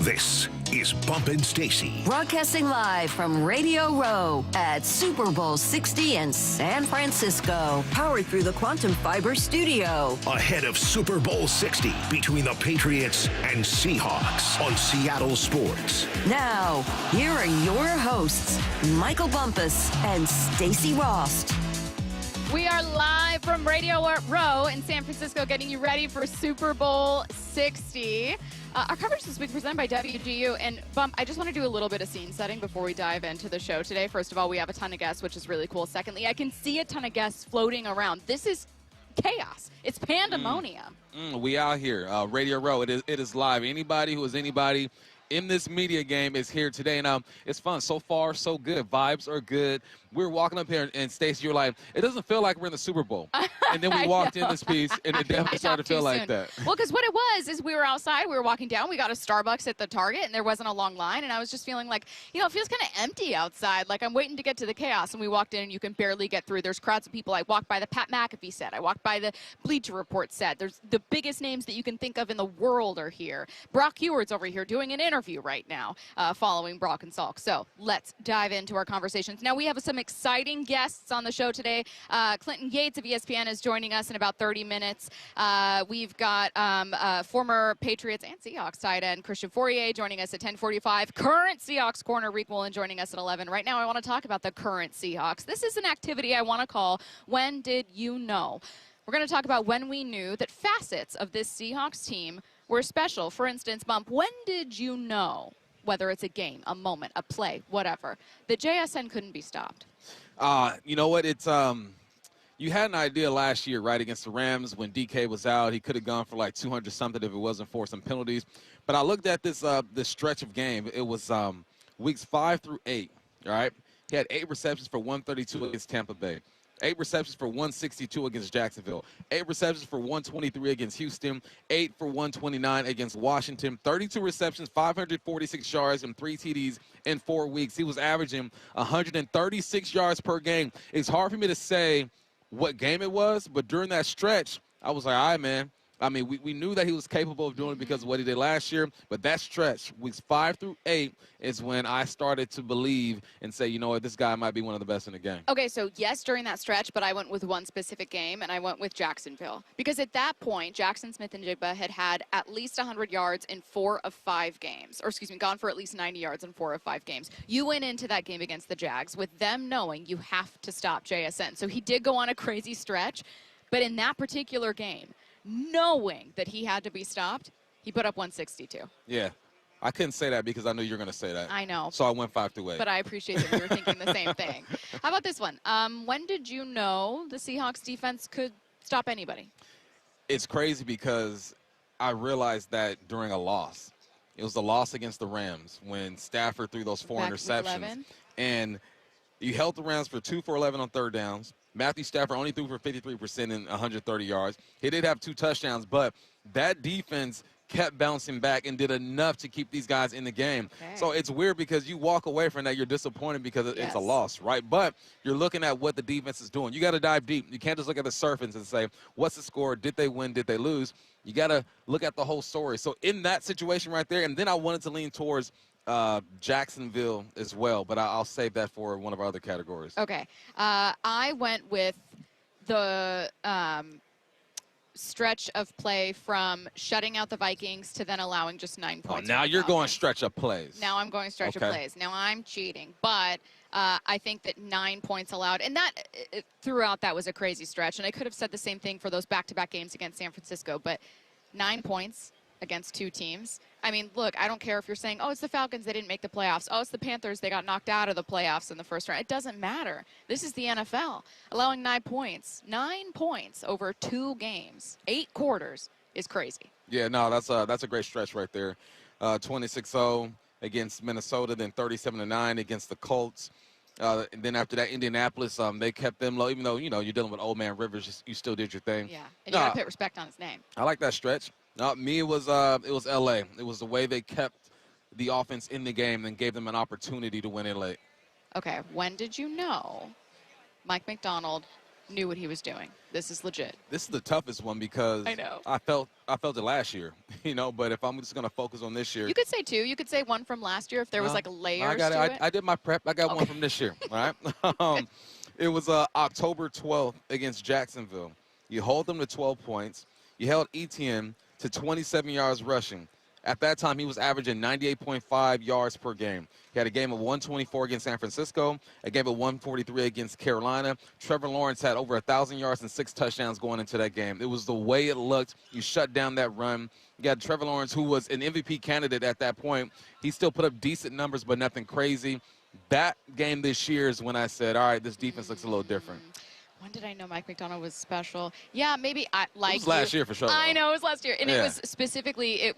This is Bump and Stacy. Broadcasting live from Radio Row at Super Bowl 60 in San Francisco. Powered through the Quantum Fiber Studio. Ahead of Super Bowl 60 between the Patriots and Seahawks on Seattle Sports. Now, here are your hosts, Michael Bumpus and Stacy Rost. We are live from Radio Row in San Francisco, getting you ready for Super Bowl 60. Our coverage this week presented by WGU. And Bump, I just want to do a little bit of scene setting before we dive into the show today. First of all, we have a ton of guests, which is really cool. Secondly, I can see a ton of guests floating around. This is chaos. It's pandemonium. We out here, Radio Row. It is live. Anybody who is anybody in this media game is here today, and it's fun. So far, so good. Vibes are good. We're walking up here, and Stacy, you're like, it doesn't feel like we're in the Super Bowl. And then we walked in this piece, and it definitely started to feel like that. Well, because what it was is we were outside, we were walking down, we got a Starbucks at the Target, and there wasn't a long line, and I was just feeling like, it feels kind of empty outside. Like I'm waiting to get to the chaos, and we walked in, and you can barely get through. There's crowds of people. I walked by the Pat McAfee set. I walked by the Bleacher Report set. There's the biggest names that you can think of in the world are here. Brock Heward's over here doing an interview right now following Brock and Solak. So let's dive into our conversations. Now, we have some exciting guests on the show today. Clinton Yates of ESPN is joining us in about 30 minutes. We've got former Patriots and Seahawks tight end Christian Fauria joining us at 10:45. Current Seahawks corner Riq Woolen joining us at 11. Right now, I want to talk about the current Seahawks. This is an activity I want to call When Did You Know? We're going to talk about when we knew that facets of this Seahawks team were special. For instance, Bump, when did you know, whether it's a game, a moment, a play, whatever, that JSN couldn't be stopped? You know what? It's you had an idea last year, right, against the Rams when DK was out. He could have gone for like 200-something if it wasn't for some penalties. But I looked at this stretch of game. It was weeks 5 through 8, all right? He had 8 receptions for 132 against Tampa Bay. 8 receptions for 162 against Jacksonville. 8 receptions for 123 against Houston. 8 for 129 against Washington. 32 receptions, 546 yards, and 3 TDs in 4 weeks. He was averaging 136 yards per game. It's hard for me to say what game it was, but during that stretch, I was like, all right, man. I mean, we knew that he was capable of doing it because of what he did last year, but that stretch, weeks 5 through 8, is when I started to believe and say, you know what, this guy might be one of the best in the game. Okay, so yes, during that stretch, but I went with one specific game, and I went with Jacksonville. Because at that point, Jackson Smith-Njigba had at least 100 yards in 4 of 5 games. Or, excuse me, gone for at least 90 yards in 4 of 5 games. You went into that game against the Jags with them knowing you have to stop JSN. So he did go on a crazy stretch, but in that particular game, knowing that he had to be stopped, he put up 162. Yeah. I couldn't say that because I knew you were going to say that. I know. So I went 5 through 8. But I appreciate that you were thinking the same thing. How about this one? When did you know the Seahawks defense could stop anybody? It's crazy because I realized that during a loss. It was the loss against the Rams when Stafford threw those 4 interceptions. And you held the Rams for 2 for 11 on third downs. Matthew Stafford only threw for 53% and 130 yards. He did have 2 touchdowns, but that defense kept bouncing back and did enough to keep these guys in the game. Okay. So it's weird because you walk away from that, you're disappointed because it's a loss, right? But you're looking at what the defense is doing. You got to dive deep. You can't just look at the surface and say, what's the score? Did they win? Did they lose? You got to look at the whole story. So in that situation right there, and then I wanted to lean towards Jacksonville as well, but I'll save that for one of our other categories. Okay. I went with the stretch of play from shutting out the Vikings to then allowing just 9 points. Oh, now you're going stretch of plays. Now I'm going stretch of plays. Now I'm cheating, but I think that 9 points allowed, and that throughout that was a crazy stretch, and I could have said the same thing for those back-to-back games against San Francisco, but 9 points against 2 teams. I mean, look, I don't care if you're saying, oh, it's the Falcons, they didn't make the playoffs. Oh, it's the Panthers, they got knocked out of the playoffs in the first round. It doesn't matter. This is the NFL. Allowing 9 points. 9 points over 2 games, 8 quarters is crazy. Yeah, no, that's a great stretch right there. 26-0 against Minnesota, then 37-9 against the Colts. And then after that, Indianapolis, they kept them low. Even though, you're dealing with old man Rivers, you still did your thing. Yeah, and you got to put respect on his name. I like that stretch. Me, it was L.A. It was the way they kept the offense in the game and gave them an opportunity to win it late. Okay, when did you know Mike Macdonald knew what he was doing. This is legit. This is the toughest one because I know. I felt it last year, but if I'm just going to focus on this year. You could say 2. You could say 1 from last year if there was like layers to it. I did my prep. I got one from this year, all right? It was October 12th against Jacksonville. You hold them to 12 points. You held Etienne to 27 yards rushing. At that time, he was averaging 98.5 yards per game. He had a game of 124 against San Francisco, a game of 143 against Carolina. Trevor Lawrence had over 1,000 yards and 6 touchdowns going into that game. It was the way it looked. You shut down that run. You got Trevor Lawrence, who was an MVP candidate at that point. He still put up decent numbers, but nothing crazy. That game this year is when I said, all right, this defense looks a little different. When did I know Mike Macdonald was special? Yeah, maybe I like. It was last year for sure. I know it was last year, and yeah. It was specifically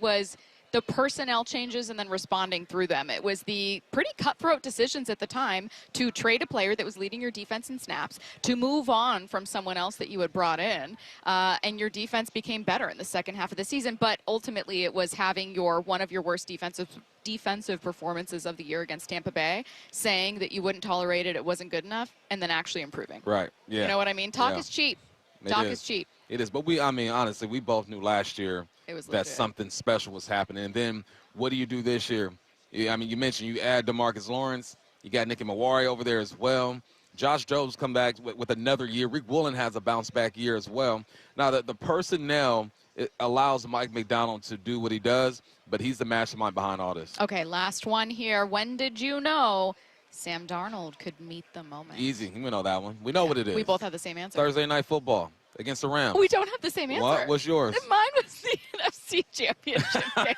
the personnel changes and then responding through them. It was the pretty cutthroat decisions at the time to trade a player that was leading your defense in snaps, to move on from someone else that you had brought in, and your defense became better in the second half of the season. But ultimately, it was having one of your worst defensive performances of the year against Tampa Bay, saying that you wouldn't tolerate it, it wasn't good enough, and then actually improving. Right, yeah. You know what I mean? Talk is cheap. Talk is cheap. It is, but honestly, we both knew last year that something special was happening. And then what do you do this year? You mentioned you add DeMarcus Lawrence. You got Nicky Mawari over there as well. Josh Jobs come back with another year. Riq Woolen has a bounce-back year as well. Now, the personnel allows Mike Macdonald to do what he does, but he's the mastermind behind all this. Okay, last one here. When did you know Sam Darnold could meet the moment? Easy. We know that one. We know what it is. We both have the same answer. Thursday Night Football against the Rams. We don't have the same answer. What? What's yours? Mine was the NFC Championship game.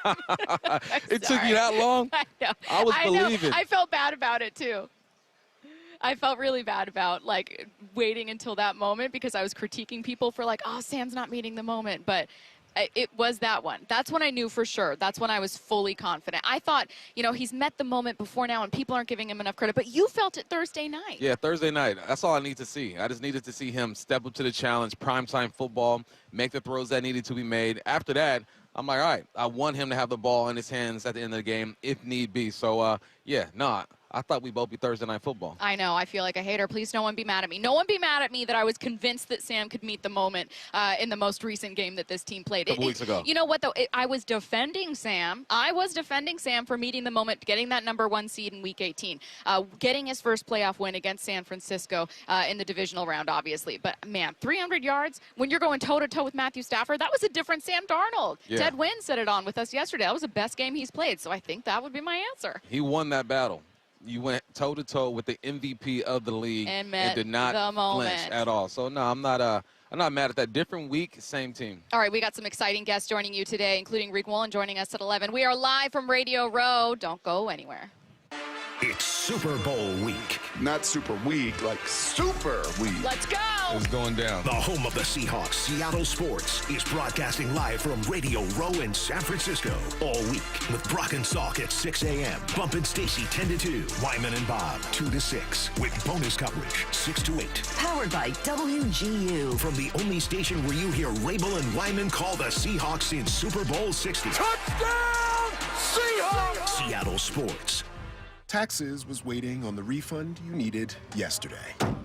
It took you that long? I know. I was believing. I felt bad about it, too. I felt really bad about, waiting until that moment because I was critiquing people for, Sam's not meeting the moment. But it was that one. That's when I knew for sure. That's when I was fully confident. I thought, he's met the moment before now and people aren't giving him enough credit. But you felt it Thursday night. Yeah, Thursday night. That's all I need to see. I just needed to see him step up to the challenge, primetime football, make the throws that needed to be made. After that, I'm like, all right, I want him to have the ball in his hands at the end of the game if need be. So, I thought we'd both be Thursday Night Football. I know. I feel like a hater. Please, no one be mad at me. No one be mad at me that I was convinced that Sam could meet the moment in the most recent game that this team played. A couple weeks ago. You know what, though? I was defending Sam. I was defending Sam for meeting the moment, getting that #1 seed in Week 18, getting his first playoff win against San Francisco in the divisional round, obviously. But, man, 300 yards, when you're going toe-to-toe with Matthew Stafford, that was a different Sam Darnold. Yeah. Ted Wynn said it on with us yesterday. That was the best game he's played, so I think that would be my answer. He won that battle. You went toe-to-toe with the MVP of the league and did not flinch at all. So, no, I'm not mad at that. Different week, same team. All right, we got some exciting guests joining you today, including Riq Woolen joining us at 11. We are live from Radio Row. Don't go anywhere. It's Super Bowl week. Not super week, like super week. Let's go! It's going down. The home of the Seahawks, Seattle Sports, is broadcasting live from Radio Row in San Francisco all week with Brock and Salk at 6 a.m. Bump and Stacy 10 to 2. Wyman and Bob 2 to 6 with bonus coverage 6 to 8. Powered by WGU. From the only station where you hear Rabel and Wyman call the Seahawks in Super Bowl 60. Touchdown, Seahawks! Seattle Sports. Taxes was waiting on the refund you needed yesterday.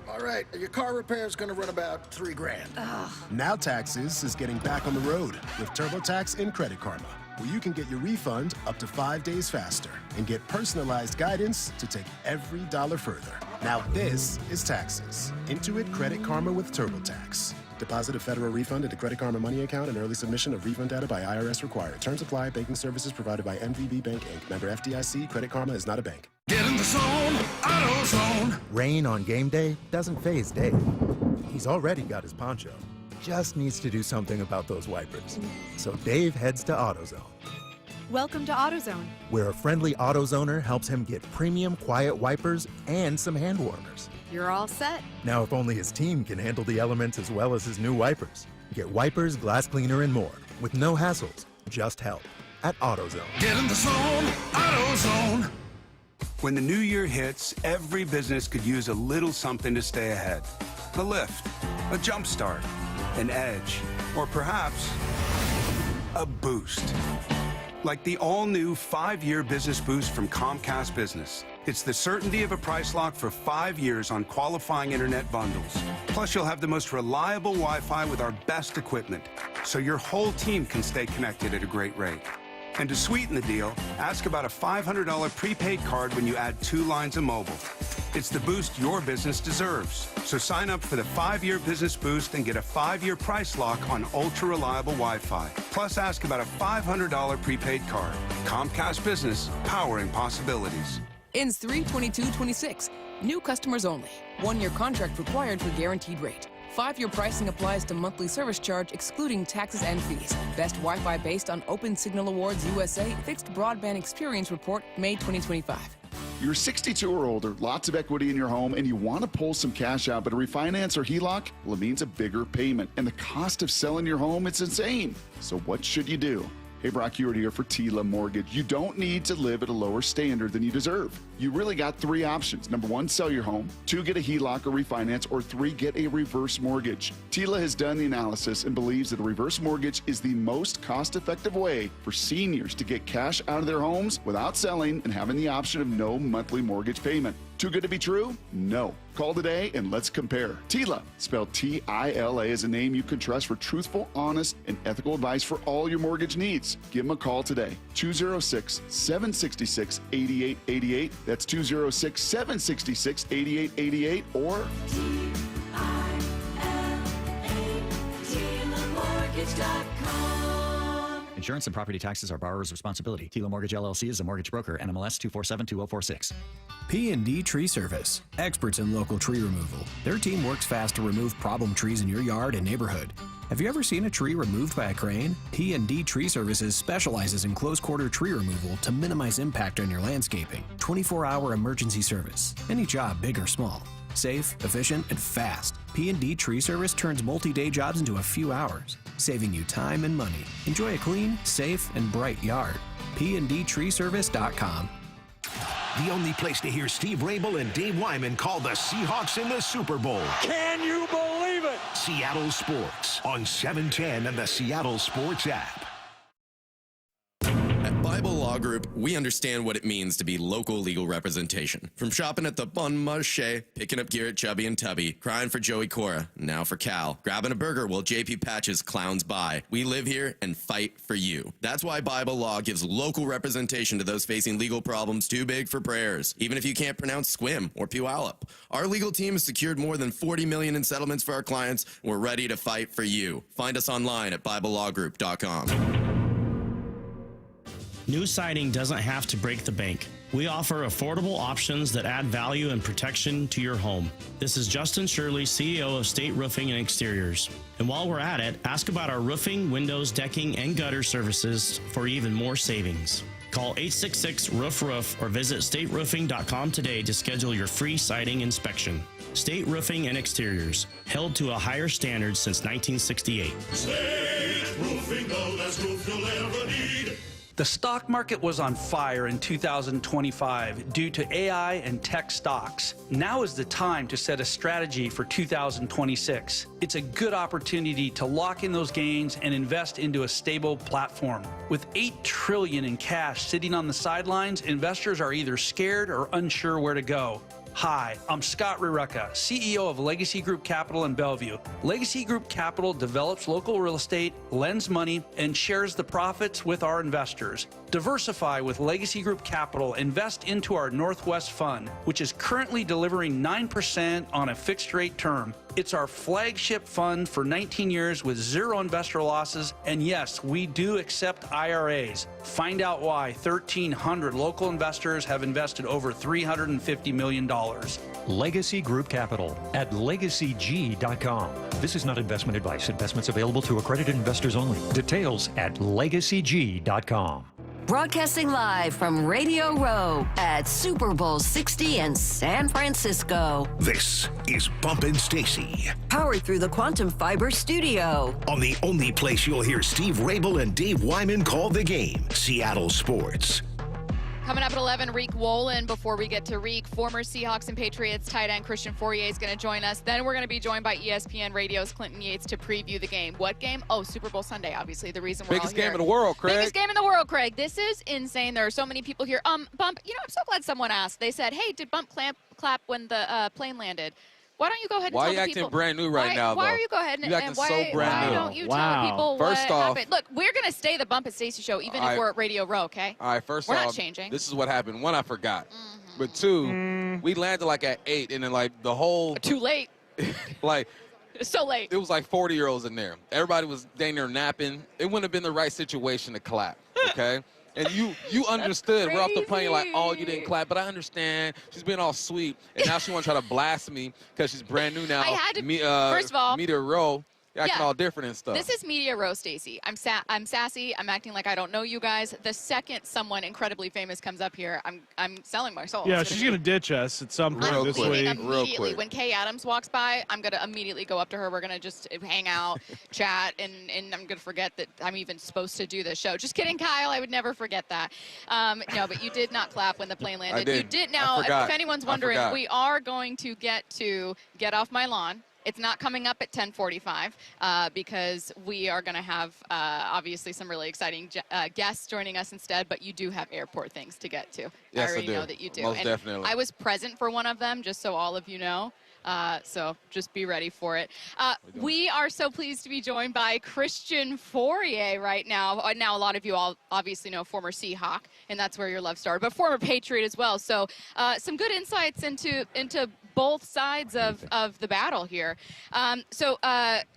All right, your car repair is going to run about $3 grand. Now Taxes is getting back on the road with TurboTax and Credit Karma, where you can get your refund up to 5 days faster and get personalized guidance to take every dollar further. Now this is Taxes. Intuit Credit Karma with TurboTax. Deposit a federal refund into Credit Karma Money account and early submission of refund data by IRS required. Terms apply. Banking services provided by MVB Bank, Inc. Member FDIC. Credit Karma is not a bank. Get in the zone, AutoZone. Rain on game day doesn't faze Dave. He's already got his poncho. Just needs to do something about those wipers. So Dave heads to AutoZone. Welcome to AutoZone, where a friendly AutoZoner helps him get premium quiet wipers and some hand warmers. You're all set. Now, if only his team can handle the elements as well as his new wipers. Get wipers, glass cleaner, and more with no hassles, just help at AutoZone. Get in the zone, AutoZone. When the new year hits, every business could use a little something to stay ahead. A lift, a jump start, an edge, or perhaps a boost. Like the all-new 5-year business boost from Comcast Business. It's the certainty of a price lock for 5 years on qualifying internet bundles. Plus, you'll have the most reliable Wi-Fi with our best equipment, so your whole team can stay connected at a great rate. And to sweeten the deal, ask about a $500 prepaid card when you add 2 lines of mobile. It's the boost your business deserves. So sign up for the 5-year business boost and get a 5-year price lock on ultra-reliable Wi-Fi. Plus, ask about a $500 prepaid card. Comcast Business, powering possibilities. Ends 3/22/26. New customers only. 1-year contract required for guaranteed rate. 5-year pricing applies to monthly service charge excluding taxes and fees. Best Wi-Fi based on Open Signal Awards USA Fixed Broadband Experience Report, May 2025. You're 62 or older, lots of equity in your home, and you want to pull some cash out, but a refinance or HELOC, well, it means a bigger payment. And the cost of selling your home, it's insane. So what should you do? Hey, Brock Ewart here for Tila Mortgage. You don't need to live at a lower standard than you deserve. You really got 3 options. Number 1, sell your home. 2, get a HELOC or refinance. Or 3, get a reverse mortgage. Tila has done the analysis and believes that a reverse mortgage is the most cost-effective way for seniors to get cash out of their homes without selling and having the option of no monthly mortgage payment. Too good to be true? No. Call today and let's compare. Tila, spelled T-I-L-A, is a name you can trust for truthful, honest, and ethical advice for all your mortgage needs. Give them a call today. 206-766-8888. That's 206-766-8888 or TilaMortgage.com. Insurance and property taxes are borrower's responsibility. Tila Mortgage LLC is a mortgage broker. NMLS 2472046. P&D Tree Service, experts in local tree removal. Their team works fast to remove problem trees in your yard and neighborhood. Have you ever seen a tree removed by a crane? P&D Tree Services specializes in close-quarter tree removal to minimize impact on your landscaping. 24-hour emergency service. Any job, big or small. Safe, efficient, and fast. P&D Tree Service turns multi-day jobs into a few hours, saving you time and money. Enjoy a clean, safe, and bright yard. PNDTreeService.com. The only place to hear Steve Rabel and Dave Wyman call the Seahawks in the Super Bowl. Can you believe it? Seattle Sports on 710 and the Seattle Sports app. At Bible Law Group, we understand what it means to be local legal representation. From shopping at the Bon Marché, picking up gear at Chubby and Tubby, crying for Joey Cora, now for Cal, grabbing a burger while JP Patches clowns by. We live here and fight for you. That's why Bible Law gives local representation to those facing legal problems too big for prayers, even if you can't pronounce Squim or Puyallup. Our legal team has secured more than $40 million in settlements for our clients. We're ready to fight for you. Find us online at BibleLawGroup.com. New siding doesn't have to break the bank. We offer affordable options that add value and protection to your home. This is Justin Shirley, CEO of State Roofing and Exteriors. And while we're at it, ask about our roofing, windows, decking, and gutter services for even more savings. Call 866-ROOF-ROOF or visit stateroofing.com today to schedule your free siding inspection. State Roofing and Exteriors, held to a higher standard since 1968. State Roofing, the best roof you'll ever need. The stock market was on fire in 2025 due to AI and tech stocks. Now is the time to set a strategy for 2026. It's a good opportunity to lock in those gains and invest into a stable platform. With $8 trillion in cash sitting on the sidelines, investors are either scared or unsure where to go. Hi, I'm Scott Rirucka, CEO of Legacy Group Capital in Bellevue. Legacy Group Capital develops local real estate, lends money, and shares the profits with our investors. Diversify with Legacy Group Capital. Invest into our Northwest Fund, which is currently delivering 9% on a fixed rate term. It's our flagship fund for 19 years with 0 investor losses. And yes, we do accept IRAs. Find out why 1,300 local investors have invested over $350 million. Legacy Group Capital at LegacyG.com. This is not investment advice. Investments available to accredited investors only. Details at LegacyG.com. Broadcasting live from Radio Row at Super Bowl 60 in San Francisco. This is Bumpin' Stacy. Powered through the Quantum Fiber Studio. On the only place you'll hear Steve Rabel and Dave Wyman call the game, Seattle Sports. Coming up at 11, Riq Woolen. Before we get to Riq, former Seahawks and Patriots tight end Christian Fauria is going to join us. Then we're going to be joined by ESPN Radio's Clinton Yates to preview the game. What game? Oh, Super Bowl Sunday, obviously. The reason we're biggest all here. Game in the world, Craig. Biggest game in the world, Craig. This is insane. There are so many people here. Bump, I'm so glad someone asked. They said, hey, did Bump clap when the plane landed? Why don't you go ahead and tell the people? Why are you acting brand new right now, though? Why are you going ahead and why don't you tell people what happened? Look, we're going to stay the Bump at Stacy show even if we're at Radio Row, okay? All right, first we're off, not changing. This is what happened. One, I forgot. But two, we landed like at 8, and then like the whole... Too late. Like... It's so late. It was like 40-year-olds in there. Everybody was dang near napping. It wouldn't have been the right situation to clap, okay? And you understood. We're off the plane like, oh, you didn't clap, but I understand. She's being all sweet, and now she wants to try to blast me because she's brand new now. I had to, first of all, Media Row. Acting all different and stuff. This is Media Row, Stacy. I'm sassy. I'm acting like I don't know you guys. The second someone incredibly famous comes up here, I'm selling my soul. Yeah, she's going to ditch us at some point this week. Immediately. When Kay Adams walks by, I'm going to immediately go up to her. We're going to just hang out, chat, and I'm going to forget that I'm even supposed to do this show. Just kidding, Kyle. I would never forget that. No, but you did not clap when the plane landed. I did. You did. Now, if anyone's wondering, we are going to get off my lawn. It's not coming up at 10:45 because we are going to have, obviously, some really exciting guests joining us instead, but you do have airport things to get to. Yes, I already do. know that you do. Most and definitely. I was present for one of them, just so all of you know. So just be ready for it. We are so pleased to be joined by Christian Fauria right now. Now, a lot of you all obviously know former Seahawk, and that's where your love started, but former Patriot as well. So some good insights into both sides of the battle here.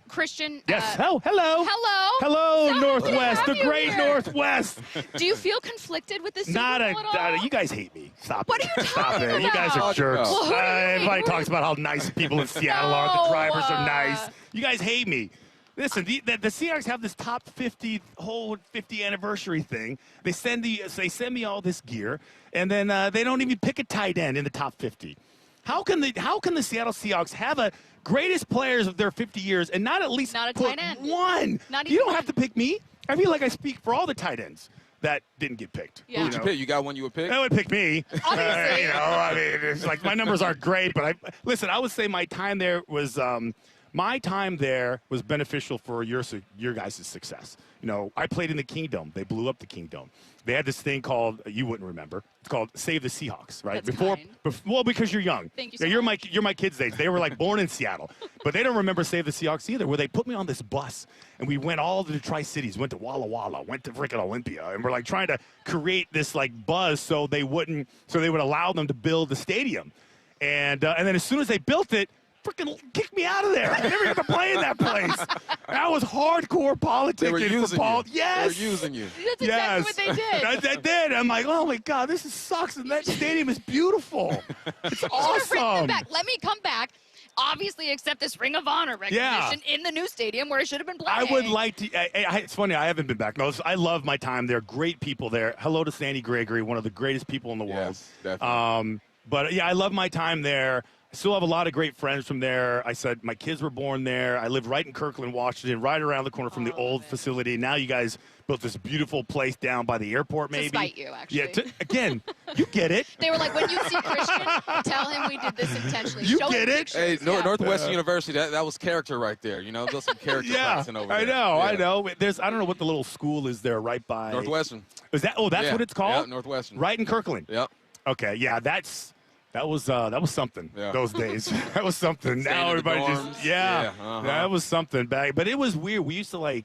Christian. Yes. Hello. Hello, Northwest, the great Northwest. Do you feel conflicted with this Super Bowl at all? You guys hate me. Stop what it. Are you Stop it. about? You guys are jerks. Well, everybody talks about how nice people in Seattle are. The drivers are nice. You guys hate me. Listen, the Seahawks have this top 50 whole 50 anniversary thing. They send me all this gear, and then they don't even pick a tight end in the top 50. How can the Seattle Seahawks have a greatest players of their 50 years and not at least not a put tight end. one? You don't have to pick me. I feel like I speak for all the tight ends that didn't get picked. Yeah. Who would you pick? You got one you would pick? That would pick me. Obviously. I mean, it's like my numbers aren't great, but I would say my time there was beneficial for your guys' success. I played in the Kingdom. They blew up the Kingdom. They had this thing called, you wouldn't remember, it's called Save the Seahawks, right? That's Well, because you're young. Thank you so you're much. my kids' age. They were like born in Seattle. But they don't remember Save the Seahawks either, where they put me on this bus and we went all to the Tri-Cities, went to Walla Walla, went to freaking Olympia, and we're like trying to create this like buzz so they would allow them to build the stadium. And then as soon as they built it, freaking kicked me out of there. I never even played in that place. That was hardcore politicking. They were using you. Yes. They were using you. That's exactly what they did. They did. I'm like, oh my God, this sucks. And that stadium is beautiful. It's awesome. Let me come back. Obviously, accept this Ring of Honor recognition in the new stadium where it should have been playing. I would like to. It's funny. I haven't been back. No, I love my time there. Great people there. Hello to Sandy Gregory, one of the greatest people in the world. Yes, definitely. But yeah, I love my time there. I still have a lot of great friends from there. I said my kids were born there. I lived right in Kirkland, Washington, right around the corner from the old facility. Now you guys built this beautiful place down by the airport, maybe. To spite you, actually. Yeah, again, you get it. They were like, when you see Christian, tell him we did this intentionally. You Show get him it. pictures. Hey, Northwestern University, that was character right there. There's some character practicing over there. I know. I don't know what the little school is there right by. Northwestern. Is that? Oh, that's what it's called? Yeah, Northwestern. Right in Kirkland. Yep. Okay, yeah, that was something those days. That was something. Staying Now in the everybody dorms. just that was something back. But it was weird. We used to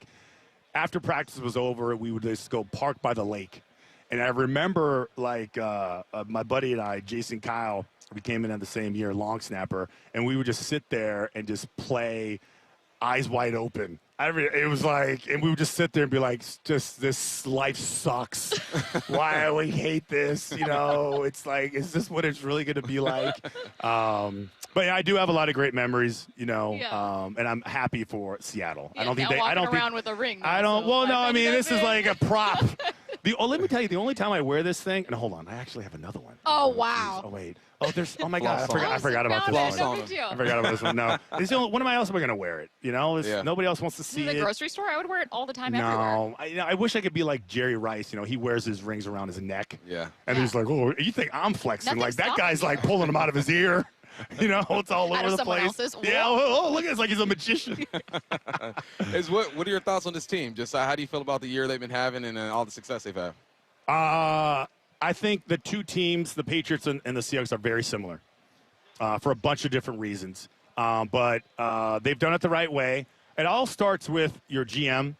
after practice was over, we would just go park by the lake. And I remember my buddy and I, Jason Kyle, we came in the same year, long snapper, and we would just sit there and just play eyes wide open. It was and we would just sit there and be like, just this life sucks. Why we hate this? It's like, is this what it's really going to be like? But yeah, I do have a lot of great memories, and I'm happy for Seattle. Yeah, I don't think around with a ring. I don't. Well, no, I mean this is like a prop. Let me tell you, the only time I wear this thing, and hold on, I actually have another one. Oh, wow. Oh, wait. Oh my God. Floss I forgot about this Floss one. on. No big deal. I forgot about this one. No. When am I else am I going to wear it? You know, nobody else wants to see In the it. grocery store, I would wear it all the time everywhere. No. I wish I could be like Jerry Rice. You know, he wears his rings around his neck. Yeah. And he's like, oh, you think I'm flexing? Nothing's Like, that guy's stopping like you. pulling them out of his ear. You know, it's all Out over of the someone place. else's. Yeah, look, it's like he's a magician. What are your thoughts on this team? Just how do you feel about the year they've been having and all the success they've had? I think the two teams, the Patriots and the Seahawks, are very similar for a bunch of different reasons. But they've done it the right way. It all starts with your GM,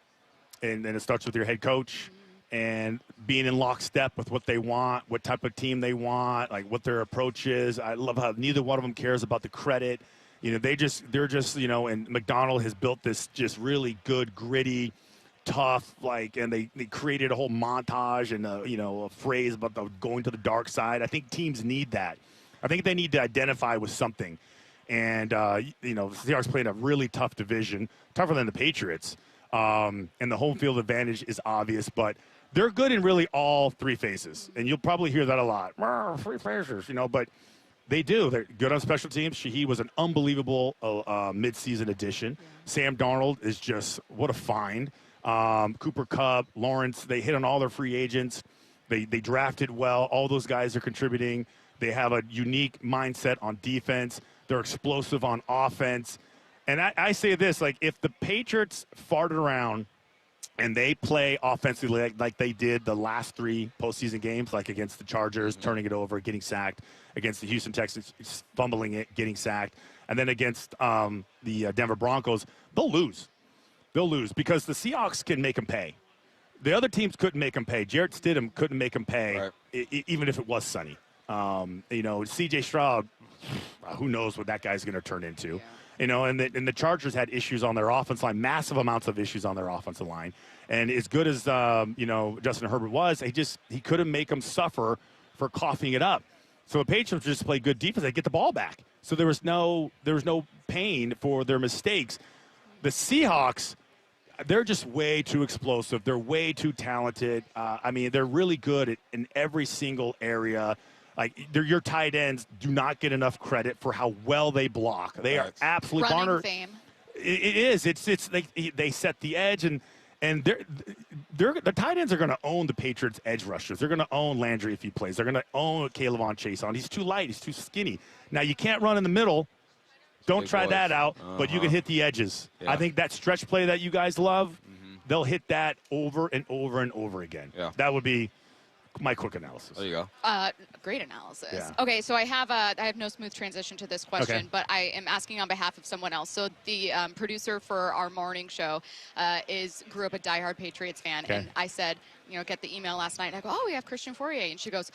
and then it starts with your head coach and being in lockstep with what they want, what type of team they want, like what their approach is. I love how neither one of them cares about the credit. You know, they're just, you know, and Macdonald has built this just really good, gritty, tough, like, and they created a whole montage and a phrase about going to the dark side. I think teams need that. I think they need to identify with something. And, the Seahawks playing a really tough division, tougher than the Patriots. And the home field advantage is obvious, but they're good in really all three phases. And you'll probably hear that a lot. Three phases, but they do. They're good on special teams. Shaheed was an unbelievable midseason addition. Yeah. Sam Darnold is just, what a find. Cooper Kupp, Lawrence, they hit on all their free agents. They drafted well. All those guys are contributing. They have a unique mindset on defense. They're explosive on offense. And I say this, like, if the Patriots farted around and they play offensively like they did the last three postseason games, like against the Chargers, turning it over, getting sacked, against the Houston Texans, fumbling it, getting sacked, and then against the Denver Broncos, they'll lose. They'll lose because the Seahawks can make them pay. The other teams couldn't make them pay. Jarrett Stidham couldn't make them pay, even if it was sunny. C.J. Stroud, who knows what that guy's going to turn into. Yeah. And the Chargers had issues on their offensive line, massive amounts of issues on their offensive line. And as good as, Justin Herbert was, he couldn't make them suffer for coughing it up. So the Patriots just play good defense. They get the ball back. So there was no pain for their mistakes. The Seahawks, they're just way too explosive. They're way too talented. They're really good in every single area. Like, your tight ends do not get enough credit for how well they block. They are absolutely running fame. It is. It's like they set the edge, and the tight ends are going to own the Patriots' edge rushers. They're going to own Landry if he plays. They're going to own Caleb Chase on. He's too light. He's too skinny. Now, you can't run in the middle. Don't try that out, but you can hit the edges. Yeah. I think that stretch play that you guys love, they'll hit that over and over and over again. Yeah. That would be my quick analysis. There you go. Great analysis. Yeah. Okay, so I have no smooth transition to this question, but I am asking on behalf of someone else. So the producer for our morning show grew up a diehard Patriots fan, and I said, get the email last night, and I go, we have Christian Fauria, and she goes,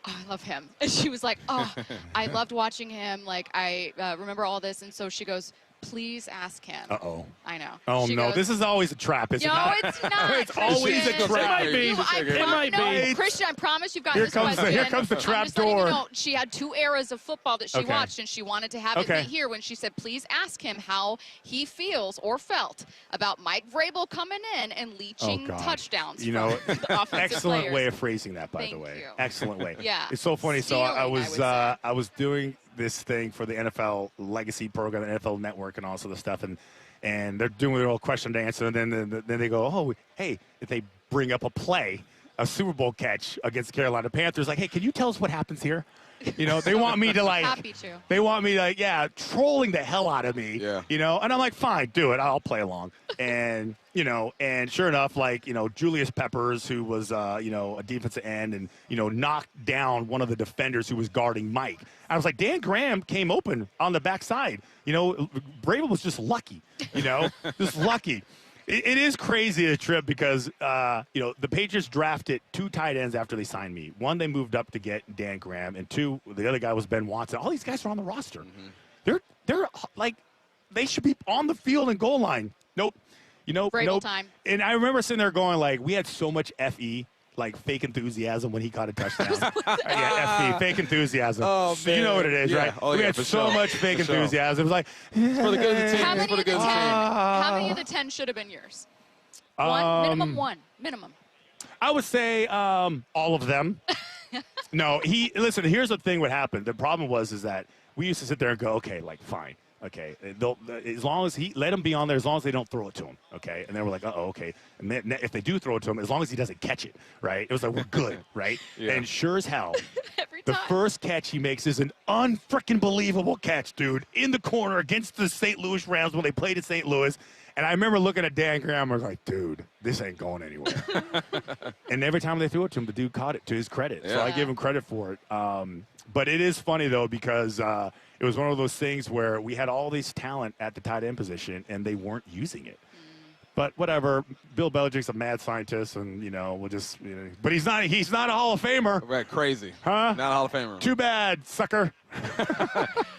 I love him. And she was like, I loved watching him. Like, I remember all this. And so she goes, please ask him. Uh-oh. I know. Oh, no. This is always a trap, isn't it? No, it's not. It's always a trap. It might be. Christian, I promise you've got this question. Here comes the trap door. She had two eras of football that she watched, and she wanted to have it be here when she said, please ask him how he feels or felt about Mike Vrabel coming in and leeching touchdowns from the offensive excellent players. way of phrasing that, by the way. Thank you. Excellent way. Yeah. It's so funny. So I was doing this thing for the NFL Legacy program, the NFL Network, and all sort of stuff, and they're doing their old question and answer, and then they go, if they bring up a Super Bowl catch against the Carolina Panthers, like, hey, can you tell us what happens here? They want me to happy to. They want me to, trolling the hell out of me, and I'm like, fine, do it. I'll play along. And, and sure enough, Julius Peppers, who was, a defensive end and, knocked down one of the defenders who was guarding Mike. I was like, Dan Graham came open on the backside. Vrabel was just lucky, just lucky. It is crazy, a trip, because, the Patriots drafted two tight ends after they signed me. One, they moved up to get Dan Graham, and two, the other guy was Ben Watson. All these guys are on the roster. They're like, they should be on the field and goal line. Nope. Vrabel time. And I remember sitting there going, like, we had so much FE, like fake enthusiasm when he caught a touchdown. FE, fake enthusiasm. Oh, so you know what it is, right? We had so much fake enthusiasm. It was like, it's for the good of the team. How many of the 10 should have been yours? Minimum one. Minimum. I would say all of them. No, listen, here's the thing what happened. The problem is that we used to sit there and go, okay, like, fine. Okay, as long as let him be on there, as long as they don't throw it to him, okay? And then we're like, okay. And then if they do throw it to him, as long as he doesn't catch it, right? It was like, we're good, right? Yeah. And sure as hell, the first catch he makes is an unfreaking believable catch, dude, in the corner against the St. Louis Rams when they played at St. Louis. And I remember looking at Dan Graham, I was like, dude, this ain't going anywhere. And every time they threw it to him, the dude caught it, to his credit. Yeah. So I give him credit for it. But it is funny, though, because it was one of those things where we had all this talent at the tight end position, and they weren't using it. But whatever, Bill Belichick's a mad scientist, and, we'll just, but he's not a Hall of Famer. Right, crazy. Huh? Not a Hall of Famer. Too bad, sucker.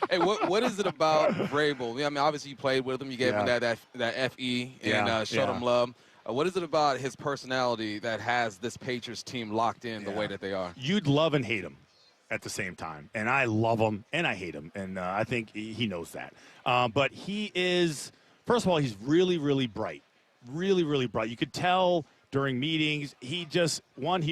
Hey, what is it about Vrabel? I mean, obviously you played with him. You gave him that FE and showed him love. What is it about his personality that has this Patriots team locked in the way that they are? You'd love and hate him at the same time. And I love him and I hate him. And I think he knows that. But he is, first of all, he's really, really bright. Really, really bright. You could tell during meetings, he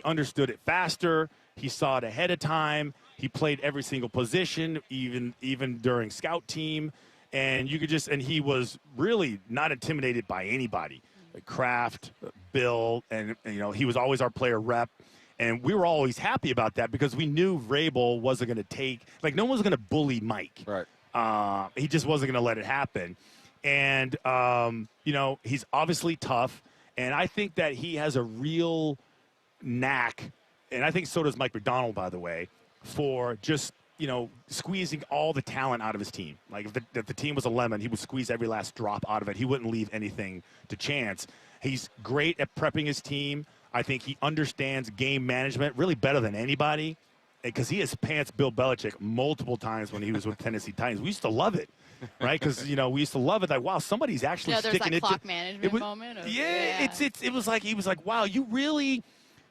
understood it faster. He saw it ahead of time. He played every single position, even during scout team. And you could and he was really not intimidated by anybody. Like Kraft, Bill, and he was always our player rep. And we were always happy about that because we knew Vrabel wasn't going to no one was going to bully Mike. Right. He just wasn't going to let it happen. And, he's obviously tough. And I think that he has a real knack, and I think so does Mike Macdonald, by the way, for just, squeezing all the talent out of his team. Like if the team was a lemon, he would squeeze every last drop out of it. He wouldn't leave anything to chance. He's great at prepping his team. I think he understands game management really better than anybody because he has pants Bill Belichick multiple times when he was with Tennessee Titans. We used to love it. Right, because we used to love it. Like, wow, somebody's actually sticking it. Clock management moment. It was like he was like, wow, you really,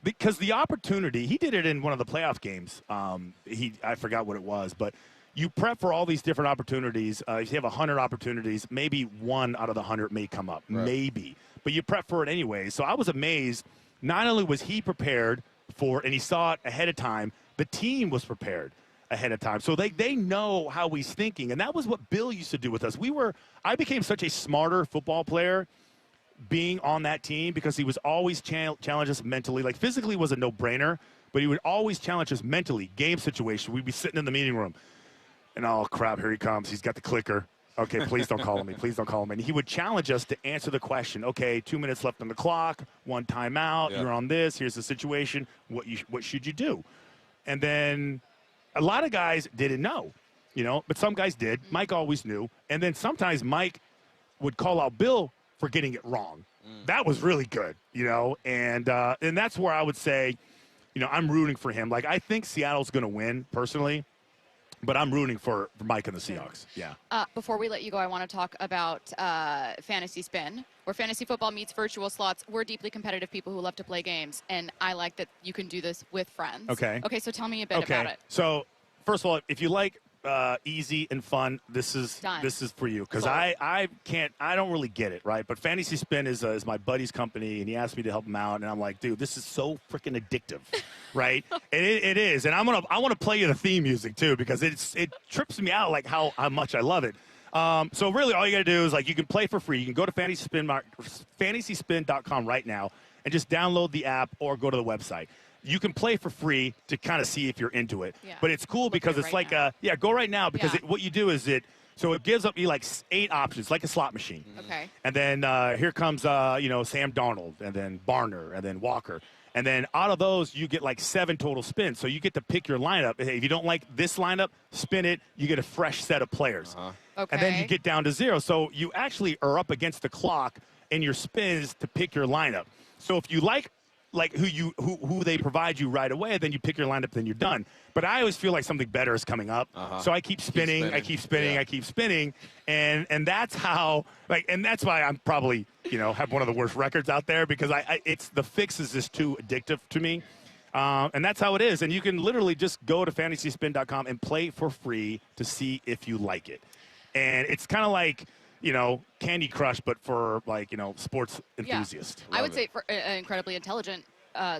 because the opportunity. He did it in one of the playoff games. I forgot what it was, but you prep for all these different opportunities. If you have 100 opportunities, maybe one out of the 100 may come up, maybe, but you prep for it anyway. So I was amazed. Not only was he prepared for, and he saw it ahead of time, the team was prepared ahead of time. So they know how he's thinking. And that was what Bill used to do with us. I became such a smarter football player being on that team because he was always challenge us mentally. Like physically was a no-brainer, but he would always challenge us mentally. Game situation. We'd be sitting in the meeting room and, oh, crap, here he comes. He's got the clicker. Okay, please don't call me. Please don't call him. And he would challenge us to answer the question. Okay, 2 minutes left on the clock, one timeout. You're on this. Here's the situation. What should you do? And then a lot of guys didn't know, but some guys did. Mike always knew. And then sometimes Mike would call out Bill for getting it wrong. That was really good, and that's where I would say, I'm rooting for him. Like, I think Seattle's going to win personally, but I'm rooting for Mike and the Seahawks. Yeah. Before we let you go, I want to talk about Fantasy Spin, where fantasy football meets virtual slots. We're deeply competitive people who love to play games, and I like that you can do this with friends. Okay. Okay, so tell me a bit about it. So, first of all, if you like easy and fun, this is for you because I don't really get it, right? But Fantasy Spin is my buddy's company, and he asked me to help him out, and I'm like, dude, this is so freaking addictive, right? And it is, and I want to play you the theme music too because it trips me out like how much I love it. So really, all you got to do is you can play for free. You can go to fantasyspin.com right now and just download the app or go to the website. You can play for free to kind of see if you're into it. Yeah. But it's cool because it's go right now because what you do is it gives up you 8 options, like a slot machine. Okay. And then here comes, Sam Darnold and then Barner and then Walker. And then out of those, you get 7 total spins. So you get to pick your lineup. If you don't like this lineup, spin it. You get a fresh set of players. Okay. And then you get down to 0. So you actually are up against the clock in your spins to pick your lineup. So if you like who they provide you right away, then you pick your lineup, then you're done. But I always feel like something better is coming up. So I keep spinning, I keep spinning. And that's how, and that's why I'm probably, have one of the worst records out there because the fix is just too addictive to me. And that's how it is. And you can literally just go to fantasyspin.com and play for free to see if you like it. And it's kind of like, Candy Crush, but for sports enthusiasts. I would say for incredibly intelligent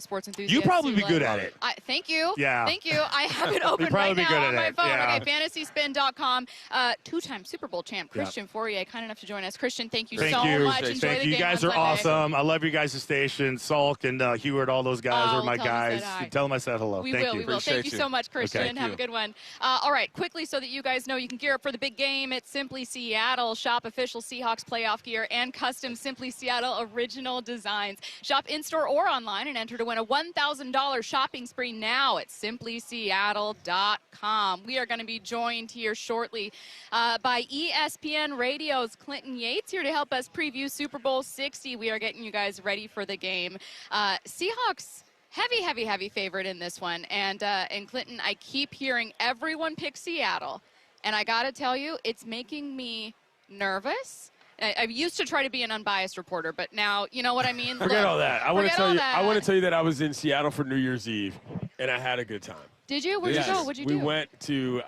sports enthusiasts. You'd probably who be like- good at it. Thank you. Yeah. Thank you. I have it open probably right be now good on at my it. phone. Yeah. Okay, fantasyspin.com. Two-time Super Bowl champ Christian Fauria, kind enough to join us. Christian, thank you so much. Enjoy Thank the you. game You guys on are Sunday. awesome. I love you guys' station. Salk and Heward, all those guys are my tell 'em I said guys. hi. Tell them I said hello. We Thank will. you. We will. Thank you so much, Christian. Okay. Have a good one. All right, quickly, so that you guys know you can gear up for the big game at Simply Seattle. Shop official Seahawks playoff gear and custom Simply Seattle original designs. Shop in-store or online and enter to win a $1,000 shopping spree now at simplyseattle.com. We are going to be joined here shortly by ESPN Radio's Clinton Yates here to help us preview Super Bowl 60. We are getting you guys ready for the game. Seahawks heavy favorite in this one. And Clinton, I keep hearing everyone pick Seattle. And I got to tell you, it's making me nervous. I used to try to be an unbiased reporter, but now, you know what I mean? Forget all that. I want to tell you. that. I want to tell you that I was in Seattle for New Year's Eve, and I had a good time. Did you? Where'd you go? What'd you do? We went to.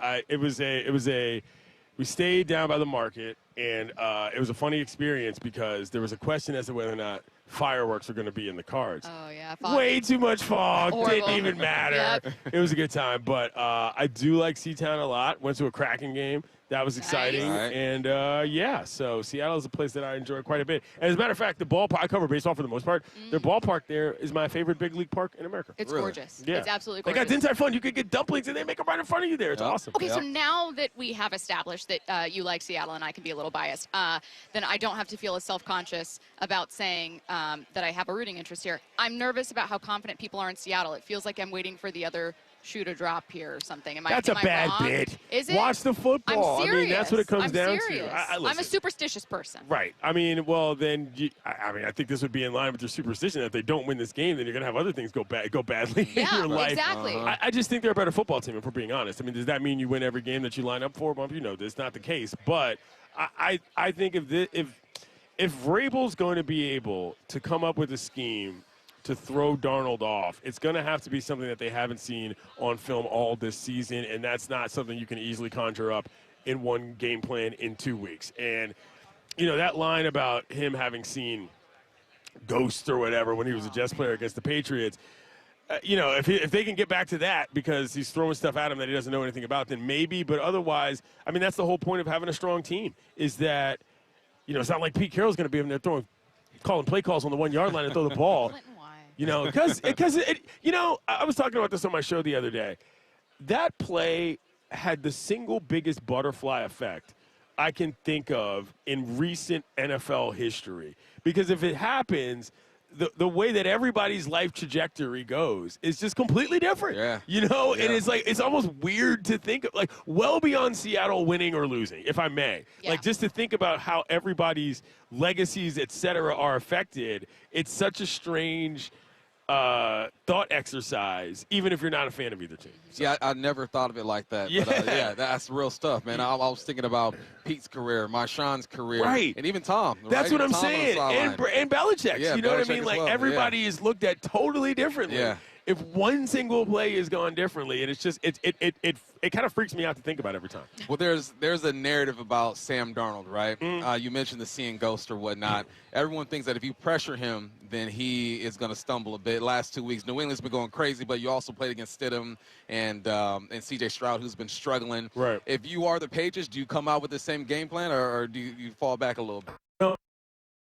We stayed down by the market, and it was a funny experience because there was a question as to whether or not fireworks were going to be in the cards. Oh yeah. Way too much fog. Horrible. Didn't even matter. Yep. It was a good time, but I do like Seatown a lot. Went to a Kraken game. That was exciting. Nice. And, yeah, so Seattle is a place that I enjoy quite a bit. And as a matter of fact, the ballpark, I cover baseball for the most part. Their ballpark there is my favorite big league park in America. It's gorgeous. Yeah. It's absolutely They gorgeous. got Din Tai Fung. You could get dumplings, and they make them right in front of you there. It's awesome. Okay, so now that we have established that you like Seattle and I can be a little biased, then I don't have to feel as self-conscious about saying that I have a rooting interest here. I'm nervous about how confident people are in Seattle. It feels like I'm waiting for the other shoe to drop here or something. That's a bad wrong? bit. Is it? Watch the football. I'm serious. I mean, that's what it comes down serious. to. I'm a Listen. superstitious person. Right. I mean, well, then, I think this would be in line with your superstition that if they don't win this game, then you're going to have other things go badly in your life. Exactly. I just think they're a better football team, if we're being honest. I mean, does that mean you win every game that you line up for? Well, you know, that's not the case. But I think if Vrabel's going to be able to come up with a scheme to throw Darnold off, it's going to have to be something that they haven't seen on film all this season, and that's not something you can easily conjure up in one game plan in 2 weeks. And, you know, that line about him having seen ghosts or whatever when he was a Jets player against the Patriots, you know, if they can get back to that because he's throwing stuff at him that he doesn't know anything about, then maybe. But otherwise, I mean, that's the whole point of having a strong team is that, you know, it's not like Pete Carroll's going to be in there calling play calls on the 1 yard line and throw the ball. You know, because you know, I was talking about this on my show the other day. That play had the single biggest butterfly effect I can think of in recent NFL history. Because if it happens, the way that everybody's life trajectory goes is just completely different. Yeah. You know, and it's like it's almost weird to think of, like, well beyond Seattle winning or losing, if I may. Yeah. Like, just to think about how everybody's legacies, et cetera, are affected. It's such a strange thought exercise, even if you're not a fan of either team. So. Yeah, I never thought of it like that. Yeah. But, yeah, that's real stuff, man. I was thinking about Pete's career, Marshawn's career, right, and even Tom. That's right? what Even I'm Tom saying, and Belichick's. Yeah, you know what I Belichick mean? as Like well, everybody is looked at totally differently. Yeah. If one single play is gone differently, and it's just it kind of freaks me out to think about every time. Well, there's a narrative about Sam Darnold, right? You mentioned the seeing ghost or whatnot. Everyone thinks that if you pressure him, then he is going to stumble a bit. Last 2 weeks, New England's been going crazy, but you also played against Stidham and C.J. Stroud, who's been struggling. Right. If you are the Patriots, do you come out with the same game plan, or do you fall back a little bit?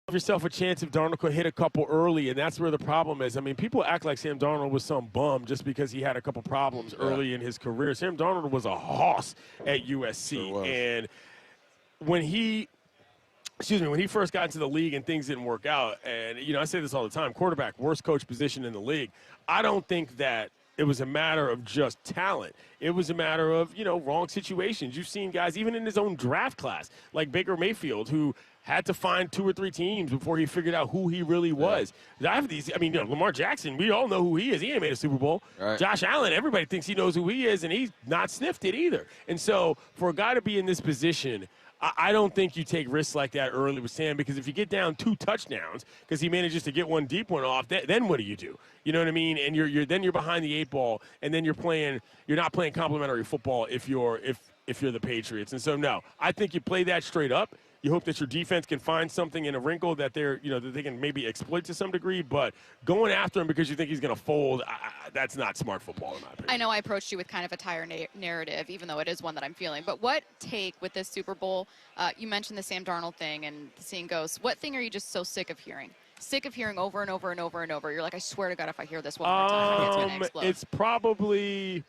Give yourself a chance if Darnold could hit a couple early, and that's where the problem is. I mean, people act like Sam Darnold was some bum just because he had a couple problems early in his career. Sam Darnold was a hoss at USC, and when he first got into the league and things didn't work out, and, you know, I say this all the time, quarterback, worst coach position in the league. I don't think that it was a matter of just talent. It was a matter of, you know, wrong situations. You've seen guys, even in his own draft class, like Baker Mayfield, who had to find 2 or 3 teams before he figured out who he really was. I mean, you know, Lamar Jackson, we all know who he is. He ain't made a Super Bowl. Right. Josh Allen, everybody thinks he knows who he is, and he's not sniffed it either. And so for a guy to be in this position, I don't think you take risks like that early with Sam, because if you get down 2 touchdowns because he manages to get one deep one off, then what do? You know what I mean? And you're behind the 8 ball, and then you're not playing complimentary football if you're the Patriots. And so no, I think you play that straight up. You hope that your defense can find something in a wrinkle that they're, that they can maybe exploit to some degree. But going after him because you think he's going to fold, that's not smart football in my opinion. I know I approached you with kind of a tire narrative, even though it is one that I'm feeling. But what take with this Super Bowl? You mentioned the Sam Darnold thing and seeing ghosts. What thing are you just so sick of hearing? Sick of hearing over and over and over and over. You're like, I swear to God, if I hear this one more time, it's going to explode. It's probably,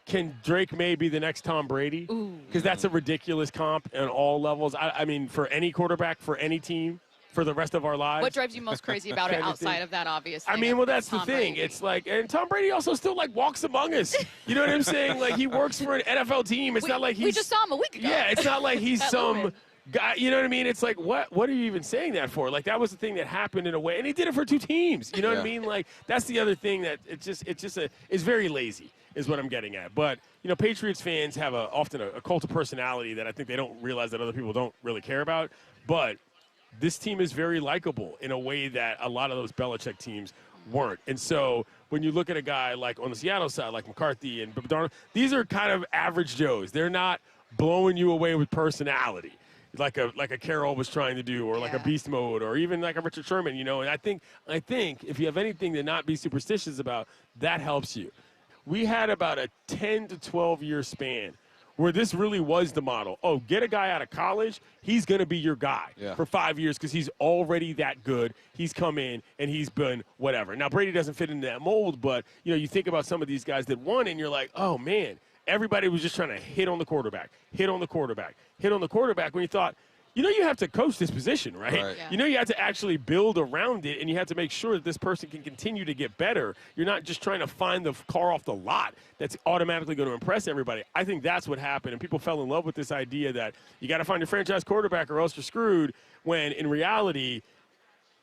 can Drake May be the next Tom Brady? Because that's a ridiculous comp on all levels. I mean, for any quarterback, for any team, for the rest of our lives. What drives you most crazy about it outside of that, obviously? I mean, well, that's the thing. Brady. It's like, and Tom Brady also still, walks among us. You know what I'm saying? Like, he works for an NFL team. It's not like he's... We just saw him a week ago. Yeah, it's not like he's some... guy, you know what I mean? It's like, what are you even saying that for? Like, that was the thing that happened in a way, and he did it for 2 teams. You know what I mean? Like, that's the other thing that it's very lazy, is what I'm getting at. But Patriots fans have often a cult of personality that I think they don't realize that other people don't really care about. But this team is very likable in a way that a lot of those Belichick teams weren't. And so when you look at a guy like on the Seattle side, like McCarthy and Macdonald, these are kind of average Joes. They're not blowing you away with personality. Like a Carroll was trying to do, or like a Beast Mode, or even like a Richard Sherman, And I think if you have anything to not be superstitious about, that helps you. We had about a 10 to 12 year span where this really was the model. Oh, get a guy out of college, he's going to be your guy for 5 years because he's already that good. He's come in and he's been whatever. Now, Brady doesn't fit into that mold, but you think about some of these guys that won, and you're like, oh man. Everybody was just trying to hit on the quarterback when you thought, you have to coach this position, right? Yeah. You have to actually build around it, and you have to make sure that this person can continue to get better. You're not just trying to find the car off the lot that's automatically going to impress everybody. I think that's what happened, and people fell in love with this idea that you got to find your franchise quarterback or else you're screwed, when in reality,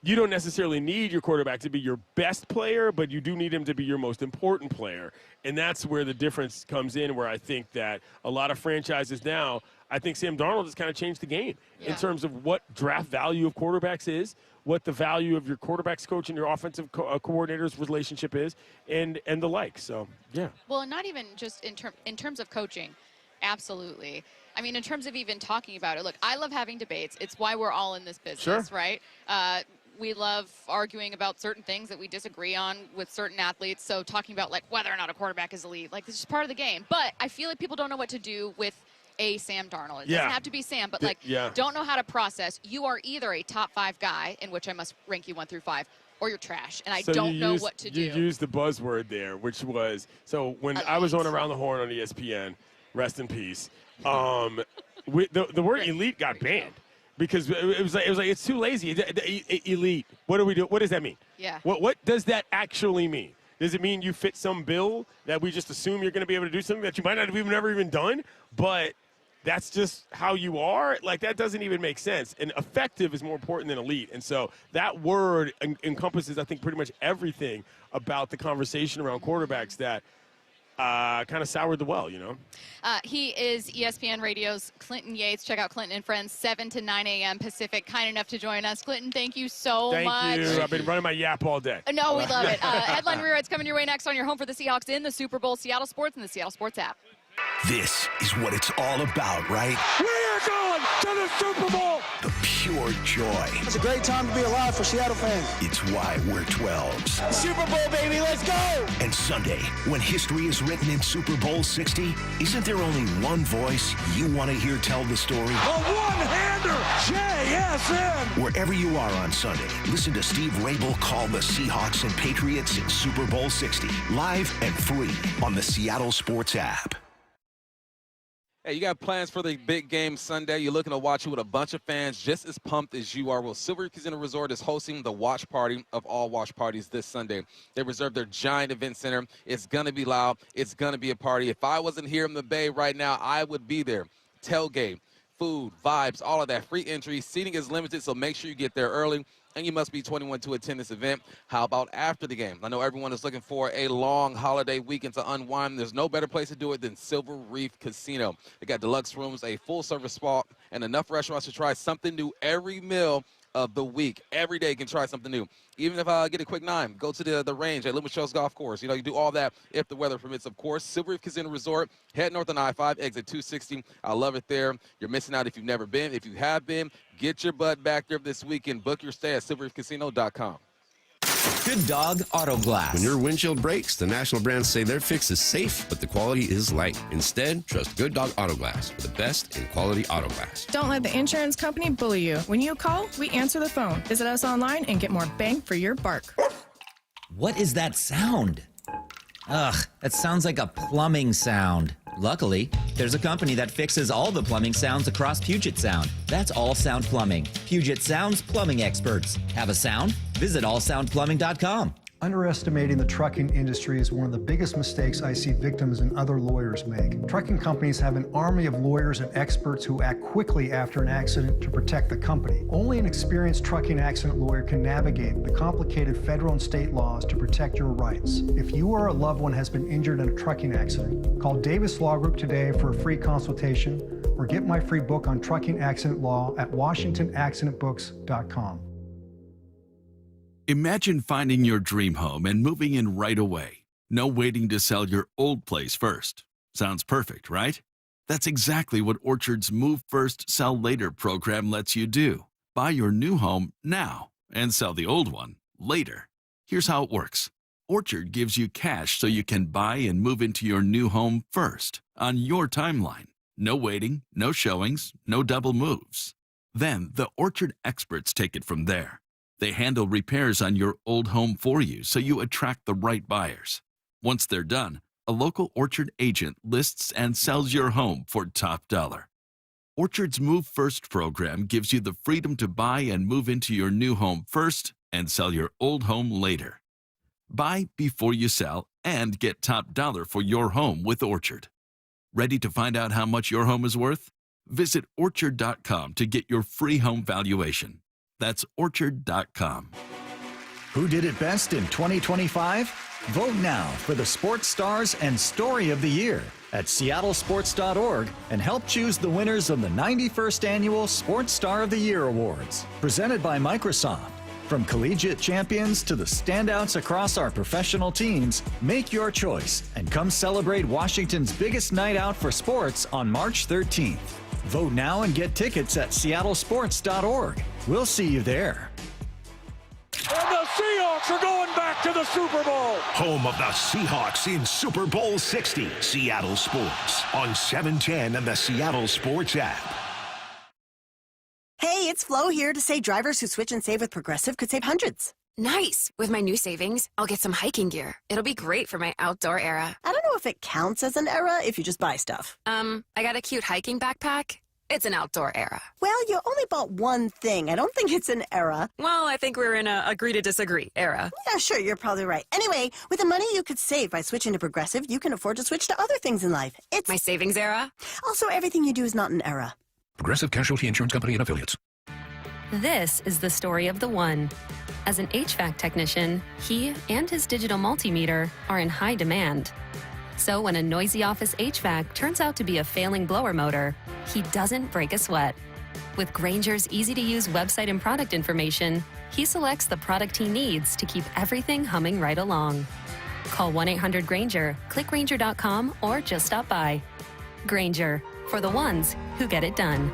you don't necessarily need your quarterback to be your best player, but you do need him to be your most important player. And that's where the difference comes in, where I think that a lot of franchises now, I think Sam Darnold has kind of changed the game in terms of what draft value of quarterbacks is, what the value of your quarterbacks coach and your offensive coordinator's relationship is, and the like. So, yeah. Well, and not even just in terms of coaching. Absolutely. I mean, in terms of even talking about it, look, I love having debates. It's why we're all in this business, right? We love arguing about certain things that we disagree on with certain athletes. So talking about whether or not a quarterback is elite, this is part of the game. But I feel like people don't know what to do with a Sam Darnold. It doesn't have to be Sam, but don't know how to process. You are either a top 5 guy, in which I must rank you 1 through 5, or you're trash, and I don't know what to do. You used the buzzword there, which was, so when I was on Around the Horn on ESPN, rest in peace, the word elite got banned. Because it was like it's too lazy. Elite. What do we do? What does that mean? Yeah. What does that actually mean? Does it mean you fit some bill that we just assume you're going to be able to do something that you might not have never even done, but that's just how you are? That doesn't even make sense. And effective is more important than elite. And so that word encompasses, I think, pretty much everything about the conversation around quarterbacks that kind of soured the well, He is ESPN Radio's Clinton Yates. Check out Clinton and Friends, 7 to 9 a.m. Pacific. Kind enough to join us. Clinton, thank you so much. Thank you. I've been running my yap all day. No, we love it. Headline rewrites coming your way next on your home for the Seahawks in the Super Bowl, Seattle Sports, and the Seattle Sports app. This is what it's all about, right? We are going to the Super Bowl! The pure joy. It's a great time to be alive for Seattle fans. It's why we're 12s. Super Bowl, baby, let's go! And Sunday, when history is written in Super Bowl 60, isn't there only one voice you want to hear tell the story? The one-hander, JSN! Wherever you are on Sunday, listen to Steve Rabel call the Seahawks and Patriots in Super Bowl 60, live and free on the Seattle Sports app. Hey, you got plans for the big game Sunday. You're looking to watch it with a bunch of fans just as pumped as you are. Well, Silver Casino Resort is hosting the watch party of all watch parties this Sunday. They reserved their giant event center. It's going to be loud. It's going to be a party. If I wasn't here in the Bay right now, I would be there. Tailgate, food, vibes, all of that. Free entry. Seating is limited, so make sure you get there early. And you must be 21 to attend this event. How about after the game? I know everyone is looking for a long holiday weekend to unwind. There's no better place to do it than Silver Reef Casino. They got deluxe rooms, a full-service spa, and enough restaurants to try something new every meal of the week. Every day you can try something new. Even if I get a quick 9, go to the range at Limit Shows Golf Course. You do all that if the weather permits, of course. Silver Reef Casino Resort, head north on I-5, exit 260. I love it there. You're missing out if you've never been. If you have been, get your butt back there this weekend. Book your stay at silverreefcasino.com. Good Dog Auto Glass. When your windshield breaks, the national brands say their fix is safe, but the quality is light. Instead, trust Good Dog Auto Glass for the best in quality auto glass. Don't let the insurance company bully you. When you call, we answer the phone. Visit us online and get more bang for your buck. What is that sound? Ugh, that sounds like a plumbing sound. Luckily, there's a company that fixes all the plumbing sounds across Puget Sound. That's All Sound Plumbing. Puget Sound's plumbing experts. Have a sound? Visit allsoundplumbing.com. Underestimating the trucking industry is one of the biggest mistakes I see victims and other lawyers make. Trucking companies have an army of lawyers and experts who act quickly after an accident to protect the company. Only an experienced trucking accident lawyer can navigate the complicated federal and state laws to protect your rights. If you or a loved one has been injured in a trucking accident, call Davis Law Group today for a free consultation or get my free book on trucking accident law at washingtonaccidentbooks.com. Imagine finding your dream home and moving in right away. No waiting to sell your old place first. Sounds perfect, right? That's exactly what Orchard's Move First, Sell Later program lets you do. Buy your new home now and sell the old one later. Here's how it works. Orchard gives you cash so you can buy and move into your new home first on your timeline. No waiting, no showings, no double moves. Then the Orchard experts take it from there. They handle repairs on your old home for you so you attract the right buyers. Once they're done, a local Orchard agent lists and sells your home for top dollar. Orchard's Move First program gives you the freedom to buy and move into your new home first and sell your old home later. Buy before you sell and get top dollar for your home with Orchard. Ready to find out how much your home is worth? Visit orchard.com to get your free home valuation. That's orchard.com. Who did it best in 2025? Vote now for the Sports Stars and Story of the Year at seattlesports.org and help choose the winners of the 91st Annual Sports Star of the Year Awards, presented by Microsoft. From collegiate champions to the standouts across our professional teams, make your choice and come celebrate Washington's biggest night out for sports on March 13th. Vote now and get tickets at seattlesports.org. We'll see you there. And the Seahawks are going back to the Super Bowl. Home of the Seahawks in Super Bowl 60. Seattle Sports on 710 and the Seattle Sports app. Hey, it's Flo here to say drivers who switch and save with Progressive could save hundreds. Nice. With my new savings, I'll get some hiking gear. It'll be great for my outdoor era. I don't know if it counts as an era if you just buy stuff. I got a cute hiking backpack. It's an outdoor era. Well, you only bought one thing. I don't think it's an era. Well, I think we're in a agree to disagree era. Yeah, sure, you're probably right. Anyway, with the money you could save by switching to Progressive, you can afford to switch to other things in life. It's my savings era. Also, everything you do is not an era. Progressive Casualty Insurance Company and Affiliates. This is the story of the one. As an HVAC technician, he and his digital multimeter are in high demand. So when a noisy office HVAC turns out to be a failing blower motor, he doesn't break a sweat. With Grainger's easy-to-use website and product information, he selects the product he needs to keep everything humming right along. Call 1-800-GRAINGER, click Grainger.com, or just stop by. Grainger, for the ones who get it done.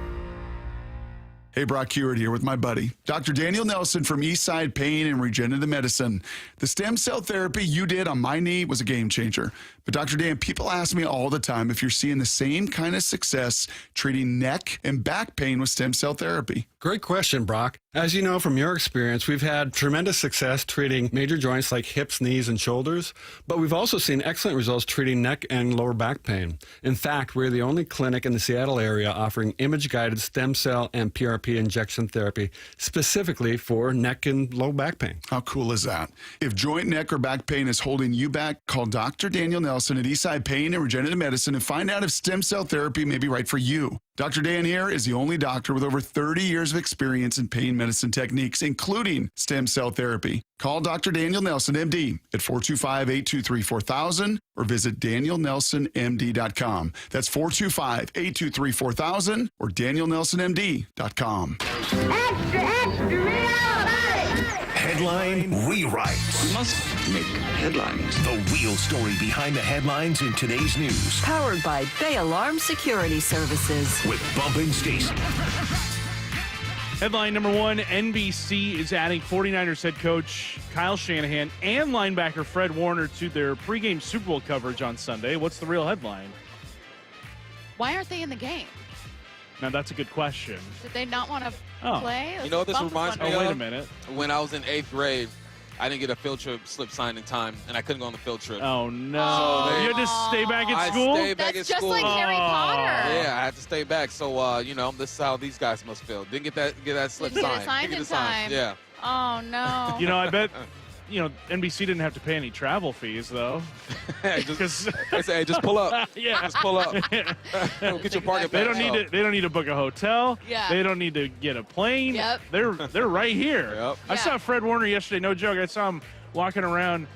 Hey, Brock Hewitt here with my buddy, Dr. Daniel Nelson from Eastside Pain and Regenerative Medicine. The stem cell therapy you did on my knee was a game changer. But Dr. Dan, people ask me all the time if you're seeing the same kind of success treating neck and back pain with stem cell therapy. Great question, Brock. As you know from your experience, we've had tremendous success treating major joints like hips, knees, and shoulders, but we've also seen excellent results treating neck and lower back pain. In fact, we're the only clinic in the Seattle area offering image-guided stem cell and PRP injection therapy specifically for neck and low back pain. How cool is that? If joint, neck, or back pain is holding you back, call Dr. Daniel Nelson at Eastside Pain and Regenerative Medicine and find out if stem cell therapy may be right for you. Dr. Dan here is the only doctor with over 30 years of experience in pain medicine techniques, including stem cell therapy. Call Dr. Daniel Nelson, MD, at 425-823-4000 or visit danielnelsonmd.com. That's 425-823-4000 or danielnelsonmd.com. Extra, extra, Headline Rewrites. We must make headlines. The real story behind the headlines in today's news. Powered by Bay Alarm Security Services. With Bump and Stacy. Headline number one, NBC is adding 49ers head coach Kyle Shanahan and linebacker Fred Warner to their pregame Super Bowl coverage on Sunday. What's the real headline? Why aren't they in the game? Now, that's a good question. Did they not want to play? You know what this reminds me of? Wait a minute. When I was in 8th grade, I didn't get a field trip slip signed in time, and I couldn't go on the field trip. Oh, no. So you had to stay back at school? I stayed back at school. That's just like Harry Potter. Yeah, I had to stay back. So, this is how these guys must feel. Didn't get that slip signed. Didn't get it signed in time. Yeah. Oh, no. I bet... NBC didn't have to pay any travel fees, though. Hey, just pull up. Yeah. Just pull up. Get your parking. They don't need to book a hotel. Yeah. They don't need to get a plane. Yep. They're right here. Yep. I saw Fred Warner yesterday. No joke. I saw him walking around.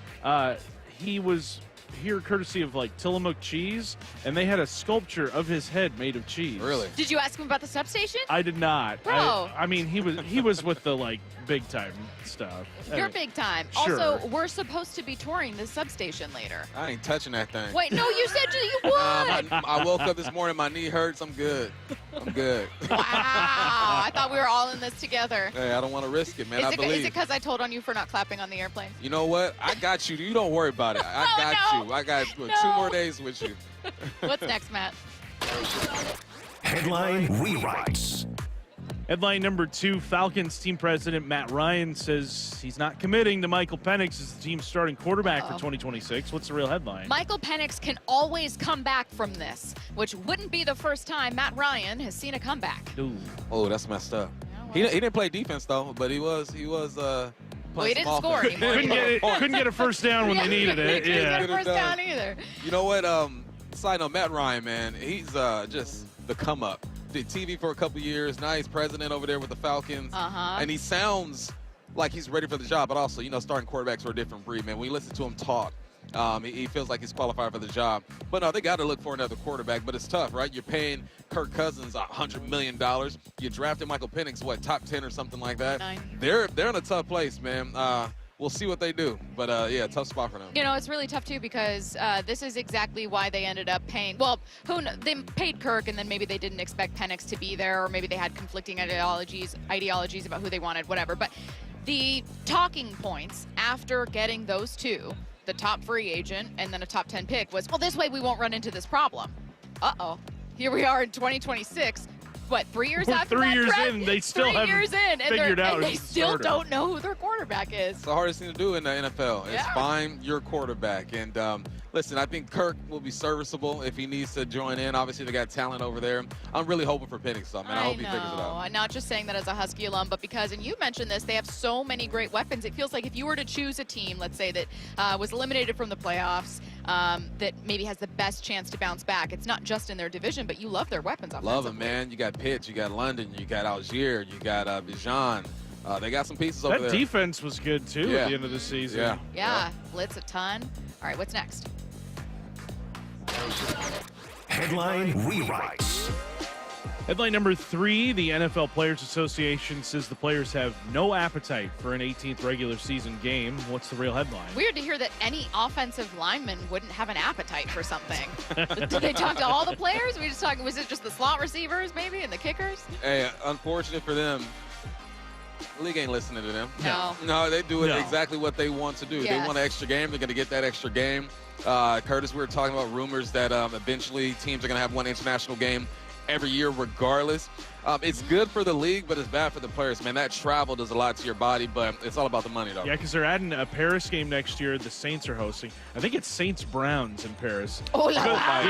He was here courtesy of Tillamook cheese, and they had a sculpture of his head made of cheese. Really? Did you ask him about the substation? I did not. Bro. I mean, he was with the big time stuff. You're big time. Sure. Also, we're supposed to be touring the substation later. I ain't touching that thing. Wait, no, you said you would. I woke up this morning, my knee hurts. I'm good. Wow. I thought we were all in this together. Hey, I don't want to risk it, man. Is it because I told on you for not clapping on the airplane? You know what? I got you. You don't worry about it. I got you. I got 2 more days with you. What's next, Matt? Headline Rewrites. Headline number 2, Falcons team president Matt Ryan says he's not committing to Michael Penix as the team's starting quarterback for 2026. What's the real headline? Michael Penix can always come back from this, which wouldn't be the first time Matt Ryan has seen a comeback. Ooh. Oh, that's messed up. He didn't play defense, though, but he was Well, he didn't score anymore. couldn't get a first down when they needed it. He couldn't get a first down either. You know what? Side note, Matt Ryan, man, he's just the come up. Did TV for a couple years. Now he's president over there with the Falcons. And he sounds like he's ready for the job, but also, starting quarterbacks are a different breed, man. When you listen to him talk, he feels like he's qualified for the job. But no, they got to look for another quarterback, but it's tough, right? You're paying Kirk Cousins $100 million. You drafted Michael Penix, top 10 or something like that? 9. They're in a tough place, man. We'll see what they do. But, tough spot for them. It's really tough, too, because this is exactly why they ended up paying. Well, they paid Kirk, and then maybe they didn't expect Penix to be there, or maybe they had conflicting ideologies about who they wanted, whatever. But the talking points after getting those two, the top free agent and then a top 10 pick, was, well, this way we won't run into this problem. Uh-oh. Here we are in 2026. What, 3 years after 3 that years draft? in, they still haven't figured out and they who's the still starter. don't know who their quarterback is. It's the hardest thing to do in the NFL is find your quarterback. And listen, I think Kirk will be serviceable if he needs to join in. Obviously, they got talent over there. I'm really hoping for Penix, though, man. I hope he figures it out. I'm not just saying that as a Husky alum, but because, and you mentioned this, they have so many great weapons. It feels like if you were to choose a team, let's say that was eliminated from the playoffs, that maybe has the best chance to bounce back. It's not just in their division, but you love their weapons offensively. Love them, man. You got Pitts, you got London, you got Algier, you got Bijan. They got some pieces over there. That defense was good, too, at the end of the season. Yeah, blitz a ton. All right, what's next? Headline Rewrites. Headline number 3, the NFL Players Association says the players have no appetite for an 18th regular season game. What's the real headline? Weird to hear that any offensive lineman wouldn't have an appetite for something. Did they talk to all the players? Was it just the slot receivers maybe and the kickers? Hey, unfortunate for them, the league ain't listening to them. No, they do it exactly what they want to do. Yes. They want an extra game. They're going to get that extra game. Curtis, we were talking about rumors that eventually teams are going to have one international game every year regardless. It's good for the league, but it's bad for the players, man. That travel does a lot to your body, but it's all about the money, though. Yeah, because they're adding a Paris game next year. The Saints are hosting. I think it's Saints-Browns in Paris. Oh, la, la.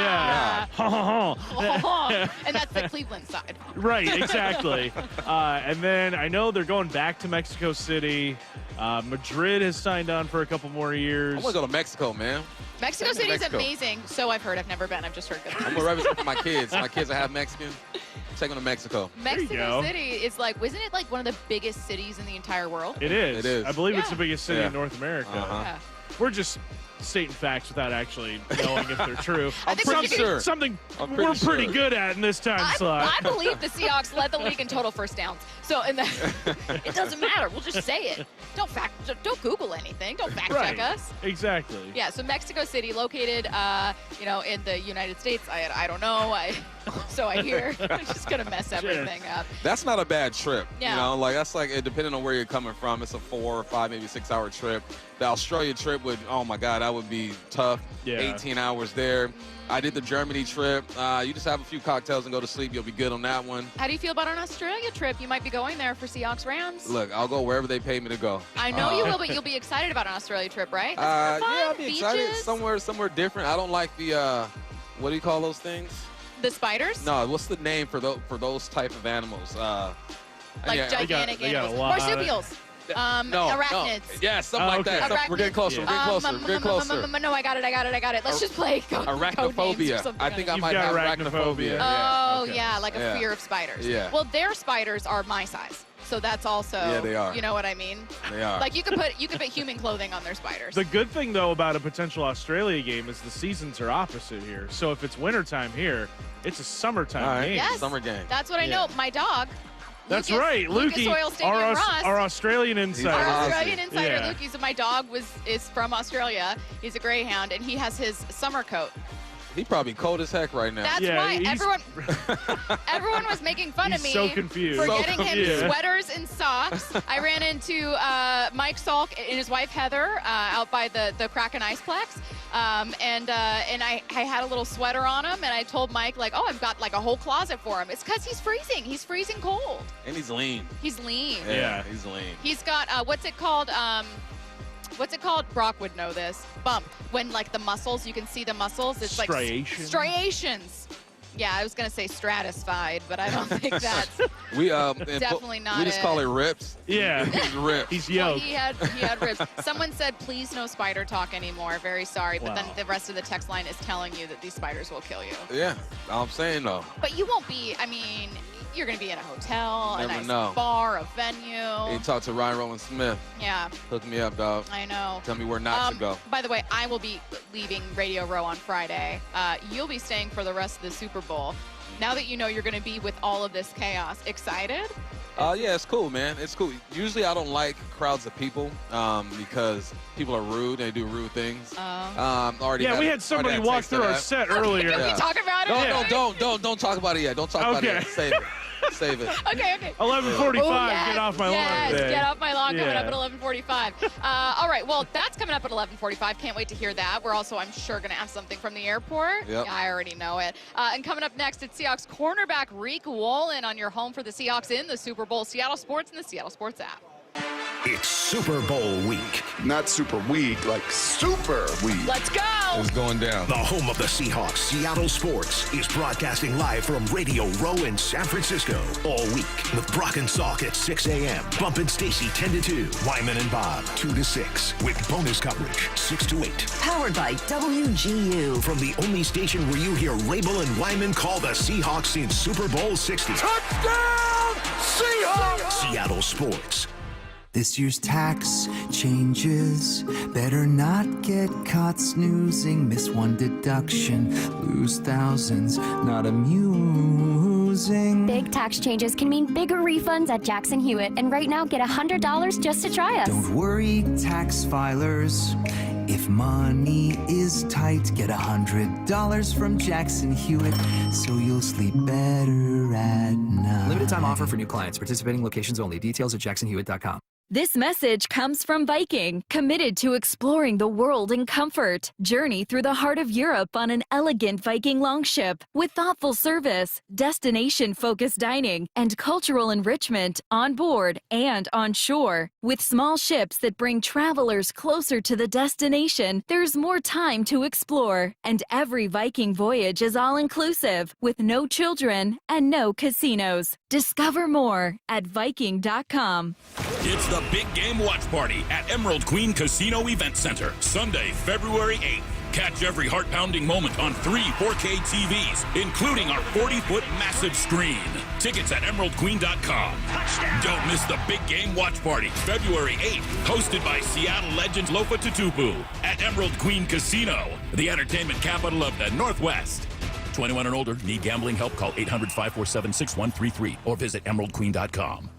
Yeah. And that's the Cleveland side. Right, exactly. And then I know they're going back to Mexico City. Madrid has signed on for a couple more years. I want to go to Mexico, man. Mexico City is amazing. So I've heard. I've never been. I've just heard good things. I'm going to represent for my kids. My kids are half Mexican. Take them to Mexico. Mexico City is isn't it one of the biggest cities in the entire world? It is. It is. I believe it's the biggest city in North America. Yeah. We're just stating facts without actually knowing if they're true. I think pretty sure. Something I'm we're pretty pretty sure. good at in this time slot. I believe the Seahawks led the league in total first downs. So it doesn't matter. We'll just say it. Don't Google anything. Don't fact check us. Exactly. Yeah. So Mexico City, located, in the United States. I don't know. So I hear. I'm just gonna mess everything up. That's not a bad trip. Yeah. You know, like that's like depending on where you're coming from, it's a 4 or 5, maybe 6 hour trip. The Australia trip would, oh my God, that would be tough. Yeah. 18 hours there. I did the Germany trip. You just have a few cocktails and go to sleep. You'll be good on that one. How do you feel about an Australia trip? You might be going there for Seahawks Rams. Look, I'll go wherever they pay me to go. I know you will, but you'll be excited about an Australia trip, right? That's Yeah, fun. I'll be excited. Somewhere different. I don't like the what do you call those things? The spiders? No, what's the name for those type of animals? Gigantic they got animals. a lot. Marsupials. Arachnids. Yeah, something like that. Arachnids. We're getting closer. We're getting closer. No, I got it. Let's just play Arachnophobia. I think I might have arachnophobia. Oh, Okay. yeah, like a fear of spiders. Yeah. Well, their spiders are my size. So that's also, Yeah, they are. You know what I mean? They are. Like you could put human clothing on their spiders. The good thing, though, about a potential Australia game is the seasons are opposite here. So if it's wintertime here, it's a summertime game. Yes, summer game. That's what I know. My dog. That's Lucas, right, Lucas Lukey, Oil Stadium Ross. our Australian insider. Our Australian insider, Yeah. Lukey. So my dog is from Australia. He's a greyhound, and he has his summer coat. He probably cold as heck right now. That's why everyone was making fun of me so confused. for So getting him confused. sweaters and socks. I ran into Mike Solak and his wife Heather out by the Kraken Iceplex, and I had a little sweater on him, and I told Mike like, oh, I've got like a whole closet for him. It's because he's freezing. He's freezing cold. And he's lean. He's lean. Yeah, he's lean. He's got what's it called? Brock would know this. Bump. When like the muscles, you can see the muscles. It's like striations. Yeah, I was gonna say stratified, but I don't think that's definitely not. We just call it rips. Yeah, he's ripped. He's Well, yoked. he had ribs. Someone said, please no spider talk anymore. Very sorry. But then the rest of the text line is telling you that these spiders will kill you. Yeah, I'm saying though. But you won't be, I mean, you're going to be in a hotel, a Never nice know. bar, a venue. You talk to Ryan Rowan Smith. Yeah. Hook me up, dog. I know. Tell me where not to go. By the way, I will be leaving Radio Row on Friday. You'll be staying for the rest of the Super Bowl. Now that you know you're going to be with all of this chaos, excited? Yeah, it's cool, man. It's cool. Usually I don't like crowds of people because people are rude. They do rude things. We had somebody walk through our set earlier. Can we talk about it? Don't talk about it yet. Don't talk about it yet. Save it. Save it. Okay. 11:45. Yes, Get off my lawn. Yes, today. get off my lawn. Coming Yeah. up at 11:45. All right. Well, that's coming up at 11:45. Can't wait to hear that. We're also, I'm sure, going to have something from the airport. Yep. Yeah, I already know it. And coming up next, it's Seahawks cornerback Riq Woolen on your home for the Seahawks in the Super Bowl. Seattle Sports and the Seattle Sports app. It's Super Bowl week. Not super weak, like super weak. Let's go. It's going down. The home of the Seahawks, Seattle Sports, is broadcasting live from Radio Row in San Francisco all week with Brock and Salk at 6 a.m. Bump and Stacy 10 to 2. Wyman and Bob 2 to 6 with bonus coverage 6 to 8. Powered by WGU. From the only station where you hear Rabel and Wyman call the Seahawks in Super Bowl 60. Touchdown, Seahawks! Seattle Sports. This year's tax changes. Better not get caught snoozing. Miss one deduction, lose thousands. Not amusing. Big tax changes can mean bigger refunds at Jackson Hewitt. And right now, get $100 just to try us. Don't worry, tax filers. If money is tight, get $100 from Jackson Hewitt, so you'll sleep better at night. Limited time offer for new clients. Participating locations only. Details at jacksonhewitt.com. This message comes from Viking, committed to exploring the world in comfort. Journey through the heart of Europe on an elegant Viking longship with thoughtful service, destination-focused dining, and cultural enrichment on board and on shore. With small ships that bring travelers closer to the destination, there's more time to explore. And every Viking voyage is all-inclusive, with no children and no casinos. Discover more at Viking.com. It's the Big Game Watch Party at Emerald Queen Casino Event Center, Sunday, February 8th. Catch every heart-pounding moment on 3 4K TVs, including our 40-foot massive screen. Tickets at emeraldqueen.com. Don't miss the big game watch party, February 8th, hosted by Seattle legend Lofa Tatupu at Emerald Queen Casino, the entertainment capital of the Northwest. 21 and older, need gambling help? Call 800-547-6133 or visit emeraldqueen.com.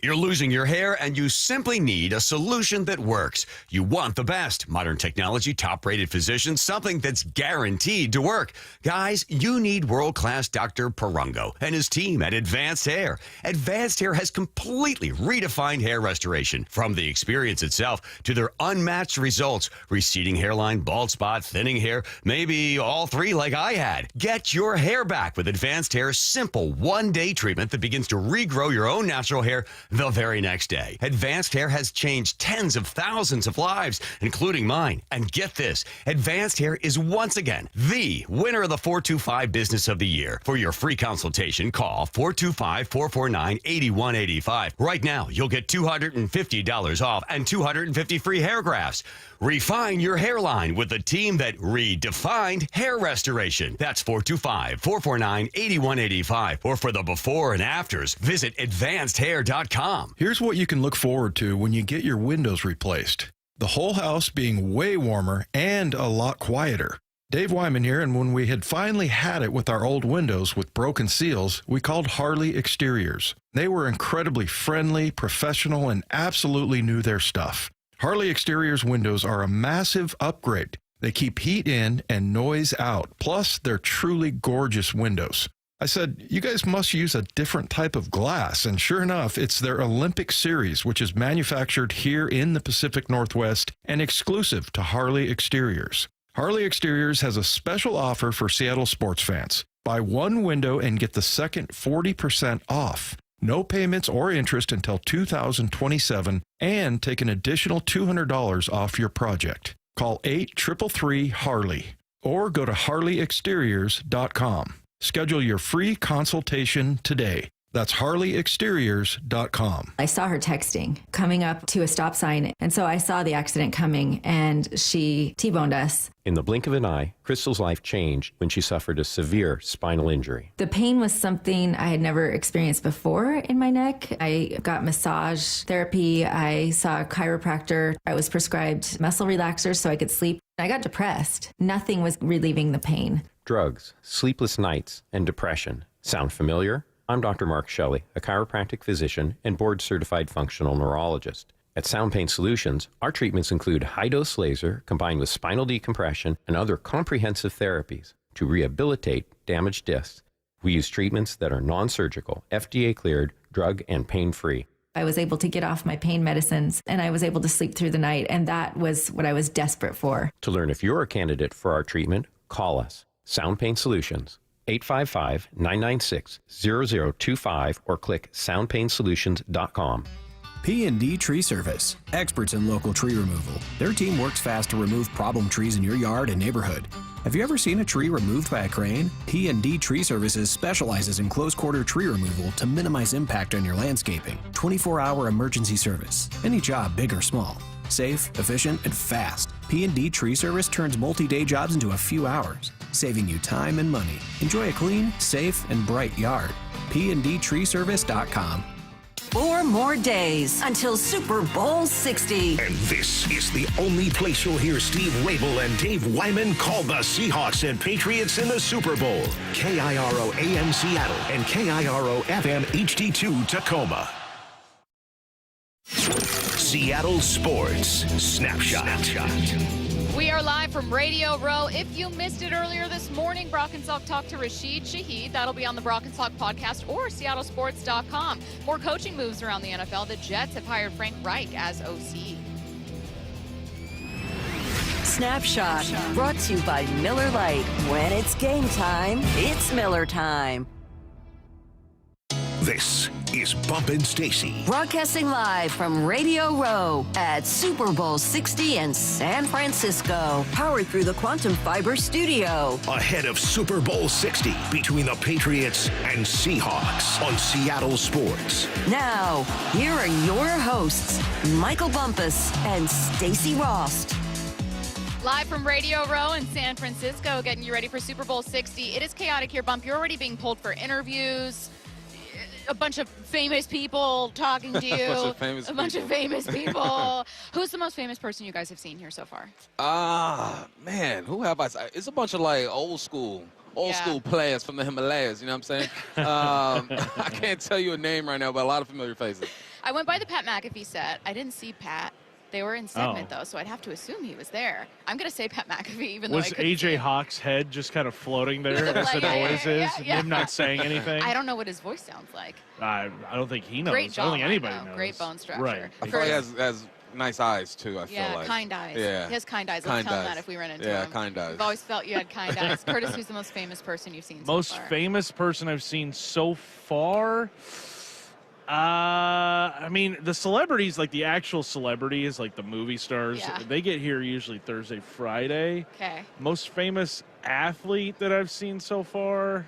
You're losing your hair and you simply need a solution that works. You want the best. Modern technology, top-rated physicians, something that's guaranteed to work. Guys, you need world-class Dr. Perungo and his team at Advanced Hair. Advanced Hair has completely redefined hair restoration. From the experience itself to their unmatched results. Receding hairline, bald spot, thinning hair, maybe all three like I had. Get your hair back with Advanced Hair's simple one-day treatment that begins to regrow your own natural hair the very next day. Advanced Hair has changed tens of thousands of lives, including mine. And get this, Advanced Hair is once again the winner of the 425 Business of the Year. For your free consultation, call 425-449-8185. Right now, you'll get $250 off and 250 free hair grafts. Refine your hairline with the team that redefined hair restoration. That's 425-449-8185. Or for the before and afters, visit advancedhair.com. Here's what you can look forward to when you get your windows replaced. The whole house being way warmer and a lot quieter. Dave Wyman here, and when we had finally had it with our old windows with broken seals, we called Harley Exteriors. They were incredibly friendly, professional, and absolutely knew their stuff. Harley Exteriors windows are a massive upgrade. They keep heat in and noise out. Plus, they're truly gorgeous windows. I said, you guys must use a different type of glass. And sure enough, it's their Olympic series, which is manufactured here in the Pacific Northwest and exclusive to Harley Exteriors. Harley Exteriors has a special offer for Seattle sports fans. Buy one window and get the second 40% off. No payments or interest until 2027, and take an additional $200 off your project. Call 833-HARLEY or go to harleyexteriors.com. Schedule your free consultation today. That's harleyexteriors.com. I saw her texting, coming up to a stop sign, and so I saw the accident coming, and she T-boned us. In the blink of an eye, Crystal's life changed when she suffered a severe spinal injury. The pain was something I had never experienced before in my neck. I got massage therapy. I saw a chiropractor. I was prescribed muscle relaxers so I could sleep. I got depressed. Nothing was relieving the pain. Drugs, sleepless nights, and depression. Sound familiar? I'm Dr. Mark Shelley, a chiropractic physician and board-certified functional neurologist. At Sound Pain Solutions, our treatments include high-dose laser combined with spinal decompression and other comprehensive therapies to rehabilitate damaged discs. We use treatments that are non-surgical, FDA-cleared, drug and pain-free. I was able to get off my pain medicines, and I was able to sleep through the night, and that was what I was desperate for. To learn if you're a candidate for our treatment, call us. Sound Pain Solutions. 855-996-0025 or click soundpainsolutions.com. P&D Tree Service, experts in local tree removal. Their team works fast to remove problem trees in your yard and neighborhood. Have you ever seen a tree removed by a crane? P&D Tree Services specializes in close-quarter tree removal to minimize impact on your landscaping. 24-hour emergency service. Any job, big or small. Safe, efficient, and fast. P&D Tree Service turns multi-day jobs into a few hours, saving you time and money. Enjoy a clean, safe, and bright yard. PNDTreeService.com. 4 more days until Super Bowl 60. And this is the only place you'll hear Steve Rabel and Dave Wyman call the Seahawks and Patriots in the Super Bowl. KIRO AM Seattle and KIRO FM HD2 Tacoma. Seattle Sports Snapshot. We are live from Radio Row. If you missed it earlier this morning, Brock and Salk talked to Rashid Shaheed. That'll be on the Brock and Salk podcast or seattlesports.com. More coaching moves around the NFL. The Jets have hired Frank Reich as OC. Snapshot brought to you by Miller Lite. When it's game time, it's Miller time. This is Bumpin' Stacy. Broadcasting live from Radio Row at Super Bowl 60 in San Francisco. Powered through the Quantum Fiber Studio. Ahead of Super Bowl 60 between the Patriots and Seahawks on Seattle Sports. Now, here are your hosts, Michael Bumpus and Stacy Rost. Live from Radio Row in San Francisco, getting you ready for Super Bowl 60. It is chaotic here, Bump. You're already being pulled for interviews. A bunch of famous people talking to you. A bunch of famous people. Who's the most famous person you guys have seen here so far? Man, who have I? It's a bunch of like old school players from the Himalayas. You know what I'm saying? I can't tell you a name right now, but a lot of familiar faces. I went by the Pat McAfee set. I didn't see Pat. They were in segment, though, so I'd have to assume he was there. I'm going to say Pat McAfee, even though I couldn't Was A.J. Hawk's head just kind of floating there, as it always is, him not saying anything? I don't know what his voice sounds like. I don't think he knows. Great jaw, I don't think anybody knows. Great bone structure. Right. I feel like he has nice eyes, too, I feel like. Kind eyes. Yeah. He has kind eyes. Let's tell him that if we run into him. Yeah, kind eyes. I've always felt you had kind eyes. Curtis, who's the most famous person you've seen so Most far? famous person I've seen so far? I mean, the celebrities, like the actual celebrities, like the movie stars, they get here usually Thursday, Friday. Okay. Most famous athlete that I've seen so far?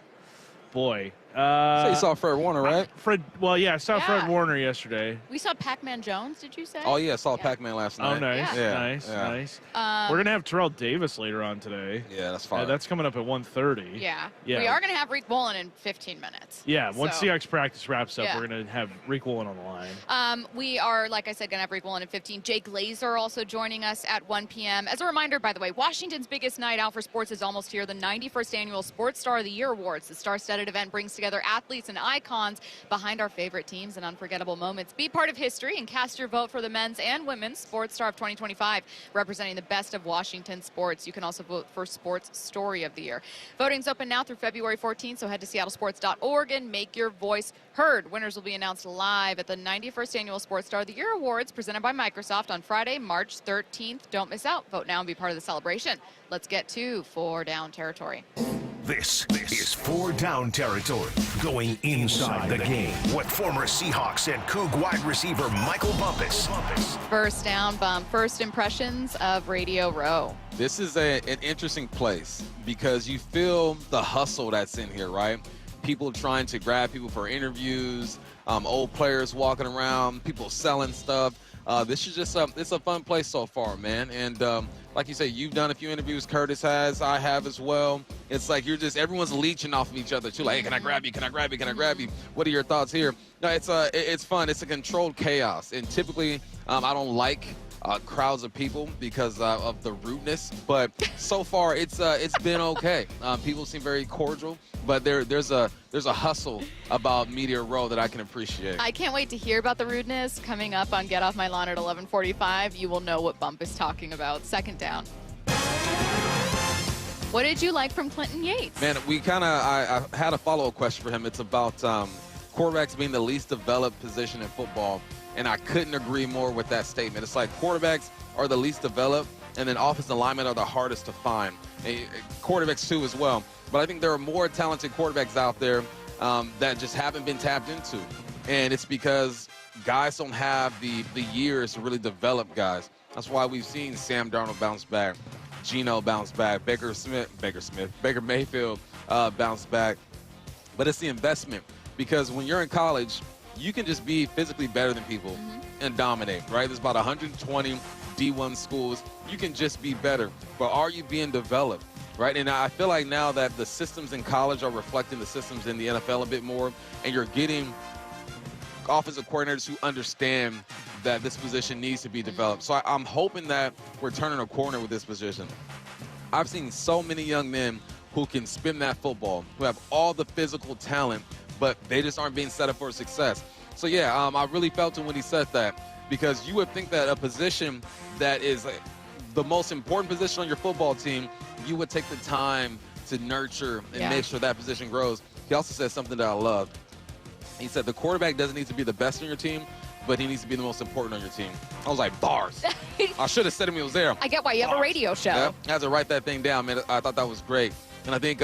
Boy. So you saw Fred Warner, right? I saw Fred Warner yesterday. We saw Pac-Man Jones, did you say? Oh, yeah, I saw Pac-Man last night. Oh, nice, nice. We're going to have Terrell Davis later on today. Yeah, that's fine. That's coming up at 1:30. Yeah. We are going to have Riq Woolen in 15 minutes. Yeah, once Seahawks practice wraps up, we're going to have Riq Woolen on the line. We are, like I said, going to have Riq Woolen in 15. Jake Glazer also joining us at 1 p.m. As a reminder, by the way, Washington's biggest night out for sports is almost here, the 91st Annual Sports Star of the Year Awards. The star-studded event brings together athletes and icons behind our favorite teams and unforgettable moments. Be part of history and cast your vote for the men's and women's Sports Star of 2025, representing the best of Washington sports. You can also vote for Sports Story of the Year. Voting's open now through February 14th, so head to seattlesports.org and make your voice heard. Winners will be announced live at the 91st Annual Sports Star of the Year Awards, presented by Microsoft on Friday, March 13th. Don't miss out. Vote now and be part of the celebration. Let's get to 4 Down territory. This is 4 Down territory, going inside the game with former Seahawks and Coug wide receiver Michael Bumpus. First down, Bump. First impressions of Radio Row. This is an interesting place because you feel the hustle that's in here, right? People trying to grab people for interviews, old players walking around, people selling stuff. This is just it's a fun place so far, man. And like you say, you've done a few interviews. Curtis has. I have as well. It's like everyone's leeching off of each other too. Like, hey, can I grab you? Can I grab you? Can I grab you? What are your thoughts here? No, it's fun. It's a controlled chaos. And typically, I don't like crowds of people because of the rudeness. But so far, it's been okay. People seem very cordial. But there's a hustle about Media Row that I can appreciate. I can't wait to hear about the rudeness coming up on Get Off My Lawn at 11:45. You will know what Bump is talking about. Second down. What did you like from Clinton Yates? Man, I had a follow-up question for him. It's about quarterbacks being the least developed position in football, and I couldn't agree more with that statement. It's like quarterbacks are the least developed, and then offensive linemen are the hardest to find. And quarterbacks too as well. But I think there are more talented quarterbacks out there that just haven't been tapped into. And it's because guys don't have the years to really develop guys. That's why we've seen Sam Darnold bounce back, Geno bounce back, Baker Mayfield bounce back. But it's the investment. Because when you're in college, you can just be physically better than people and dominate, right? There's about 120 D1 schools. You can just be better. But are you being developed? Right, and I feel like now that the systems in college are reflecting the systems in the NFL a bit more, and you're getting offensive coordinators who understand that this position needs to be developed. So I'm hoping that we're turning a corner with this position. I've seen so many young men who can spin that football, who have all the physical talent, but they just aren't being set up for success. So, yeah, I really felt it when he said that, because you would think that a position that is the most important position on your football team, you would take the time to nurture and make sure that position grows. He also said something that I loved. He said the quarterback doesn't need to be the best on your team, but he needs to be the most important on your team. I was like, bars. I should have said him he was there. I get why you have a radio show. Yeah, I had to write that thing down, man. I thought that was great. And I think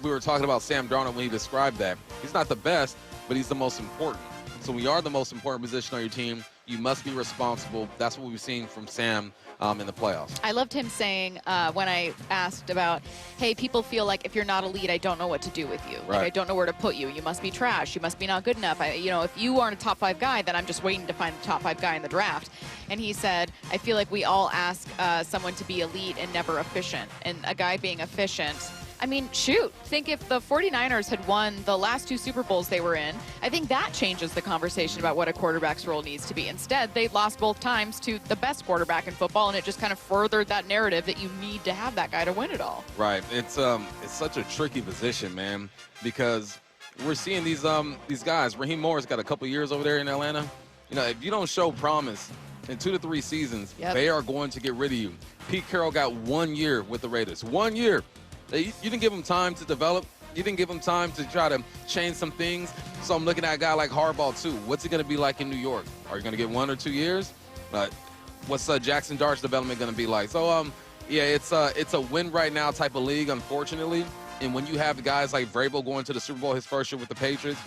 we were talking about Sam Darnold when he described that. He's not the best, but he's the most important. So we are the most important position on your team. You must be responsible. That's what we've seen from Sam in the playoffs. I loved him saying when I asked about, hey, people feel like if you're not elite, I don't know what to do with you. Right. Like, I don't know where to put you. You must be trash. You must be not good enough. If you aren't a top 5 guy, then I'm just waiting to find the top 5 guy in the draft. And he said, I feel like we all ask someone to be elite and never efficient. And a guy being efficient, I mean, shoot, think if the 49ers had won the last 2 Super Bowls they were in, I think that changes the conversation about what a quarterback's role needs to be. Instead, they lost both times to the best quarterback in football, and it just kind of furthered that narrative that you need to have that guy to win it all. Right. It's such a tricky position, man, because we're seeing these guys. Raheem Moore's got a couple years over there in Atlanta. If you don't show promise in 2 to 3 seasons, they are going to get rid of you. Pete Carroll got 1 year with the Raiders. 1 year. You didn't give him time to develop. You didn't give him time to try to change some things. So I'm looking at a guy like Harbaugh, too. What's he going to be like in New York? Are you going to get 1 or 2 years? What's Jackson Dart's development going to be like? So, it's a win right now type of league, unfortunately. And when you have guys like Vrabel going to the Super Bowl his first year with the Patriots,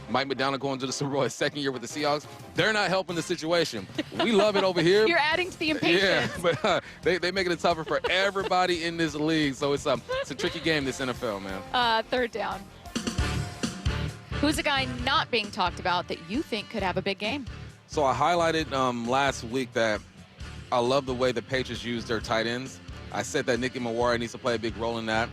Mike Macdonald going to the Super Bowl his second year with the Seahawks, they're not helping the situation. We love it over here. You're adding to the impatience. Yeah, but they making it tougher for everybody in this league. So it's a tricky game, this NFL, man. Third down. Who's a guy not being talked about that you think could have a big game? So I highlighted last week that I love the way the Patriots use their tight ends. I said that Nicky Mawari needs to play a big role in that.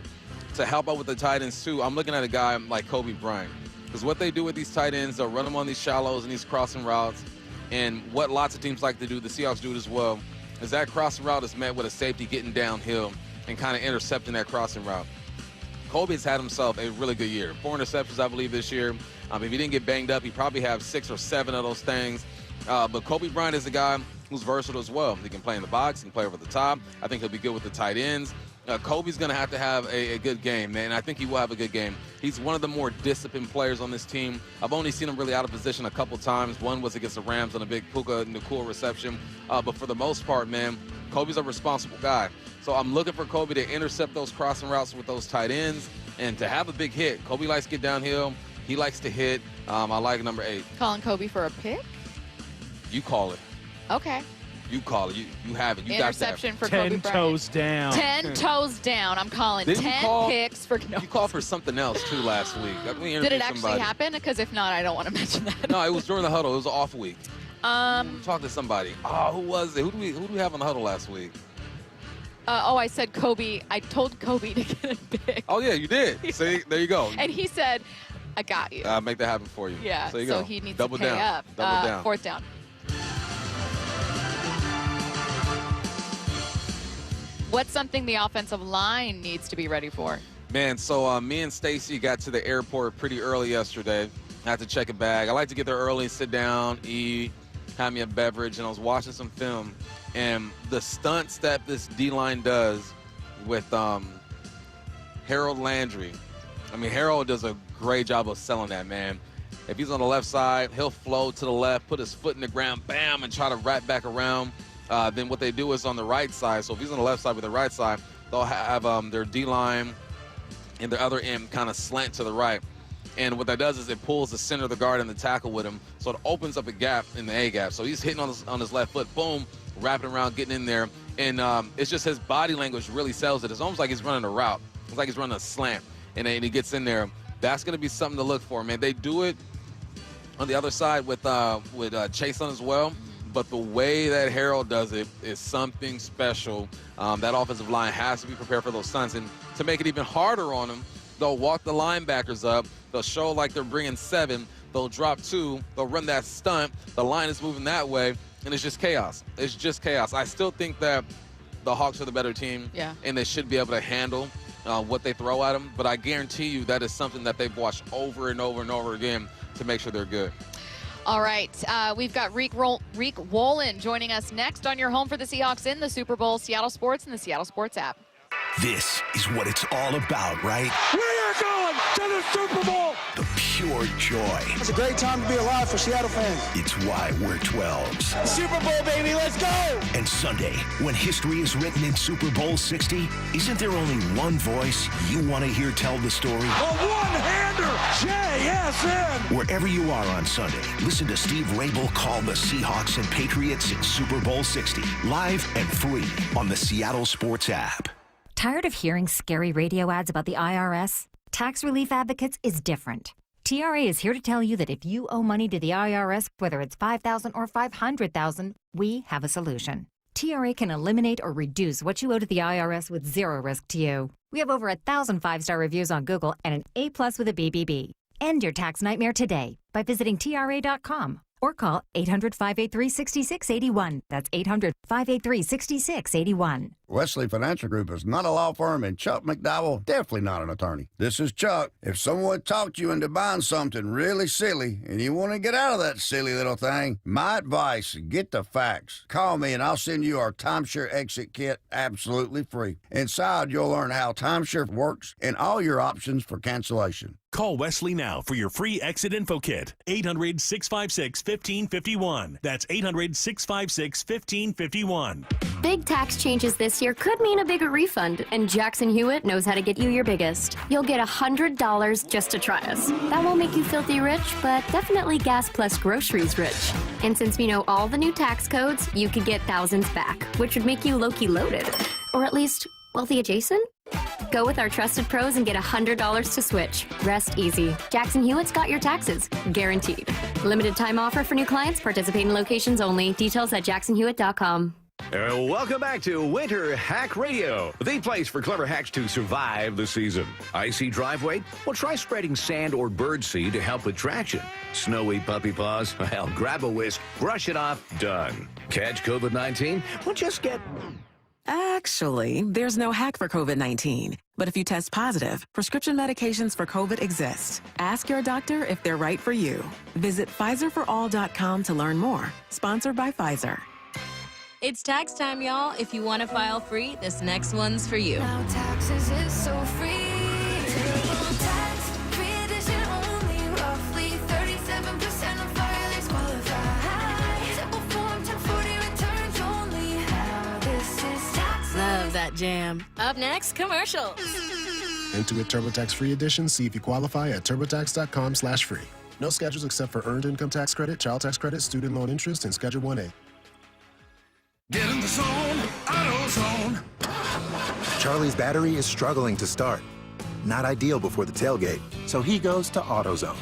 To help out with the tight ends, too, I'm looking at a guy like Kobe Bryant. Because what they do with these tight ends, they'll run them on these shallows and these crossing routes. And what lots of teams like to do, the Seahawks do it as well, is that crossing route is met with a safety getting downhill and kind of intercepting that crossing route. Kobe's had himself a really good year. 4 interceptions, I believe, this year. If he didn't get banged up, he'd probably have 6 or 7 of those things. But Kobe Bryant is a guy who's versatile as well. He can play in the box, he can play over the top. I think he'll be good with the tight ends. Kobe's going to have a good game, man, and I think he will have a good game. He's one of the more disciplined players on this team. I've only seen him really out of position a couple times. One was against the Rams on a big Puka Nacua reception. But for the most part, man, Kobe's a responsible guy. So I'm looking for Kobe to intercept those crossing routes with those tight ends and to have a big hit. Kobe likes to get downhill. He likes to hit. I like number 8. Calling Kobe for a pick? You call it. Okay. You call it. You have it. You Interception got for Kobe Bryant. 10 toes down. 10 toes down. I'm calling 10 picks for no. You called for something else, too, last week. Did it actually happen? Because if not, I don't want to mention that. No, it was during the huddle. It was an off week. Talk to somebody. Oh, who was it? Who do we have on the huddle last week? I said Kobe. I told Kobe to get a pick. Oh, yeah, you did. See, there you go. And he said, I got you. Make that happen for you. Yeah, so, so he needs Double to pay down. up. Double down. 4th down. What's something the offensive line needs to be ready for? Man, so me and Stacy got to the airport pretty early yesterday. I had to check a bag. I like to get there early, sit down, eat, have me a beverage, and I was watching some film. And the stunts that this D-line does with Harold Landry, I mean, Harold does a great job of selling that, man. If he's on the left side, he'll float to the left, put his foot in the ground, bam, and try to wrap back around. Then what they do is on the right side. So if he's on the left side with the right side, they'll have their D-line and their other end kind of slant to the right. And what that does is it pulls the center of the guard and the tackle with him. So it opens up a gap in the A-gap. So he's hitting on his left foot, boom, wrapping around, getting in there. And it's just his body language really sells it. It's almost like he's running a route. It's like he's running a slant. And then he gets in there. That's going to be something to look for, man. They do it on the other side with Chase on as well. But the way that Harold does it is something special. That offensive line has to be prepared for those stunts. And to make it even harder on them, they'll walk the linebackers up. They'll show like they're bringing 7. They'll drop 2. They'll run that stunt. The line is moving that way, and it's just chaos. It's just chaos. I still think that the Hawks are the better team, and they should be able to handle what they throw at them. But I guarantee you that is something that they've watched over and over and over again to make sure they're good. All right, we've got Riq Woolen joining us next on your home for the Seahawks in the Super Bowl, Seattle Sports and the Seattle Sports app. This is what it's all about, right? We are going to the Super Bowl! The pure joy. It's a great time to be alive for Seattle fans. It's why we're 12s. Super Bowl, baby, let's go! And Sunday, when history is written in Super Bowl 60, isn't there only one voice you want to hear tell the story? A one-hander, JSN! Wherever you are on Sunday, listen to Steve Rabel call the Seahawks and Patriots in Super Bowl 60, live and free on the Seattle Sports app. Tired of hearing scary radio ads about the IRS? Tax Relief Advocates is different. TRA is here to tell you that if you owe money to the IRS, whether it's $5,000 or $500,000, we have a solution. TRA can eliminate or reduce what you owe to the IRS with zero risk to you. We have over 1,000 5-star reviews on Google and an A+ with a BBB. End your tax nightmare today by visiting TRA.com or call 800-583-6681. That's 800-583-6681. Wesley Financial Group is not a law firm, and Chuck McDowell definitely not an attorney. This is Chuck. If someone talked you into buying something really silly and you want to get out of that silly little thing, my advice, get the facts. Call me and I'll send you our timeshare exit kit absolutely free. Inside, you'll learn how timeshare works and all your options for cancellation. Call Wesley now for your free exit info kit. 800-656-1551. That's 800-656-1551. Big tax changes this year could mean a bigger refund, and Jackson Hewitt knows how to get you your biggest. You'll get $100 just to try us. That won't make you filthy rich, but definitely gas plus groceries rich. And since we know all the new tax codes, you could get thousands back, which would make you low-key loaded. Or at least wealthy adjacent? Go with our trusted pros and get $100 to switch. Rest easy. Jackson Hewitt's got your taxes. Guaranteed. Limited time offer for new clients. Participating locations only. Details at jacksonhewitt.com. Welcome back to Winter Hack Radio, the place for clever hacks to survive the season. Icy driveway? Well, try spreading sand or birdseed to help with traction. Snowy puppy paws? Well, grab a whisk, brush it off, done. Catch COVID-19? Well, just get... Actually, there's no hack for COVID-19. But if you test positive, prescription medications for COVID exist. Ask your doctor if they're right for you. Visit PfizerForAll.com to learn more. Sponsored by Pfizer. It's tax time, y'all. If you want to file free, this next one's for you. Now taxes is so free. Tax-free edition only. Roughly 37% of filers qualify. Simple form 1040 returns only. Now this is tax. Love that jam. Up next, commercials. Intuit TurboTax Free Edition. See if you qualify at turbotax.com/free. No schedules except for earned income tax credit, child tax credit, student loan interest, and Schedule 1A. Get in the zone, AutoZone. Charlie's battery is struggling to start. Not ideal before the tailgate, so he goes to AutoZone.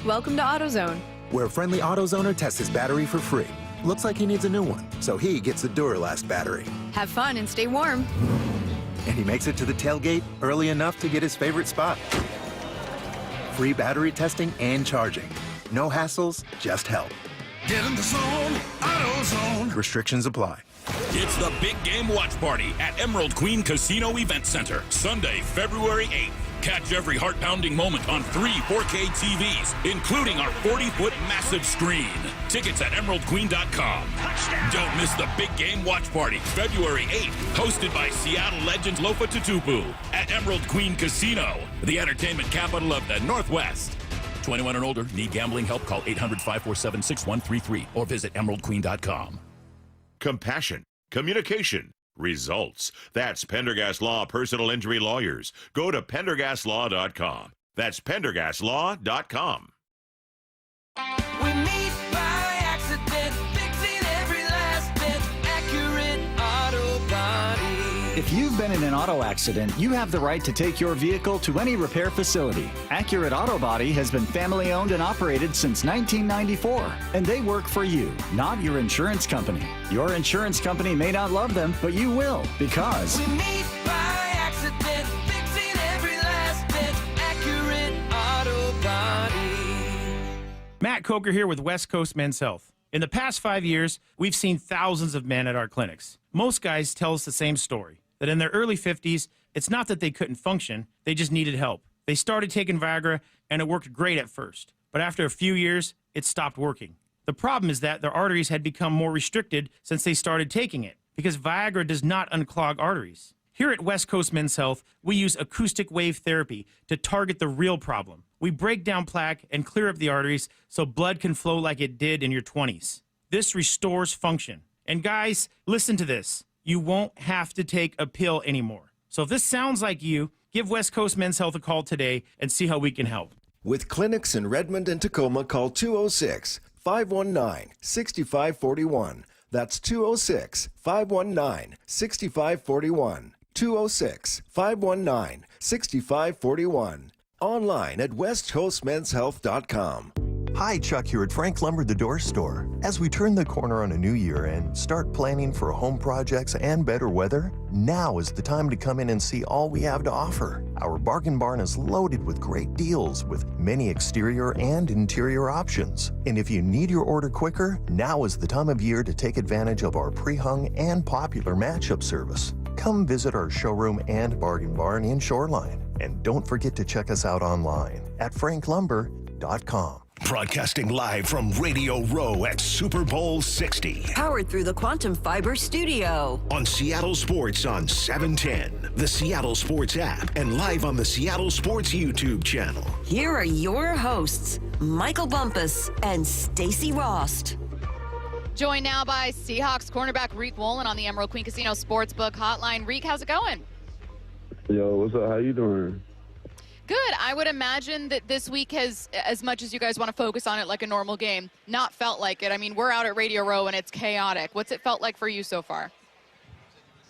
Welcome to AutoZone, where a friendly AutoZoner tests his battery for free. Looks like he needs a new one, so he gets the Duralast battery. Have fun and stay warm. And he makes it to the tailgate early enough to get his favorite spot. Free battery testing and charging. No hassles, just help. Get in the zone, AutoZone. Restrictions apply. It's the Big Game Watch Party at Emerald Queen Casino Event Center, Sunday, February 8th. Catch every heart-pounding moment on 3 4K TVs, including our 40-foot massive screen. Tickets at emeraldqueen.com. Don't miss the Big Game Watch Party, February 8th, hosted by Seattle legend Lofa Tutupu at Emerald Queen Casino, the entertainment capital of the Northwest. 21 and older, need gambling help? Call 800-547-6133 or visit emeraldqueen.com. Compassion, communication, results. That's Pendergast Law Personal Injury Lawyers. Go to pendergastlaw.com. That's pendergastlaw.com. We meet by accident, fixing every last bit, accurate auto body. If you've been in an auto accident, you have the right to take your vehicle to any repair facility. Accurate Auto Body has been family owned and operated since 1994, and they work for you, not your insurance company. Your insurance company may not love them, but you will, because We meet by accident, fixing every last bit, accurate auto body. Matt Coker here with West Coast Men's Health. In the past 5 years, we've seen thousands of men at our clinics. Most guys tell us the same story, that in their early 50s, it's not that they couldn't function, they just needed help. They started taking Viagra, and it worked great at first. But after a few years, it stopped working. The problem is that their arteries had become more restricted since they started taking it, because Viagra does not unclog arteries. Here at West Coast Men's Health, we use acoustic wave therapy to target the real problem. We break down plaque and clear up the arteries so blood can flow like it did in your 20s. This restores function. And guys, listen to this. You won't have to take a pill anymore. So if this sounds like you, give West Coast Men's Health a call today and see how we can help. With clinics in Redmond and Tacoma, call 206-519-6541. That's 206-519-6541. 206-519-6541. Online at westcoastmenshealth.com. Hi, Chuck here at Frank Lumber The Door Store. As we turn the corner on a new year and start planning for home projects and better weather, now is the time to come in and see all we have to offer. Our bargain barn is loaded with great deals with many exterior and interior options. And if you need your order quicker, now is the time of year to take advantage of our pre-hung and popular matchup service. Come visit our showroom and bargain barn in Shoreline. And don't forget to check us out online at franklumber.com. Broadcasting live from Radio Row at Super Bowl 60. Powered through the Quantum Fiber Studio. On Seattle Sports on 710, the Seattle Sports app, and live on the Seattle Sports YouTube channel. Here are your hosts, Michael Bumpus and Stacy Rost. Joined now by Seahawks cornerback Riq Woolen on the Emerald Queen Casino Sportsbook Hotline. Riq, how's it going? Yo, what's up? How you doing? Good. I would imagine that this week has, as much as you guys want to focus on it like a normal game, not felt like it. I mean, we're out at Radio Row and it's chaotic. What's it felt like for you so far?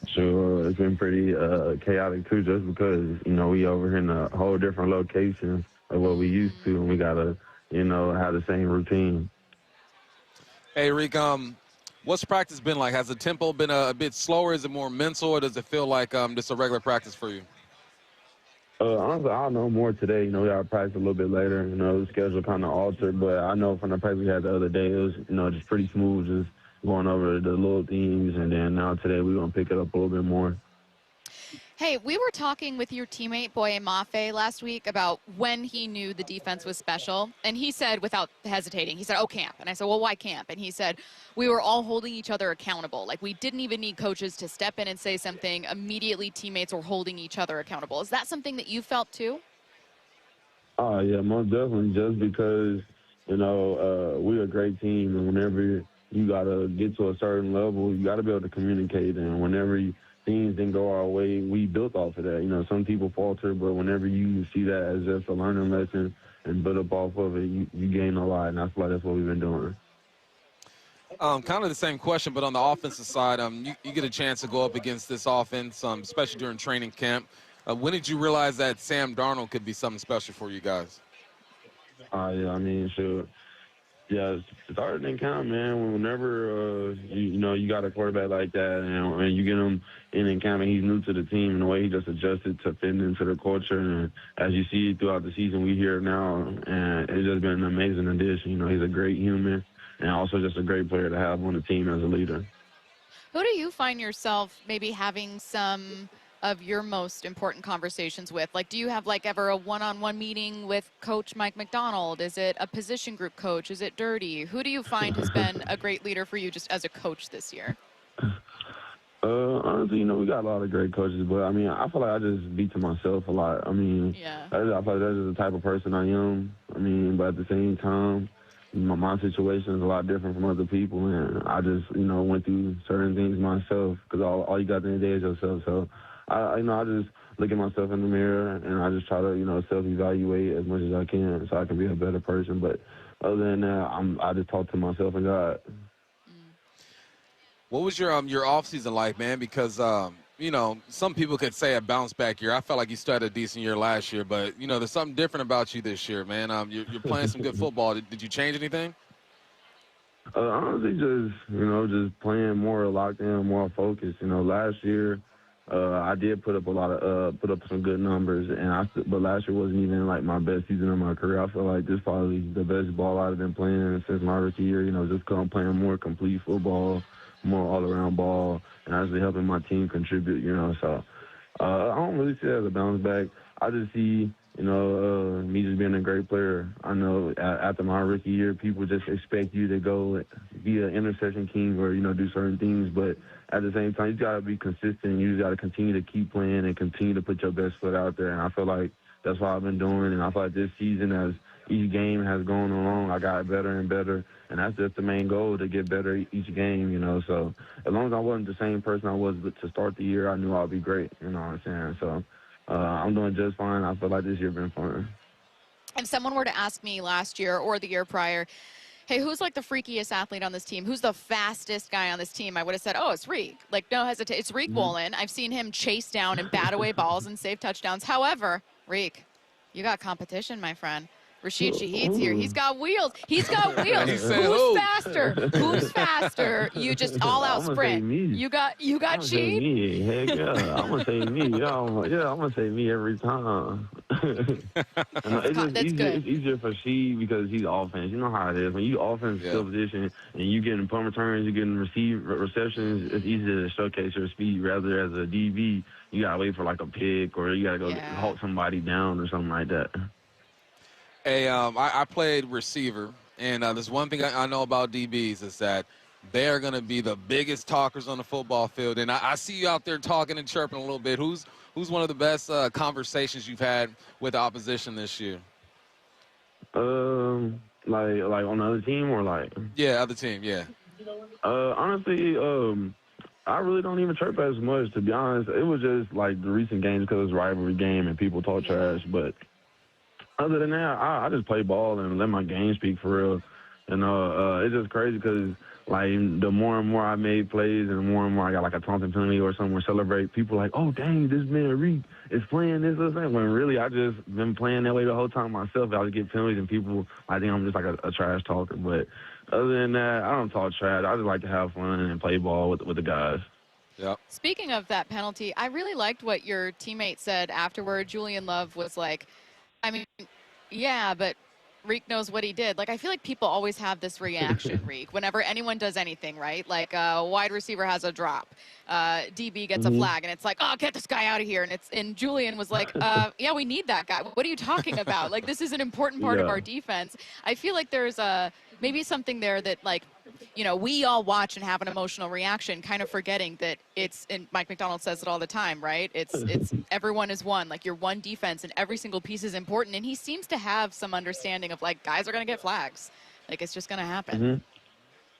Sure, it's been pretty chaotic too, just because, you know, we over here in a whole different location of what we used to, and we gotta, you know, have the same routine. Hey, Riq, what's practice been like? Has the tempo been a bit slower? Is it more mental, or does it feel like just a regular practice for you? Honestly, I don't know more today. You know, we got to practice a little bit later. You know, the schedule kind of altered, but I know from the practice we had the other day, it was, you know, just pretty smooth, just going over the little things, and then now today we're going to pick it up a little bit more. Hey, we were talking with your teammate, Boye Mafe, last week about when he knew the defense was special. And he said, without hesitating, he said, oh, camp. And I said, well, why camp? And he said, we were all holding each other accountable. Like, we didn't even need coaches to step in and say something. Immediately, teammates were holding each other accountable. Is that something that you felt, too? Oh, yeah, most definitely. Just because, you know, we're a great team. And whenever you got to get to a certain level, you got to be able to communicate. And whenever things didn't go our way, we built off of that. You know, some people falter, but whenever you see that as just a learning lesson and build up off of it, you gain a lot, and I feel like that's what we've been doing. Kind of the same question, but on the offensive side, you get a chance to go up against this offense, especially during training camp. When did you realize that Sam Darnold could be something special for you guys? Yeah, I mean, sure. Yeah, starting in camp, man. Whenever you know you got a quarterback like that, and you get him in camp, and he's new to the team, and the way he just adjusted to fit into the culture, and as you see throughout the season, we hear it now, and it's just been an amazing addition. You know, he's a great human, and also just a great player to have on the team as a leader. Who do you find yourself maybe having some of your most important conversations with? Like, do you have like ever a one-on-one meeting with Coach Mike Macdonald? Is it a position group coach? Is it Dirty? Who do you find has been a great leader for you just as a coach this year? Honestly, you know, we got a lot of great coaches, but I mean, I feel like I just be to myself a lot. I mean, I feel like that's just the type of person I am. I mean, but at the same time, my situation is a lot different from other people, and I just, you know, went through certain things myself, because all you got at the end of the day is yourself. So I just look at myself in the mirror, and I just try to, you know, self-evaluate as much as I can so I can be a better person. But other than that, I just talk to myself and God. What was your offseason like, man? Because, you know, some people could say a bounce back year. I felt like you started a decent year last year, but, you know, there's something different about you this year, man. You're playing some good football. Did you change anything? Honestly, just playing more locked in, more focused. You know, last year, I did put up some good numbers, but last year wasn't even like my best season of my career. I feel like this is probably the best ball I've been playing since my rookie year. You know, just playing more complete football, more all-around ball, and actually helping my team contribute. You know, so I don't really see it as a bounce back. I just see me just being a great player. I know after my rookie year, people just expect you to go be an interception king or, do certain things. But at the same time, you got to be consistent. You just got to continue to keep playing and continue to put your best foot out there. And I feel like that's what I've been doing. And I feel like this season, as each game has gone along, I got better and better. And that's just the main goal, to get better each game, So as long as I wasn't the same person I was to start the year, I knew I'd be great, you know what I'm saying? So I'm doing just fine. I feel like this year been fun. If someone were to ask me last year or the year prior, hey, who's like the freakiest athlete on this team? Who's the fastest guy on this team? I would have said, oh, it's Riq. Like, no hesitation. It's Riq Woolen. I've seen him chase down and bat away balls and save touchdowns. However, Riq, you got competition, my friend. Rashid Shaheed's here. He's got wheels. He's got wheels. Who's faster? Who's faster? You just all-out sprint. You got Shaheed? Me. Heck yeah. I'm going to say me. Yeah, I'm going to say me every time. It's easier for Shaheed because he's offense. You know how it is. When you offense skill position and you getting punt returns, you getting receptions, it's easier to showcase your speed. Rather, as a DB, you got to wait for like a pick or you got to go halt somebody down or something like that. Hey, I played receiver, and there's one thing I know about DBs is that they're going to be the biggest talkers on the football field. And I see you out there talking and chirping a little bit. Who's one of the best conversations you've had with the opposition this year? Like on the other team or like? Yeah, other team, yeah. Honestly, I really don't even chirp as much, to be honest. It was just like the recent games because it was a rivalry game and people talk trash, but other than that, I just play ball and let my game speak for real. And it's just crazy because, like, the more and more I made plays and the more I got, like, a taunting penalty or something or celebrate, people are like, oh, dang, this man Riq is playing this or something. When really I just been playing that way the whole time myself. I would get penalties and people, I think I'm just like a trash talker. But other than that, I don't talk trash. I just like to have fun and play ball with the guys. Yep. Speaking of that penalty, I really liked what your teammate said afterward. Julian Love was like, I mean, yeah, but Riq knows what he did. Like, I feel like people always have this reaction, Riq, whenever anyone does anything, right? Like, a wide receiver has a drop. DB gets a flag, and it's like, oh, get this guy out of here. And Julian was like, yeah, we need that guy. What are you talking about? Like, this is an important part of our defense. I feel like there's maybe something there that, like, we all watch and have an emotional reaction, kind of forgetting that and Mike Macdonald says it all the time, right? It's everyone is one. Like, you're one defense, and every single piece is important. And he seems to have some understanding of, like, guys are going to get flags. Like, it's just going to happen.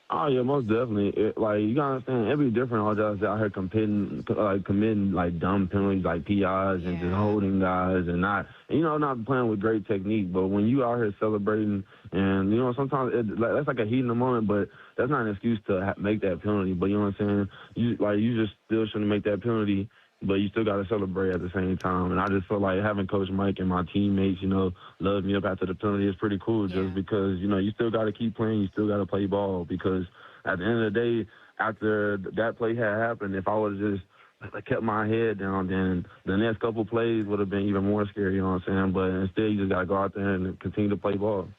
Oh, yeah, most definitely. You got to understand, every different all guys out here committing, dumb penalties like PIs and just holding guys and not playing with great technique. But when you out here celebrating and, sometimes that's like a heat in the moment, but that's not an excuse to make that penalty. But you know what I'm saying? You just still shouldn't make that penalty, but you still got to celebrate at the same time. And I just feel like having Coach Mike and my teammates, love me up after the penalty is pretty cool just because, you still got to keep playing. You still got to play ball because at the end of the day, after that play had happened, if I would have just kept my head down, then the next couple plays would have been even more scary, you know what I'm saying? But instead, you just got to go out there and continue to play ball.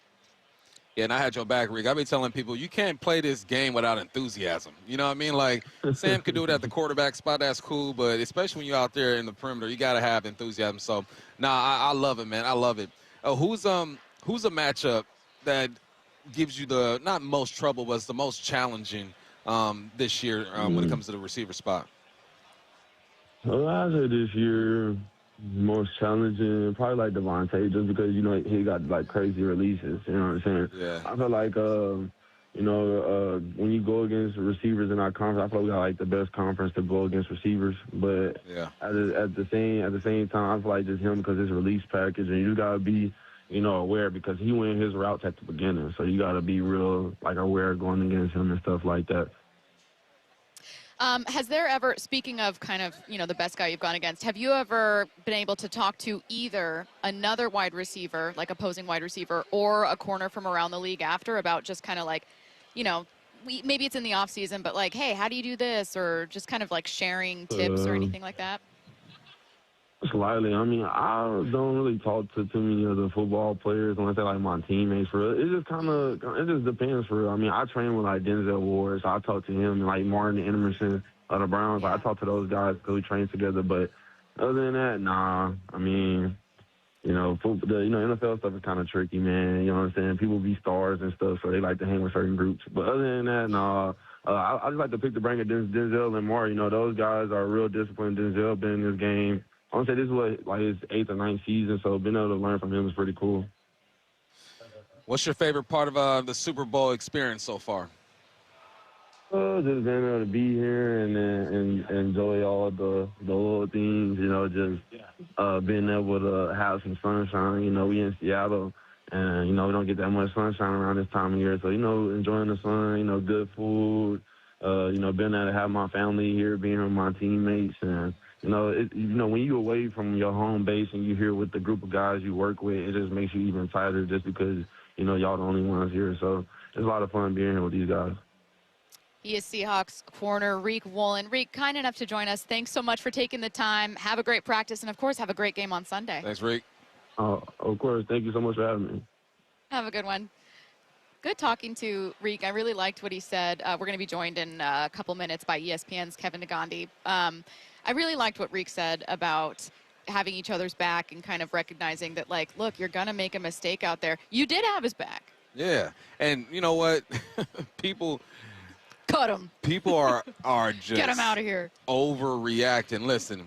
Yeah, and I had your back, Riq. I've been telling people you can't play this game without enthusiasm. You know what I mean? Like, Sam could do it at the quarterback spot. That's cool. But especially when you're out there in the perimeter, you got to have enthusiasm. So, I love it, man. I love it. Who's a matchup that gives you the not most trouble, but it's the most challenging this year when it comes to the receiver spot? Well, I'd say this year most challenging, probably like Devontae, just because, he got, like, crazy releases, you know what I'm saying? Yeah. I feel like, when you go against receivers in our conference, I feel like we got, like, the best conference to go against receivers. But at the same time, I feel like just him because his release package, and you got to be, aware because he went his routes at the beginning. So you got to be real, like, aware going against him and stuff like that. Has there ever, speaking of kind of, the best guy you've gone against, have you ever been able to talk to either another wide receiver, like opposing wide receiver, or a corner from around the league after about just kind of like, maybe it's in the off season, but like, hey, how do you do this? Or just kind of like sharing tips or anything like that? Slightly. I mean, I don't really talk to too many of the football players unless they're like my teammates for real. It just depends for real. I mean, I train with like Denzel Ward, so I talk to him and like Martin Emerson of the Browns. Like, I talk to those guys because we train together. But other than that, nah. I mean, NFL stuff is kind of tricky, man. You know what I'm saying? People be stars and stuff, so they like to hang with certain groups. But other than that, no. I just like to pick the brain of Denzel and Maury. Those guys are real disciplined. Denzel been in this game. I want to say this is his 8th or 9th season, so being able to learn from him is pretty cool. What's your favorite part of the Super Bowl experience so far? Just being able to be here and enjoy all the little things, just being able to have some sunshine. We in Seattle, and, we don't get that much sunshine around this time of year. So, enjoying the sun, good food, being able to have my family here, being with my teammates. And, when you're away from your home base and you're here with the group of guys you work with, it just makes you even tighter just because, y'all the only ones here. So it's a lot of fun being here with these guys. He is Seahawks corner Riq Woolen. Riq, kind enough to join us. Thanks so much for taking the time. Have a great practice, and, of course, have a great game on Sunday. Thanks, Riq. Of course. Thank you so much for having me. Have a good one. Good talking to Riq. I really liked what he said. We're going to be joined in a couple minutes by ESPN's Kevin Negandhi. I really liked what Riq said about having each other's back and kind of recognizing that, look, you're going to make a mistake out there. You did have his back. Yeah. And you know what? People cut him. People are just get him out of here. Overreacting. Listen,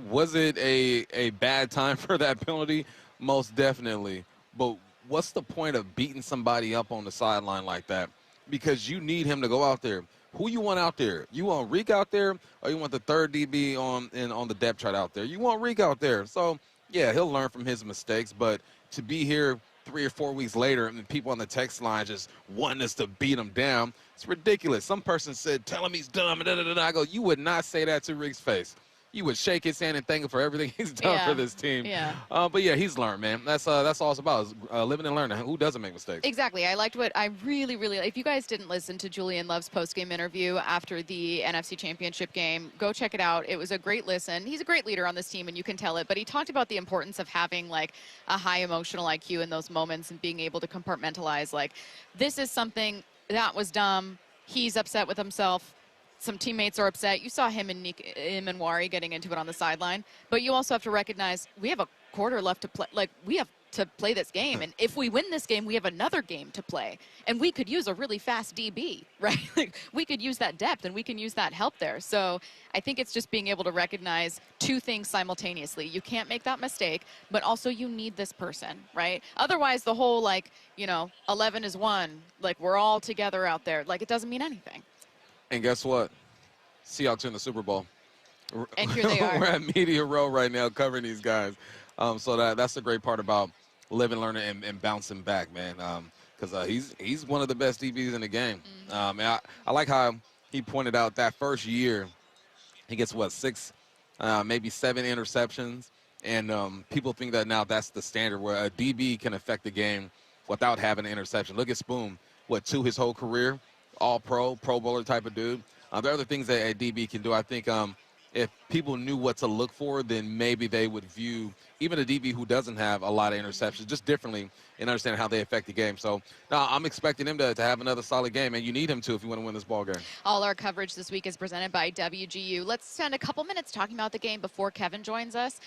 was it a bad time for that penalty? Most definitely. But what's the point of beating somebody up on the sideline like that? Because you need him to go out there. Who you want out there? You want Riq out there, or you want the third DB on the depth chart out there? You want Riq out there. So, yeah, he'll learn from his mistakes. But to be here 3 or 4 weeks later and people on the text line just wanting us to beat him down, it's ridiculous. Some person said, tell him he's dumb. And I go, you would not say that to Riq's face. You would shake his hand and thank him for everything he's done for this team. Yeah. But, yeah, he's learned, man. That's all it's about, is living and learning. Who doesn't make mistakes? Exactly. I liked what I really, if you guys didn't listen to Julian Love's post-game interview after the NFC Championship game, go check it out. It was a great listen. He's a great leader on this team, and you can tell it. But he talked about the importance of having, a high emotional IQ in those moments and being able to compartmentalize, this is something that was dumb. He's upset with himself. Some teammates are upset. You saw him and Wari getting into it on the sideline. But you also have to recognize we have a quarter left to play. We have to play this game. And if we win this game, we have another game to play. And we could use a really fast DB, right? We could use that depth, and we can use that help there. So I think it's just being able to recognize two things simultaneously. You can't make that mistake, but also you need this person, right? Otherwise, the whole, 11 is 1. We're all together out there. It doesn't mean anything. And guess what? Seahawks are in the Super Bowl. And here they are. We're at Media Row right now covering these guys. So that's the great part about living, learning, and bouncing back, man. Because he's one of the best DBs in the game. And I like how he pointed out that first year, he gets, 6, maybe 7 interceptions. And people think that now that's the standard where a DB can affect the game without having an interception. Look at Spoon, 2 his whole career. All-pro, Pro Bowler type of dude. There are other things that a DB can do. I think if people knew what to look for, then maybe they would view even a DB who doesn't have a lot of interceptions just differently and understand how they affect the game. So, no, I'm expecting him to have another solid game, and you need him to if you want to win this ball game. All our coverage this week is presented by WGU. Let's spend a couple minutes talking about the game before Kevin joins us.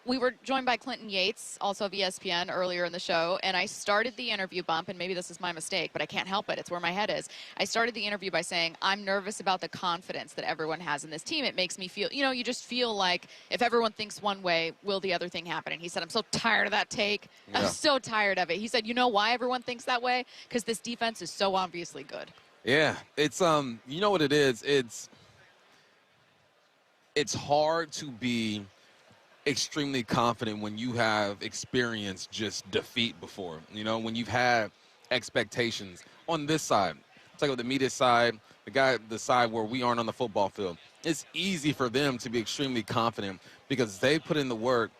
We were joined by Clinton Yates, also of ESPN, earlier in the show, and I started the interview bump, and maybe this is my mistake, but I can't help it. It's where my head is. I started the interview by saying, I'm nervous about the confidence that everyone has in this team. It makes me feel, you just feel like if everyone thinks one way, will the other thing happen? And he said, I'm so tired of that take. Yeah. I'm so tired of it. He said, you know why everyone thinks that way? Because this defense is so obviously good. Yeah, it's you know what it is? It's hard to be extremely confident when you have experienced just defeat before. When you've had expectations on this side. Talk about the media side, the side where we aren't on the football field. It's easy for them to be extremely confident because they put in the work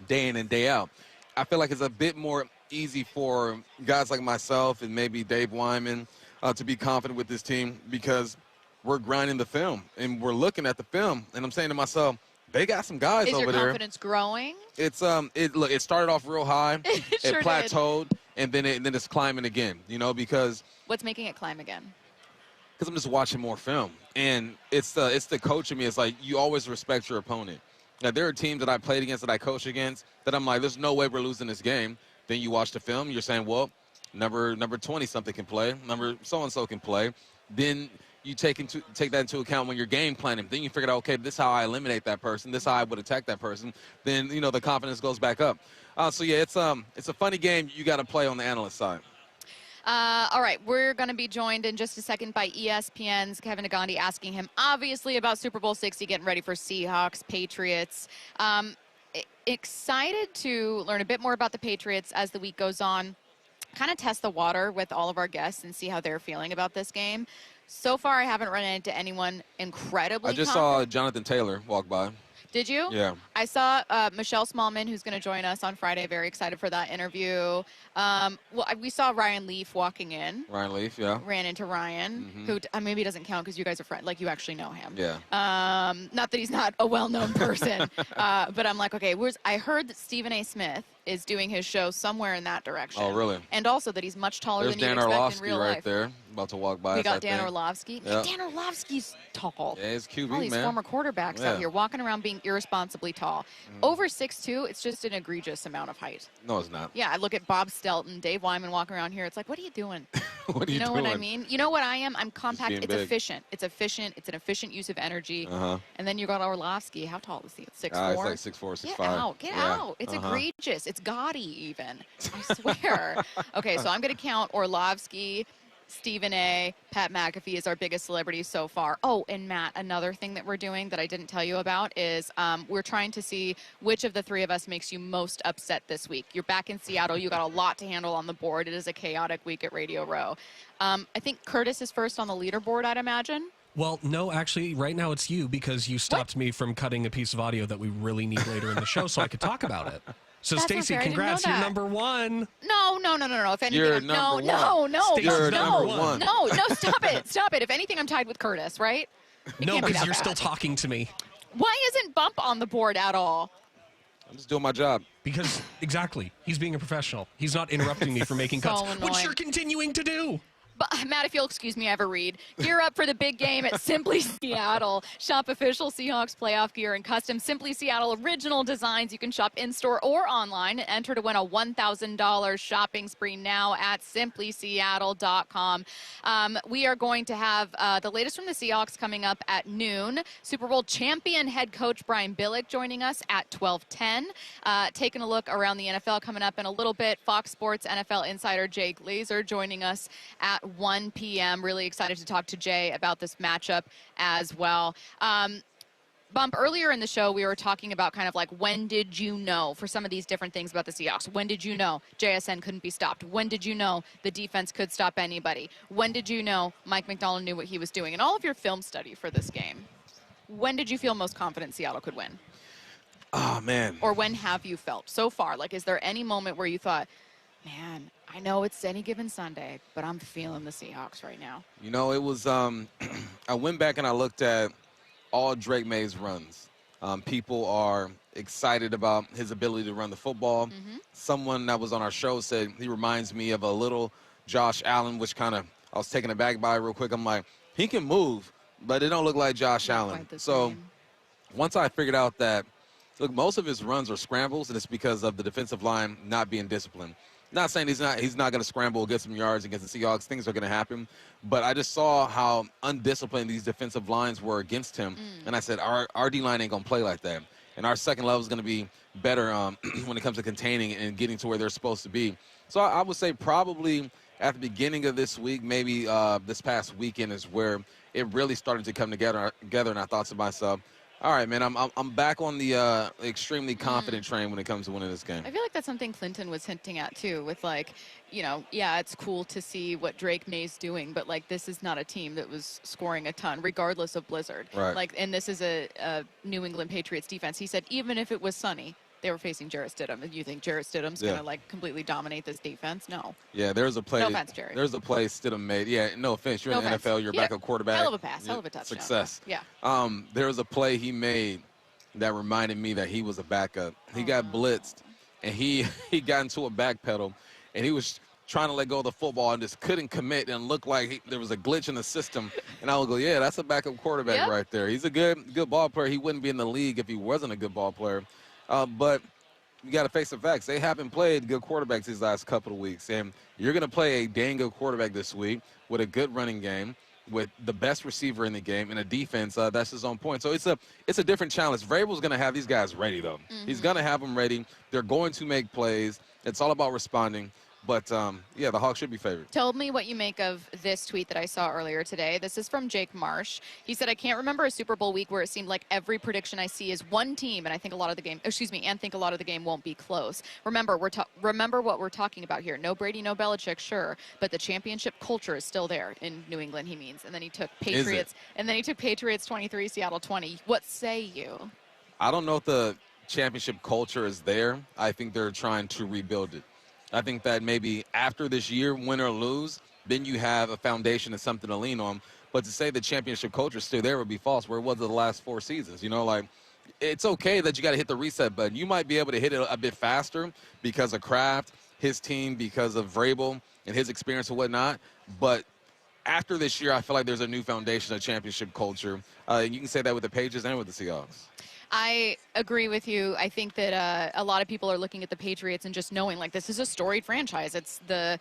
day in and day out. I feel like it's a bit more easy for guys like myself and maybe Dave Wyman to be confident with this team because we're grinding the film and we're looking at the film. And I'm saying to myself, they got some guys over there. Is your confidence growing? It's it started off real high. It plateaued, and then it's climbing again. Because what's making it climb again? Because I'm just watching more film, and it's the coach in me. It's like you always respect your opponent. Now, there are teams that I played against, that I coached against, that I'm like, there's no way we're losing this game. Then you watch the film, you're saying, well, number 20-something can play, number so-and-so can play. Then you take that into account when you're game planning. Then you figure out, okay, this is how I eliminate that person. This is how I would attack that person. Then, the confidence goes back up. So, yeah, it's a funny game you got to play on the analyst side. All right, we're going to be joined in just a second by ESPN's Kevin Negandhi, asking him, obviously, about Super Bowl 60, getting ready for Seahawks, Patriots. Excited to learn a bit more about the Patriots as the week goes on, kind of test the water with all of our guests and see how they're feeling about this game. So far, I haven't run into anyone incredibly I just confident. saw Jonathan Taylor walk by. Did you? Yeah. I saw Michelle Smallman, who's going to join us on Friday. Very excited for that interview. We saw Ryan Leaf walking in. Ryan Leaf, yeah. Ran into Ryan, who maybe doesn't count because you guys are friends. Like, you actually know him. Yeah. Not that he's not a well-known person, but I'm like, okay, I heard that Stephen A. Smith is doing his show somewhere in that direction. Oh, really? And also that he's much taller There's than you'd Dan expect Orlovsky in real right life. there, about to walk by. We got Dan Orlovsky. Yep. Dan Orlovsky's tall. Yeah, he's QB, All these man. former quarterbacks out here walking around being irresponsibly tall. Over 6'2", it's just an egregious amount of height. No, it's not. Yeah, I look at Bob Stelton, Dave Wyman walking around here. It's like, what are you doing? What are you know doing? what I mean? You know what I am? I'm compact. being It's big. efficient. It's efficient. It's an efficient use of energy. Uh-huh. And then you got Orlovsky. How tall is he? 6'4"? It's like 6'4", 6'5". Get out. Get out. It's egregious. It's gaudy even. I swear. Okay, so I'm going to count Orlovsky, Stephen A., Pat McAfee is our biggest celebrity so far. Oh, and Matt, another thing that we're doing that I didn't tell you about is we're trying to see which of the three of us makes you most upset this week. You're back in Seattle. You got a lot to handle on the board. It is a chaotic week at Radio Row. I think Curtis is first on the leaderboard, I'd imagine. Well, no, actually, right now it's you because you stopped me from cutting a piece of audio that we really need later in the show so I could talk about it. So, That's Stacy, unfair. I didn't know congrats, you're that. number one. No. If anything, You're no, number no, one. no, You're no, number one. no, stop it. Stop it. If anything, I'm tied with Curtis, right? It No, can't be because that you're bad. still talking to me. Why isn't Bump on the board at all? I'm just doing my job. Because, exactly, he's being a professional. He's not interrupting me from making So cuts, annoying. which you're continuing to do. But, Matt, if you'll excuse me, I have a read. Gear up for the big game at Simply Seattle. Shop official Seahawks playoff gear and custom Simply Seattle original designs. You can shop in-store or online and enter to win a $1,000 shopping spree now at simplyseattle.com. We are going to have the latest from the Seahawks coming up at noon. Super Bowl champion head coach Brian Billick joining us at 12:10. Taking a look around the NFL coming up in a little bit. Fox Sports NFL insider Jay Glazer joining us at 1 p.m. Really excited to talk to Jay about this matchup as well. Bump, earlier in the show, we were talking about kind of like, when did you know for some of these different things about the Seahawks? When did you know JSN couldn't be stopped? When did you know the defense could stop anybody? When did you know Mike Macdonald knew what he was doing? And all of your film study for this game, when did you feel most confident Seattle could win? Oh, man. Or when have you felt so far? Like, is there any moment where you thought, man, I know it's any given Sunday, but I'm feeling the Seahawks right now? You know, it was I went back and I looked at all Drake May's runs. People are excited about his ability to run the football. Someone that was on our show said he reminds me of a little Josh Allen, which kind of I was taken aback by real quick. I'm like, he can move, but it don't look like Josh Allen. So once I figured out that, look, most of his runs are scrambles, and it's because of the defensive line not being disciplined. Not saying he's not going to scramble, get some yards against the Seahawks. Things are going to happen. But I just saw how undisciplined these defensive lines were against him. And I said, our D-line ain't going to play like that. And our second level is going to be better when it comes to containing and getting to where they're supposed to be. So I would say probably at the beginning of this week, maybe this past weekend is where it really started to come together. And I thought to myself, all right, man, I'm back on the extremely confident train when it comes to winning this game. I feel like that's something Clinton was hinting at, too, with, like, you know, yeah, it's cool to see what Drake May's doing, but, like, this is not a team that was scoring a ton, regardless of Blizzard. Right. Like, and this is a New England Patriots defense. He said even if it was sunny, they were facing Jarrett Stidham. And you think Jarrett Stidham's going to, like, completely dominate this defense? No. Yeah, there's a play. No offense, Jerry. There's a play Stidham made. Yeah, no offense. You're in the NFL. You're a backup quarterback. Hell of a pass. Hell of a touchdown. Success. Yeah. There was a play he made that reminded me that he was a backup. He got blitzed, and he got into a back pedal, and he was trying to let go of the football and just couldn't commit and looked like there was a glitch in the system. And I would go, yeah, that's a backup quarterback right there. He's a good ball player. He wouldn't be in the league if he wasn't a good ball player. But you got to face the facts. They haven't played good quarterbacks these last couple of weeks. And you're going to play a dang good quarterback this week with a good running game, with the best receiver in the game, and a defense that's his own point. So it's a different challenge. Vrabel's going to have these guys ready, though. He's going to have them ready. They're going to make plays. It's all about responding. But, yeah, the Hawks should be favored. Told me what you make of this tweet that I saw earlier today. This is from Jake Marsh. He said, I can't remember a Super Bowl week where it seemed like every prediction I see is one team, and I think a lot of the game won't be close. Remember what we're talking about here. No Brady, no Belichick, sure, but the championship culture is still there in New England, he means. And then he took Patriots 23, Seattle 20. What say you? I don't know if the championship culture is there. I think they're trying to rebuild it. I think that maybe after this year, win or lose, then you have a foundation and something to lean on. But to say the championship culture is still there would be false, where it was the last 4 seasons. You know, like, it's okay that you got to hit the reset button. You might be able to hit it a bit faster because of Kraft, his team, because of Vrabel and his experience and whatnot. But after this year, I feel like there's a new foundation of championship culture. You can say that with the Patriots and with the Seahawks. I agree with you. I think that a lot of people are looking at the Patriots and just knowing, like, this is a storied franchise. It's the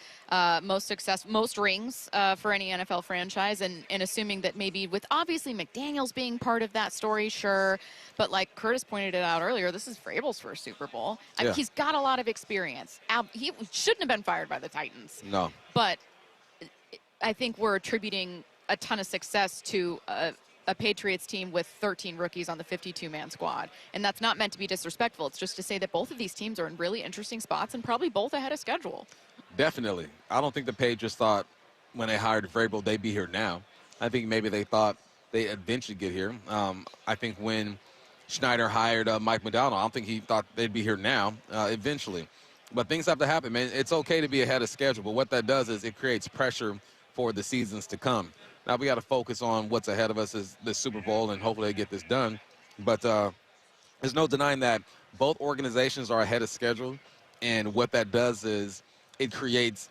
most rings for any NFL franchise, and assuming that maybe with obviously McDaniels being part of that story, sure. But like Curtis pointed it out earlier, this is Vrabel's first Super Bowl. I mean, he's got a lot of experience. He shouldn't have been fired by the Titans. No. But I think we're attributing a ton of success to a Patriots team with 13 rookies on the 52-man squad. And that's not meant to be disrespectful. It's just to say that both of these teams are in really interesting spots and probably both ahead of schedule. Definitely. I don't think the Patriots thought when they hired Vrabel they'd be here now. I think maybe they thought they'd eventually get here. I think when Schneider hired Mike Macdonald, I don't think he thought they'd be here now, eventually. But things have to happen, man. It's okay to be ahead of schedule, but what that does is it creates pressure for the seasons to come. Now we got to focus on what's ahead of us is the Super Bowl, and hopefully they get this done. But there's no denying that both organizations are ahead of schedule, and what that does is it creates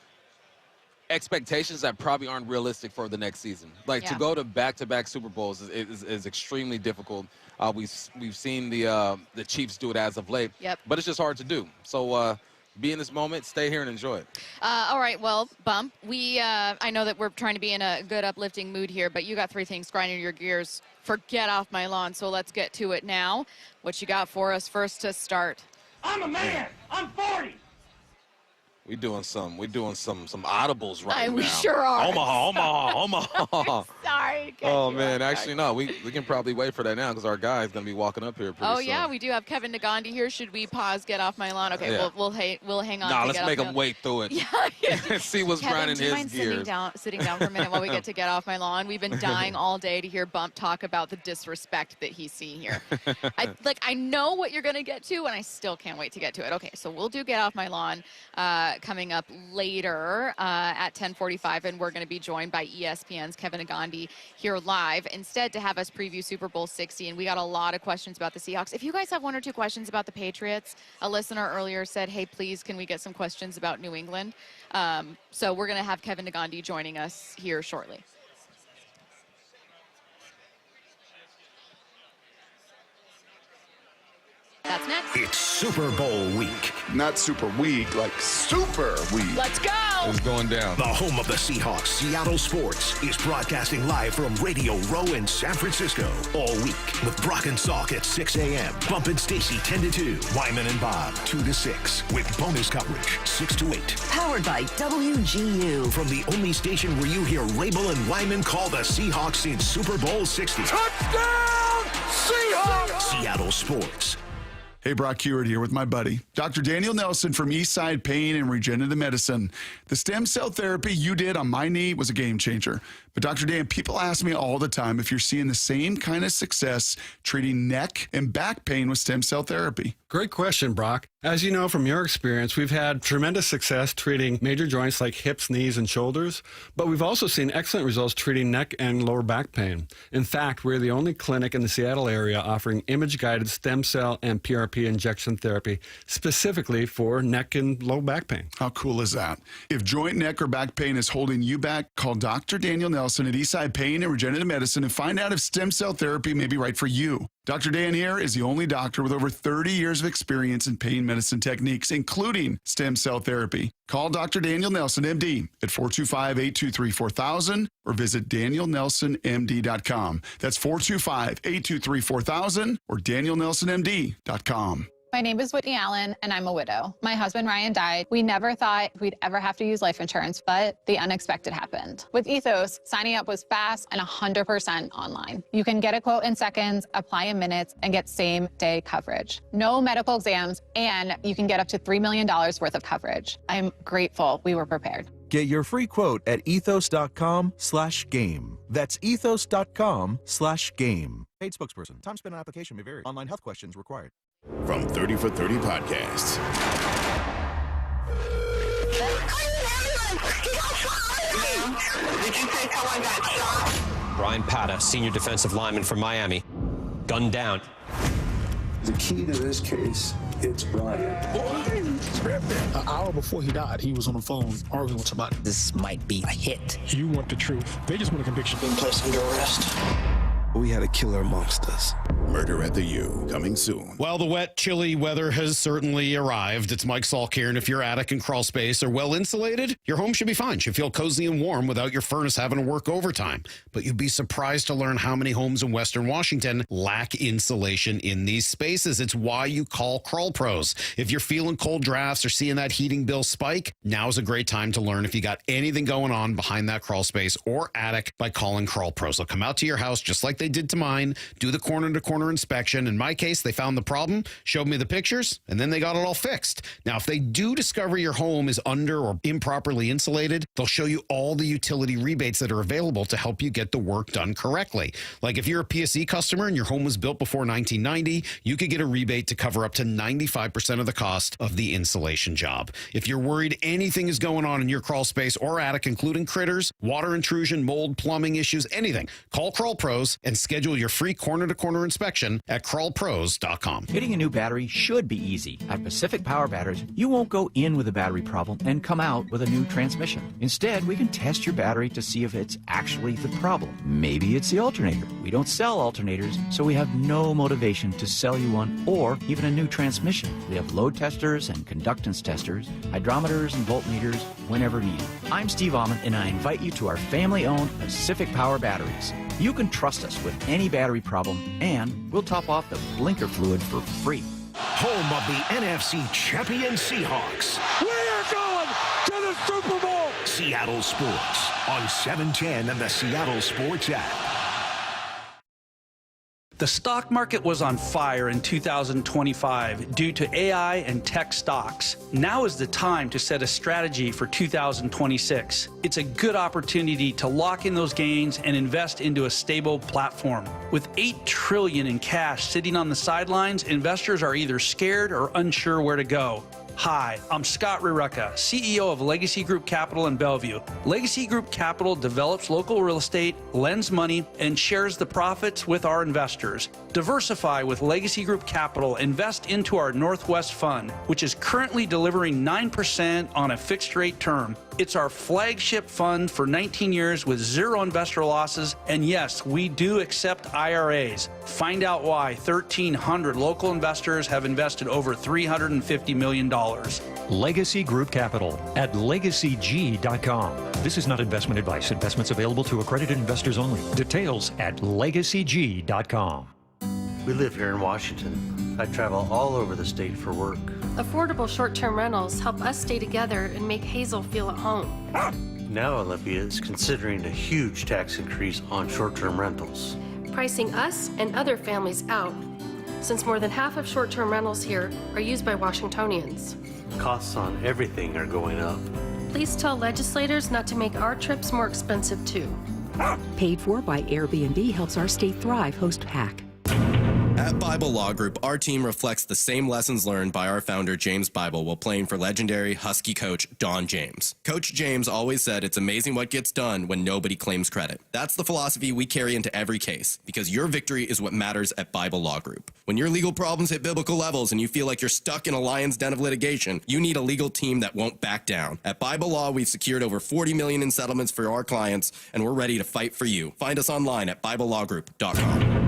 expectations that probably aren't realistic for the next season. Like to go to back-to-back Super Bowls is extremely difficult. We've seen the Chiefs do it as of late, but it's just hard to do. So be in this moment, stay here and enjoy it. All right, well, Bump, I know that we're trying to be in a good uplifting mood here, but you got 3 things grinding your gears for Get Off My Lawn, so let's get to it now. What you got for us first to start? I'm a man. I'm 40. We're doing some audibles right now. We sure are. Omaha. Sorry. Oh, man. Actually, no. We can probably wait for that now because our guy is going to be walking up here pretty soon. Yeah. We do have Kevin Negandhi here. Should we pause, Get Off My Lawn? Okay, we'll hang on. Nah, let's make him wait through it. And see what's grinding his gears. Sitting down for a minute while we get to Get Off My Lawn? We've been dying all day to hear Bump talk about the disrespect that he's seeing here. I know what you're going to get to, and I still can't wait to get to it. Okay, so we'll do Get Off My Lawn coming up later at 10:45, and we're going to be joined by ESPN's Kevin Negandhi here live instead to have us preview Super Bowl 60. And we got a lot of questions about the Seahawks. If you guys have 1 or 2 questions about the Patriots, a listener earlier said, hey, please, can we get some questions about New England? So we're going to have Kevin Negandhi joining us here shortly. That's next. It's Super Bowl week. Not super week, like super week. Let's go! It's going down. The home of the Seahawks, Seattle Sports, is broadcasting live from Radio Row in San Francisco all week with Brock and Salk at 6 a.m. Bump and Stacy 10 to 2. Wyman and Bob 2 to 6 with bonus coverage 6 to 8. Powered by WGU. From the only station where you hear Rabel and Wyman call the Seahawks in Super Bowl 60. Touchdown, Seahawks! Seattle Sports. Hey, Brock Hewitt here with my buddy, Dr. Daniel Nelson from Eastside Pain and Regenerative Medicine. The stem cell therapy you did on my knee was a game changer. But Dr. Dan, people ask me all the time if you're seeing the same kind of success treating neck and back pain with stem cell therapy. Great question, Brock. As you know from your experience, we've had tremendous success treating major joints like hips, knees, and shoulders, but we've also seen excellent results treating neck and lower back pain. In fact, we're the only clinic in the Seattle area offering image-guided stem cell and PRP injection therapy specifically for neck and low back pain. How cool is that? If joint, neck, or back pain is holding you back, call Dr. Daniel Nelson at Eastside Pain and Regenerative Medicine and find out if stem cell therapy may be right for you. Dr. Dan here is the only doctor with over 30 years of experience in pain medicine techniques, including stem cell therapy. Call Dr. Daniel Nelson, MD, at 425-823-4000 or visit danielnelsonmd.com. That's 425-823-4000 or danielnelsonmd.com. My name is Whitney Allen, and I'm a widow. My husband, Ryan, died. We never thought we'd ever have to use life insurance, but the unexpected happened. With Ethos, signing up was fast and 100% online. You can get a quote in seconds, apply in minutes, and get same-day coverage. No medical exams, and you can get up to $3 million worth of coverage. I'm grateful we were prepared. Get your free quote at ethos.com/game. That's ethos.com/game. Paid spokesperson. Time spent on application may vary. Online health questions required. From 30 for 30 Podcasts. Did you say someone got shot? Brian Pata, senior defensive lineman from Miami, gunned down. The key to this case, it's Brian. An hour before he died, he was on the phone arguing with somebody. This might be a hit. You want the truth. They just want a conviction. Being placed under arrest. We had a killer amongst us. Murder at the U, coming soon. Well, the wet, chilly weather has certainly arrived. It's Mike Solak here, and if your attic and crawl space are well insulated, your home should be fine. Should feel cozy and warm without your furnace having to work overtime. But you'd be surprised to learn how many homes in Western Washington lack insulation in these spaces. It's why you call Crawl Pros. If you're feeling cold drafts or seeing that heating bill spike, now's a great time to learn if you got anything going on behind that crawl space or attic by calling Crawl Pros. They'll come out to your house just like they did to mine, do the corner-to-corner inspection. In my case, they found the problem, showed me the pictures, and then they got it all fixed. Now, if they do discover your home is under or improperly insulated, they'll show you all the utility rebates that are available to help you get the work done correctly. Like if you're a PSE customer and your home was built before 1990, you could get a rebate to cover up to 95% of the cost of the insulation job. If you're worried anything is going on in your crawl space or attic, including critters, water intrusion, mold, plumbing issues, anything, call Crawl Pros and schedule your free corner-to-corner inspection at crawlpros.com. Getting a new battery should be easy. At Pacific Power Batteries, you won't go in with a battery problem and come out with a new transmission. Instead, we can test your battery to see if it's actually the problem. Maybe it's the alternator. We don't sell alternators, so we have no motivation to sell you one or even a new transmission. We have load testers and conductance testers, hydrometers and voltmeters whenever needed. I'm Steve Almond, and I invite you to our family-owned Pacific Power Batteries. You can trust us with any battery problem, and we'll top off the blinker fluid for free. Home of the NFC champion Seahawks. We are going to the Super Bowl. Seattle Sports on 710 and the Seattle Sports app. The stock market was on fire in 2025 due to AI and tech stocks. Now is the time to set a strategy for 2026. It's a good opportunity to lock in those gains and invest into a stable platform. With $8 trillion in cash sitting on the sidelines, investors are either scared or unsure where to go. Hi, I'm Scott Rirucka, CEO of Legacy Group Capital in Bellevue. Legacy Group Capital develops local real estate, lends money, and shares the profits with our investors. Diversify with Legacy Group Capital. Invest into our Northwest Fund, which is currently delivering 9% on a fixed rate term. It's our flagship fund for 19 years with zero investor losses. And yes, we do accept IRAs. Find out why 1,300 local investors have invested over $350 million. Legacy Group Capital at legacyg.com. This is not investment advice. Investments available to accredited investors only. Details at legacyg.com. We live here in Washington. I travel all over the state for work. Affordable short-term rentals help us stay together and make Hazel feel at home. Now Olympia is considering a huge tax increase on short-term rentals, pricing us and other families out, since more than half of short-term rentals here are used by Washingtonians. Costs on everything are going up. Please tell legislators not to make our trips more expensive too. Paid for by Airbnb helps our state thrive. Host PAC. At Bible Law Group, our team reflects the same lessons learned by our founder, James Bible, while playing for legendary Husky coach Don James. Coach James always said it's amazing what gets done when nobody claims credit. That's the philosophy we carry into every case, because your victory is what matters at Bible Law Group. When your legal problems hit biblical levels and you feel like you're stuck in a lion's den of litigation, you need a legal team that won't back down. At Bible Law, we've secured over $40 million in settlements for our clients, and we're ready to fight for you. Find us online at BibleLawGroup.com.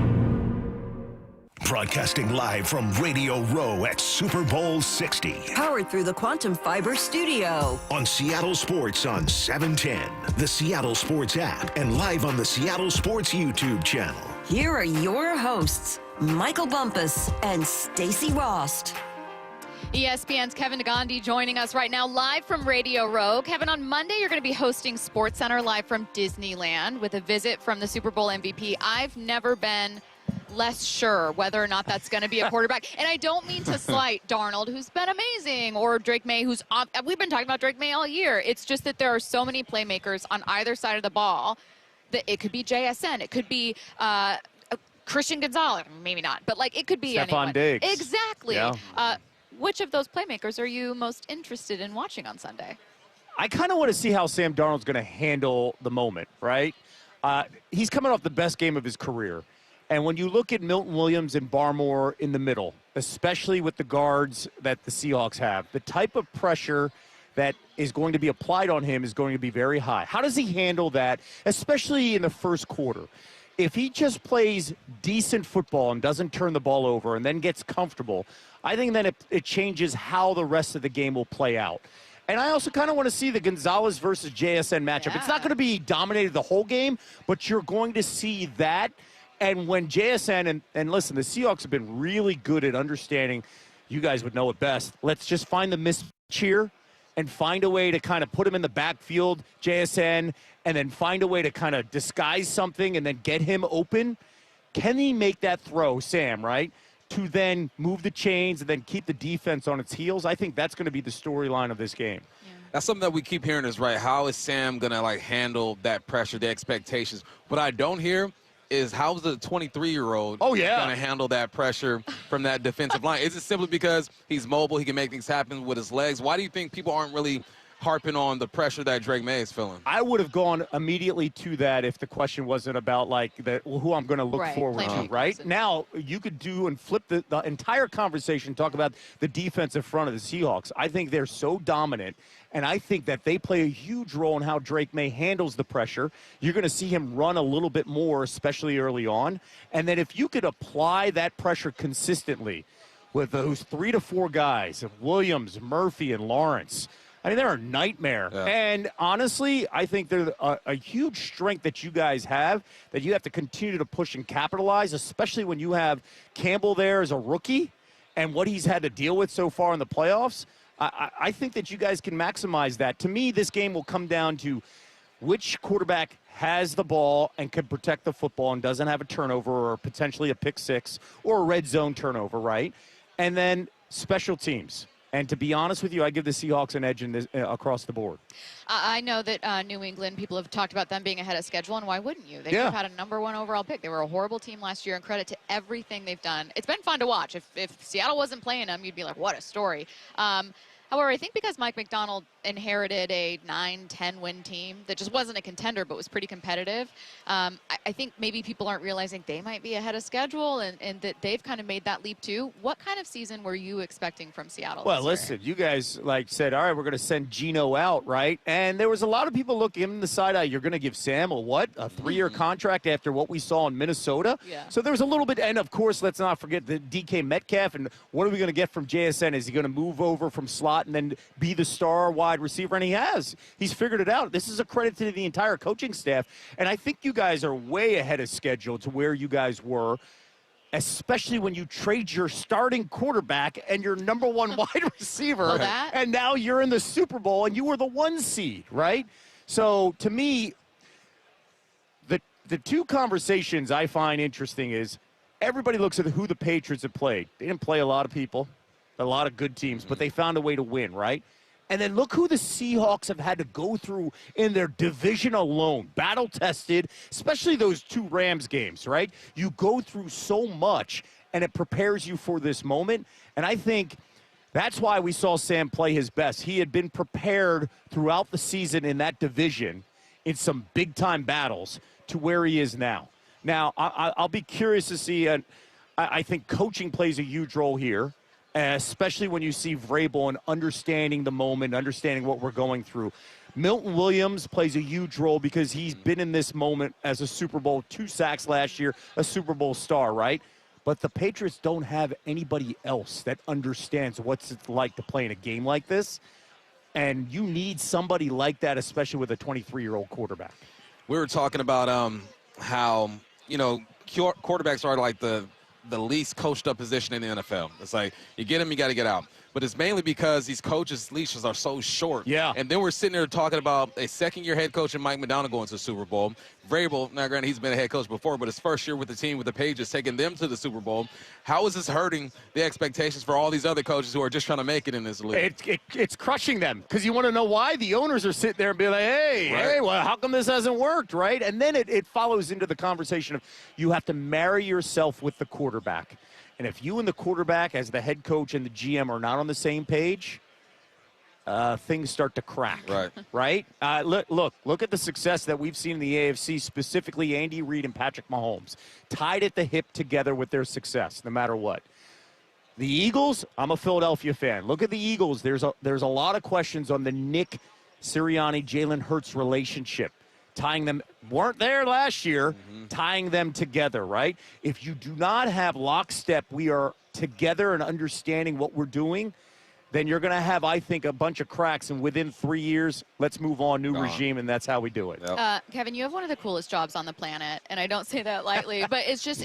Broadcasting live from Radio Row at Super Bowl 60. Powered through the Quantum Fiber studio. On Seattle Sports on 710, the Seattle Sports app, and live on the Seattle Sports YouTube channel. Here are your hosts, Michael Bumpus and Stacy Rost. ESPN's Kevin Negandhi joining us right now live from Radio Row. Kevin, on Monday, you're going to be hosting Sports Center live from Disneyland with a visit from the Super Bowl MVP. I've never been less sure whether or not that's going to be a quarterback. And I don't mean to slight Darnold, who's been amazing, or Drake May, who's we've been talking about Drake May all year. It's just that there are so many playmakers on either side of the ball that it could be JSN. It could be Christian Gonzalez. Maybe not. But, like, it could be anyone. Stephon Diggs. Exactly. Yeah. Which of those playmakers are you most interested in watching on Sunday? I kind of want to see how Sam Darnold's going to handle the moment, right? He's coming off the best game of his career. And when you look at Milton Williams and Barmore in the middle, especially with the guards that the Seahawks have, the type of pressure that is going to be applied on him is going to be very high. How does he handle that, especially in the first quarter? If he just plays decent football and doesn't turn the ball over and then gets comfortable, I think then it changes how the rest of the game will play out. And I also kind of want to see the Gonzalez versus JSN matchup. Yeah. It's not going to be dominated the whole game, but you're going to see that. And when JSN, and listen, the Seahawks have been really good at understanding, you guys would know it best, let's just find the miss here and find a way to kind of put him in the backfield, JSN, and then find a way to kind of disguise something and then get him open. Can he make that throw, Sam, right, to then move the chains and then keep the defense on its heels? I think that's going to be the storyline of this game. Yeah. That's something that we keep hearing is, right, how is Sam going to, like, handle that pressure, the expectations? What I don't hear is how's the 23-year-old going to handle that pressure from that defensive line? Is it simply because he's mobile, he can make things happen with his legs? Why do you think people aren't really harping on the pressure that Drake May is feeling? I would have gone immediately to that if the question wasn't about, like, who I'm going to look forward to, right? Now, you could do and flip the entire conversation, talk about the defense in front of the Seahawks. I think they're so dominant, and I think that they play a huge role in how Drake May handles the pressure. You're going to see him run a little bit more, especially early on. And then if you could apply that pressure consistently with those 3 to 4 guys, Williams, Murphy, and Lawrence, I mean, they're a nightmare. Yeah. And honestly, I think they're a huge strength that you guys have that you have to continue to push and capitalize, especially when you have Campbell there as a rookie and what he's had to deal with so far in the playoffs. I think that you guys can maximize that. To me, this game will come down to which quarterback has the ball and can protect the football and doesn't have a turnover or potentially a pick six or a red zone turnover, right? And then special teams. And to be honest with you, I give the Seahawks an edge in this, across the board. I know that New England, people have talked about them being ahead of schedule, and why wouldn't you? They could have had a #1 overall pick. They were a horrible team last year, and credit to everything they've done. It's been fun to watch. If Seattle wasn't playing them, you'd be like, what a story. However, I think because Mike Macdonald inherited a 9-10 win team that just wasn't a contender but was pretty competitive, I think maybe people aren't realizing they might be ahead of schedule and that they've kind of made that leap too. What kind of season were you expecting from Seattle Well, this year? listen, you guys said, all right, we're going to send Geno out, right? And there was a lot of people looking him in the side eye. You're going to give Sam a 3-year contract after what we saw in Minnesota? Yeah. So there was a little bit, and of course, let's not forget the DK Metcalf, and what are we going to get from JSN? Is he going to move over from slot and then be the star wide receiver? And he has. He's figured it out. This is a credit to the entire coaching staff. And I think you guys are way ahead of schedule to where you guys were, especially when you trade your starting quarterback and your #1 wide receiver. And now you're in the Super Bowl and you were the 1 seed, right? So to me, the two conversations I find interesting is everybody looks at who the Patriots have played. They didn't play a lot of people, a lot of good teams, but they found a way to win, right? And then look who the Seahawks have had to go through in their division alone. Battle-tested, especially those 2 Rams games, right? You go through so much, and it prepares you for this moment. And I think that's why we saw Sam play his best. He had been prepared throughout the season in that division in some big-time battles to where he is now. Now, I'll be curious to see, I think coaching plays a huge role here, especially when you see Vrabel and understanding the moment, understanding what we're going through. Milton Williams plays a huge role because he's been in this moment as a Super Bowl, 2 sacks last year, a Super Bowl star, right? But the Patriots don't have anybody else that understands what's it like to play in a game like this. And you need somebody like that, especially with a 23-year-old quarterback. We were talking about how, quarterbacks are like the least coached up position in the NFL. It's like you get them, you got to get out. But it's mainly because these coaches' leashes are so short. Yeah. And then we're sitting there talking about a second-year head coach in Mike Macdonald going to the Super Bowl. Vrabel, now granted, he's been a head coach before, but his first year with the team with the Patriots, taking them to the Super Bowl. How is this hurting the expectations for all these other coaches who are just trying to make it in this league? It's crushing them because you want to know why? The owners are sitting there and be like, hey, well, how come this hasn't worked, right? And then it follows into the conversation of you have to marry yourself with the quarterback. And if you and the quarterback, as the head coach and the GM, are not on the same page, things start to crack. Right? Look at the success that we've seen in the AFC, specifically Andy Reid and Patrick Mahomes, tied at the hip together with their success, no matter what. The Eagles, I'm a Philadelphia fan. Look at the Eagles. There's a lot of questions on the Nick Sirianni, Jalen Hurts relationship. Tying them, weren't there last year, tying them together, right? If you do not have lockstep, we are together and understanding what we're doing, then you're going to have, I think, a bunch of cracks. And within 3 years, let's move on, new regime, and that's how we do it. Kevin, you have one of the coolest jobs on the planet, and I don't say that lightly, but it's just,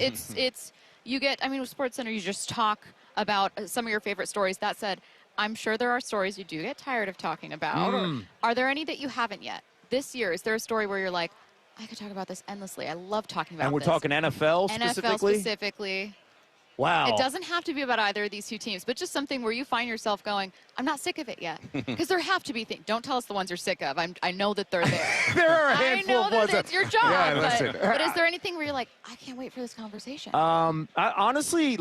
you get, with SportsCenter, you just talk about some of your favorite stories. That said, I'm sure there are stories you do get tired of talking about. Or are there any that you haven't yet? This year, is there a story where you're like, I could talk about this endlessly. I love talking about this. And we're talking NFL specifically? NFL specifically. Wow. It doesn't have to be about either of these 2 teams, but just something where you find yourself going, I'm not sick of it yet. Because there have to be things. Don't tell us the ones you're sick of. I know that they're there. There are a handful of ones. It's your job. Yeah, but is there anything where you're like, I can't wait for this conversation? Honestly,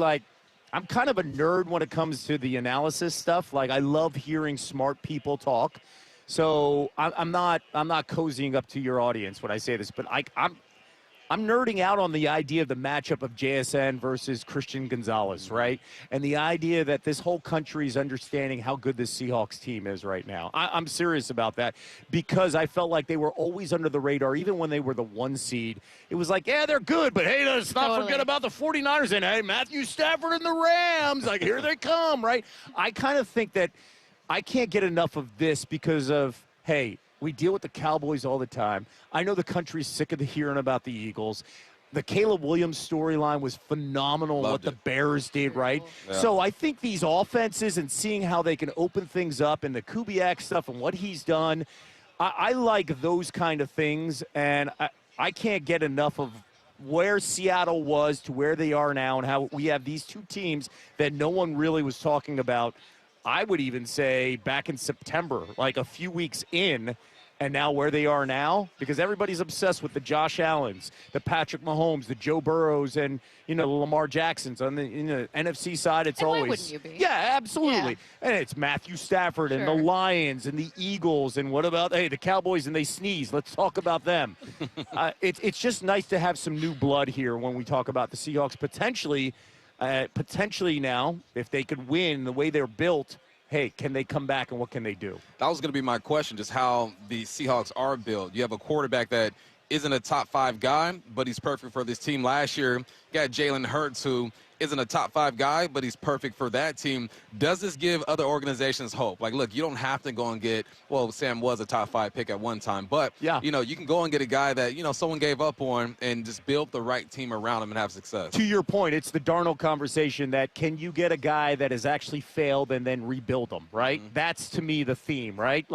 I'm kind of a nerd when it comes to the analysis stuff. I love hearing smart people talk. So I'm not cozying up to your audience when I say this, but I'm nerding out on the idea of the matchup of JSN versus Christian Gonzalez, right? And the idea that this whole country is understanding how good this Seahawks team is right now. I'm serious about that because I felt like they were always under the radar, even when they were the 1 seed. It was like, yeah, they're good, but hey, let's not forget about the 49ers and hey, Matthew Stafford and the Rams. Here they come, right? I kind of think that I can't get enough of this because of, hey, we deal with the Cowboys all the time. I know the country's sick of hearing about the Eagles. The Caleb Williams storyline was phenomenal, what the Bears did, right? Yeah. So I think these offenses and seeing how they can open things up and the Kubiak stuff and what he's done, I like those kind of things, and I can't get enough of where Seattle was to where they are now and how we have these 2 teams that no one really was talking about. I would even say back in September, a few weeks in, and now where they are now, because everybody's obsessed with the Josh Allens, the Patrick Mahomes, the Joe Burrows, and, the Lamar Jacksons. On the NFC side, it's always. Why wouldn't you be? Yeah, absolutely. Yeah. And it's Matthew Stafford and the Lions and the Eagles, and what about, hey, the Cowboys and they sneeze. Let's talk about them. It's just nice to have some new blood here when we talk about the Seahawks potentially now, if they could win the way they're built, hey, can they come back and what can they do? That was going to be my question, just how the Seahawks are built. You have a quarterback that isn't a top 5 guy, but he's perfect for this team. Last year, you got Jalen Hurts, who isn't a top 5 guy, but he's perfect for that team. Does this give other organizations hope? Look, you don't have to go and get, well, Sam was a top 5 pick at one time, but, you can go and get a guy that, someone gave up on and just build the right team around him and have success. To your point, it's the Darnold conversation that can you get a guy that has actually failed and then rebuild them, right? That's, to me, the theme, right?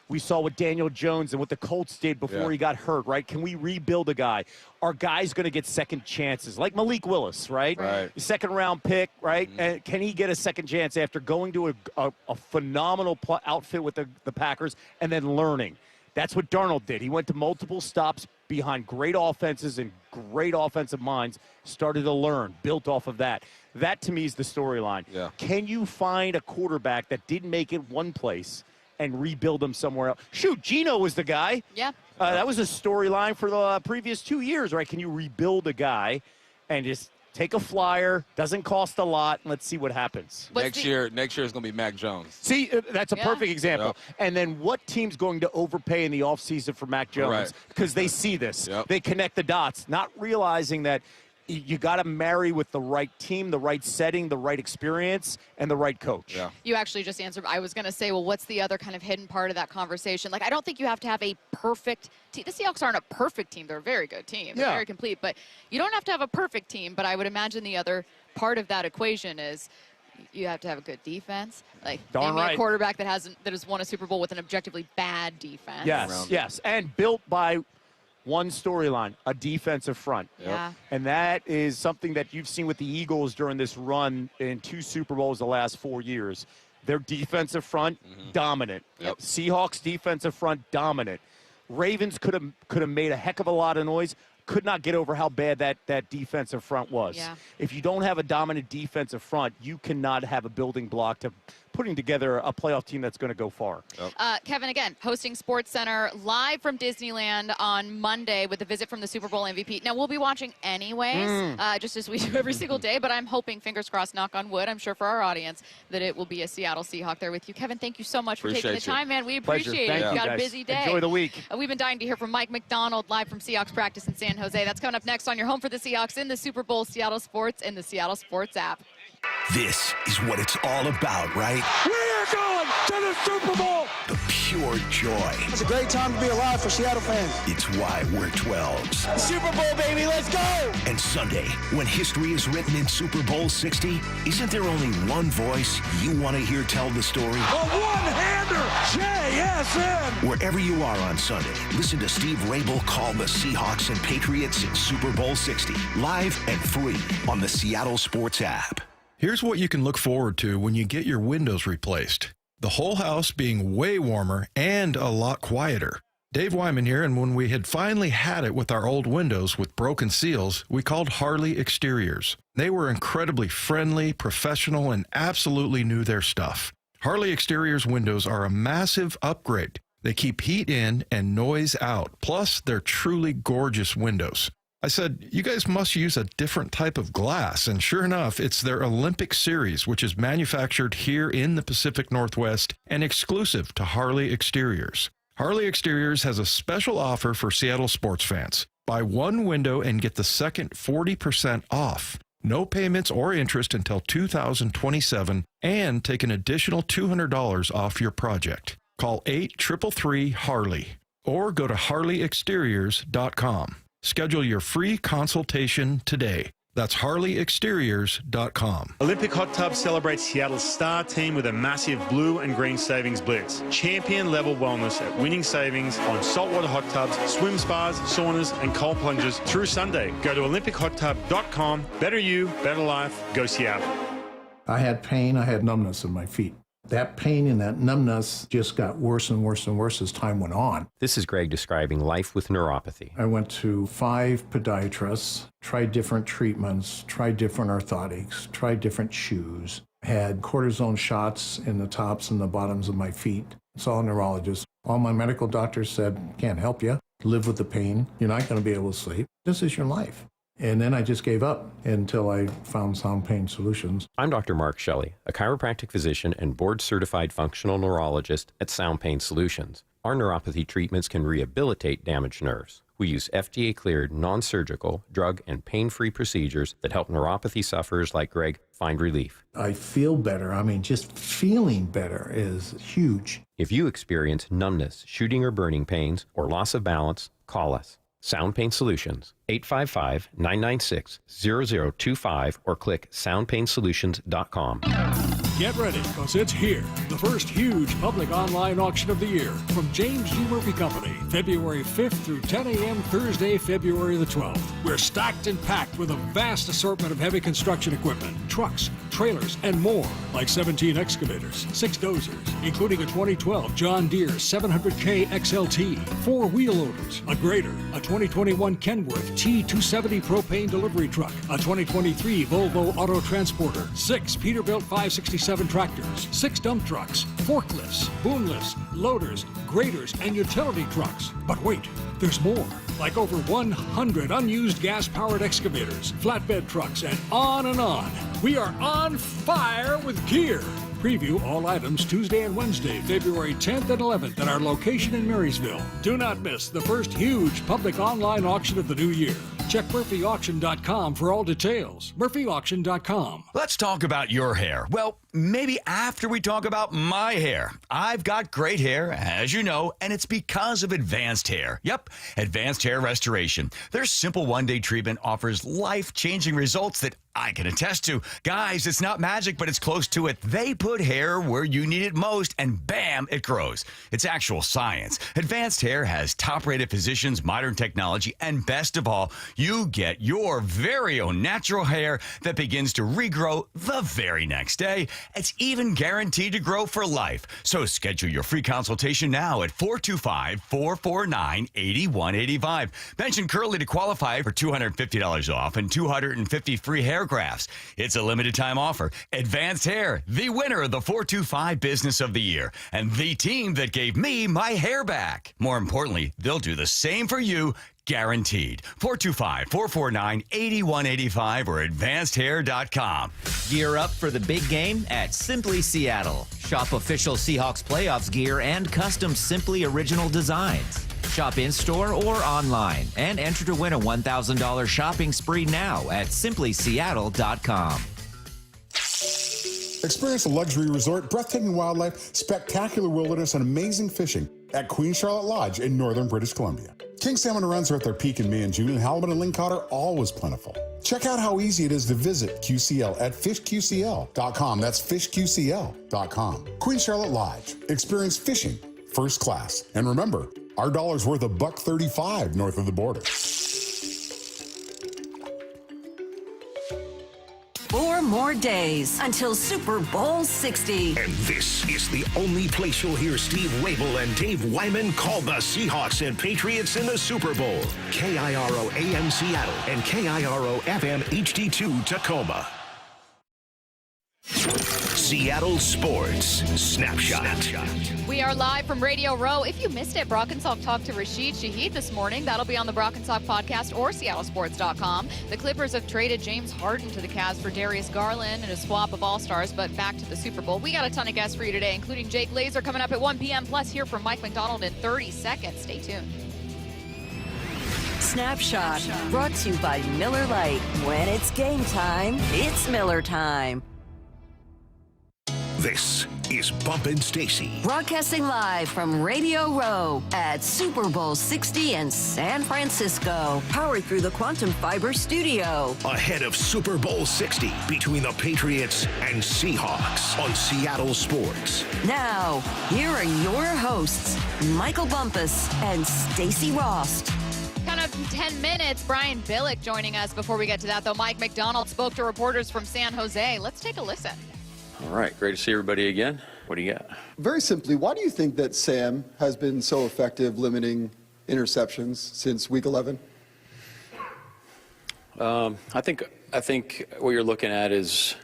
We saw what Daniel Jones and what the Colts did before he got hurt, right? Can we rebuild a guy? Are guys going to get second chances? Like Malik Willis, right? Second-round pick, right? And can he get a second chance after going to a phenomenal outfit with the Packers and then learning? That's what Darnold did. He went to multiple stops behind great offenses and great offensive minds, started to learn, built off of that. That, to me, is the storyline. Yeah. Can you find a quarterback that didn't make it one place and rebuild them somewhere else? Shoot, Geno was the guy. Yeah. That was a storyline for the previous 2 years, right? Can you rebuild a guy and just take a flyer, doesn't cost a lot, and let's see what happens. Next year is going to be Mac Jones. See, that's a perfect example. Yep. And then what team's going to overpay in the offseason for Mac Jones? Because they see this. They connect the dots, not realizing that you got to marry with the right team, the right setting, the right experience, and the right coach. Yeah. You actually just answered. I was going to say, well, what's the other kind of hidden part of that conversation? Like, I don't think you have to have a perfect team. The Seahawks aren't a perfect team. They're a very good team. They're very complete. But you don't have to have a perfect team. But I would imagine the other part of that equation is you have to have a good defense. Like, name me a quarterback that has won a Super Bowl with an objectively bad defense. Yes, and built by one storyline, a defensive front. Yeah. And that is something that you've seen with the Eagles during this run in 2 Super Bowls the last 4 years. Their defensive front, dominant. Seahawks defensive front, dominant. Ravens could have made a heck of a lot of noise, could not get over how bad that defensive front was. Yeah. If you don't have a dominant defensive front, you cannot have a building block to putting together a playoff team that's going to go far. Kevin, again, hosting SportsCenter live from Disneyland on Monday with a visit from the Super Bowl MVP. Now, we'll be watching anyways, just as we do every single day, but I'm hoping, fingers crossed, knock on wood, I'm sure for our audience, that it will be a Seattle Seahawk there with you. Kevin, thank you so much for taking the time, man. We appreciate it. You've got a busy day. Enjoy the week. We've been dying to hear from Mike Macdonald live from Seahawks practice in San Jose. That's coming up next on your home for the Seahawks in the Super Bowl, Seattle Sports, and the Seattle Sports app. This is what it's all about, right? We are going to the Super Bowl! The pure joy. It's a great time to be alive for Seattle fans. It's why we're 12s. Super Bowl, baby, let's go! And Sunday, when history is written in Super Bowl 60, isn't there only one voice you want to hear tell the story? A one-hander, JSN! Wherever you are on Sunday, listen to Steve Rabel call the Seahawks and Patriots in Super Bowl 60, live and free on the Seattle Sports app. Here's what you can look forward to when you get your windows replaced. The whole house being way warmer and a lot quieter. Dave Wyman here, and when we had finally had it with our old windows with broken seals, we called Harley Exteriors. They were incredibly friendly, professional, and absolutely knew their stuff. Harley Exteriors windows are a massive upgrade. They keep heat in and noise out. Plus, they're truly gorgeous windows. I said, you guys must use a different type of glass, and sure enough, it's their Olympic Series, which is manufactured here in the Pacific Northwest and exclusive to Harley Exteriors. Harley Exteriors has a special offer for Seattle sports fans. Buy one window and get the second 40% off. No payments or interest until 2027, and take an additional $200 off your project. Call 833-HARLEY or go to harleyexteriors.com. Schedule your free consultation today. That's harleyexteriors.com. Olympic Hot Tub celebrates Seattle's star team with a massive blue and green savings blitz. Champion-level wellness at winning savings on saltwater hot tubs, swim spas, saunas, and cold plunges through Sunday. Go to olympichottub.com. Better you, better life. Go Seattle. I had pain. I had numbness in my feet. That pain and that numbness just got worse and worse and worse as time went on. This is Greg describing life with neuropathy. I went to 5 podiatrists, tried different treatments, tried different orthotics, tried different shoes, had cortisone shots in the tops and the bottoms of my feet. Saw a neurologist. All my medical doctors said, can't help you. Live with the pain. You're not going to be able to sleep. This is your life. And then I just gave up until I found Sound Pain Solutions. I'm Dr. Mark Shelley, a chiropractic physician and board-certified functional neurologist at Sound Pain Solutions. Our neuropathy treatments can rehabilitate damaged nerves. We use FDA-cleared, non-surgical, drug, and pain-free procedures that help neuropathy sufferers like Greg find relief. I feel better. I mean, just feeling better is huge. If you experience numbness, shooting or burning pains, or loss of balance, call us. Sound Pain Solutions. 855-996-0025 or click soundpainsolutions.com. Get ready, because it's here. The first huge public online auction of the year from James G. Murphy Company, February 5th through 10 a.m. Thursday, February the 12th. We're stacked and packed with a vast assortment of heavy construction equipment, trucks, trailers, and more, like 17 excavators, 6 dozers, including a 2012 John Deere 700K XLT, 4 wheel loaders, a grader, a 2021 Kenworth T270 propane delivery truck, a 2023 Volvo Auto Transporter, 6 Peterbilt 567 tractors, 6 dump trucks, forklifts, boom lifts, loaders, graders, and utility trucks. But wait, there's more. Like over 100 unused gas-powered excavators, flatbed trucks, and on and on. We are on fire with gear. Preview all items Tuesday and Wednesday, February 10th and 11th at our location in Marysville. Do not miss the first huge public online auction of the new year. Check MurphyAuction.com for all details. MurphyAuction.com. Let's talk about your hair. Well, maybe after we talk about my hair. I've got great hair, as you know, and it's because of Advanced Hair. Yep, Advanced Hair Restoration. Their simple one-day treatment offers life-changing results that I can attest to. Guys, it's not magic, but it's close to it. They put hair where you need it most, and bam, it grows. It's actual science. Advanced Hair has top-rated physicians, modern technology, and best of all, you get your very own natural hair that begins to regrow the very next day. It's even guaranteed to grow for life. So schedule your free consultation now at 425-449-8185. Mention Curly to qualify for $250 off and 250 free hair grafts. It's a limited time offer. Advanced Hair, the winner of the 425 Business of the Year, and the team that gave me my hair back. More importantly, they'll do the same for you, guaranteed. 425-449-8185 or advancedhair.com. Gear up for the big game at Simply Seattle. Shop official Seahawks playoffs gear and custom Simply original designs. Shop in-store or online and enter to win a $1,000 shopping spree now at simplyseattle.com. Experience a luxury resort, breathtaking wildlife, spectacular wilderness, and amazing fishing at Queen Charlotte Lodge in northern British Columbia. King salmon runs are at their peak in May and June, and halibut and lingcod are always plentiful. Check out how easy it is to visit QCL at fishqcl.com. That's fishqcl.com. Queen Charlotte Lodge. Experience fishing first class. And remember, our dollar's worth $1.35 north of the border. 4 more days until Super Bowl 60. And this is the only place you'll hear Steve Rabel and Dave Wyman call the Seahawks and Patriots in the Super Bowl. KIRO AM Seattle and KIRO FM HD2 Tacoma. Seattle Sports Snapshot. We are live from Radio Row. If you missed it, Brock and Salk talked to Rashid Shaheed this morning. That'll be on the Brock and Salk podcast or seattlesports.com. The Clippers have traded James Harden to the Cavs for Darius Garland and a swap of All-Stars, but back to the Super Bowl. We got a ton of guests for you today, including Jake Glazer coming up at 1 p.m. Plus, hear from Mike Macdonald in 30 seconds. Stay tuned. Snapshot brought to you by Miller Lite. When it's game time, it's Miller time. This is Bumpin' Stacy. Broadcasting live from Radio Row at Super Bowl 60 in San Francisco. Powered through the Quantum Fiber Studio. Ahead of Super Bowl 60 between the Patriots and Seahawks on Seattle Sports. Now, here are your hosts, Michael Bumpus and Stacy Rost. Kind of 10 minutes, Brian Billick joining us. Before we get to that, though, Mike Macdonald spoke to reporters from San Jose. Let's take a listen. All right, great to see everybody again. What do you got? Very simply, why do you think that Sam has been so effective limiting interceptions since week 11? I think what you're looking at is,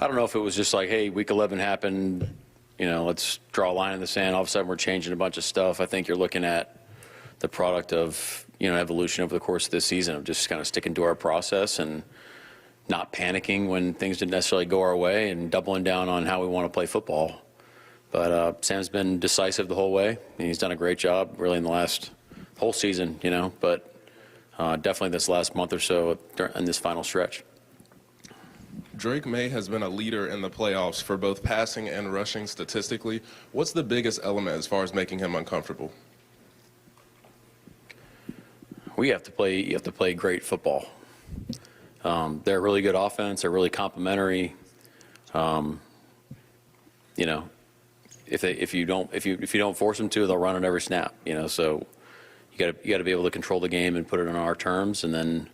I don't know if it was just like, hey, week 11 happened, let's draw a line in the sand. All of a sudden we're changing a bunch of stuff. I think you're looking at the product of, evolution over the course of this season of just kind of sticking to our process and not panicking when things didn't necessarily go our way and doubling down on how we want to play football. But Sam's been decisive the whole way. And he's done a great job really in the last whole season, but definitely this last month or so in this final stretch. Drake May has been a leader in the playoffs for both passing and rushing statistically. What's the biggest element as far as making him uncomfortable? you have to play great football. They're a really good offense. They're really complementary. You know, if you don't force them to, they'll run it every snap. You know, so you got to be able to control the game and put it on our terms. And then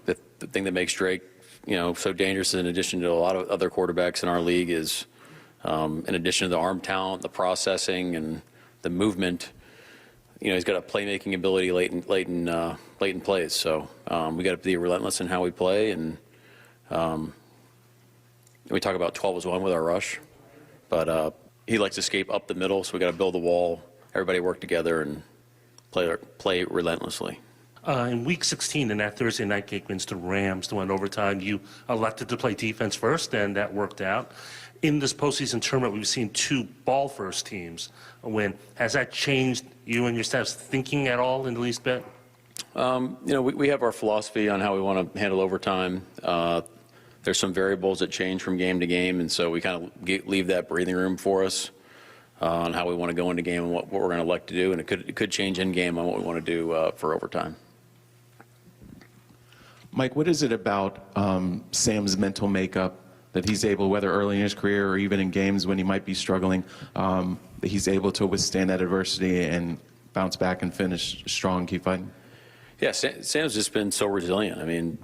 the thing that makes Drake, you know, so dangerous, in addition to a lot of other quarterbacks in our league, is in addition to the arm talent, the processing, and the movement. You know, he's got a playmaking ability late in plays. So we got to be relentless in how we play, and we talk about 12 as 1 with our rush, but he likes to escape up the middle. So we got to build the wall. Everybody work together and play relentlessly. In Week 16, in that Thursday night game against the Rams, to win overtime, you elected to play defense first, and that worked out. In this postseason tournament, we've seen 2 ball-first teams win. Has that changed you and your staff's thinking at all in the least bit? You know, we have our philosophy on how we want to handle overtime. There's some variables that change from game to game, and so we kind of leave that breathing room for us on how we want to go into game and what we're going to elect to do, and it could change in game on what we want to do for overtime. Mike, what is it about Sam's mental makeup that he's able, whether early in his career or even in games when he might be struggling, that he's able to withstand that adversity and bounce back and finish strong, keep fighting? Yeah, Sam's just been so resilient. I mean,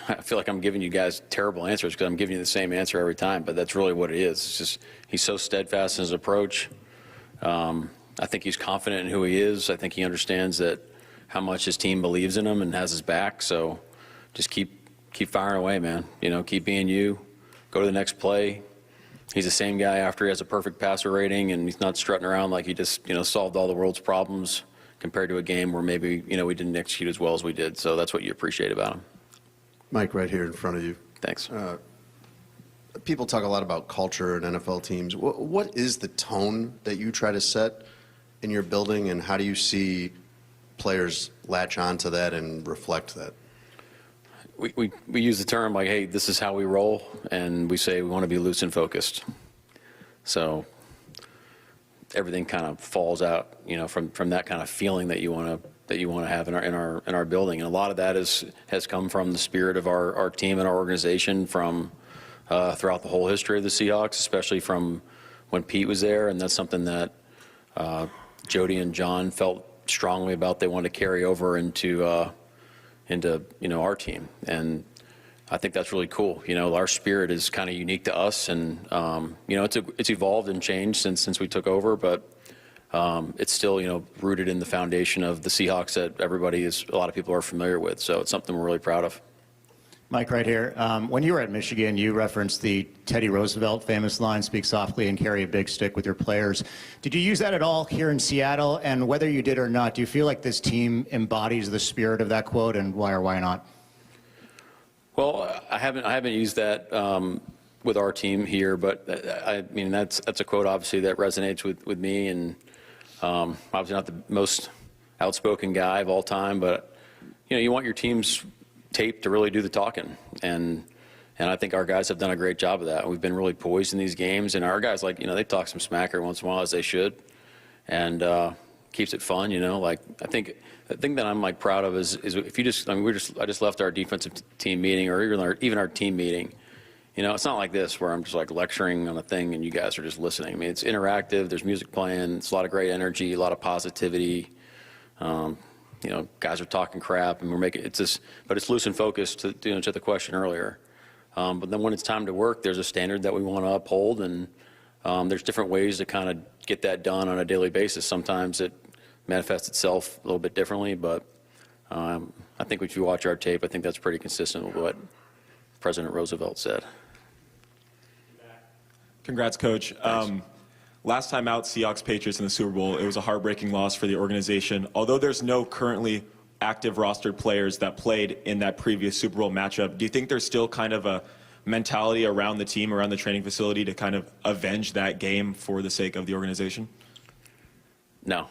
I feel like I'm giving you guys terrible answers because I'm giving you the same answer every time, but that's really what it is. It's just he's so steadfast in his approach. I think he's confident in who he is. I think he understands that how much his team believes in him and has his back. So just keep firing away, man. You know, keep being you. Go to the next play. He's the same guy after he has a perfect passer rating, and he's not strutting around like he just, you know, solved all the world's problems compared to a game where maybe, you know, we didn't execute as well as we did. So that's what you appreciate about him. Mike, right here in front of you. Thanks. People talk a lot about culture in NFL teams. What is the tone that you try to set in your building, and how do you see players latch onto that and reflect that? We use the term like, hey, this is how we roll, and we say we want to be loose and focused. So everything kind of falls out, you know, from that kind of feeling that you want to have in our building, and a lot of that has come from the spirit of our team and our organization from throughout the whole history of the Seahawks, especially from when Pete was there, and that's something that Jody and John felt strongly about. They wanted to carry over into you know, our team, and I think that's really cool. You know, our spirit is kind of unique to us, and you know, it's evolved and changed since we took over, but it's still, you know, rooted in the foundation of the Seahawks that a lot of people are familiar with. So it's something we're really proud of. Mike, right here. When you were at Michigan, you referenced the Teddy Roosevelt famous line, speak softly and carry a big stick with your players. Did you use that at all here in Seattle? And whether you did or not, do you feel like this team embodies the spirit of that quote, and why or why not? Well, I haven't used that with our team here, but I mean, that's a quote obviously that resonates with me, and obviously not the most outspoken guy of all time, but you know, you want your team's tape to really do the talking, and I think our guys have done a great job of that. We've been really poised in these games, and our guys, like, you know, they talk some smack every once in a while, as they should, and keeps it fun, you know. Like, I think the thing that I'm like proud of is if you just, I mean, I just left our defensive team meeting, or even our team meeting. You know, it's not like this where I'm just like lecturing on a thing and you guys are just listening. I mean, it's interactive. There's music playing. It's a lot of great energy, a lot of positivity. You know, guys are talking crap, and we're making it's just, but it's loose and focused to, you know, to the question earlier. But then when it's time to work, there's a standard that we want to uphold, and there's different ways to kind of get that done on a daily basis. Sometimes it manifests itself a little bit differently, but I think if you watch our tape, I think that's pretty consistent with what President Roosevelt said. Congrats, Coach. Last time out, Seahawks Patriots in the Super Bowl, it was a heartbreaking loss for the organization. Although there's no currently active rostered players that played in that previous Super Bowl matchup, do you think there's still kind of a mentality around the team, around the training facility, to kind of avenge that game for the sake of the organization? No.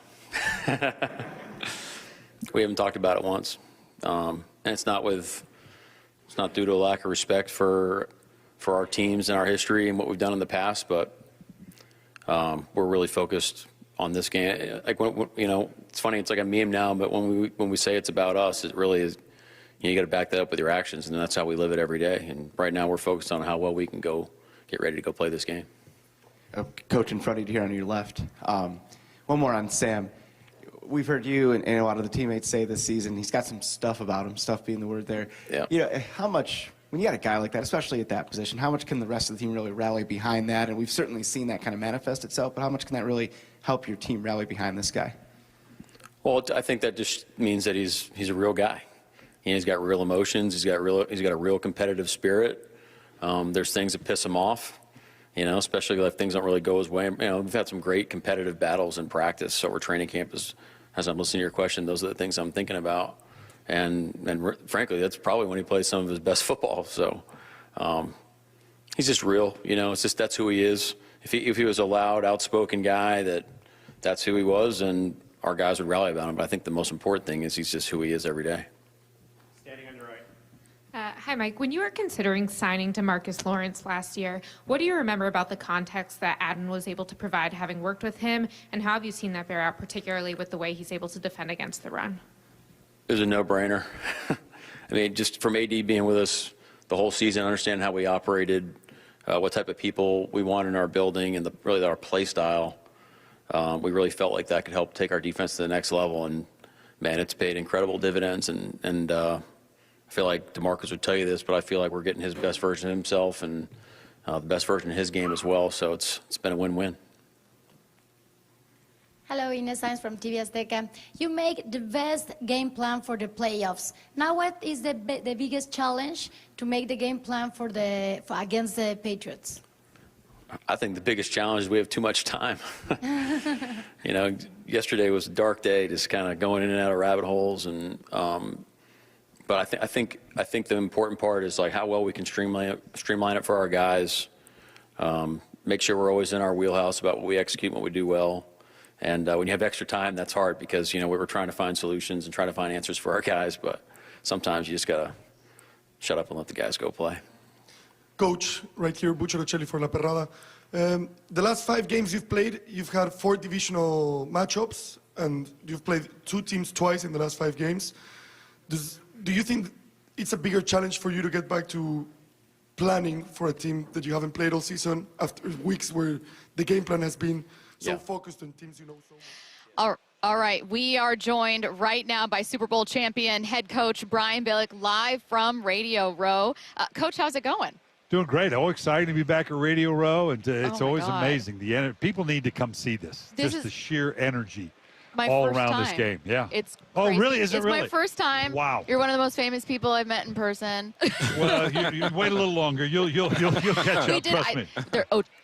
We haven't talked about it once. And it's not due to a lack of respect for our teams and our history and what we've done in the past, but we're really focused on this game. Like, you know, it's funny, it's like a meme now, but when we say it's about us, it really is. You got to back that up with your actions, and that's how we live it every day. And right now we're focused on how well we can go get ready to go play this game. Coach, in front of you here on your left. One more on Sam. We've heard you and a lot of the teammates say this season he's got some stuff about him, stuff being the word there. Yeah. You know, how much, when you got a guy like that, especially at that position, how much can the rest of the team really rally behind that? And we've certainly seen that kind of manifest itself, but how much can that really help your team rally behind this guy? Well, I think that just means that he's a real guy. He's got real emotions. He's got a real competitive spirit. There's things that piss him off, you know, especially if things don't really go his way. You know, we've had some great competitive battles in practice. So our training camp is, as I'm listening to your question, those are the things I'm thinking about. And frankly, that's probably when he plays some of his best football. So he's just real, you know. It's just that's who he is. If he was a loud, outspoken guy, that's who he was, and our guys would rally about him. But I think the most important thing is he's just who he is every day. Hi, Mike. When you were considering signing DeMarcus Lawrence last year, what do you remember about the context that Adden was able to provide having worked with him, and how have you seen that bear out, particularly with the way he's able to defend against the run? It was a no-brainer. I mean, just from AD being with us the whole season, understanding how we operated, what type of people we want in our building, and really our play style, we really felt like that could help take our defense to the next level. And, man, it's paid incredible dividends, and I feel like DeMarcus would tell you this, but I feel like we're getting his best version of himself and the best version of his game as well. So it's been a win-win. Hello, Ines Sainz from TV Azteca. You make the best game plan for the playoffs. Now, what is the biggest challenge to make the game plan for against the Patriots? I think the biggest challenge is we have too much time. You know, yesterday was a dark day, just kind of going in and out of rabbit holes, and but I think the important part is like how well we can streamline it for our guys. Make sure we're always in our wheelhouse about what we execute, what we do well. And when you have extra time, that's hard because, you know, we're trying to find solutions and trying to find answers for our guys. But sometimes you just got to shut up and let the guys go play. Coach, right here, Bucciaroccelli for La Perrada. The last 5 games you've played, you've had 4 divisional matchups, and you've played 2 teams twice in the last 5 games. Do you think it's a bigger challenge for you to get back to planning for a team that you haven't played all season after weeks where the game plan has been so focused on teams you know so much? All right, we are joined right now by Super Bowl champion head coach Brian Billick, live from Radio Row. Coach, how's it going? Doing great. Oh, exciting to be back at Radio Row, and it's always amazing. People need to come see this. Just the sheer energy all around this game. Yeah. It's crazy. Oh, really? Is it really? It's my first time. Wow. You're one of the most famous people I've met in person. Well, you wait a little longer. You'll catch up. Trust me.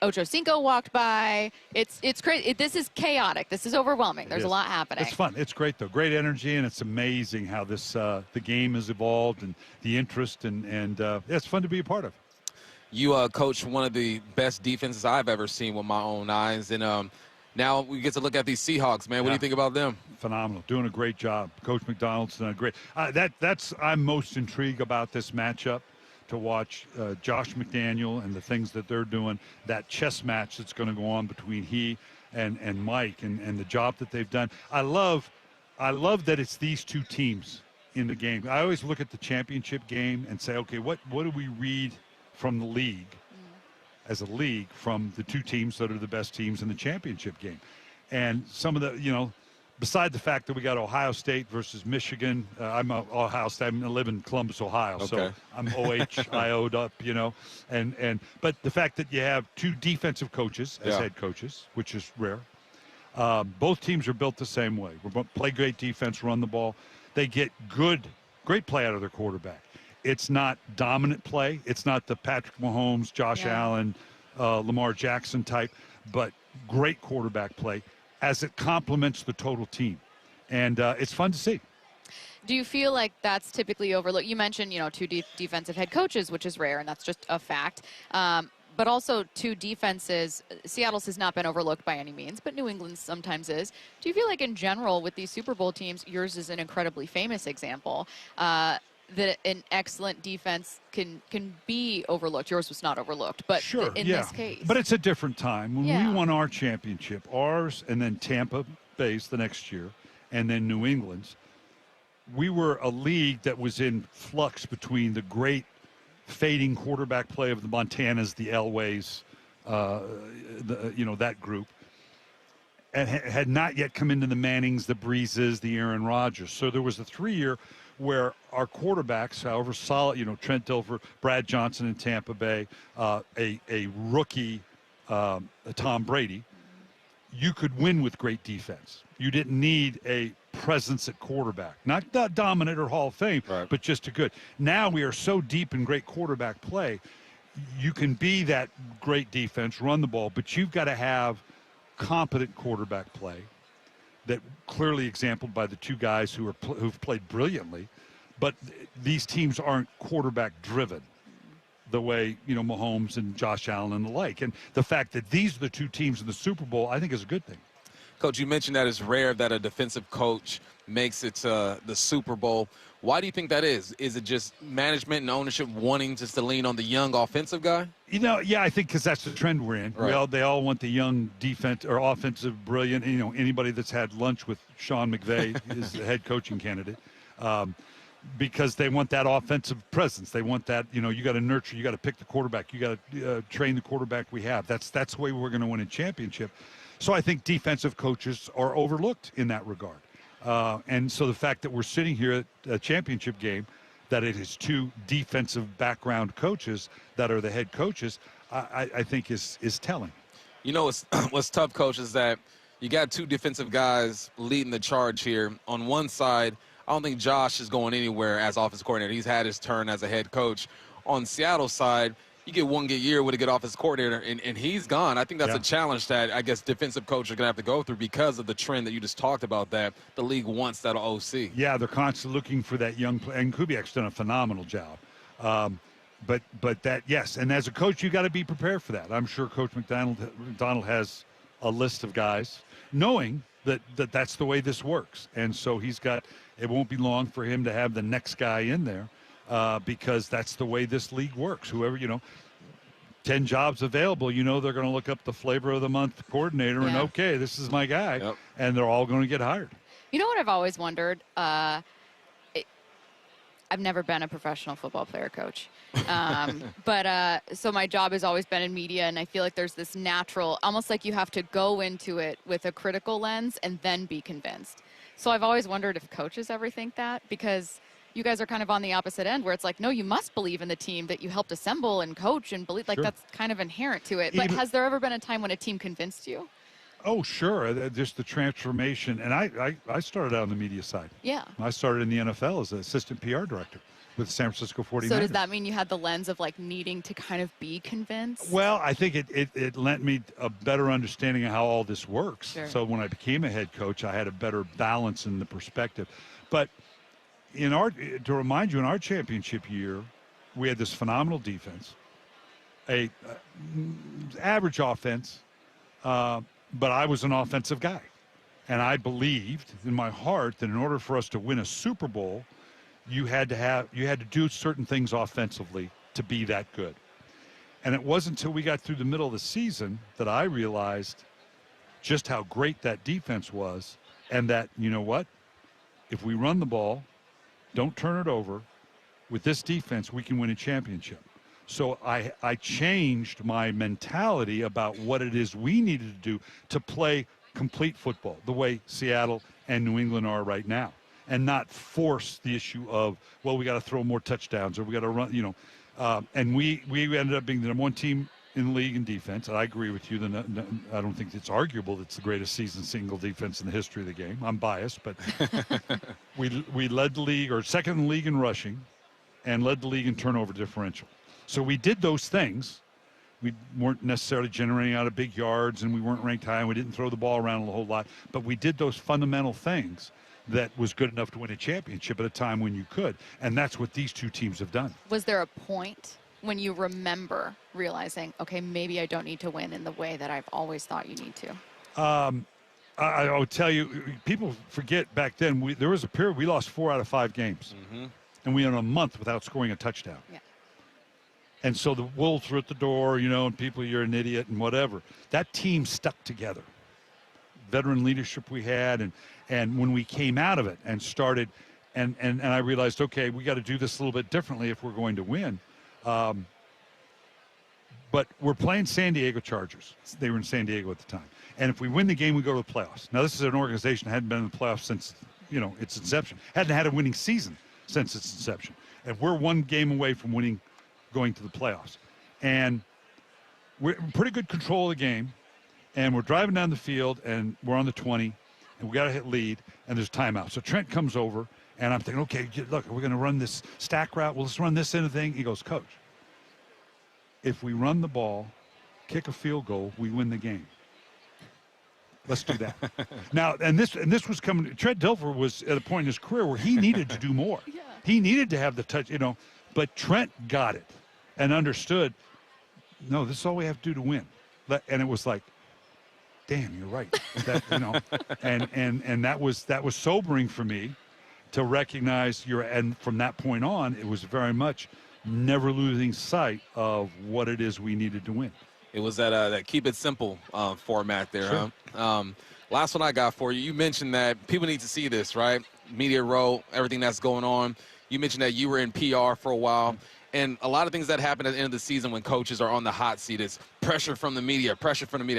Ocho Cinco walked by. It's crazy. This is chaotic. This is overwhelming. There's a lot happening. It's fun. It's great though. Great energy, and it's amazing how this the game has evolved and the interest and it's fun to be a part of. You coach one of the best defenses I've ever seen with my own eyes, and now we get to look at these Seahawks, man. What do you think about them? Phenomenal. Doing a great job. Coach Macdonald's done a great. I'm most intrigued about this matchup, to watch Josh McDaniel and the things that they're doing. That chess match that's going to go on between he and Mike and the job that they've done. I love that it's these 2 teams in the game. I always look at the championship game and say, okay, what do we read from the league? As a league, from the 2 teams that are the best teams in the championship game. And some of the, you know, beside the fact that we got Ohio State versus Michigan, I'm Ohio State, I live in Columbus, Ohio, so I'm OHIO'd up, you know, but the fact that you have 2 defensive coaches as head coaches, which is rare. Both teams are built the same way. We play great defense, run the ball. They get great play out of their quarterback. It's not dominant play. It's not the Patrick Mahomes, Josh Allen, Lamar Jackson type, but great quarterback play as it complements the total team. And it's fun to see. Do you feel like that's typically overlooked? You mentioned, you know, 2 defensive head coaches, which is rare, and that's just a fact. But also 2 defenses. Seattle's has not been overlooked by any means, but New England sometimes is. Do you feel like in general with these Super Bowl teams, yours is an incredibly famous example, that an excellent defense can be overlooked. Yours was not overlooked, but sure, in this case. But it's a different time. When Yeah. we won our championship, ours and then Tampa Bay's the next year, and then New England's, we were a league that was in flux between the great fading quarterback play of the Montanas, the Elways, that group, and had not yet come into the Mannings, the Breezes, the Aaron Rodgers. So there was a 3-year where our quarterbacks, however solid, Trent Dilfer, Brad Johnson in Tampa Bay, a rookie, Tom Brady, you could win with great defense. You didn't need a presence at quarterback, not dominant or Hall of Fame, but just a good. Now we are so deep in great quarterback play, you can be that great defense, run the ball, but you've got to have competent quarterback play that clearly exemplified by the two guys who've played brilliantly, but these teams aren't quarterback driven the way, Mahomes and Josh Allen and the like. And the fact that these are the two teams in the Super Bowl, I think is a good thing. Coach, you mentioned that it's rare that a defensive coach makes it to the Super Bowl. Why do you think that is? Is it just management and ownership wanting just to lean on the young offensive guy? Yeah, I think because that's the trend we're in. Right. They all want the young defense or offensive brilliant. Anybody that's had lunch with Sean McVay is the head coaching candidate. Because they want that offensive presence. They want that, you got to nurture, you got to pick the quarterback, you got to train the quarterback we have. That's the way we're going to win a championship. So I think defensive coaches are overlooked in that regard. And so the fact that we're sitting here at a championship game, that it is two defensive background coaches that are the head coaches, I think is telling. What's tough, Coach, is that you got two defensive guys leading the charge here. On one side, I don't think Josh is going anywhere as offensive coordinator. He's had his turn as a head coach. On Seattle's side, you get one good year with a good offensive coordinator, and he's gone. I think that's a challenge that I guess defensive coaches are going to have to go through because of the trend that you just talked about, that the league wants that OC. Yeah, they're constantly looking for that young player, and Kubiak's done a phenomenal job. But that, yes, and as a coach, you got to be prepared for that. I'm sure Coach Macdonald has a list of guys, knowing that that's the way this works. And so it won't be long for him to have the next guy in there because that's the way this league works. Whoever, 10 jobs available, they're going to look up the flavor of the month coordinator and, okay, this is my guy. And they're all going to get hired. You know what I've always wondered? I've never been a professional football player, Coach. But so my job has always been in media, and I feel like there's this natural, almost like you have to go into it with a critical lens and then be convinced. So I've always wondered if coaches ever think that, because you guys are kind of on the opposite end where it's like, no, you must believe in the team that you helped assemble and coach and believe, like that's kind of inherent to it. But has there ever been a time when a team convinced you? Oh, sure. Just the transformation. And I started out on the media side. Yeah. I started in the NFL as an assistant PR director with the San Francisco 49ers. So does that mean you had the lens of like needing to kind of be convinced? Well, I think it lent me a better understanding of how all this works. Sure. So when I became a head coach, I had a better balance in the perspective. But to remind you, in our championship year, we had this phenomenal defense, a average offense, but I was an offensive guy. And I believed in my heart that in order for us to win a Super Bowl, you had to do certain things offensively to be that good. And it wasn't until we got through the middle of the season that I realized just how great that defense was, and that, you know what, if we run the ball, don't turn it over, with this defense, we can win a championship. So I changed my mentality about what it is we needed to do to play complete football, the way Seattle and New England are right now, and not force the issue of, well, we got to throw more touchdowns or we got to run, and we ended up being the number one team in the league in defense. And I agree with you. I don't think it's arguable it's the greatest season single defense in the history of the game. I'm biased, but we led the league, or second in the league in rushing, and led the league in turnover differential. So we did those things. We weren't necessarily generating out of big yards, and we weren't ranked high, and we didn't throw the ball around a whole lot. But we did those fundamental things that was good enough to win a championship at a time when you could. And that's what these two teams have done. Was there a point when you remember realizing, okay, maybe I don't need to win in the way that I've always thought you need to? I'll tell you, people forget back then, there was a period we lost 4 out of 5 games. Mm-hmm. and we went a month without scoring a touchdown. Yeah. And so the Wolves were at the door, and people, you're an idiot and whatever. That team stuck together. Veteran leadership we had, and when we came out of it and started, and I realized, okay, we got to do this a little bit differently if we're going to win. But we're playing San Diego Chargers. They were in San Diego at the time. And if we win the game, we go to the playoffs. Now, this is an organization that hadn't been in the playoffs since, its inception. Hadn't had a winning season since its inception. And we're one game away from going to the playoffs. And we're in pretty good control of the game. And we're driving down the field, and we're on the 20, and we got to hit lead, and there's timeout. So Trent comes over, and I'm thinking, okay, look, we're going to run this stack route. Well, let's run this into thing. He goes, Coach, if we run the ball, kick a field goal, we win the game. Let's do that. Now, and this was coming. Trent Dilfer was at a point in his career where he needed to do more. Yeah. He needed to have the touch, but Trent got it and understood, no, this is all we have to do to win. And it was like, damn, you're right. And that was sobering for me to recognize and from that point on, it was very much never losing sight of what it is we needed to win. It was that keep it simple format there. Sure. Huh? Last one I got for you. You mentioned that people need to see this, right? Media row, everything that's going on. You mentioned that you were in PR for a while. And a lot of things that happen at the end of the season when coaches are on the hot seat is pressure from the media.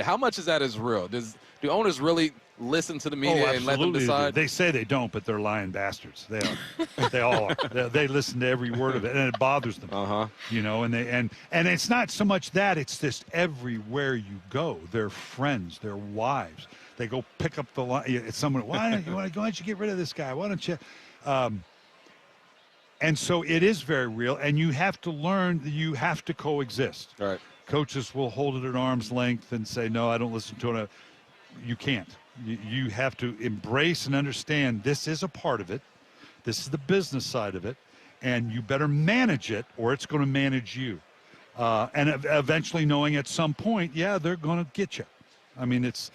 How much of that is real? Do owners really listen to the media and let them decide? They say they don't, but they're lying bastards. They are. They all are. They listen to every word of it, and it bothers them. And it's not so much that, it's just everywhere you go. Their friends, their wives, they go pick up the line. It's someone, why don't you get rid of this guy? Why don't you? And so it is very real, and you have to learn that you have to coexist. Right. Coaches will hold it at arm's length and say, no, I don't listen to it. You can't. You have to embrace and understand this is a part of it. This is the business side of it, and you better manage it or it's going to manage you. And eventually knowing at some point, yeah, they're going to get you. I mean, it's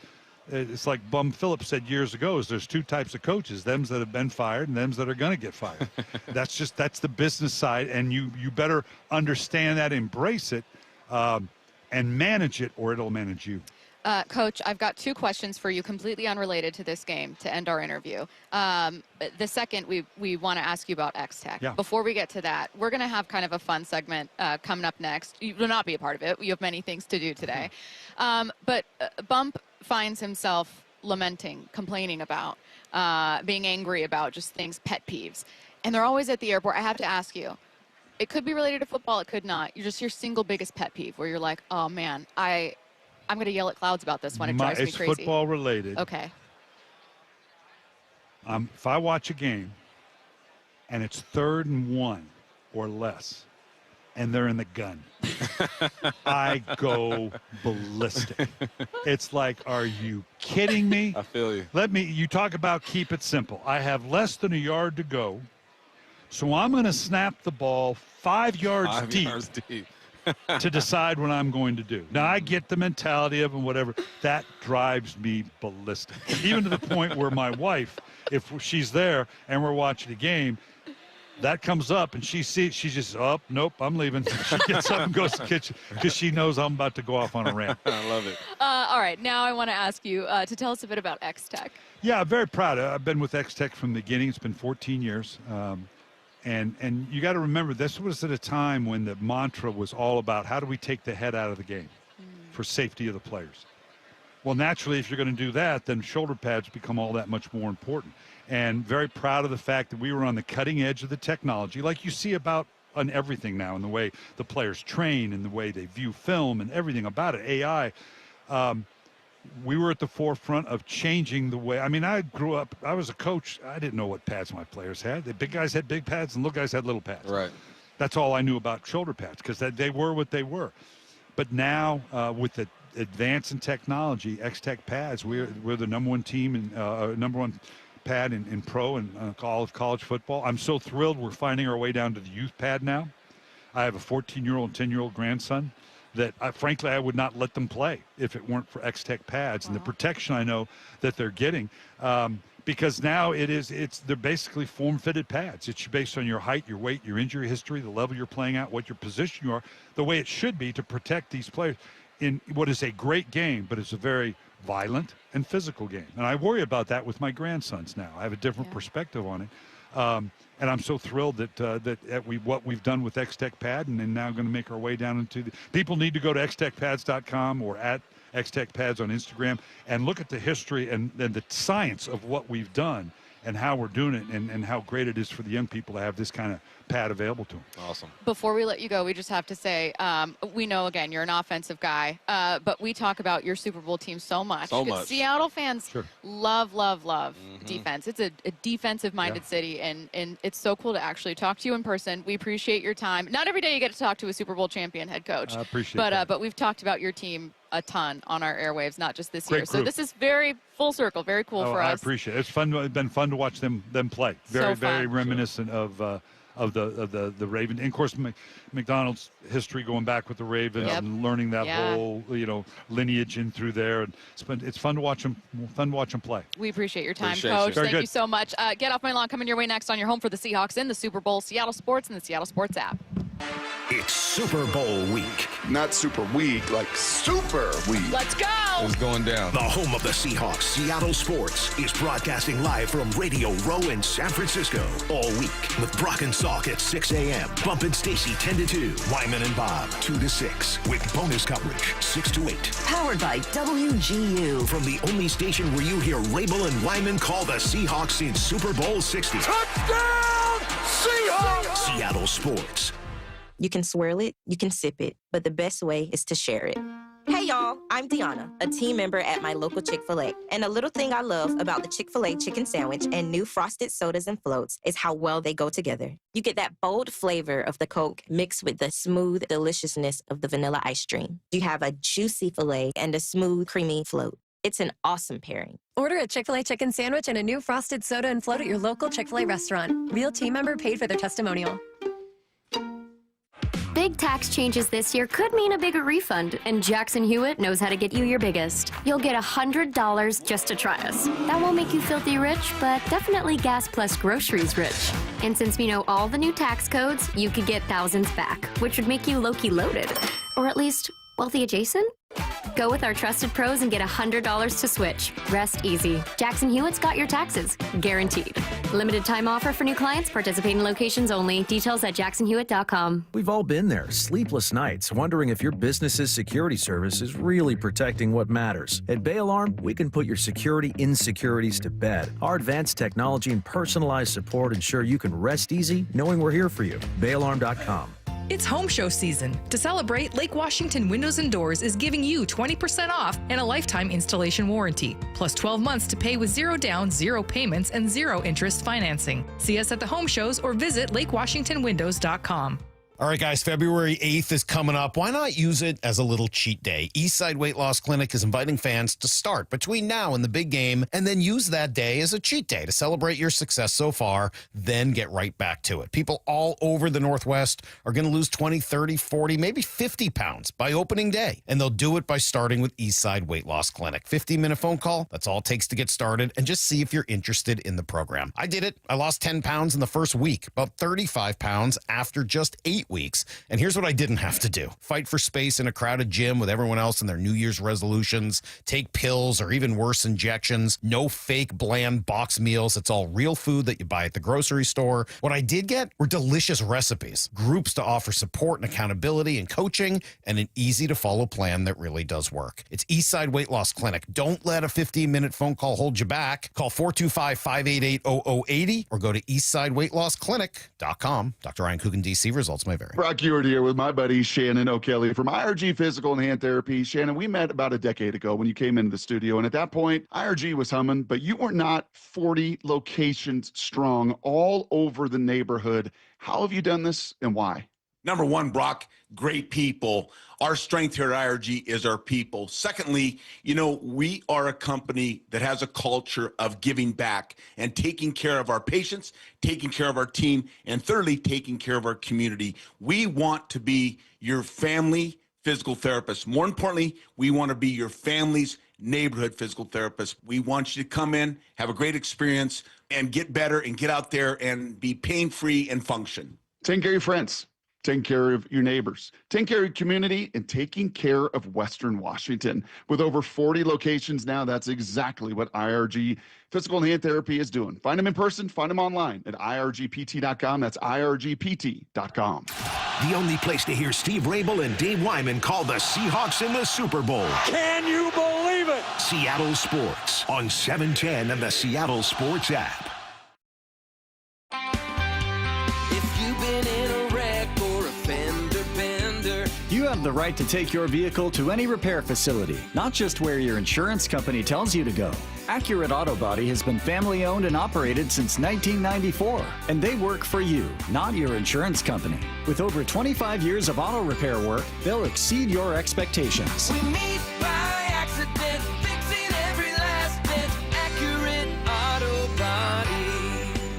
like Bum Phillips said years ago, is there's two types of coaches, them that have been fired and them that are going to get fired. That's the business side, and you better understand that, embrace it, and manage it, or it'll manage you. Coach, I've got two questions for you completely unrelated to this game to end our interview. The second, we want to ask you about X-Tech. Yeah. Before we get to that, we're going to have kind of a fun segment coming up next. You will not be a part of it. You have many things to do today. But Bump finds himself lamenting, complaining about, being angry about just things, pet peeves. And they're always at the airport. I have to ask you, it could be related to football, it could not. You're just your single biggest pet peeve where you're like, oh, man, I'm going to yell at clouds about this one. It drives me crazy. It's football related. Okay. If I watch a game and it's 3rd and 1 or less, and they're in the gun, I go ballistic. It's like, are you kidding me? I feel you. You talk about keep it simple. I have less than a yard to go, so I'm going to snap the ball 5 yards deep. To decide what I'm going to do. Now, I get the mentality of them, whatever. That drives me ballistic. Even to the point where my wife, if she's there and we're watching a game, that comes up and she just, oh, nope, I'm leaving. She gets up and goes to the kitchen because she knows I'm about to go off on a rant. I love it. All right, now I want to ask you to tell us a bit about X-Tech. Yeah, I'm very proud. I've been with X-Tech from the beginning. It's been 14 years. And you got to remember, this was at a time when the mantra was all about how do we take the head out of the game for safety of the players. Well, naturally, if you're going to do that, then shoulder pads become all that much more important. And very proud of the fact that we were on the cutting edge of the technology, like you see about on everything now, in the way the players train and the way they view film and everything about it, AI. We were at the forefront of changing the way. I mean, I grew up, I was a coach. I didn't know what pads my players had. The big guys had big pads and little guys had little pads. Right. That's all I knew about shoulder pads because they were what they were. But now with the advance in technology, X-Tech pads, we're the number one team and number one pad in pro and all of college football. I'm so thrilled we're finding our way down to the youth pad now. I have a 14-year-old and 10-year-old grandson. that frankly I would not let them play if it weren't for X-Tech pads and the protection I know that they're getting. Because now they're basically form-fitted pads. It's based on your height, your weight, your injury history, the level you're playing at, what your position you are, the way it should be to protect these players in what is a great game, but it's a very violent and physical game. And I worry about that with my grandsons now. I have a different perspective on it. And I'm so thrilled that what we've done with X-Tech Pad, and then now going to make our way down into people need to go to xtechpads.com or at X-Tech Pads on Instagram and look at the history and the science of what we've done and how we're doing it and how great it is for the young people to have this kind of pad available to them. Awesome. Before we let you go, we just have to say, we know, again, you're an offensive guy, but we talk about your Super Bowl team so much. So much. Seattle fans love defense. It's a defensive-minded city, and it's so cool to actually talk to you in person. We appreciate your time. Not every day you get to talk to a Super Bowl champion head coach. I appreciate that. But we've talked about your team a ton on our airwaves, not just this year. Group. So this is very full circle, very cool for us. I appreciate it. It's fun. It's been fun to watch them play. Very reminiscent of the Ravens. And of course, Macdonald's history going back with the Ravens and learning that whole lineage in through there. And it's fun to watch them. Fun to watch them play. We appreciate your time, Coach. Thank you so much. Get Off My Lawn coming your way next on your home for the Seahawks in the Super Bowl, Seattle Sports, and the Seattle Sports app. It's Super Bowl week. Not super week, like super week. Let's go! It's going down. The home of the Seahawks, Seattle Sports, is broadcasting live from Radio Row in San Francisco all week with Brock and Salk at 6 a.m., Bump and Stacy 10 to 2, Wyman and Bob 2 to 6, with bonus coverage 6 to 8. Powered by WGU. From the only station where you hear Rabel and Wyman call the Seahawks in Super Bowl 60. Touchdown, Seahawks! Seattle Sports. You can swirl it, you can sip it, but the best way is to share it. Hey y'all, I'm Deanna, a team member at my local Chick-fil-A. And a little thing I love about the Chick-fil-A chicken sandwich and new frosted sodas and floats is how well they go together. You get that bold flavor of the Coke mixed with the smooth deliciousness of the vanilla ice cream. You have a juicy filet and a smooth, creamy float. It's an awesome pairing. Order a Chick-fil-A chicken sandwich and a new frosted soda and float at your local Chick-fil-A restaurant. Real team member paid for their testimonial. Big tax changes this year could mean a bigger refund, and Jackson Hewitt knows how to get you your biggest. You'll get $100 just to try us. That won't make you filthy rich, but definitely gas plus groceries rich. And since we know all the new tax codes, you could get thousands back, which would make you low-key loaded. Or at least wealthy adjacent? Go with our trusted pros and get $100 to switch. Rest easy. Jackson Hewitt's got your taxes. Guaranteed. Limited time offer for new clients. Participating locations only. Details at jacksonhewitt.com. We've all been there. Sleepless nights, wondering if your business's security service is really protecting what matters. At Bay Alarm, we can put your security insecurities to bed. Our advanced technology and personalized support ensure you can rest easy knowing we're here for you. BayAlarm.com. It's home show season. To celebrate, Lake Washington Windows and Doors is giving you 20% off and a lifetime installation warranty, plus 12 months to pay with 0 down, 0 payments, and 0 interest financing. See us at the home shows or visit lakewashingtonwindows.com. All right, guys, February 8th is coming up. Why not use it as a little cheat day? Eastside Weight Loss Clinic is inviting fans to start between now and the big game and then use that day as a cheat day to celebrate your success so far, then get right back to it. People all over the Northwest are going to lose 20, 30, 40, maybe 50 pounds by opening day, and they'll do it by starting with Eastside Weight Loss Clinic. 15-minute phone call, that's all it takes to get started, and just see if you're interested in the program. I did it. I lost 10 pounds in the first week, about 35 pounds after just 8 weeks. And here's what I didn't have to do. Fight for space in a crowded gym with everyone else in their New Year's resolutions, take pills or even worse, injections, no fake bland box meals. It's all real food that you buy at the grocery store. What I did get were delicious recipes, groups to offer support and accountability and coaching, and an easy to follow plan that really does work. It's Eastside Weight Loss Clinic. Don't let a 15-minute phone call hold you back. Call 425-588-0080 or go to eastsideweightlossclinic.com. Dr. Ryan Coogan, DC. Results may vary. Brock Ewart here with my buddy Shannon O'Kelly from IRG Physical and Hand Therapy. Shannon, we met about a decade ago when you came into the studio, and at that point, IRG was humming, but you were not 40 locations strong all over the neighborhood. How have you done this, and why? Number one, Brock, great people. Our strength here at IRG is our people. Secondly, we are a company that has a culture of giving back and taking care of our patients, taking care of our team, and thirdly, taking care of our community. We want to be your family, physical therapist. More importantly, we want to be your family's neighborhood physical therapist. We want you to come in, have a great experience, and get better and get out there and be pain-free and function. Taking care of your friends, taking care of your neighbors, taking care of your community, and taking care of Western Washington. With over 40 locations now, that's exactly what IRG Physical and Hand Therapy is doing. Find them in person, find them online at irgpt.com. That's irgpt.com. The only place to hear Steve Rabel and Dave Wyman call the Seahawks in the Super Bowl. Can you believe it? Seattle Sports on 710 and the Seattle Sports app. If you've been in a wreck or a fender bender, you have the right to take your vehicle to any repair facility, not just where your insurance company tells you to go. Accurate Auto Body has been family owned and operated since 1994, and they work for you, not your insurance company. With over 25 years of auto repair work, they'll exceed your expectations. we meet by accident, fixing every last dent. Accurate Auto Body.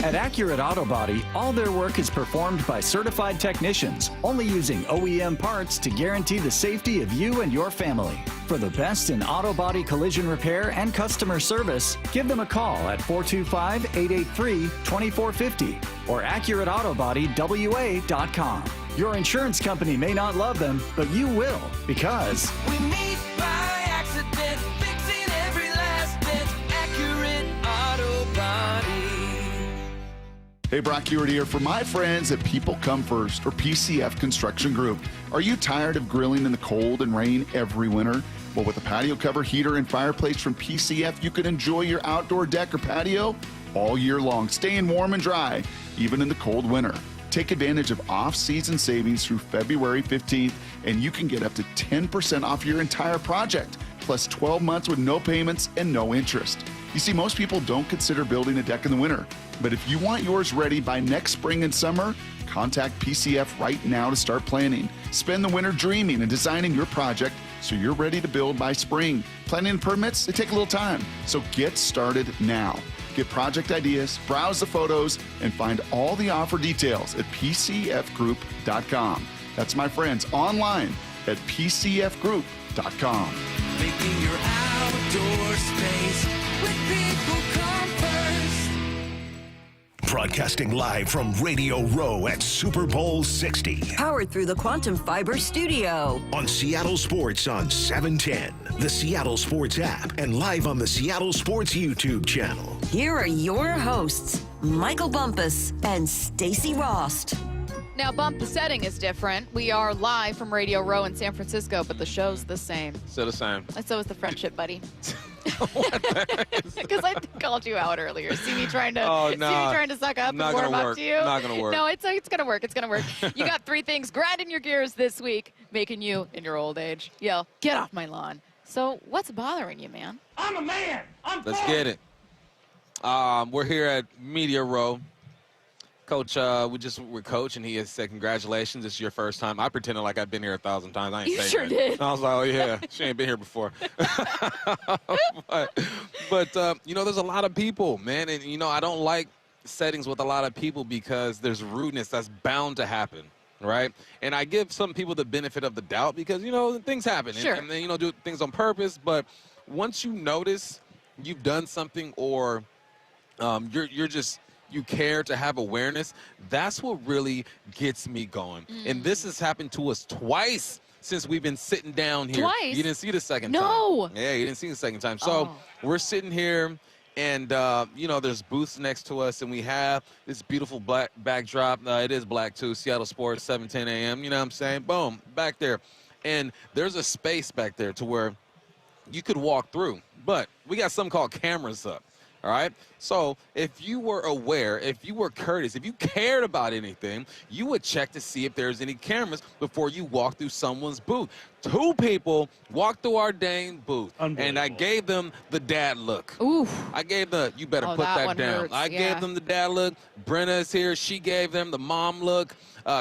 At Accurate Auto Body, all their work is performed by certified technicians, only using OEM parts to guarantee the safety of you and your family. For the best in auto body collision repair and customer service, give them a call at 425-883-2450 or AccurateAutoBodyWA.com. Your insurance company may not love them, but you will, because we meet by accident, fixing every last dent. Accurate Auto Body. Hey, Brock Hewitt here for my friends at People Come First, or PCF Construction Group. Are you tired of grilling in the cold and rain every winter? Well, with a patio cover, heater, and fireplace from PCF, you can enjoy your outdoor deck or patio all year long, staying warm and dry, even in the cold winter. Take advantage of off-season savings through February 15th, and you can get up to 10% off your entire project, plus 12 months with no payments and no interest. You see, most people don't consider building a deck in the winter, but if you want yours ready by next spring and summer, contact PCF right now to start planning. Spend the winter dreaming and designing your project so you're ready to build by spring. Planning and permits, they take a little time, so get started now. Get project ideas, browse the photos, and find all the offer details at PCFgroup.com. That's my friends online at PCFgroup.com. Making your outdoor space with People Come First. Broadcasting live from Radio Row at Super Bowl 60. Powered through the Quantum Fiber Studio. On Seattle Sports on 710, the Seattle Sports app, and live on the Seattle Sports YouTube channel. Here are your hosts, Michael Bumpus and Stacy Rost. Now, Bump, the setting is different. We are live from Radio Row in San Francisco, but the show's the same. Still the same. And so is the friendship, buddy. Because I called you out earlier. See me trying to suck up and warm up to you? Not gonna work. No, it's gonna work. It's gonna work. You got 3 things grinding your gears this week, making you, in your old age, yell, "Get off my lawn." So what's bothering you, man? I'm a man. Let's get it. We're here at Media Row. Coach, we're Coach, and he has said, congratulations, it's your first time. I pretended like I'd been here 1,000 times. I ain't You saying sure that. did. I was like, oh, yeah, she ain't been here before. but there's a lot of people, man, and, I don't like settings with a lot of people because there's rudeness that's bound to happen, right? And I give some people the benefit of the doubt because, things happen. Sure. And then, do things on purpose. But once you notice you've done something or you care to have awareness, that's what really gets me going. And this has happened to us twice since we've been sitting down here. Twice? You didn't see the second time. No. Yeah, you didn't see the second time. So we're sitting here, and, there's booths next to us, and we have this beautiful black backdrop. It is black, too. Seattle Sports, 7:10 a.m. You know what I'm saying? Boom, back there. And there's a space back there to where you could walk through. But we got something called cameras up. All right. So if you were aware, if you were courteous, if you cared about anything, you would check to see if there's any cameras before you walk through someone's booth. 2 people walked through our dang booth, and I gave them the dad look. Oof. I gave you better put that down. Hurts. I gave them the dad look. Brenna's here. She gave them the mom look.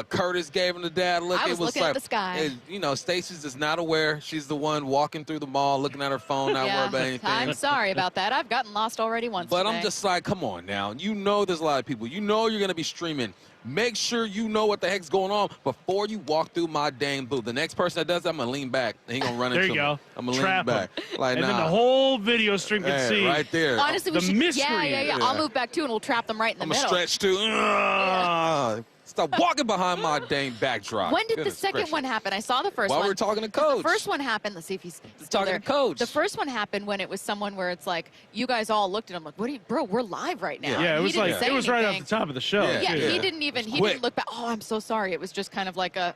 Curtis gave him the dad look. I was looking at the sky. Stacy's just not aware. She's the one walking through the mall, looking at her phone, not worried about anything. I'm sorry about that. I've gotten lost already once But today. I'm just like, come on now. There's a lot of people. You're going to be streaming make sure you know what the heck's going on before you walk through my dang booth. The next person that does that, I'm going to lean back. And he's going to run into me. There you go. I'm going to lean Trap back. Like, and then the whole video stream can see. Right there. Honestly, we should. Yeah. I'll move back too, and we'll trap them right in the middle. I'm going to stretch too. Stop walking behind my dang backdrop. When did the second one happen? I saw the first one. While we were talking to Coach. The first one happened. Let's see if he's talking to Coach. The first one happened when it was someone where it's like, you guys all looked at him like, what are you, bro, we're live right now. Yeah, it was like, it was right off the top of the show. Yeah, he didn't look back. Oh, I'm so sorry. It was just kind of like a,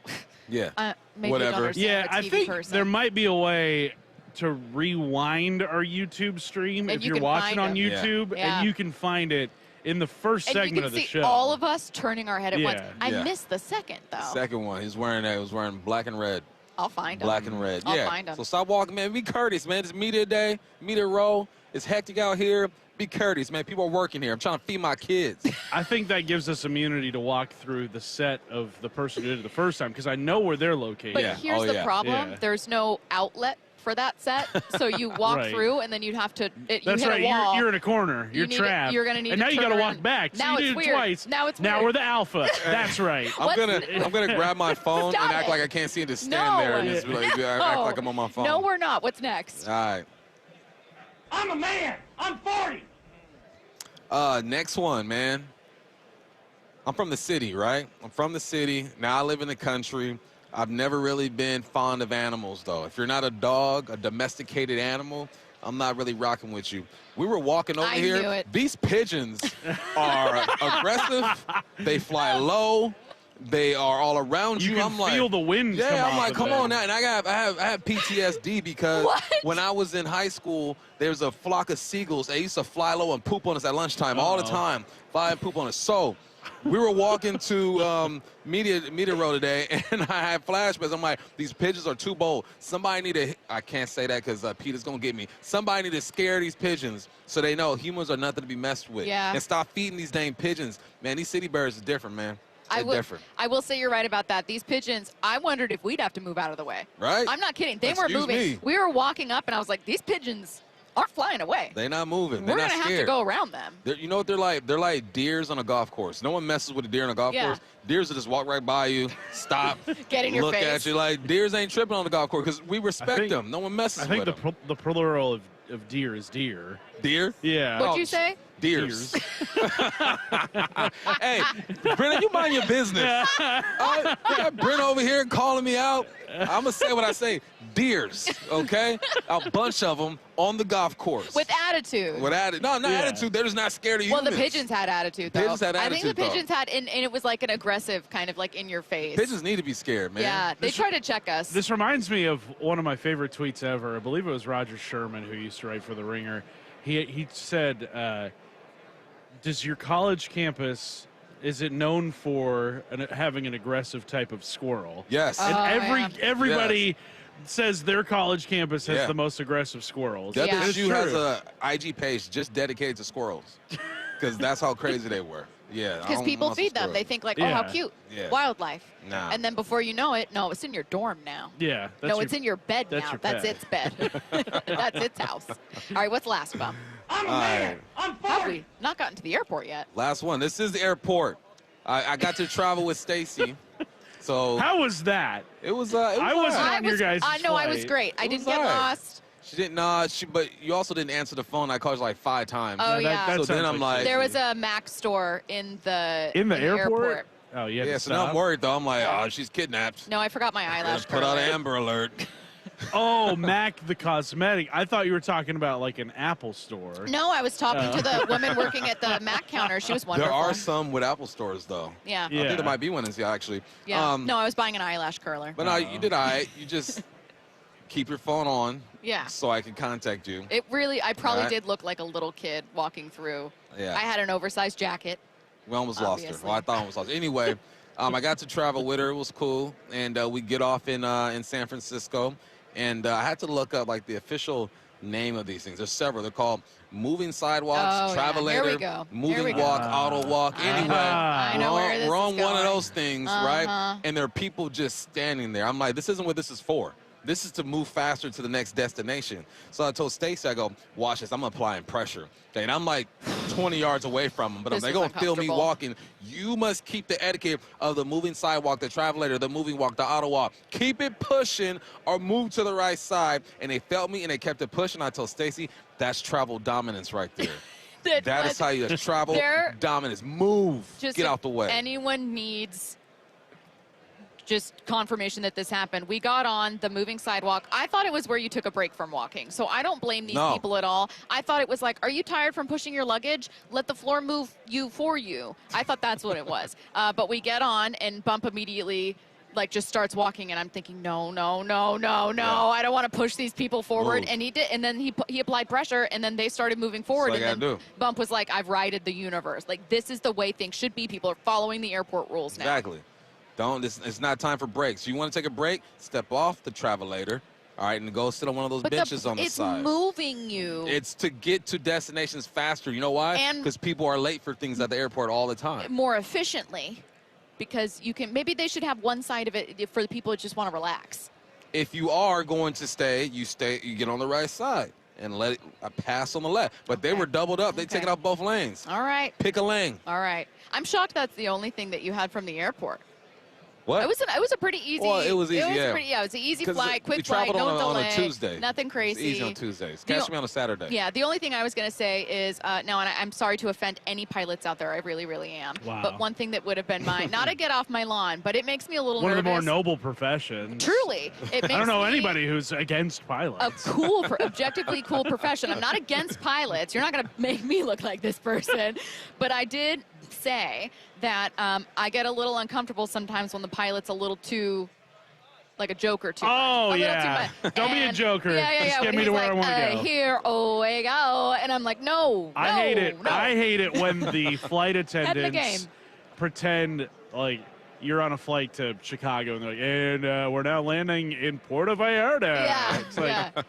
maybe whatever. Yeah, I think there might be a way to rewind our YouTube stream And if you you're can watching find on him. YouTube, Yeah. and you can find it in the first segment of the show. And you can see all of us turning our head at once. Yeah. I missed the second, though. Second one. He's wearing that. He was wearing black and red. I'll find him. Black and red. I'll find him. So stop walking, man. Be courteous, man. It's media day, media row. It's hectic out here. Be courteous, man. People are working here. I'm trying to feed my kids. I think that gives us immunity to walk through the set of the person who did it the first time, because I know where they're located. But here's the problem. Yeah. There's no outlet for that set, so you walk Right. through, and then you'd have to. That's hit right. a wall. You're in a corner. You're trapped. You're gonna need. And to now you turn got to around. walk back. So Now you it's did weird. it twice. Now it's Now weird. we're the alpha. That's right. I'm gonna grab my phone Stop and act it. like I can't see it. Just stand No. there and just be like, act like I'm on my phone. No, we're not. What's next? All right. I'm a man. I'm 40. Next one, man. I'm from the city, right? I'm from the city. Now I live in the country. I've never really been fond of animals, though. If you're not a dog, a domesticated animal, I'm not really rocking with you. We were walking over here. knew it. These pigeons are aggressive. They fly low. They are all around you. You can I'm like, feel the wind. yeah, I'm come like, off come of on them. now. And I have PTSD because when I was in high school, there was a flock of seagulls. They used to fly low and poop on us at lunchtime all the time. Fly and poop on us. So we were walking to media row today, and I had flashbacks. I'm like, these pigeons are too bold. Somebody need to, I can't say that because Peter's going to get me. Somebody need to scare these pigeons so they know humans are nothing to be messed with. Yeah. And stop feeding these dang pigeons. Man, these city birds are different, man. They're different. I will say you're right about that. These pigeons, I wondered if we'd have to move out of the way. Right? I'm not kidding. They Excuse were moving. me. We were walking up, and I was like, these pigeons aren't flying away. They're not moving. They're We're not going to have scared. to go around them. You know what they're like? They're like deers on a golf course. No one messes with a deer on a golf Yeah. course. Deers will just walk right by you, stop, Get in your look face. at you. Like, deers ain't tripping on the golf course because we respect them. No one messes I think with them. the plural of deer is deer. Deer? Yeah. What'd you say? Deers. Hey, Brennan, you mind your business. I got Brent over here calling me out. I'm going to say what I say. Deers, okay? A bunch of them on the golf course. With attitude. With attitude. No, not attitude. They're just not scared of Well, humans. the pigeons had attitude, though. Pigeons had I think attitude, the though. pigeons had, and it was like an aggressive kind of like in your face. Pigeons need to be scared, man. Yeah, they try to check us. This reminds me of one of my favorite tweets ever. I believe it was Roger Sherman, who used to write for The Ringer. He said, does your college campus, is it known for having an aggressive type of squirrel? Yes. And everybody says their college campus has Yeah. the most aggressive squirrels. WSU has a IG page just dedicated to squirrels because that's how crazy they were. Yeah. Because people feed them. They think like, oh, how cute. Yeah. Wildlife. Nah. And then before you know it, no, it's in your dorm now. Yeah. No, it's in your bed that's now. your That's pet. its bed. That's its house. All right, what's last, Bum? I'm a All man. right. I'm 40. Have we not gotten to the airport yet? Last one. This is the airport. I got to travel with Stacy. So How was that? it was. I wasn't on your guys' I know I was flight. great. I It didn't was get all right. lost. She didn't. But you also didn't answer the phone. I called you like 5 times. Oh, yeah. that So then sounds I'm like, There was a Mac store in the airport? Oh, yeah. yeah. So now I'm worried though. I'm like, oh, she's kidnapped. No, I forgot my eyelash Put out curler. an Amber Alert. Oh, Mac the cosmetic. I thought you were talking about like an Apple store. No, I was talking to the woman working at the Mac counter. She was wonderful. There are some with Apple stores though. Yeah. I think there might be one in Seattle actually. Yeah. No, I was buying an eyelash curler. But no, you did all right. You just keep your phone on. Yeah. So I can contact you. It really, I probably Alright. did look like a little kid walking through. Yeah. I had an oversized jacket. We almost lost her. Obviously. Well, I thought I almost lost her. Anyway, I got to travel with her. It was cool. And we get off in San Francisco. And I had to look up like the official name of these things. There's several. They're called moving sidewalks, Oh, yeah. travelator, Here we go. moving Here we go. walk, auto walk. Anyway, I know where this we're is on one of going. those things, right? And there are people just standing there. I'm like, this isn't what this is for. This is to move faster to the next destination. So I told Stacy, I go, watch this. I'm applying pressure. Okay, and I'm like 20 yards away from them, but they're going to feel me walking. You must keep the etiquette of the moving sidewalk, the travelator, the moving walk, the auto walk. Keep it pushing or move to the right side. And they felt me, and they kept it pushing. I told Stacy, that's travel dominance right there. That is how you travel dominance. Move. Get out the way. Anyone needs just confirmation that this happened. We got on the moving sidewalk. I thought it was where you took a break from walking. So I don't blame these people at all. I thought it was like, are you tired from pushing your luggage? Let the floor move you for you. I thought that's what it was. But we get on, and Bump immediately like just starts walking, and I'm thinking, no, I don't want to push these people forward. And he did, and then he applied pressure, and then they started moving forward. And then Bump was like, I've righted the universe. Like, this is the way things should be. People are following the airport rules now. Exactly. It's not time for breaks. You want to take a break? Step off the travelator, all right, and go sit on one of those benches on the side. It's moving you. It's to get to destinations faster. You know why? Because people are late for things at the airport all the time. More efficiently, because you can. Maybe they should have one side of it for the people that just want to relax. If you are going to stay. You get on the right side and let it pass on the left. But they were doubled up. They take it off both lanes. All right. Pick a lane. All right. I'm shocked that's the only thing that you had from the airport. What? It was a pretty easy. Well, it was easy. It was an easy flight, quick flight, no delay. On a Tuesday. Nothing crazy. It's easy on Tuesdays. Catch me on a Saturday. Yeah. The only thing I was going to say is now, and I'm sorry to offend any pilots out there. I really, really am. Wow. But one thing that would have been mine, not to get off my lawn, but it makes me a little nervous. One of the more noble professions. Truly, it makes I don't know anybody who's against pilots. A cool, objectively cool profession. I'm not against pilots. You're not going to make me look like this person, but I did say that I get a little uncomfortable sometimes when the pilot's a little too, like a joker too. Oh, yeah. Don't be a joker. Yeah. Just get me to where I want to go. Here, we go. And I'm like, no. I hate it. No. I hate it when the flight attendants pretend like you're on a flight to Chicago and they're like, and we're now landing in Puerto Vallarta. Yeah. It's like,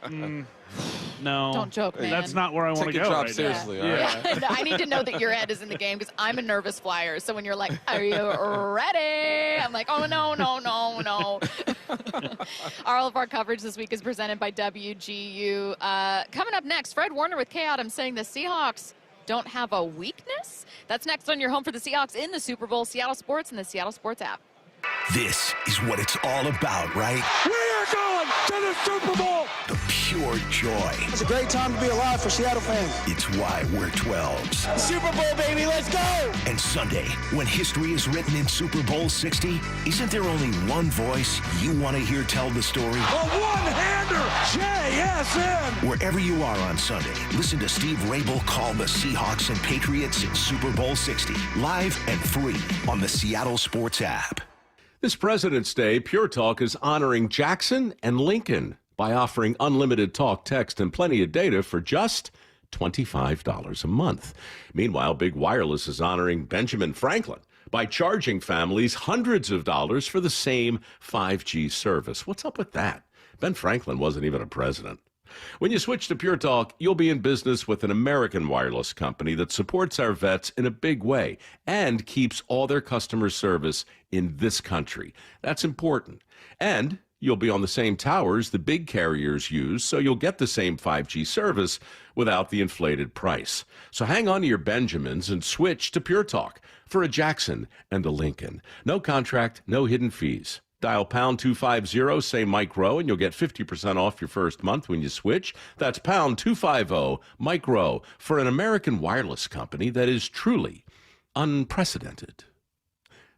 no. Don't joke, man. That's not where I want to Take go. your job right seriously. now. Yeah. I need to know that your head is in the game because I'm a nervous flyer. So when you're like, are you ready? I'm like, oh, no. All of our coverage this week is presented by WGU. Coming up next, Fred Warner with K-Adam saying the Seahawks don't have a weakness. That's next on your home for the Seahawks in the Super Bowl, Seattle Sports and the Seattle Sports app. This is what it's all about, right? We are going to the Super Bowl. The pure joy. It's a great time to be alive for Seattle fans. It's why we're 12s. Super Bowl, baby, let's go. And Sunday, when history is written in Super Bowl 60, isn't there only one voice you want to hear tell the story? A one-hander, JSN. Wherever you are on Sunday, listen to Steve Rabel call the Seahawks and Patriots in Super Bowl 60, live and free on the Seattle Sports app. This President's Day, Pure Talk is honoring Jackson and Lincoln by offering unlimited talk, text, and plenty of data for just $25 a month. Meanwhile, Big Wireless is honoring Benjamin Franklin by charging families hundreds of dollars for the same 5G service. What's up with that? Ben Franklin wasn't even a president. When you switch to Pure Talk, you'll be in business with an American wireless company that supports our vets in a big way and keeps all their customer service in this country. That's important. And you'll be on the same towers the big carriers use, so you'll get the same 5G service without the inflated price. So hang on to your Benjamins and switch to Pure Talk for a Jackson and a Lincoln. No contract, no hidden fees. Dial pound 250, say Mike Rowe, and you'll get 50% off your first month when you switch. That's pound 250, Mike Rowe, for an American wireless company that is truly unprecedented.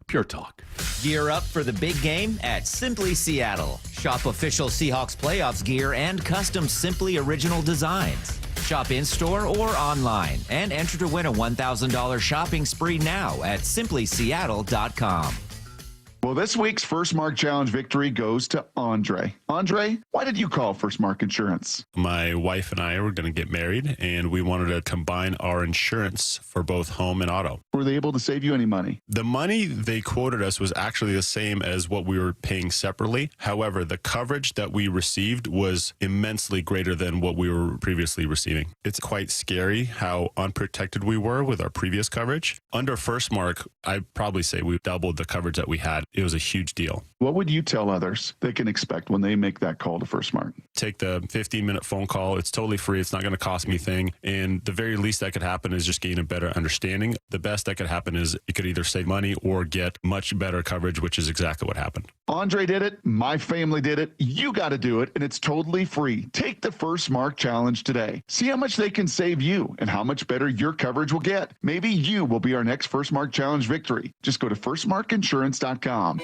Pure Talk. Gear up for the big game at Simply Seattle. Shop official Seahawks playoffs gear and custom Simply original designs. Shop in-store or online and enter to win a $1,000 shopping spree now at simplyseattle.com. Well, this week's First Mark Challenge victory goes to Andre. Andre, why did you call First Mark Insurance? My wife and I were going to get married, and we wanted to combine our insurance for both home and auto. Were they able to save you any money? The money they quoted us was actually the same as what we were paying separately. However, the coverage that we received was immensely greater than what we were previously receiving. It's quite scary how unprotected we were with our previous coverage. Under First Mark, I'd probably say we doubled the coverage that we had. it was a huge deal. What would you tell others they can expect when they make that call to First Mark? Take the 15-minute phone call. It's totally free. It's not going to cost me a thing. And the very least that could happen is just gain a better understanding. The best that could happen is you could either save money or get much better coverage, which is exactly what happened. Andre did it. My family did it. You got to do it, and it's totally free. Take the First Mark Challenge today. See how much they can save you and how much better your coverage will get. Maybe you will be our next First Mark Challenge victory. Just go to firstmarkinsurance.com.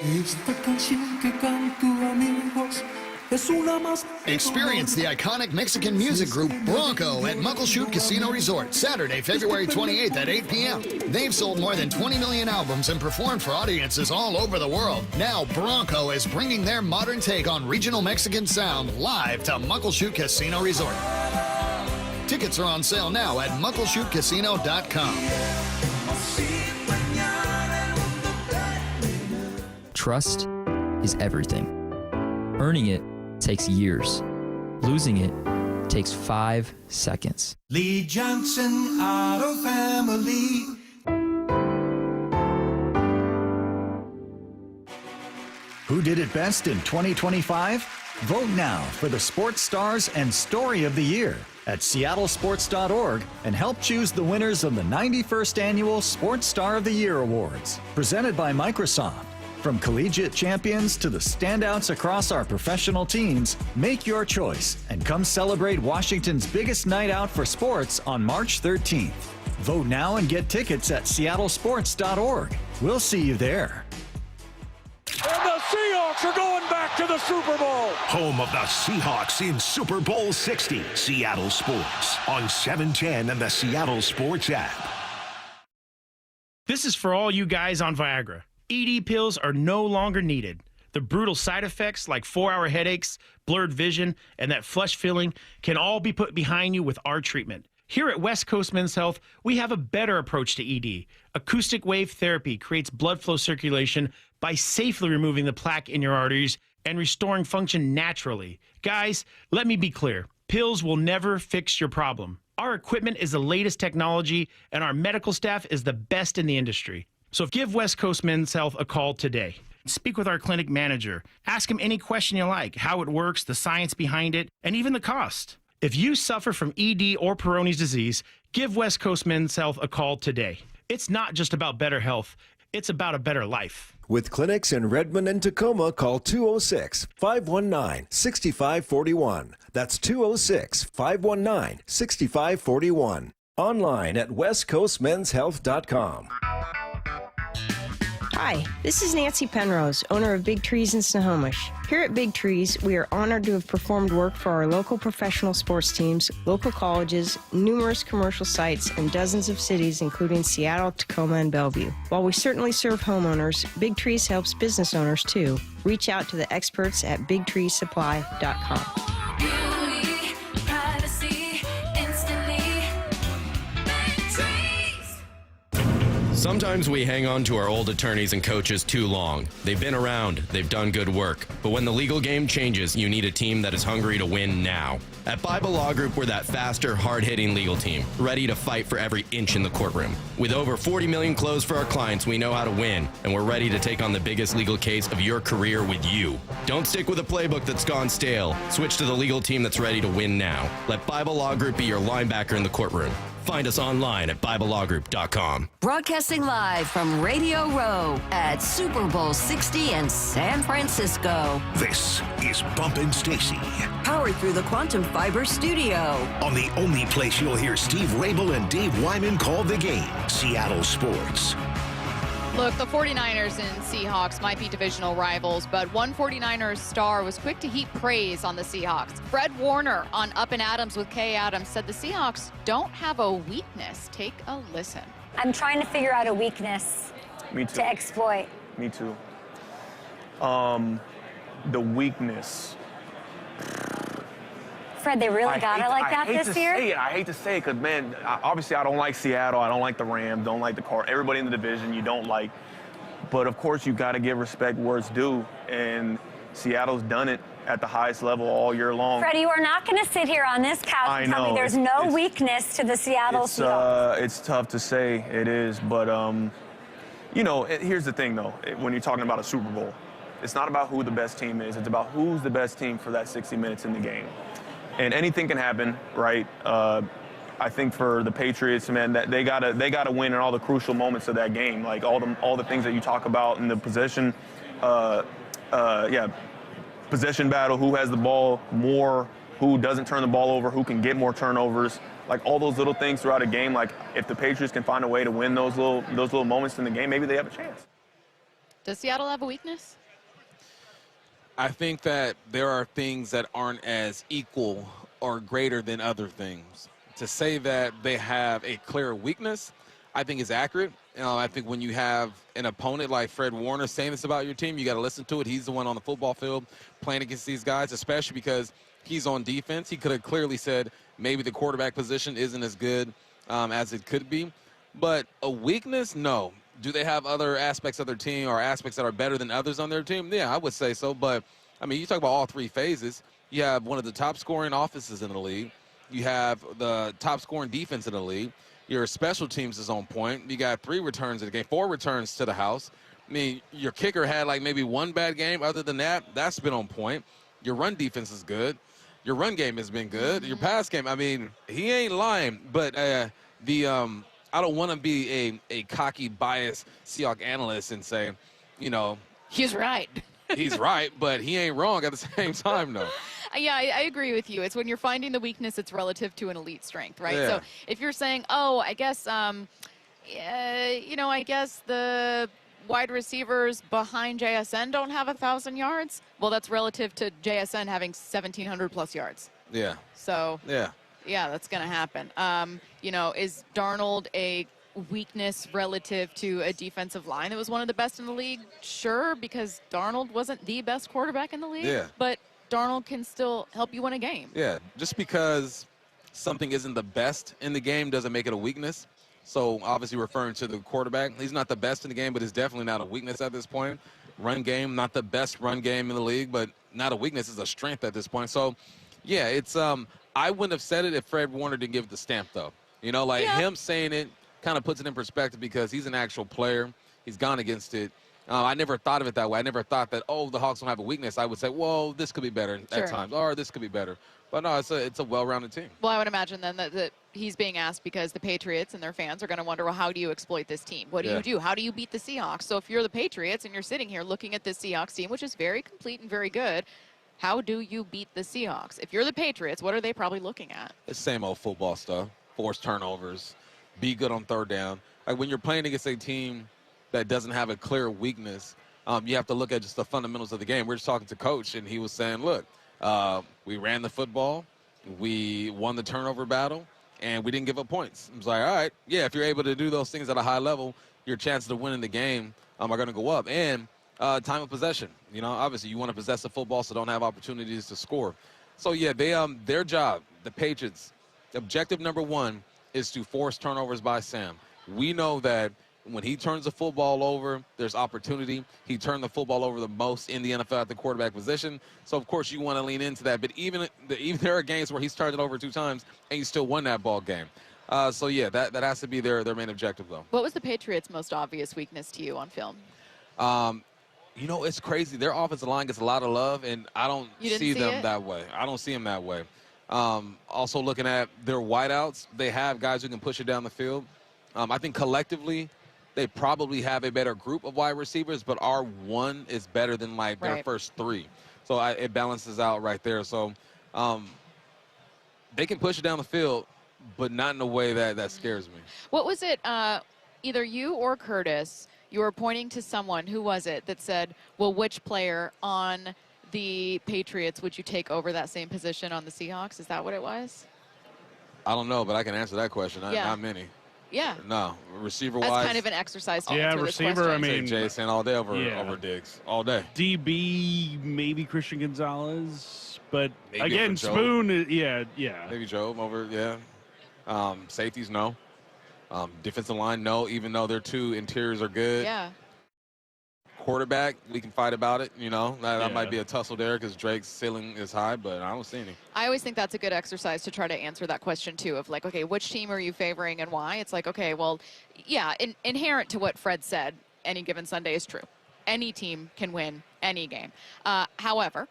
Experience the iconic Mexican music group Bronco at Muckleshoot Casino Resort, Saturday, February 28th at 8 p.m. They've sold more than 20 million albums and performed for audiences all over the world. Now Bronco is bringing their modern take on regional Mexican sound live to Muckleshoot Casino Resort. Tickets are on sale now at muckleshootcasino.com. Trust is everything. Earning it takes years. Losing it takes 5 seconds. Lee Johnson Auto Family. Who did it best in 2025? Vote now for the Sports Stars and Story of the Year at seattlesports.org and help choose the winners of the 91st Annual Sports Star of the Year Awards, presented by Microsoft. From collegiate champions to the standouts across our professional teams, make your choice and come celebrate Washington's biggest night out for sports on March 13th. Vote now and get tickets at seattlesports.org. We'll see you there. And the Seahawks are going back to the Super Bowl. Home of the Seahawks in Super Bowl 60. Seattle Sports on 710 and the Seattle Sports app. This is for all you guys on Viagra. ED pills are no longer needed. The brutal side effects like 4-hour headaches, blurred vision, and that flush feeling can all be put behind you with our treatment. Here at West Coast Men's Health, we have a better approach to ED. Acoustic wave therapy creates blood flow circulation by safely removing the plaque in your arteries and restoring function naturally. Guys, let me be clear. Pills will never fix your problem. Our equipment is the latest technology, and our medical staff is the best in the industry. So give West Coast Men's Health a call today. Speak with our clinic manager. Ask him any question you like, how it works, the science behind it, and even the cost. If you suffer from ED or Peyronie's disease, give West Coast Men's Health a call today. It's not just about better health. It's about a better life. With clinics in Redmond and Tacoma, call 206-519-6541. That's 206-519-6541. Online at westcoastmenshealth.com. Hi, this is Nancy Penrose, owner of Big Trees in Snohomish. Here at Big Trees, we are honored to have performed work for our local professional sports teams, local colleges, numerous commercial sites, and dozens of cities, including Seattle, Tacoma, and Bellevue. While we certainly serve homeowners, Big Trees helps business owners too. Reach out to the experts at bigtreesupply.com. Sometimes we hang on to our old attorneys and coaches too long. They've been around, they've done good work. But when the legal game changes, you need a team that is hungry to win now. At Bible Law Group, we're that faster, hard-hitting legal team, ready to fight for every inch in the courtroom. With over 40 million closed for our clients, we know how to win, and we're ready to take on the biggest legal case of your career with you. Don't stick with a playbook that's gone stale. Switch to the legal team that's ready to win now. Let Bible Law Group be your linebacker in the courtroom. Find us online at BibleLawGroup.com. Broadcasting live from Radio Row at Super Bowl 60 in San Francisco. This is Bumpin' Stacy. Powered through the Quantum Fiber Studio. On the only place you'll hear Steve Rabel and Dave Wyman call the game, Seattle Sports. Look, the 49ers and Seahawks might be divisional rivals, but one 49ers star was quick to heap praise on the Seahawks. Fred Warner on Up and Adams with Kay Adams said the Seahawks don't have a weakness. Take a listen. I'm trying to figure out a weakness to exploit. Me too. The weakness. Fred, they really got it like that this year? I hate to say it because, man, obviously I don't like Seattle. I don't like the Rams. Don't like the Cardinals. Everybody in the division you don't like. But, of course, you got to give respect where it's due. And Seattle's done it at the highest level all year long. Fred, you are not going to sit here on this couch and tell me there's no weakness to the Seattle Seahawks. It's tough to say. It is. But, You know, here's the thing, though. When you're talking about a Super Bowl, it's not about who the best team is. It's about who's the best team for that 60 minutes in the game. And anything can happen, right? I think for the Patriots, man, that they gotta win in all the crucial moments of that game, like all the things that you talk about in the possession, possession battle, who has the ball more, who doesn't turn the ball over, who can get more turnovers, like all those little things throughout a game. Like if the Patriots can find a way to win those little moments in the game, maybe they have a chance. Does Seattle have a weakness? I think that there are things that aren't as equal or greater than other things. To say that they have a clear weakness, I think is accurate. I think when you have an opponent like Fred Warner saying this about your team, you got to listen to it. He's the one on the football field playing against these guys, especially because he's on defense. He could have clearly said maybe the quarterback position isn't as good as it could be. But a weakness, no. Do they have other aspects of their team or aspects that are better than others on their team? Yeah, I would say so. But, I mean, you talk about all three phases. You have one of the top scoring offenses in the league. You have the top scoring defense in the league. Your special teams is on point. You got 3 returns in the game, 4 returns to the house. I mean, your kicker had like maybe 1 bad game. Other than that, that's been on point. Your run defense is good. Your run game has been good. Your pass game, I mean, he ain't lying. But I don't want to be a cocky, biased Seahawks analyst and say, you know. He's right. He's right, but he ain't wrong at the same time, though. Yeah, I agree with you. It's when you're finding the weakness, it's relative to an elite strength, right? Yeah. So if you're saying, oh, I guess, I guess the wide receivers behind JSN don't have 1,000 yards, well, that's relative to JSN having 1,700 plus yards. Yeah. So yeah, that's going to happen. Is Darnold a weakness relative to a defensive line that was one of the best in the league? Sure, because Darnold wasn't the best quarterback in the league. Yeah. But Darnold can still help you win a game. Yeah, just because something isn't the best in the game doesn't make it a weakness. So obviously referring to the quarterback, he's not the best in the game, but it's definitely not a weakness at this point. Run game, not the best run game in the league, but not a weakness, it's a strength at this point. So, yeah, it's I wouldn't have said it if Fred Warner didn't give it the stamp, though. You know, like him saying it kind of puts it in perspective because he's an actual player. He's gone against it. I never thought of it that way. I never thought that, the Hawks don't have a weakness. I would say, well, this could be better at times, or this could be better. But no, it's a well-rounded team. Well, I would imagine then that he's being asked because the Patriots and their fans are going to wonder, well, how do you exploit this team? What do you do? How do you beat the Seahawks? So if you're the Patriots and you're sitting here looking at this Seahawks team, which is very complete and very good, how do you beat the Seahawks? If you're the Patriots, what are they probably looking at? It's same old football stuff. Force turnovers. Be good on third down. Like when you're playing against a team that doesn't have a clear weakness, you have to look at just the fundamentals of the game. We're just talking to Coach, and he was saying, look, we ran the football, we won the turnover battle, and we didn't give up points. I was like, all right, if you're able to do those things at a high level, your chances of winning the game are going to go up. And time of possession. You know, obviously you want to possess the football, so don't have opportunities to score. So, their job, the Patriots, objective number 1 is to force turnovers by Sam. We know that when he turns the football over, there's opportunity. He turned the football over the most in the NFL at the quarterback position. So, of course, you want to lean into that. But even there are games where he's turned it over 2 times, and he still won that ball game. That has to be their main objective, though. What was the Patriots' most obvious weakness to you on film? It's crazy. Their offensive line gets a lot of love, and I don't see them that way. I don't see them that way. Also looking at their wideouts, they have guys who can push it down the field. I think collectively, they probably have a better group of wide receivers, but our one is better than their first 3. So it balances out right there. So they can push it down the field, but not in a way that scares me. What was it, either you or Curtis, you were pointing to someone, who was it, that said, well, which player on the Patriots would you take over that same position on the Seahawks? Is that what it was? I don't know, but I can answer that question. Not many. Yeah. No, receiver-wise. That's kind of an exercise to answer receiver, this question. I mean. Jason all day over Diggs. All day. DB, maybe Christian Gonzalez. But, maybe again, Spoon, Maybe Joe over, safeties, no. Defensive line, no, even though their 2 interiors are good. Yeah. Quarterback, we can fight about it, That might be a tussle there because Drake's ceiling is high, but I don't see any. I always think that's a good exercise to try to answer that question, too, of okay, which team are you favoring and why? It's okay, well, inherent to what Fred said, any given Sunday is true. Any team can win any game. However,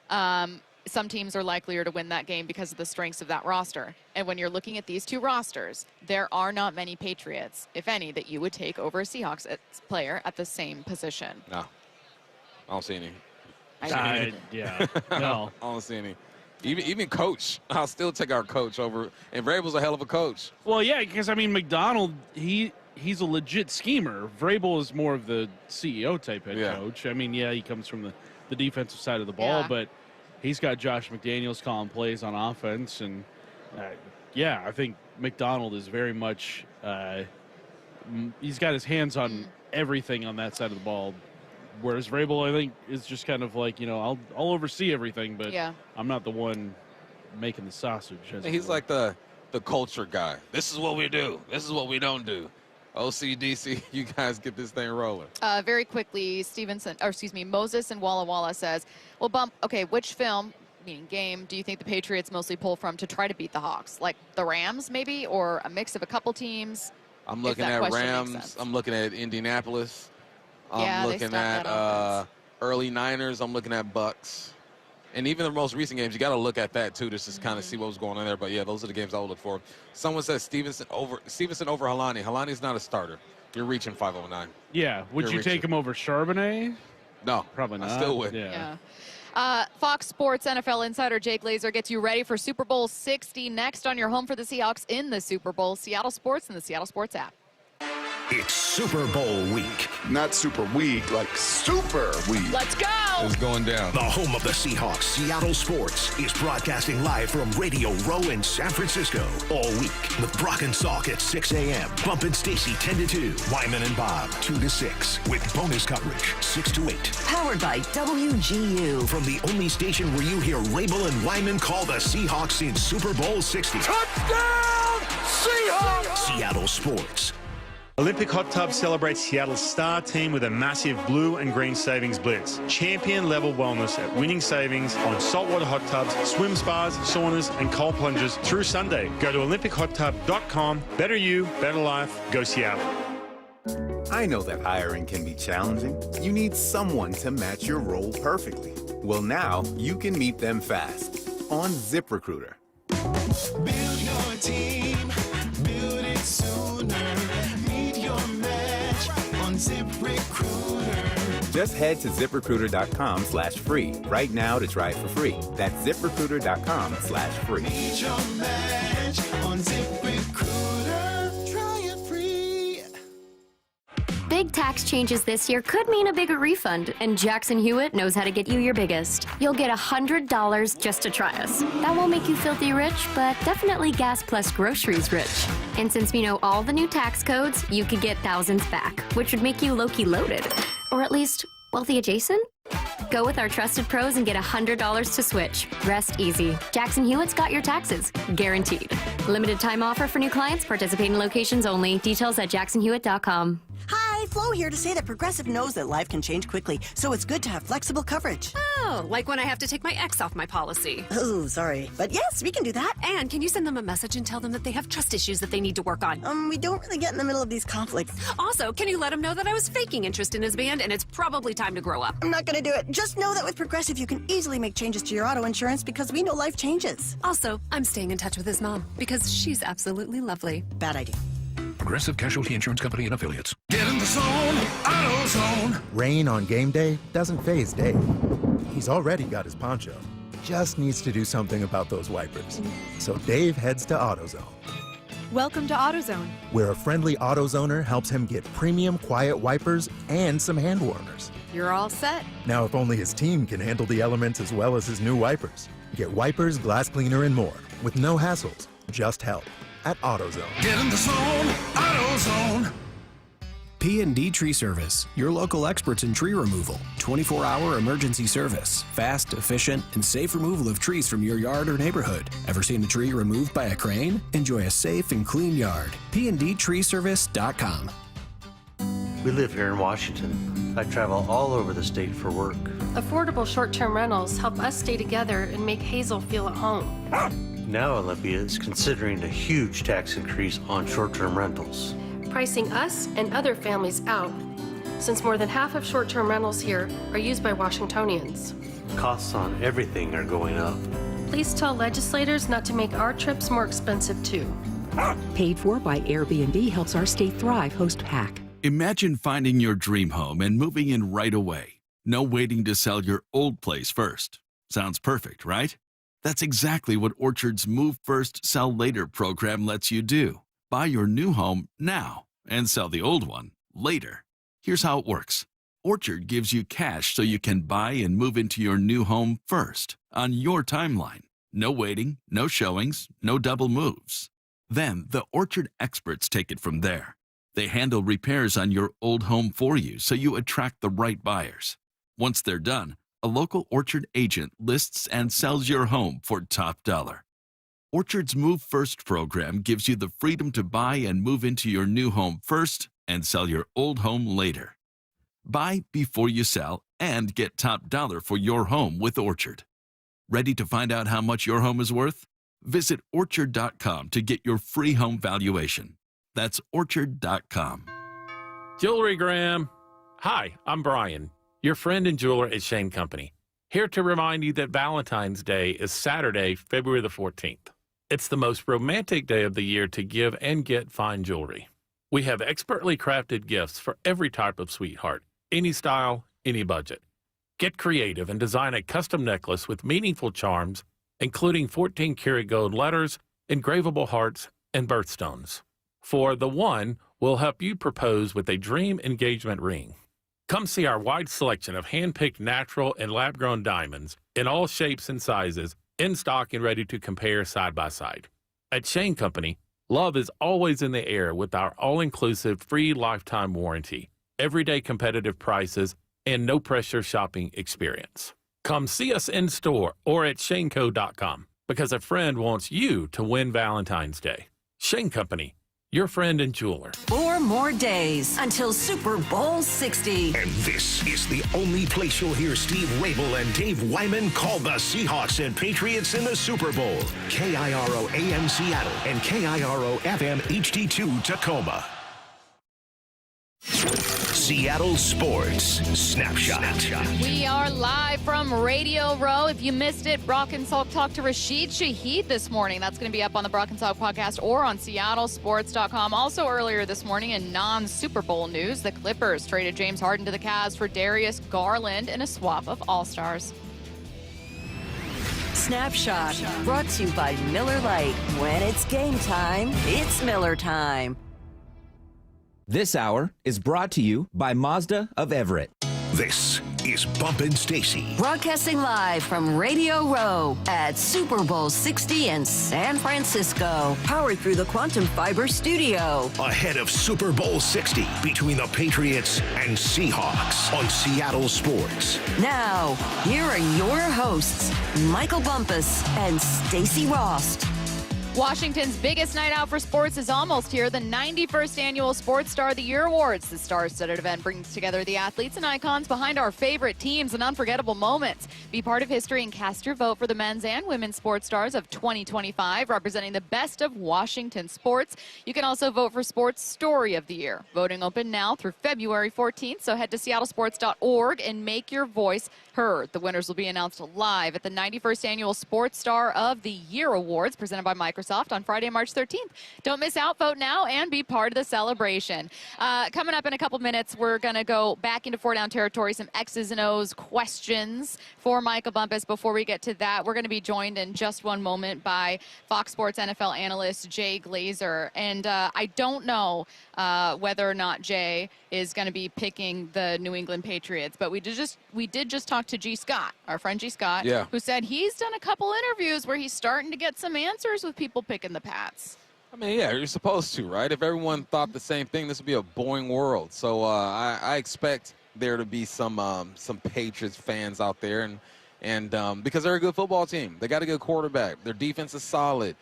some teams are likelier to win that game because of the strengths of that roster. And when you're looking at these two rosters, there are not many Patriots, if any, that you would take over a Seahawks player at the same position. No, I don't see any. Yeah, no. I don't see any. Even coach, I'll still take our coach over. And Vrabel's a hell of a coach. Well, yeah, because, I mean, Macdonald, he's a legit schemer. Vrabel is more of the CEO type head coach. I mean, yeah, he comes from the defensive side of the ball, but he's got Josh McDaniels calling plays on offense. And, I think Macdonald is very much he's got his hands on everything on that side of the ball. Whereas Vrabel, I think, is just kind of like, I'll oversee everything, but I'm not the one making the sausage. He's like the culture guy. This is what we do. This is what we don't do. OCDC, you guys get this thing rolling. Very quickly, Moses and Walla Walla says, well, Bump, okay, which film, meaning game, do you think the Patriots mostly pull from to try to beat the Hawks? Like the Rams, maybe, or a mix of a couple teams? I'm looking at Rams. I'm looking at Indianapolis. I'm looking at early Niners. I'm looking at Bucks. And even the most recent games, you got to look at that, too, just to kind of see what was going on there. But, yeah, those are the games I would look for. Someone says Stevenson over Halani. Halani's not a starter. You're reaching 509. Yeah. Would you take him over Charbonnet? No. Probably not. I still would. Yeah. Fox Sports NFL insider Jay Glazer gets you ready for Super Bowl 60 next on your home for the Seahawks in the Super Bowl. Seattle Sports and the Seattle Sports app. It's Super Bowl week. Not super week, like super week. Let's go! It's going down. The home of the Seahawks, Seattle Sports, is broadcasting live from Radio Row in San Francisco all week with Brock and Salk at 6 a.m. Bump and Stacy 10 to 2. Wyman and Bob 2 to 6 with bonus coverage 6 to 8. Powered by WGU. From the only station where you hear Rabel and Wyman call the Seahawks in Super Bowl 60. Touchdown, Seahawks! Seattle Sports. Olympic Hot Tub celebrates Seattle's star team with a massive blue and green savings blitz. Champion-level wellness at winning savings on saltwater hot tubs, swim spas, saunas, and cold plunges through Sunday. Go to olympichottub.com. Better you, better life. Go Seattle. I know that hiring can be challenging. You need someone to match your role perfectly. Well, now you can meet them fast on ZipRecruiter. Build your team, build it sooner. Meet your match on ZipRecruiter. Just head to ZipRecruiter.com/free right now to try it for free. That's ZipRecruiter.com/free. Meet your match on ZipRecruiter. Try it free. Big tax changes this year could mean a bigger refund, and Jackson Hewitt knows how to get you your biggest. You'll get $100 just to try us. That won't make you filthy rich, but definitely gas plus groceries rich. And since we know all the new tax codes, you could get thousands back, which would make you low-key loaded. Or at least wealthy adjacent? Go with our trusted pros and get $100 to switch. Rest easy. Jackson Hewitt's got your taxes. Guaranteed. Limited time offer for new clients. Participating locations only. Details at jacksonhewitt.com. Hi, Flo here to say that Progressive knows that life can change quickly, so it's good to have flexible coverage. Oh, like when I have to take my ex off my policy. Oh, sorry. But yes, we can do that. And can you send them a message and tell them that they have trust issues that they need to work on? We don't really get in the middle of these conflicts. Also, can you let him know that I was faking interest in his band and it's probably time to grow up? I'm not going to do it. Just know that with Progressive, you can easily make changes to your auto insurance because we know life changes. Also, I'm staying in touch with his mom because she's absolutely lovely. Bad idea. Progressive Casualty Insurance Company and Affiliates. Get in the zone, AutoZone. Rain on game day doesn't faze Dave. He's already got his poncho. Just needs to do something about those wipers. So Dave heads to AutoZone. Welcome to AutoZone, where a friendly AutoZoner helps him get premium quiet wipers and some hand warmers. You're all set. Now, if only his team can handle the elements as well as his new wipers. Get wipers, glass cleaner, and more with no hassles, just help at AutoZone. Get in the zone, AutoZone. P&D Tree Service, your local experts in tree removal. 24-hour emergency service. Fast, efficient, and safe removal of trees from your yard or neighborhood. Ever seen a tree removed by a crane? Enjoy a safe and clean yard. PNDTreeservice.com. We live here in Washington. I travel all over the state for work. Affordable short-term rentals help us stay together and make Hazel feel at home. Now Olympia is considering a huge tax increase on short-term rentals. Pricing us and other families out. since more than half of short-term rentals here are used by Washingtonians. Costs on everything are going up. Please tell legislators not to make our trips more expensive, too. Paid for by Airbnb helps our state thrive. Host Hack. Imagine finding your dream home and moving in right away. No waiting to sell your old place first. Sounds perfect, right? That's exactly what Orchard's Move First, Sell Later program lets you do. Buy your new home now and sell the old one later. Here's how it works. Orchard gives you cash so you can buy and move into your new home first on your timeline. No waiting, no showings, no double moves. Then the Orchard experts take it from there. They handle repairs on your old home for you so you attract the right buyers. Once they're done, a local Orchard agent lists and sells your home for top dollar. Orchard's Move First program gives you the freedom to buy and move into your new home first and sell your old home later. Buy before you sell and get top dollar for your home with Orchard. Ready to find out how much your home is worth? Visit Orchard.com to get your free home valuation. That's Orchard.com. Jewelry Graham. Hi, I'm Brian, your friend and jeweler at Shane Company. Here to remind you that Valentine's Day is Saturday, February the 14th. It's the most romantic day of the year to give and get fine jewelry. We have expertly crafted gifts for every type of sweetheart, any style, any budget. Get creative and design a custom necklace with meaningful charms, including 14-karat gold letters, engravable hearts, and birthstones. For the one, we'll help you propose with a dream engagement ring. Come see our wide selection of hand-picked natural and lab-grown diamonds in all shapes and sizes, in stock and ready to compare side by side. At Shane Company, love is always in the air with our all-inclusive free lifetime warranty, everyday competitive prices, and no-pressure shopping experience. Come see us in store or at shaneco.com because a friend wants you to win Valentine's Day. Shane Company, your friend and jeweler. 4 more days until Super Bowl 60. And this is the only place you'll hear Steve Rabel and Dave Wyman call the Seahawks and Patriots in the Super Bowl. KIRO AM Seattle and KIRO FM HD2 Tacoma. Seattle Sports Snapshot. We are live from Radio Row. If you missed it, Brock and Salk talked to Rashid Shaheed this morning. That's going to be up on the Brock and Salk podcast or on seattlesports.com. Also earlier this morning in non-Super Bowl news, the Clippers traded James Harden to the Cavs for Darius Garland in a swap of All-Stars. Snapshot brought to you by Miller Lite. When it's game time, it's Miller time. This hour is brought to you by Mazda of Everett. This is Bumpin' Stacy. Broadcasting live from Radio Row at Super Bowl 60 in San Francisco. Powered through the Quantum Fiber Studio. Ahead of Super Bowl 60 between the Patriots and Seahawks on Seattle Sports. Now, here are your hosts, Michael Bumpus and Stacy Rost. Washington's biggest night out for sports is almost here, the 91st Annual Sports Star of the Year Awards. The star-studded event brings together the athletes and icons behind our favorite teams and unforgettable moments. Be part of history and cast your vote for the men's and women's sports stars of 2025, representing the best of Washington sports. You can also vote for Sports Story of the Year. Voting open now through February 14th, so head to seattlesports.org and make your voice heard. The winners will be announced live at the 91st Annual Sports Star of the Year Awards, presented by Microsoft on Friday, March 13th. Don't miss out. Vote now and be part of the celebration. Coming up in a couple minutes, we're going to go back into 4-down territory, some X's and O's questions for Michael Bumpus. Before we get to that, we're going to be joined in just one moment by Fox Sports NFL analyst Jay Glazer. And I don't know whether or not Jay is going to be picking the New England Patriots, but we did just talk to G. Scott, our friend G. Scott, who said he's done a couple interviews where he's starting to get some answers with people picking the Pats. I mean, yeah, you're supposed to, right? If everyone thought the same thing, this would be a boring world. So I expect there to be some Patriots fans out there, and because they're a good football team. They got a good quarterback. Their defense is solid.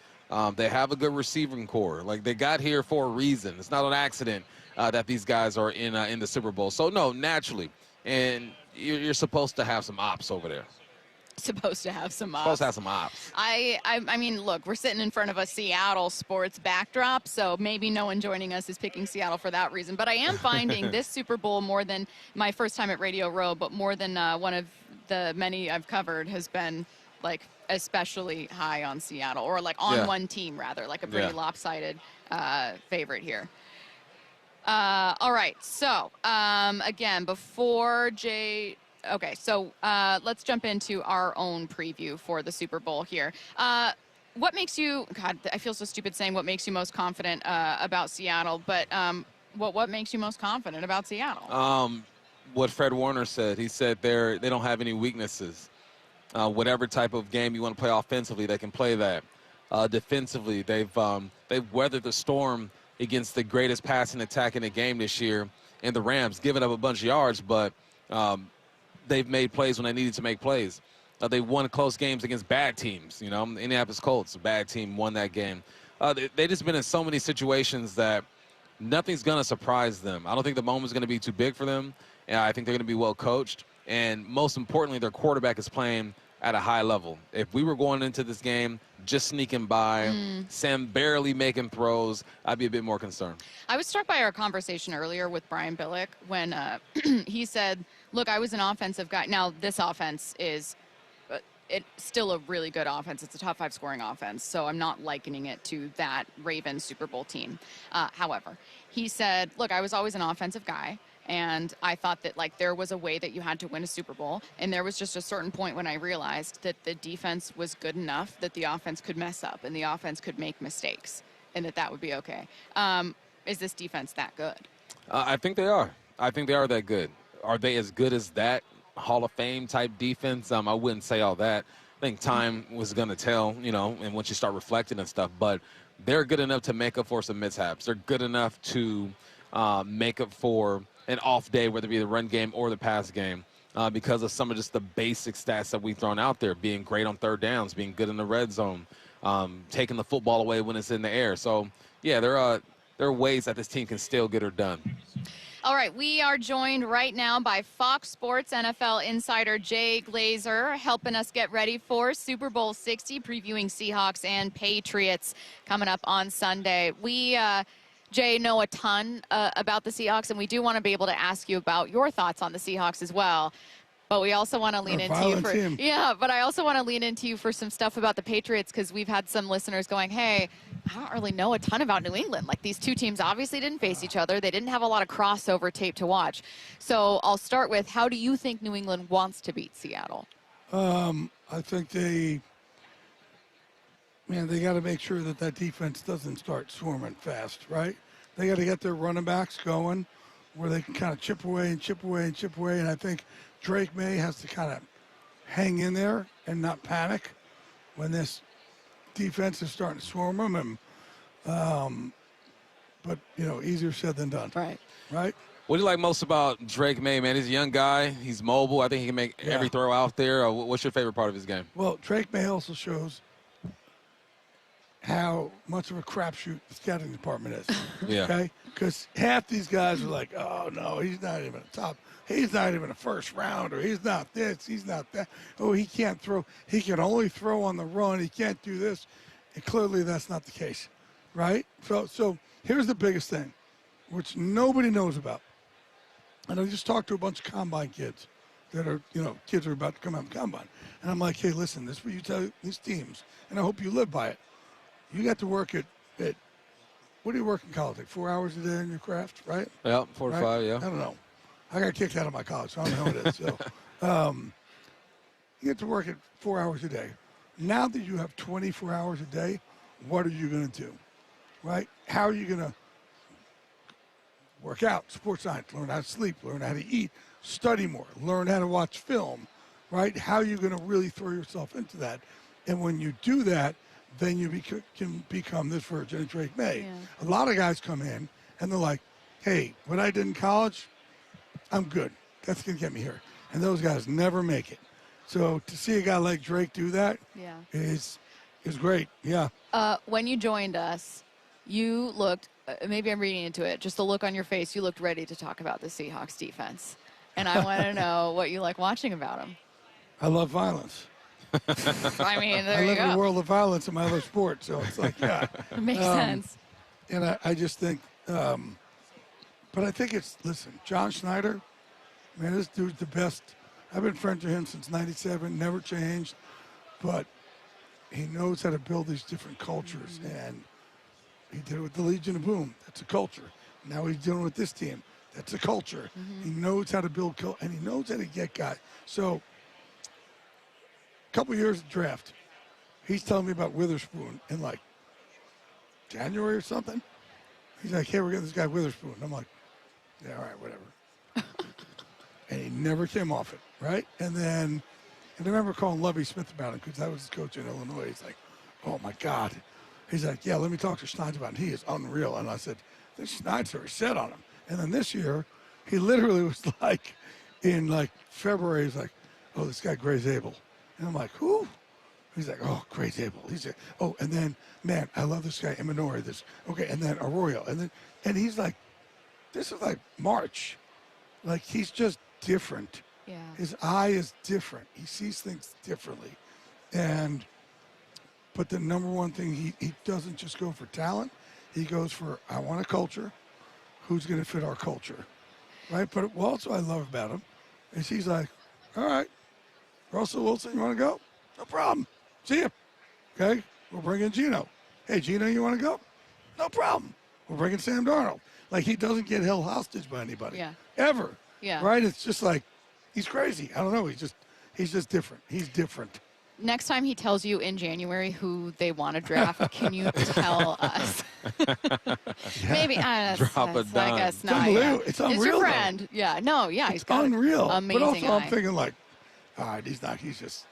They have a good receiving core. Like, they got here for a reason. It's not an accident that these guys are in the Super Bowl. So, no, naturally. And you're supposed to have some ops over there. Supposed to have some ops. Supposed to have some ops. I mean, look, we're sitting in front of a Seattle sports backdrop, so maybe no one joining us is picking Seattle for that reason. But I am finding this Super Bowl more than my first time at Radio Row, but more than one of the many I've covered has been like especially high on Seattle, or like on one team rather, like a pretty lopsided favorite here. All right, so again, before Jay. Okay, so let's jump into our own preview for the Super Bowl here. What makes you, God, I feel so stupid saying what makes you most confident about Seattle, but what makes you most confident about Seattle? What Fred Warner said. He said they don't have any weaknesses. Whatever type of game you want to play offensively, they can play that. Defensively, they've weathered the storm against the greatest passing attack in the game this year in the Rams, giving up a bunch of yards, but they've made plays when they needed to make plays. They won close games against bad teams. You know, Indianapolis Colts, a bad team, won that game. They just been in so many situations that nothing's going to surprise them. I don't think the moment's going to be too big for them, and I think they're going to be well coached. And most importantly, their quarterback is playing at a high level. If we were going into this game just sneaking by, Sam barely making throws, I'd be a bit more concerned. I was struck by our conversation earlier with Brian Billick when he said, look, I was an offensive guy. Now, this offense is it's still a really good offense. It's a top 5 scoring offense, so I'm not likening it to that Ravens Super Bowl team. However, he said, look, I was always an offensive guy. And I thought that, like, there was a way that you had to win a Super Bowl. And there was just a certain point when I realized that the defense was good enough that the offense could mess up and the offense could make mistakes and that would be okay. Is this defense that good? I think they are. I think they are that good. Are they as good as that Hall of Fame type defense? I wouldn't say all that. I think time was going to tell, you know, and once you start reflecting and stuff. But they're good enough to make up for some mishaps. They're good enough to make up for an off day, whether it be the run game or the pass game, because of some of just the basic stats that we've thrown out there, being great on third downs, being good in the red zone, taking the football away when it's in the air. So, yeah, there are ways that this team can still get her done. All right, we are joined right now by Fox Sports NFL insider Jay Glazer, helping us get ready for Super Bowl 60, previewing Seahawks and Patriots coming up on Sunday. We Jay, know a ton about the Seahawks, and we do want to be able to ask you about your thoughts on the Seahawks as well. But we also want to lean into you for but I also want to lean into you for some stuff about the Patriots, because we've had some listeners going, hey, I don't really know a ton about New England. Like, these two teams obviously didn't face each other. They didn't have a lot of crossover tape to watch. So I'll start with, how do you think New England wants to beat Seattle? I think they got to make sure that defense doesn't start swarming fast, right? They got to get their running backs going where they can kind of chip away and chip away and chip away. And I think Drake May has to kind of hang in there and not panic when this defense is starting to swarm them. But, you know, easier said than done. Right. What do you like most about Drake May, man? He's a young guy. He's mobile. I think he can make every throw out there. What's your favorite part of his game? Well, Drake May also shows how much of a crapshoot the scouting department is. Okay? Because half these guys are like, oh, no, he's not even a top. He's not even a first rounder. He's not this. He's not that. Oh, he can't throw. He can only throw on the run. He can't do this. And clearly that's not the case, right? So here's the biggest thing, which nobody knows about. And I just talked to a bunch of combine kids that are, you know, kids are about to come out of the combine. And I'm like, hey, listen, this is what you tell these teams, and I hope you live by it. You got to work at what do you work in college? Like 4 hours a day in your craft, right? Yeah, 4 to 5, yeah. I don't know. I got kicked out of my college, so I don't know how it is. So, you get to work at 4 hours a day. Now that you have 24 hours a day, what are you going to do, right? How are you going to work out, sports science, learn how to sleep, learn how to eat, study more, learn how to watch film, right? How are you going to really throw yourself into that? And when you do that, then you can become this version of Drake May. Yeah. A lot of guys come in, and they're like, hey, what I did in college, I'm good. That's going to get me here. And those guys never make it. So to see a guy like Drake do that is great, yeah. When you joined us, you looked, maybe I'm reading into it, just the look on your face, you looked ready to talk about the Seahawks defense. And I want to know what you like watching about them. I love violence. I mean, there I you live in a go. world of violence in my other sport, so it's like, yeah. It makes sense. And I just think, but I think listen, John Schneider, man, this dude's the best. I've been friends with him since '97, never changed, but he knows how to build these different cultures, and he did it with the Legion of Boom. That's a culture. Now he's doing it with this team. That's a culture. He knows how to build, and he knows how to get guys. So, a couple years of draft, he's telling me about Witherspoon in like January or something. He's like, hey, we're getting this guy Witherspoon. I'm like, yeah, all right, whatever. And he never came off it, right? And I remember calling Lovie Smith about him because I was his coach in Illinois. He's like, oh, my God. He's like, yeah, let me talk to Schneider about him. He is unreal. And I said, this Schneider is set on him. And then this year, he literally was like, in like February, he's like, oh, this guy Gray Zabel. And I'm like, who? He's like, oh, Gray Zabel. He's like, oh, and then, man, I love this guy, Imanori. This, okay, and then Arroyo. And he's like, this is like March. Like, he's just different. Yeah. His eye is different. He sees things differently. But the number one thing, he doesn't just go for talent. He goes for, I want a culture. Who's going to fit our culture, right? But what also I love about him is he's like, all right, Russell Wilson, you want to go? No problem. See ya. Okay, we'll bring in Gino. Hey, Gino, you want to go? No problem. We're bringing Sam Darnold. Like, he doesn't get held hostage by anybody. Yeah. Ever. Yeah. Right? It's just like, he's crazy. I don't know. He's just different. He's different. Next time he tells you in January who they want to draft, can you tell us? Maybe. Drop a dime. I guess not. Unbelievable. Yeah. It's unreal. It's your though. friend. Yeah. No, yeah. He's It's got unreal. amazing But also, eye. I'm thinking like, all right, he's just,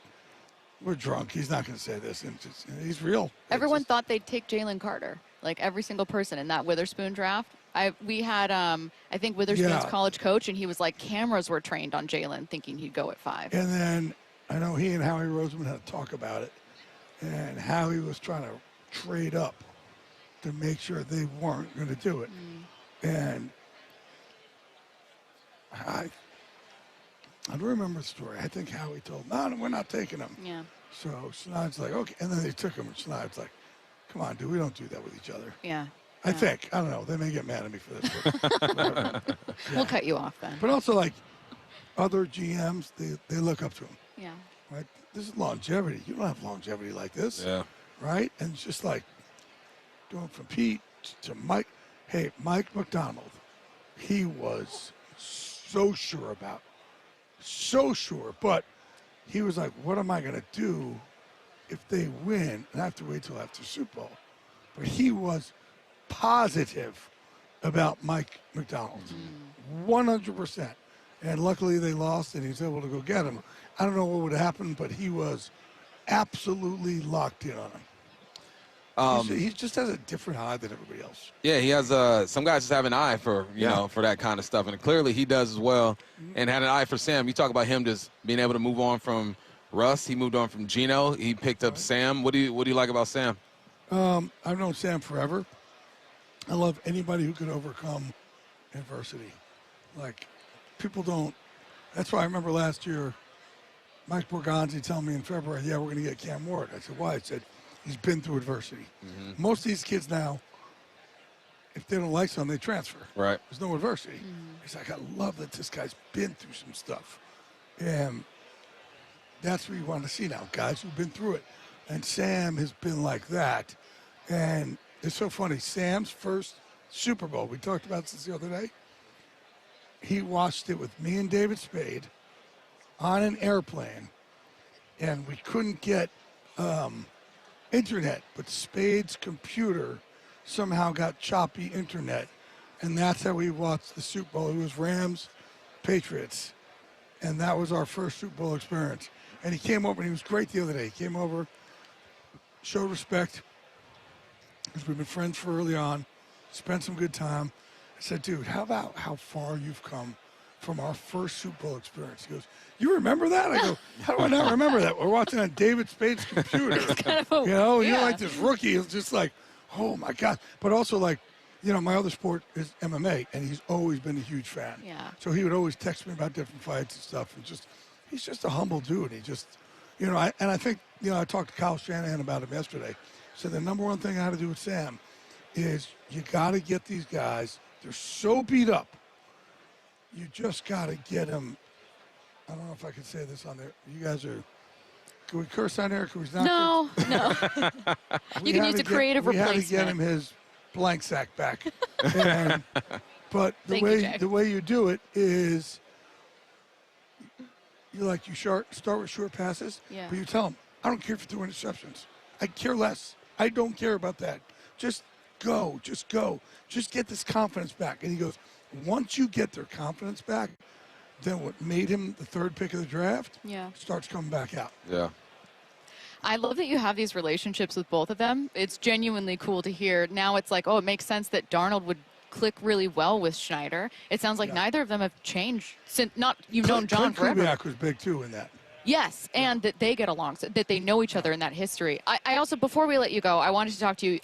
we're drunk. He's not going to say this. And he's real. Everyone thought they'd take Jalen Carter. Like, every single person in that Witherspoon draft. We had, I think, Witherspoon's college coach, and he was like, cameras were trained on Jalen, thinking he'd go at 5. And then I know he and Howie Roseman had to talk about it, and Howie was trying to trade up to make sure they weren't going to do it. And I don't remember the story. I think Howie told, no, we're not taking him. Yeah. So Schneid's like, okay. And then they took him, and Schneid's like, come on, dude, we don't do that with each other. Yeah. I think. I don't know. They may get mad at me for this. We'll cut you off then. But also, like, other GMs, they look up to him. Yeah. Right? This is longevity. You don't have longevity like this. Yeah. Right? And it's just like going from Pete to Mike. Hey, Mike Macdonald, he was so sure about. So sure. But he was like, what am I going to do if they win? And I have to wait till after Super Bowl. But he was positive about Mike Macdonald. 100%. And luckily they lost, and he was able to go get him. I don't know what would have happened, but he was absolutely locked in on him. He just has a different eye than everybody else. Yeah, he has some guys just have an eye for, you know, for that kind of stuff. And clearly he does as well, and had an eye for Sam. You talk about him just being able to move on from Russ. He moved on from Gino. He picked up Sam. What do you like about Sam? I've known Sam forever. I love anybody who could overcome adversity. Like, people don't. That's why I remember last year, Mike Borgonzi telling me in February, yeah, we're going to get Cam Ward. I said, why? I said, he's been through adversity. Most of these kids now, if they don't like something, they transfer. Right. There's no adversity. He's like, I love that this guy's been through some stuff. And that's what you want to see now, guys who've been through it. And Sam has been like that. And it's so funny. Sam's first Super Bowl, we talked about this the other day. He watched it with me and David Spade on an airplane, and we couldn't get internet, but Spade's computer somehow got choppy internet, and that's how we watched the Super Bowl. It was Rams, Patriots, and that was our first Super Bowl experience. And he came over, and he was great the other day. He came over, showed respect, because we've been friends for early on, spent some good time. I said, dude, how about how far you've come from our first Super Bowl experience? He goes, you remember that? I go, how do I not remember that? We're watching on David Spade's computer. You're like this rookie. It's just like, oh, my God. But also, like, my other sport is MMA, and he's always been a huge fan. Yeah. So he would always text me about different fights and stuff. And he's just a humble dude. He just, You know, I think, you know, I talked to Kyle Shanahan about him yesterday. So the number one thing I had to do with Sam is you got to get these guys. They're so beat up. You just got to get them. I don't know if I can say this on there. You guys are. Can we curse on there? Can we not? No. You can use a creative replacement. We had to get him his blank sack back. But the way you do it is you start with short passes, but you tell him, I don't care if you throw interceptions. I care less. I don't care about that. Just go. Just get this confidence back. And he goes, once you get their confidence back, then what made him the third pick of the draft starts coming back out. Yeah. I love that you have these relationships with both of them. It's genuinely cool to hear. Now it's like, oh, it makes sense that Darnold would click really well with Schneider. It sounds like neither of them have changed since you've known John forever. Kubiak was big too in that. Yes, and that they get along, so that they know each other in that history. I also, before we let you go, I wanted to talk to you.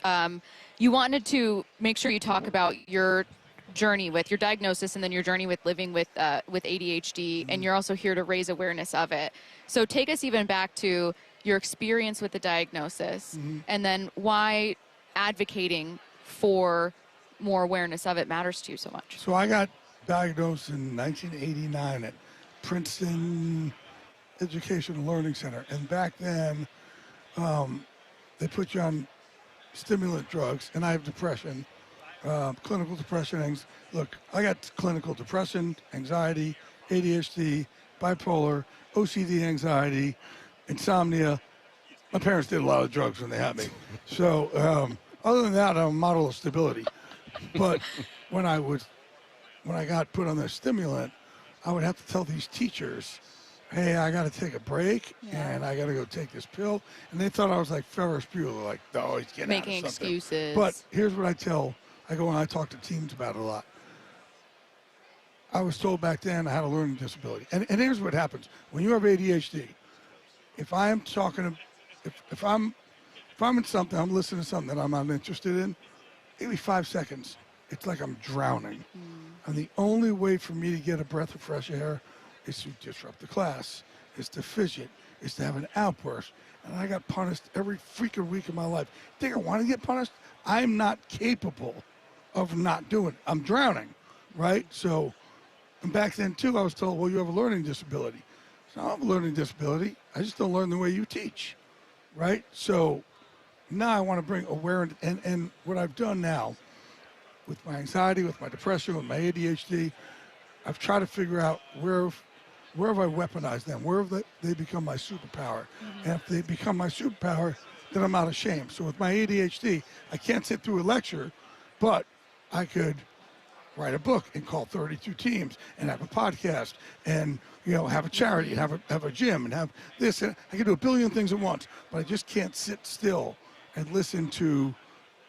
You wanted to make sure you talk about your journey with your diagnosis and then your journey with living with ADHD, and you're also here to raise awareness of it. So take us even back to your experience with the diagnosis, and then why advocating for more awareness of it matters to you so much. So I got diagnosed in 1989 at Princeton Educational Learning Center, and back then they put you on stimulant drugs, and I have depression, clinical depression. Look, I got clinical depression, anxiety, ADHD, bipolar, OCD, anxiety, insomnia. My parents did a lot of drugs when they had me. So other than that, I'm a model of stability. But when I got put on the stimulant, I would have to tell these teachers, hey, I got to take a break, and I got to go take this pill. And they thought I was like Ferris Bueller, like, oh, he's getting making out of something. excuses. But here's what I go and I talk to teams about it a lot. I was told back then I had a learning disability. And here's what happens. When you have ADHD, if I'm talking, if I'm in something, I'm listening to something that I'm not interested in, maybe 5 seconds, it's like I'm drowning. And the only way for me to get a breath of fresh air is to disrupt the class, is to fidget, is to have an outburst. And I got punished every freaking week of my life. Think I want to get punished? I'm not capable of not doing it. I'm drowning, right? So, and back then too, I was told, well, you have a learning disability. So I don't have a learning disability. I just don't learn the way you teach, right? So now I want to bring awareness, and what I've done now with my anxiety, with my depression, with my ADHD, I've tried to figure out where have I weaponized them? Where have they become my superpower? And if they become my superpower, then I'm out of shame. So with my ADHD, I can't sit through a lecture, but I could write a book and call 32 teams and have a podcast and, you know, have a charity and have a gym and have this. And I can do a billion things at once, but I just can't sit still and listen to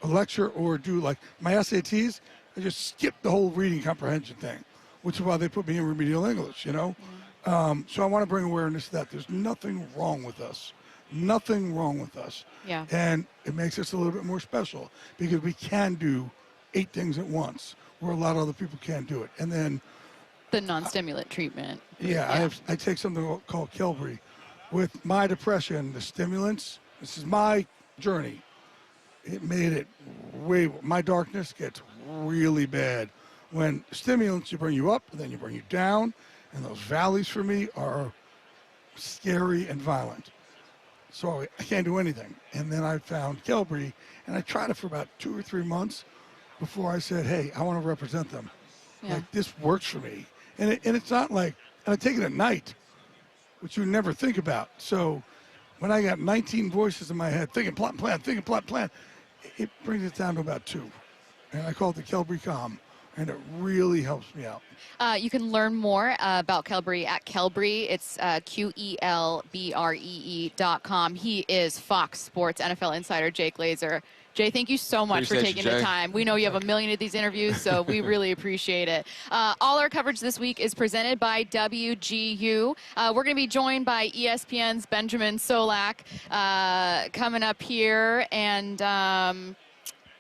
a lecture or do like my SATs. I just skip the whole reading comprehension thing, which is why they put me in remedial English, you know? So I want to bring awareness to that. There's nothing wrong with us. Nothing wrong with us. Yeah. And it makes us a little bit more special because we can do 8 things at once where a lot of other people can't do it. And then the non-stimulant treatment. I take something called Qelbree. With my depression, the stimulants, this is my journey. It made it my darkness gets really bad. When stimulants, you bring you up, and then you bring you down, and those valleys for me are scary and violent. So I can't do anything. And then I found Qelbree, and I tried it for about 2 or 3 months before I said, hey, I want to represent them. Yeah. Like, this works for me. And it's not like, and I take it at night, which you would never think about. So when I got 19 voices in my head, thinking plot, plan, it brings it down to about 2. And I call it the Qelbree Calm. And it really helps me out. You can learn more about Qelbree at Qelbree. It's QELBREE.com. He is Fox Sports NFL insider Jay Glazer. Jay, thank you so much for taking the time. We know you have a million of these interviews, so we really appreciate it. All our coverage this week is presented by WGU. We're going to be joined by ESPN's Benjamin Solak coming up here. And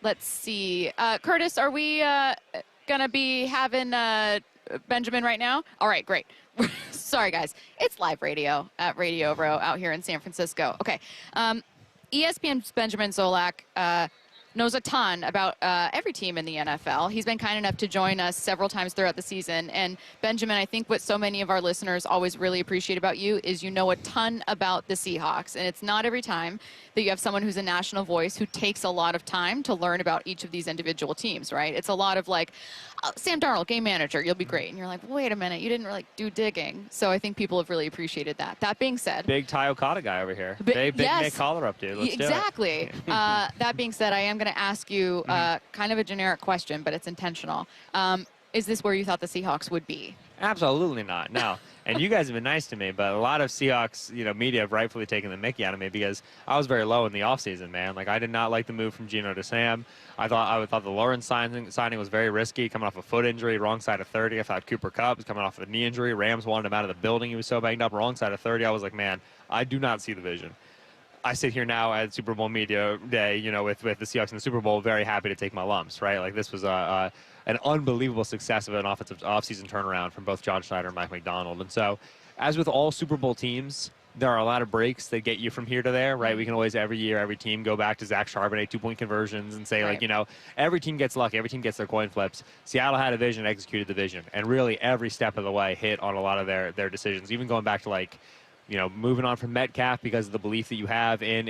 let's see. Curtis, are we going to be having Benjamin, right now? All right, great. Sorry, guys. It's live radio at Radio Row out here in San Francisco. Okay. ESPN's Benjamin Solak knows a ton about every team in the NFL. He's been kind enough to join us several times throughout the season. And Benjamin, I think what so many of our listeners always really appreciate about you is you know a ton about the Seahawks. And it's not every time that you have someone who's a national voice who takes a lot of time to learn about each of these individual teams, right? It's a lot of like, oh, Sam Darnold, game manager, you'll be great. And you're like, wait a minute, you didn't really do digging. So I think people have really appreciated that. That being said. Big Ty Okada guy over here. Big yes, Nick Collar up, dude. Let's exactly. do it. That being said, I am going to ask you kind of a generic question, but it's intentional. Is this where you thought the Seahawks would be? Absolutely not. No. And you guys have been nice to me, but a lot of Seahawks, media have rightfully taken the mickey out of me because I was very low in the offseason, man. Like, I did not like the move from Geno to Sam. I thought the Lawrence signing was very risky, coming off a foot injury, wrong side of 30. I thought Cooper Kupp was coming off of a knee injury. Rams wanted him out of the building. He was so banged up, wrong side of 30. I was like, man, I do not see the vision. I sit here now at Super Bowl Media Day, with the Seahawks in the Super Bowl, very happy to take my lumps, right? Like, this was an unbelievable success of an offensive offseason turnaround from both John Schneider and Mike Macdonald. And so, as with all Super Bowl teams, there are a lot of breaks that get you from here to there, right? We can always, every year, every team go back to Zach Charbonnet 2-point conversions and say, right. like, every team gets lucky. Every team gets their coin flips. Seattle had a vision, executed the vision. And really, every step of the way hit on a lot of their decisions, even going back to, like, moving on from Metcalf because of the belief that you have in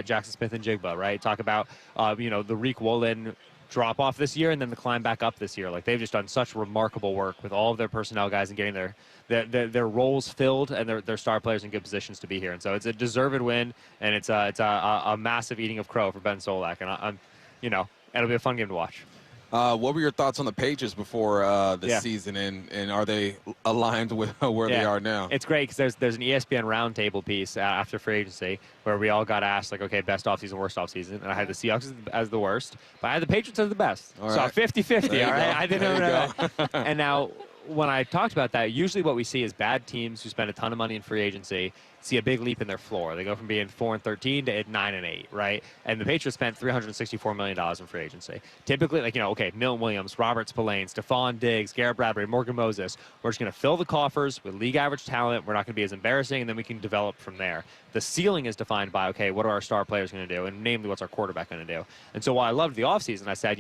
Jackson Smith and Jigba, right? Talk about, the Riq Woolen drop off this year and then the climb back up this year. Like, they've just done such remarkable work with all of their personnel guys and getting their roles filled and their star players in good positions to be here. And so it's a deserved win, and it's a massive eating of crow for Ben Solak. And it'll be a fun game to watch. What were your thoughts on the Patriots before the season, and are they aligned with where they are now? It's great because there's an ESPN roundtable piece after free agency where we all got asked, like, okay, best offseason, worst offseason, and I had the Seahawks as the worst, but I had the Patriots as the best. All so right. 50-50, all right? Go. I didn't know that. And now, when I talked about that, usually what we see is bad teams who spend a ton of money in free agency see a big leap in their floor. They go from being 4-13 to 9-8, right? And the Patriots spent $364 million in free agency. Typically, like, Milton Williams, Robert Spillane, Stephon Diggs, Garrett Bradbury, Morgan Moses. We're just going to fill the coffers with league average talent. We're not going to be as embarrassing, and then we can develop from there. The ceiling is defined by, okay, what are our star players going to do? And namely, what's our quarterback going to do? And so while I loved the offseason, I said,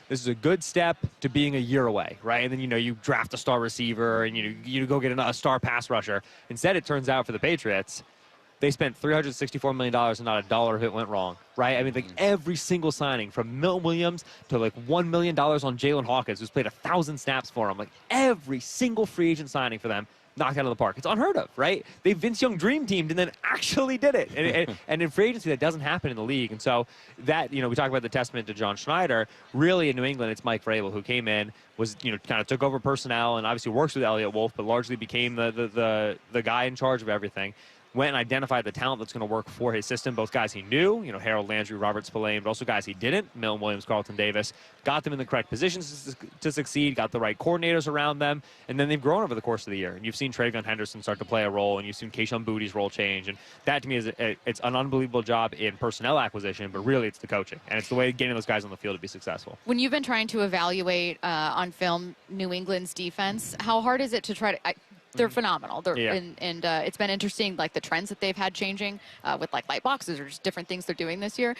this is a good step to being a year away, right? And then, you draft a star receiver and you go get a star pass rusher. Instead, it turns out for the Patriots, they spent $364 million and not a dollar of it went wrong, right? I mean, like, every single signing from Milton Williams to, like, $1 million on Jalen Hawkins, who's played 1,000 snaps for him. Like, every single free agent signing for them knocked out of the park. It's unheard of, right? They Vince Young dream teamed and then actually did it. And in free agency, that doesn't happen in the league. And so that, we talk about the testament to John Schneider. Really, in New England, it's Mike Vrabel who came in, was, kind of took over personnel and obviously works with Elliott Wolf, but largely became the guy in charge of everything. Went and identified the talent that's going to work for his system, both guys he knew, Harold Landry, Robert Spillane, but also guys he didn't, Milton Williams, Carlton Davis, got them in the correct positions to succeed, got the right coordinators around them, and then they've grown over the course of the year. And you've seen Travion Henderson start to play a role, and you've seen Kayshon Boutte's role change, and that to me is it's an unbelievable job in personnel acquisition, but really it's the coaching, and it's the way getting those guys on the field to be successful. When you've been trying to evaluate on film New England's defense, how hard is it to try to... They're phenomenal. And it's been interesting, like, the trends that they've had changing with, like, light boxes or just different things they're doing this year.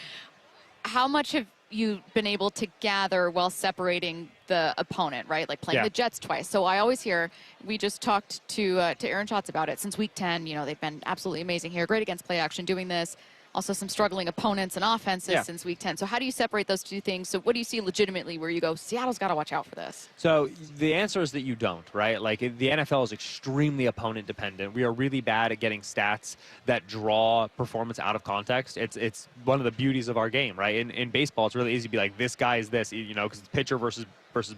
How much have you been able to gather while separating the opponent, right? Like playing the Jets twice. So I always hear, we just talked to Aaron Schatz about it. Since week 10, they've been absolutely amazing here. Great against play action, doing this. Also some struggling opponents and offenses since week 10. So how do you separate those two things? So what do you see legitimately where you go, Seattle's got to watch out for this? So the answer is that you don't, right? Like, the NFL is extremely opponent dependent. We are really bad at getting stats that draw performance out of context. It's one of the beauties of our game, right? In baseball, it's really easy to be like, this guy is this, because it's pitcher versus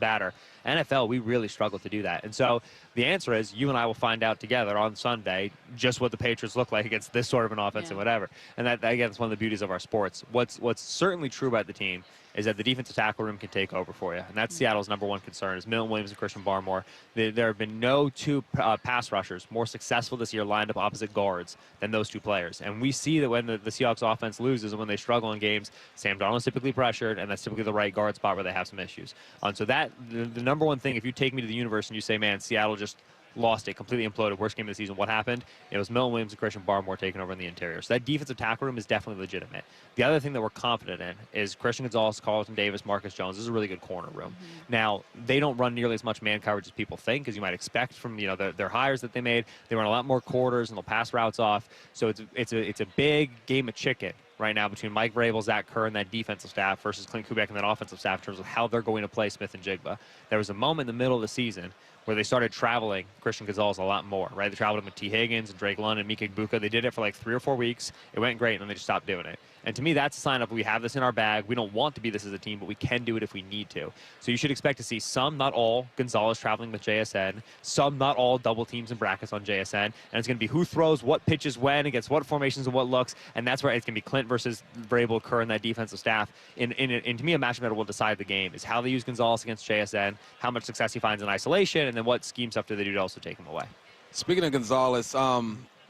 batter. NFL, we really struggle to do that. And so the answer is, you and I will find out together on Sunday just what the Patriots look like against this sort of an offense and whatever. And that, again, is one of the beauties of our sports. What's certainly true about the team is that the defensive tackle room can take over for you. And that's Seattle's number one concern, is Milton Williams and Christian Barmore. There have been no two pass rushers more successful this year lined up opposite guards than those two players. And we see that when the Seahawks offense loses and when they struggle in games, Sam Darnold is typically pressured, and that's typically the right guard spot where they have some issues. So that, the number one thing, if you take me to the universe and you say, man, Seattle just lost it, completely imploded, worst game of the season, what happened? It was Milton Williams and Christian Barmore taking over in the interior. So that defensive tackle room is definitely legitimate. The other thing that we're confident in is Christian Gonzalez, Carlton Davis, Marcus Jones. This is a really good corner room. Now, they don't run nearly as much man coverage as people think, as you might expect from their hires that they made. They run a lot more quarters and they'll pass routes off. So it's a big game of chicken right now between Mike Vrabel, Zach Kerr, and that defensive staff versus Clint Kubiak and that offensive staff in terms of how they're going to play Smith and Jigba. There was a moment in the middle of the season where they started traveling Christian Gonzalez a lot more, right? They traveled him with T. Higgins and Drake London and Mika Igbukwe. They did it for like 3 or 4 weeks. It went great, and then they just stopped doing it. And to me, that's a sign of we have this in our bag. We don't want to be this as a team, but we can do it if we need to. So you should expect to see some, not all, Gonzalez traveling with JSN, some, not all, double teams and brackets on JSN. And it's going to be who throws what pitches when against what formations and what looks. And that's where it's going to be Clint versus Vrabel, Kerr, and that defensive staff. And to me, a matchup that will decide the game is how they use Gonzalez against JSN, how much success he finds in isolation, and then what scheme stuff do they do to also take him away. Speaking of Gonzalez,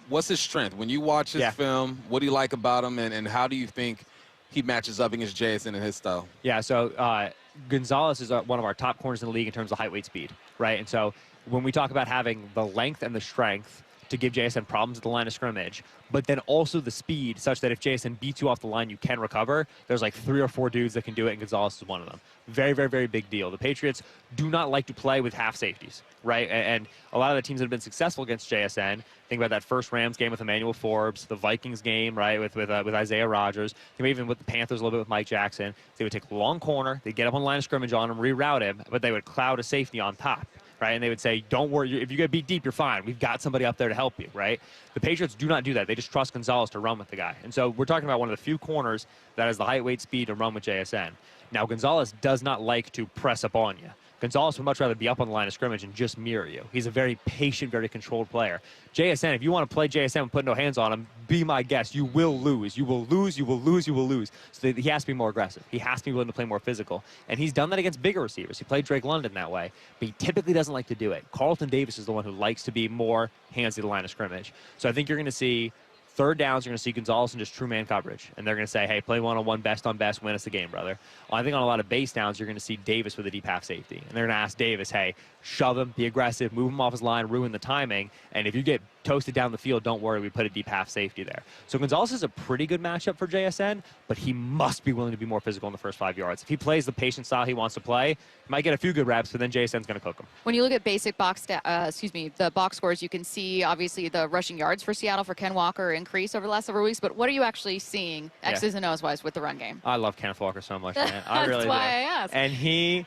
what's his strength? When you watch his film, what do you like about him, and how do you think he matches up against JSN and his style? Yeah, so Gonzalez is one of our top corners in the league in terms of height, weight, speed, right? And so when we talk about having the length and the strength to give JSN problems at the line of scrimmage, but then also the speed such that if JSN beats you off the line, you can recover. There's like 3 or 4 dudes that can do it, and Gonzalez is one of them. Very, very, very big deal. The Patriots do not like to play with half safeties, right? And a lot of the teams that have been successful against JSN, think about that first Rams game with Emmanuel Forbes, the Vikings game, right, with Isaiah Rodgers, even with the Panthers a little bit with Mike Jackson. They would take a long corner, they'd get up on the line of scrimmage on him, reroute him, but they would cloud a safety on top. Right, and they would say, don't worry, if you get beat deep, you're fine. We've got somebody up there to help you, right? The Patriots do not do that. They just trust Gonzalez to run with the guy. And so we're talking about one of the few corners that has the height, weight, speed to run with JSN. Now, Gonzalez does not like to press up on you. Gonzalez would much rather be up on the line of scrimmage and just mirror you. He's a very patient, very controlled player. JSN, if you want to play JSN and put no hands on him, be my guest. You will lose. You will lose. You will lose. You will lose. So he has to be more aggressive. He has to be willing to play more physical. And he's done that against bigger receivers. He played Drake London that way, but he typically doesn't like to do it. Carlton Davis is the one who likes to be more hands to the line of scrimmage. So I think you're going to see third downs, you're going to see Gonzalez in just true man coverage. And they're going to say, hey, play one-on-one, best on best, win us the game, brother. I think on a lot of base downs, you're going to see Davis with a deep half safety. And they're going to ask Davis, hey, shove him, be aggressive, move him off his line, ruin the timing. And if you get toasted down the field, don't worry, we put a deep half safety there. So Gonzalez is a pretty good matchup for JSN, but he must be willing to be more physical in the first 5 yards. If he plays the patient style he wants to play, he might get a few good reps, but then JSN's going to cook him. When you look at basic the box scores, you can see obviously the rushing yards for Seattle for Ken Walker increase over the last several weeks, but what are you actually seeing X's and O's wise with the run game? I love Kenneth Walker so much, man. I really do. That's why I asked. And he,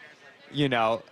you know,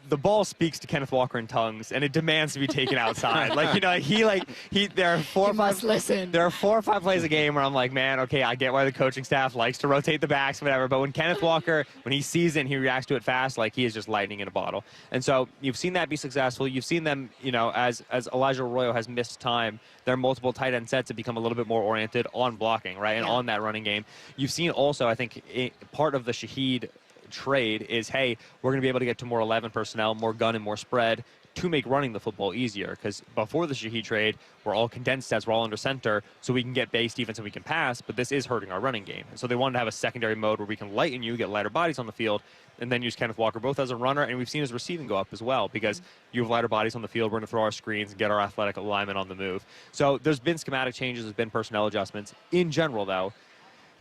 the ball speaks to Kenneth Walker in tongues, and it demands to be taken outside. There are 4 or 5 plays a game where I'm like, man, okay, I get why the coaching staff likes to rotate the backs, whatever. But when Kenneth Walker, when he sees it and he reacts to it fast, like he is just lightning in a bottle. And so you've seen that be successful. You've seen them, you know, as Elijah Arroyo has missed time, their multiple tight end sets have become a little bit more oriented on blocking, right, and on that running game. You've seen also, I think, part of the Shaheed trade is, hey, we're going to be able to get to more 11 personnel, more gun and more spread to make running the football easier. Because before the Shaheed trade, we're all condensed sets, we're all under center, so we can get base defense and we can pass, but this is hurting our running game. And so they wanted to have a secondary mode where we can lighten you, get lighter bodies on the field, and then use Kenneth Walker both as a runner, and we've seen his receiving go up as well, because you have lighter bodies on the field, we're going to throw our screens and get our athletic alignment on the move. So there's been schematic changes, there's been personnel adjustments. In general, though,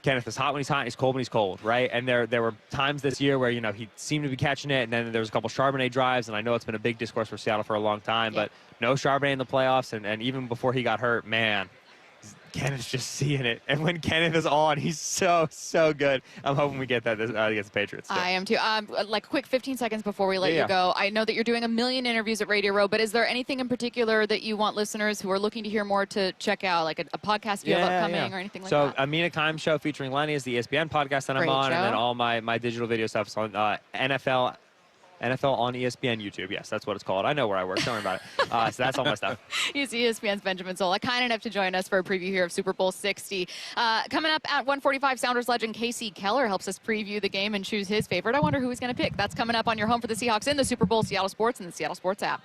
Kenneth is hot when he's hot, and he's cold when he's cold, right? And there were times this year where, you know, he seemed to be catching it, and then there was a couple Charbonnet drives, and I know it's been a big discourse for Seattle for a long time, but no Charbonnet in the playoffs, and even before he got hurt, man, Kenneth's just seeing it. And when Kenneth is on, he's so good. I'm hoping we get that against the Patriots too. I am too. Like a quick 15 seconds before we let you go. I know that you're doing a million interviews at Radio Row, but is there anything in particular that you want listeners who are looking to hear more to check out, like a podcast you have upcoming or anything like that? So Amina Kimes show featuring Lenny is the ESPN podcast that I'm on, and then all my digital video stuff is on NFL on ESPN YouTube. Yes, that's what it's called. I know where I work. Don't worry about it. So that's all my stuff. He's ESPN's Benjamin Solak, kind enough to join us for a preview here of Super Bowl 60. Coming up at 1:45, Sounders legend Kasey Keller helps us preview the game and choose his favorite. I wonder who he's going to pick. That's coming up on your home for the Seahawks in the Super Bowl, Seattle Sports and the Seattle Sports app.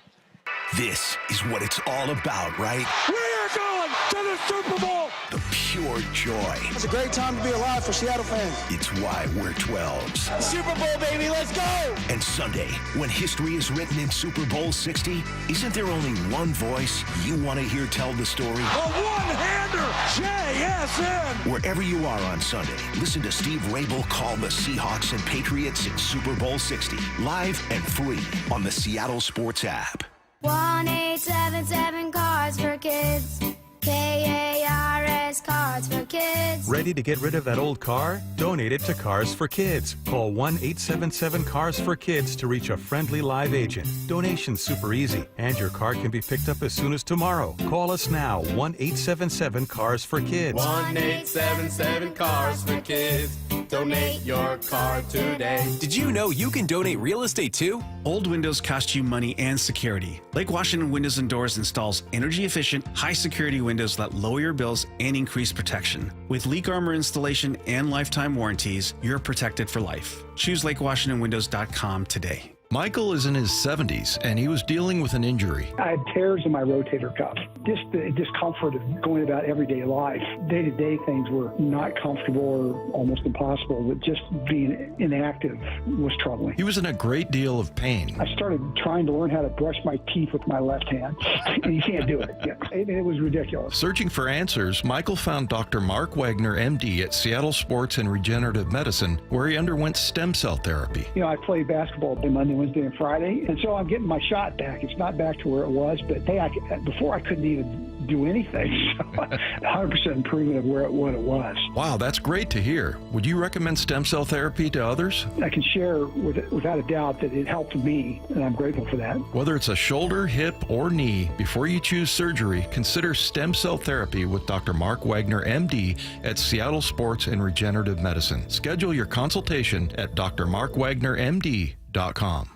This is what it's all about, right? We are going to the Super Bowl. The pure joy. It's a great time to be alive for Seattle fans. It's why we're 12s. Super Bowl, baby, let's go! And Sunday, when history is written in Super Bowl 60, isn't there only one voice you want to hear tell the story? A one-hander, JSN. Wherever you are on Sunday, listen to Steve Rabel call the Seahawks and Patriots in Super Bowl 60, live and free on the Seattle Sports app. 1-877 Cards for Kids. KARS Cards for Kids. Ready to get rid of that old car? Donate it to Cars for Kids. Call 1-877 Cars for Kids to reach a friendly live agent. Donation's super easy, and your car can be picked up as soon as tomorrow. Call us now, 1-877 Cars for Kids. 1-877 Cars for Kids. Donate your car today. Did you know you can donate real estate too? Old windows cost you money and security. Lake Washington Windows and Doors installs energy-efficient, high-security windows that lower your bills and increase protection. With leak armor installation and lifetime warranties, you're protected for life. Choose LakeWashingtonWindows.com today. Michael is in his 70s, and he was dealing with an injury. I had tears in my rotator cuff. Just the discomfort of going about everyday life. Day-to-day things were not comfortable or almost impossible, but just being inactive was troubling. He was in a great deal of pain. I started trying to learn how to brush my teeth with my left hand, and you can't do it. It was ridiculous. Searching for answers, Michael found Dr. Mark Wagner, MD, at Seattle Sports and Regenerative Medicine, where he underwent stem cell therapy. You know, I played basketball Monday, Wednesday, and Friday, and so I'm getting my shot back. It's not back to where it was, but hey, before I couldn't even do anything. So 100% improvement of what it was. Wow, that's great to hear. Would you recommend stem cell therapy to others? I can share without a doubt that it helped me, and I'm grateful for that. Whether it's a shoulder, hip, or knee, before you choose surgery, consider stem cell therapy with Dr. Mark Wagner, MD, at Seattle Sports and Regenerative Medicine. Schedule your consultation at drmarkwagnermd.com.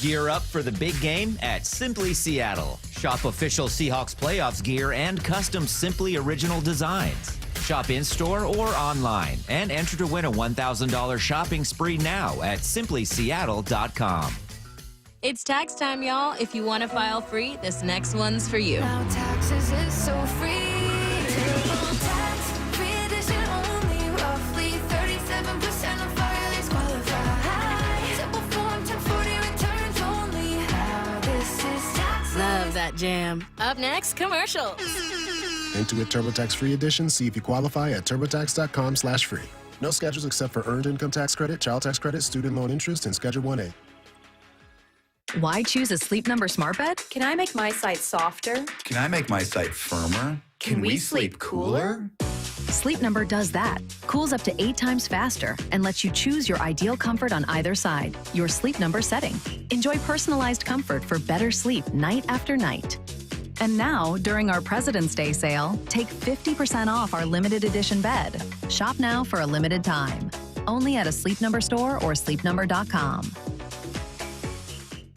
Gear up for the big game at Simply Seattle. Shop official Seahawks playoffs gear and custom Simply original designs. Shop in-store or online and enter to win a $1,000 shopping spree now at simplyseattle.com. It's tax time, y'all. If you want to file free, this next one's for you. Now taxes is so free. Tax-free edition only. Roughly 37% of filers qualify. Simple form 1040 returns only. How this is taxes. Love that jam. Up next, commercials. Intuit TurboTax Free Edition. See if you qualify at turbotax.com/free. No schedules except for earned income tax credit, child tax credit, student loan interest, and Schedule 1A. Why choose a Sleep Number smart bed? Can I make my site softer? Can I make my site firmer? Can we sleep cooler? Sleep Number does that. Cools up to 8 times faster and lets you choose your ideal comfort on either side. Your Sleep Number setting. Enjoy personalized comfort for better sleep night after night. And now, during our President's Day sale, take 50% off our limited edition bed. Shop now for a limited time. Only at a Sleep Number store or sleepnumber.com.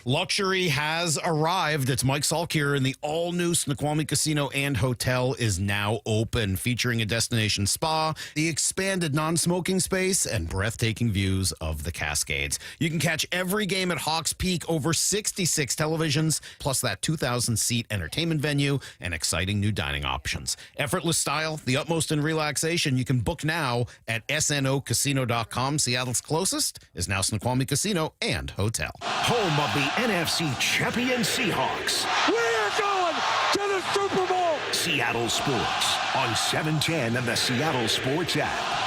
Luxury has arrived. It's Mike Salk here, and the all-new Snoqualmie Casino and Hotel is now open, featuring a destination spa, the expanded non-smoking space, and breathtaking views of the Cascades. You can catch every game at Hawks Peak, over 66 televisions, plus that 2,000-seat entertainment venue and exciting new dining options. Effortless style, the utmost in relaxation. You can book now at snocasino.com. Seattle's closest is now Snoqualmie Casino and Hotel. Home of the NFC champion Seahawks. We're going to the Super Bowl. Seattle Sports on 710 and the Seattle Sports app.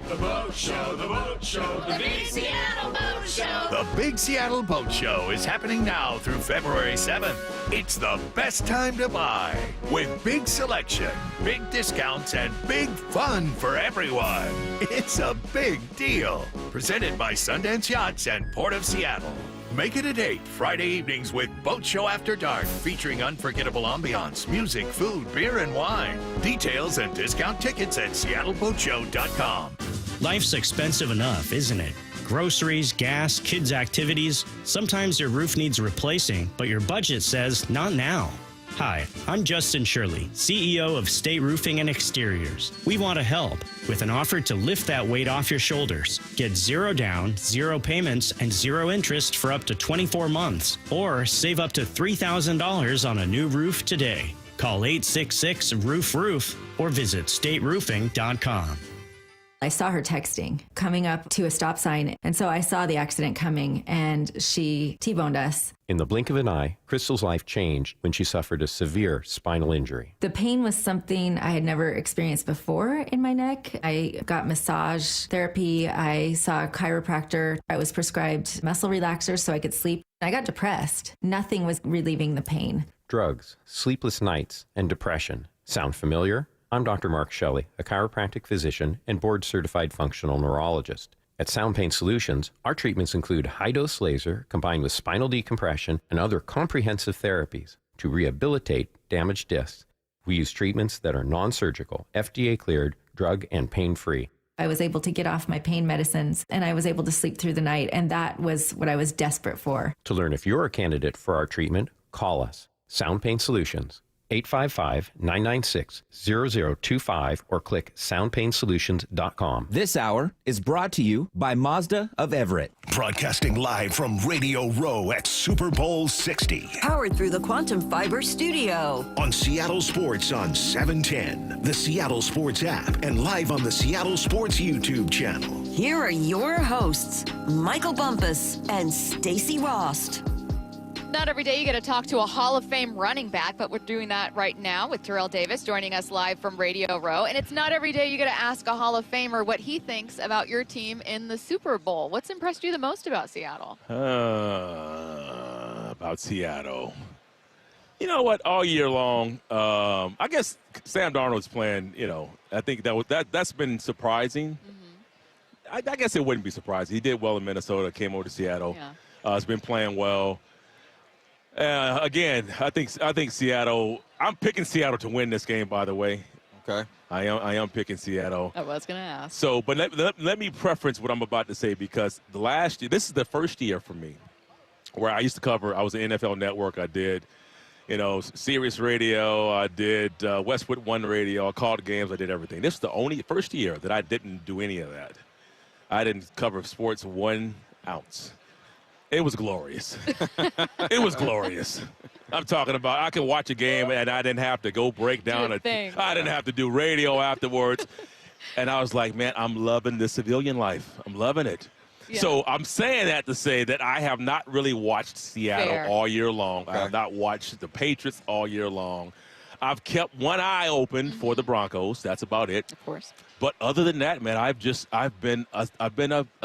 The Boat Show, the Boat Show, the Big Seattle Boat Show. The Big Seattle Boat Show is happening now through February 7th. It's the best time to buy, with big selection, big discounts, and big fun for everyone. It's a big deal. Presented by Sundance Yachts and Port of Seattle. Make it a date Friday evenings with Boat Show After Dark, featuring unforgettable ambiance, music, food, beer, and wine. Details and discount tickets at seattleboatshow.com. Life's expensive enough, isn't it? Groceries, gas, kids' activities. Sometimes your roof needs replacing, but your budget says not now. Hi, I'm Justin Shirley, CEO of State Roofing and Exteriors. We want to help with an offer to lift that weight off your shoulders. Get 0 down, 0 payments, and 0 interest for up to 24 months, or save up to $3,000 on a new roof today. Call 866-ROOF-ROOF or visit stateroofing.com. I saw her texting coming up to a stop sign, and so I saw the accident coming, and she T-boned us. In the blink of an eye, Crystal's life changed when she suffered a severe spinal injury. The pain was something I had never experienced before in my neck. I got massage therapy. I saw a chiropractor. I was prescribed muscle relaxers so I could sleep. I got depressed. Nothing was relieving the pain. Drugs, sleepless nights, and depression. Sound familiar? I'm Dr. Mark Shelley, a chiropractic physician and board-certified functional neurologist. At Sound Pain Solutions, our treatments include high-dose laser combined with spinal decompression and other comprehensive therapies to rehabilitate damaged discs. We use treatments that are non-surgical, FDA-cleared, drug and pain-free. I was able to get off my pain medicines, and I was able to sleep through the night, and that was what I was desperate for. To learn if you're a candidate for our treatment, call us. Sound Pain Solutions, 855-996-0025 or click soundpainsolutions.com. This hour is brought to you by Mazda of Everett. Broadcasting live from Radio Row at Super Bowl 60. Powered through the Quantum Fiber Studio. On Seattle Sports on 710, the Seattle Sports app, and live on the Seattle Sports YouTube channel. Here are your hosts, Michael Bumpus and Stacy Rost. Not every day you get to talk to a Hall of Fame running back, but we're doing that right now with Terrell Davis joining us live from Radio Row. And it's not every day you get to ask a Hall of Famer what he thinks about your team in the Super Bowl. What's impressed you the most about Seattle? About Seattle. You know what? All year long, I guess Sam Darnold's playing, I think that's been surprising. I guess it wouldn't be surprising. He did well in Minnesota, came over to Seattle. Yeah. Has been playing well. Again, I think Seattle. I'm picking Seattle to win this game. By the way, okay. I am picking Seattle. I was gonna ask. So, but let me preference what I'm about to say because the last year, this is the first year for me where I used to cover. I was an NFL Network. I did, Sirius Radio. I did Westwood One Radio. I called games. I did everything. This is the first year that I didn't do any of that. I didn't cover sports 1 ounce. It was glorious. It was glorious. I'm talking about I could watch a game and I didn't have to go break down. I didn't have to do radio afterwards. And I was like, man, I'm loving the civilian life. I'm loving it. Yeah. So I'm saying that to say that I have not really watched Seattle all year long. Okay. I have not watched the Patriots all year long. I've kept one eye open for the Broncos. That's about it. Of course. But other than that, man, I've been a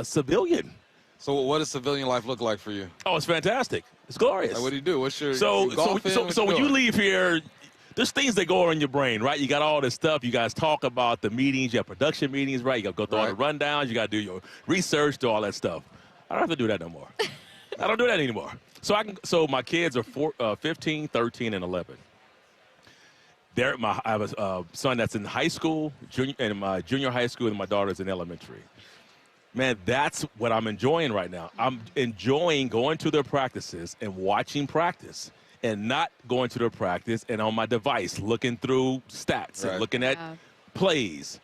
civilian. So what does civilian life look like for you? Oh, it's fantastic. It's glorious. Like, what do you do? What's your so when you leave here, there's things that go on in your brain, right? You got all this stuff. You guys talk about the meetings. You have production meetings, right? You got to go through all the rundowns. You got to do your research, do all that stuff. I don't have to do that no more. I don't do that anymore. So my kids are 15, 13, and 11. I have a son that's in high school, in my junior high school, and my daughter's in elementary. Man, that's what I'm enjoying right now. I'm enjoying going to their practices and watching practice and not going to their practice and on my device looking through stats and looking at plays.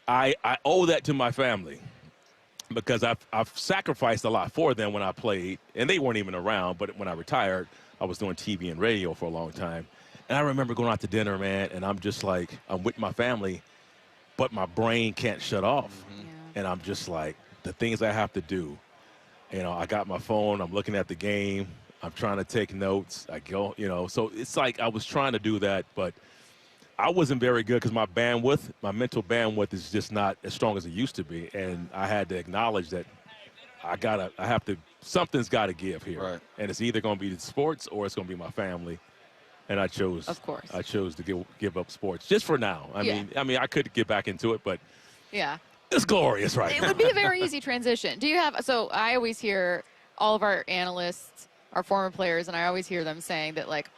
I owe that to my family because I've sacrificed a lot for them when I played, and they weren't even around, but when I retired, I was doing TV and radio for a long time. And I remember going out to dinner, man, and I'm just like, I'm with my family, but my brain can't shut off. Mm-hmm. And I'm just like, the things I have to do. I got my phone. I'm looking at the game. I'm trying to take notes. I go, So it's like I was trying to do that, but I wasn't very good because my mental bandwidth is just not as strong as it used to be. And I had to acknowledge that something's got to give here. Right. And it's either going to be sports or it's going to be my family. And I chose, of course, to give up sports just for now. I mean, I could get back into it, but yeah. It's glorious right now. It would be a very easy transition. So I always hear all of our analysts, our former players, and I always hear them saying that, like,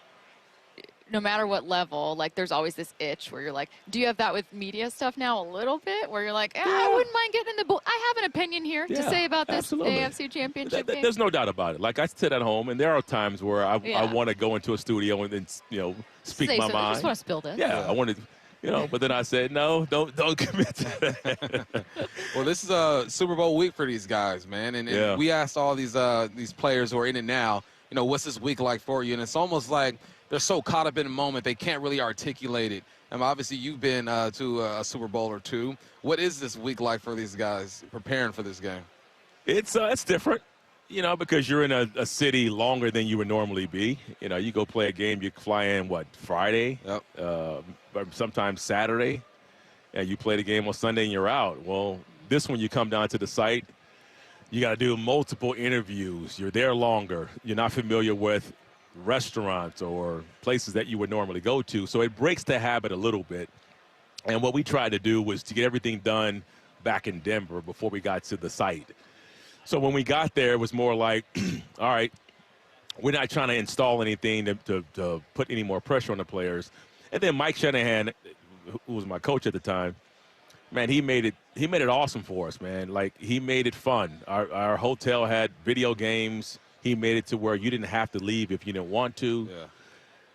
no matter what level, like, there's always this itch where you're like, do you have that with media stuff now a little bit? Where you're like, I wouldn't mind getting in the I have an opinion here to say about this AFC Championship game. There's no doubt about it. Like, I sit at home, and there are times where I want to go into a studio and then, speak my mind. I just want to spill this. Yeah, I want to. But then I said, no, don't commit to that. Well, this is a Super Bowl week for these guys, man. And we asked all these players who are in it now, what's this week like for you? And it's almost like they're so caught up in the moment they can't really articulate it. And obviously you've been to a Super Bowl or two. What is this week like for these guys preparing for this game? It's different, you know, because you're in a city longer than you would normally be. You know, you go play a game, you fly in, Friday? Yep. Sometimes Saturday, and you play the game on Sunday and you're out. Well, this one you come down to the site, you got to do multiple interviews. You're there longer. You're not familiar with restaurants or places that you would normally go to. So it breaks the habit a little bit. And what we tried to do was to get everything done back in Denver before we got to the site. So when we got there, it was more like, all right, we're not trying to install anything to put any more pressure on the players. And then Mike Shanahan, who was my coach at the time, man, he made it awesome for us, man. Like, he made it fun. Our hotel had video games. He made it to where you didn't have to leave if you didn't want to. Yeah.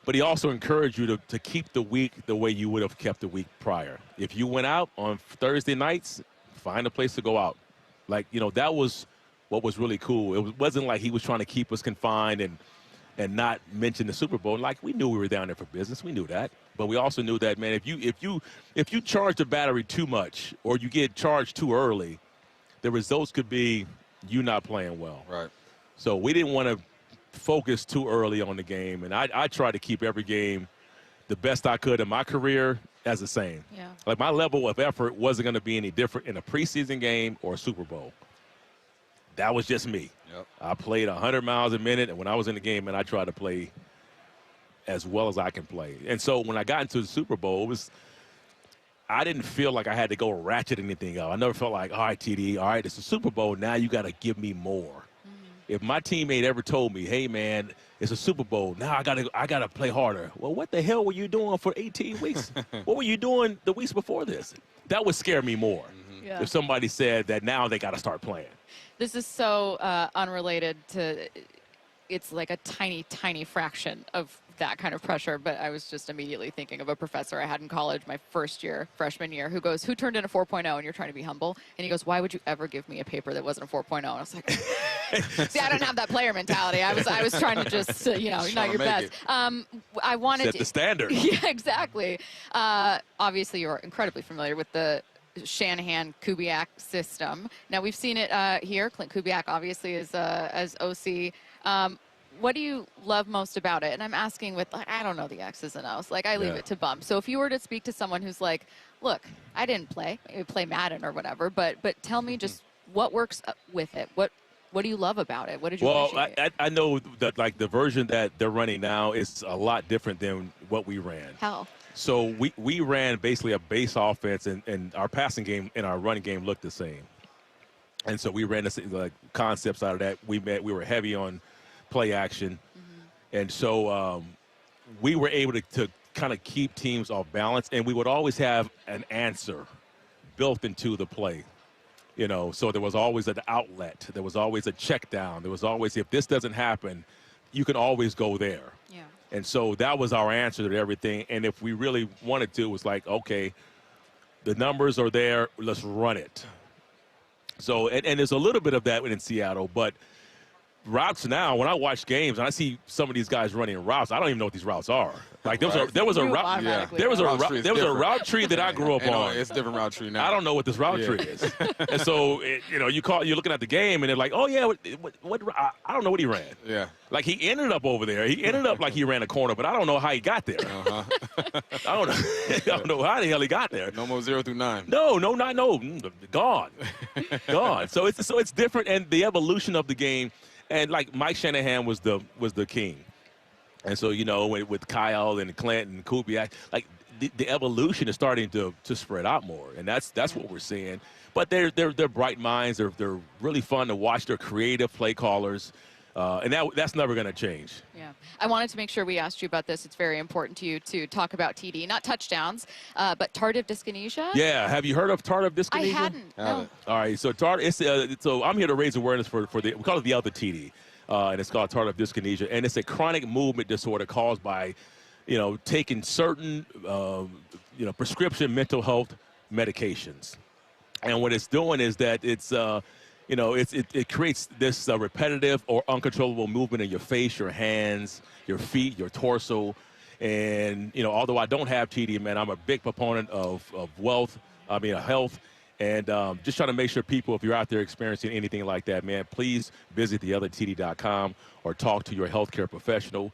But he also encouraged you to keep the week the way you would have kept the week prior. If you went out on Thursday nights, find a place to go out. Like, you know, that was what was really cool. It wasn't like he was trying to keep us confined and not mention the Super Bowl. Like, we knew we were down there for business. We knew that. But we also knew that, man, if you charge the battery too much or you get charged too early, the results could be you not playing well. Right. So we didn't want to focus too early on the game. And I tried to keep every game the best I could in my career as the same. Yeah. Like, my level of effort wasn't going to be any different in a preseason game or a Super Bowl. That was just me. Yep. I played 100 miles a minute, and when I was in the game, man, I tried to play as well as I can play. And so when I got into the Super Bowl, I didn't feel like I had to go ratchet anything up. I never felt like, all right, TD, all right, it's the Super Bowl. Now you got to give me more. If my teammate ever told me, hey, man, it's a Super Bowl, now I gotta play harder. Well, what the hell were you doing for 18 weeks? What were you doing the weeks before this? That would scare me more Yeah. if somebody said that now they got to start playing. This is so unrelated to, it's like a tiny, tiny fraction of that kind of pressure, but I was just immediately thinking of a professor I had in college my freshman year, who goes, who turned in a 4.0, and you're trying to be humble? And he goes, why would you ever give me a paper that wasn't a 4.0? And I was like, see, I don't have that player mentality. I was trying to just, you know, not your best. I wanted Set the standard. Yeah, exactly. Obviously, you're incredibly familiar with the Shanahan-Kubiak system. Now, we've seen it here. Clint Kubiak, obviously, is as OC. What do you love most about it? And I'm asking with, like, I don't know the X's and O's. Like, I leave it to Bump. So if you were to speak to someone who's like, look, I didn't play Madden or whatever, but tell me just what works with it. What do you love about it? What did you appreciate? Well, I know that, like, the version that they're running now is a lot different than what we ran. How? So we ran basically a base offense, and our passing game and our running game looked the same. And so we ran the concepts out of that. We were heavy on play action. And so we were able to kind of keep teams off balance, and we would always have an answer built into the play. You know, so there was always an outlet. There was always a check down. There was always, if this doesn't happen, you can always go there. Yeah. And so that was our answer to everything. And if we really wanted to, it was like, okay, the numbers are there, let's run it. So, and there's a little bit of that in Seattle, but routes now, when I watch games and I see some of these guys running routes, I don't even know what these routes are. Like, there was a route tree that I grew up on. It's a different route tree now. I don't know what this route tree is. And so, you're looking at the game and they're like, oh yeah, what I don't know what he ran. Yeah. Like, he ended up over there. He ended up like he ran a corner, but I don't know how he got there. I don't know how the hell he got there. No more 0 through 9. No, gone. So it's different, and the evolution of the game. And, like, Mike Shanahan was the king. And so, with Kyle and Clint and Kubiak, like, the evolution is starting to spread out more. And that's what we're seeing. But they're bright minds. They're really fun to watch. They're creative play callers. And that's never going to change. Yeah. I wanted to make sure we asked you about this. It's very important to you to talk about TD, not touchdowns, but tardive dyskinesia. Yeah. Have you heard of tardive dyskinesia? I hadn't. No. All right. So so I'm here to raise awareness for we call it the other TD, and it's called tardive dyskinesia, and it's a chronic movement disorder caused by, taking certain, prescription mental health medications, and what it's doing is that it creates this repetitive or uncontrollable movement in your face, your hands, your feet, your torso. And, although I don't have TD, man, I'm a big proponent of health. And just trying to make sure people, if you're out there experiencing anything like that, man, please visit theothertd.com or talk to your healthcare professional.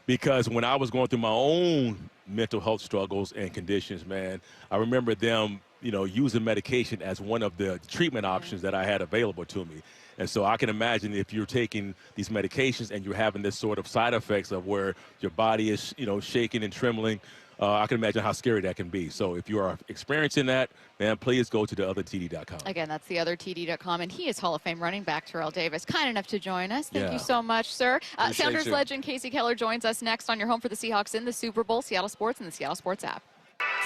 Because when I was going through my own mental health struggles and conditions, man, I remember them, using medication as one of the treatment options that I had available to me. And so I can imagine if you're taking these medications and you're having this sort of side effects of where your body is, shaking and trembling, I can imagine how scary that can be. So if you are experiencing that, man, please go to theothertd.com. Again, that's theothertd.com. And he is Hall of Fame running back Terrell Davis. Kind enough to join us. Thank you so much, sir. Sounders legend Kasey Keller joins us next on your home for the Seahawks in the Super Bowl, Seattle Sports and the Seattle Sports app.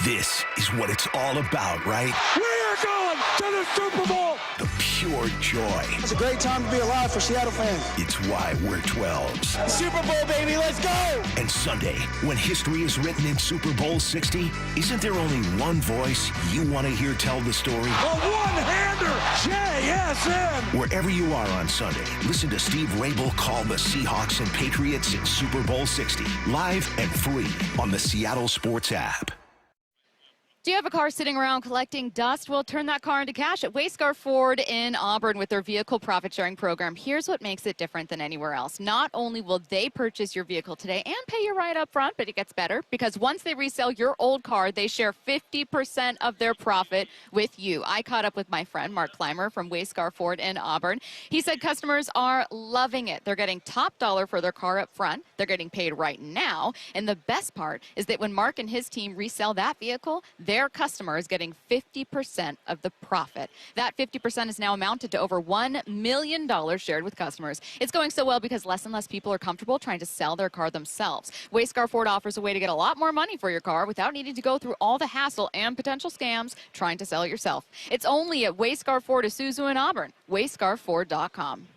This is what it's all about, right? We are going to the Super Bowl. The pure joy. It's a great time to be alive for Seattle fans. It's why we're 12s. Super Bowl, baby, let's go. And Sunday, when history is written in Super Bowl 60, isn't there only one voice you want to hear tell the story? A one-hander, JSN. Wherever you are on Sunday, listen to Steve Rabel call the Seahawks and Patriots in Super Bowl 60, live and free on the Seattle Sports app. Do you have a car sitting around collecting dust? Well, turn that car into cash at Wayscar Ford in Auburn with their vehicle profit sharing program. Here's what makes it different than anywhere else. Not only will they purchase your vehicle today and pay you right up front, but it gets better because once they resell your old car, they share 50% of their profit with you. I caught up with my friend Mark Clymer from Wayscar Ford in Auburn. He said customers are loving it. They're getting top dollar for their car up front. They're getting paid right now. And the best part is that when Mark and his team resell that vehicle, their customer is getting 50% of the profit. That 50% is now amounted to over $1 million shared with customers. It's going so well because less and less people are comfortable trying to sell their car themselves. Wayscar Ford offers a way to get a lot more money for your car without needing to go through all the hassle and potential scams trying to sell it yourself. It's only at Wayscar Ford Isuzu in Auburn. WayscarFord.com.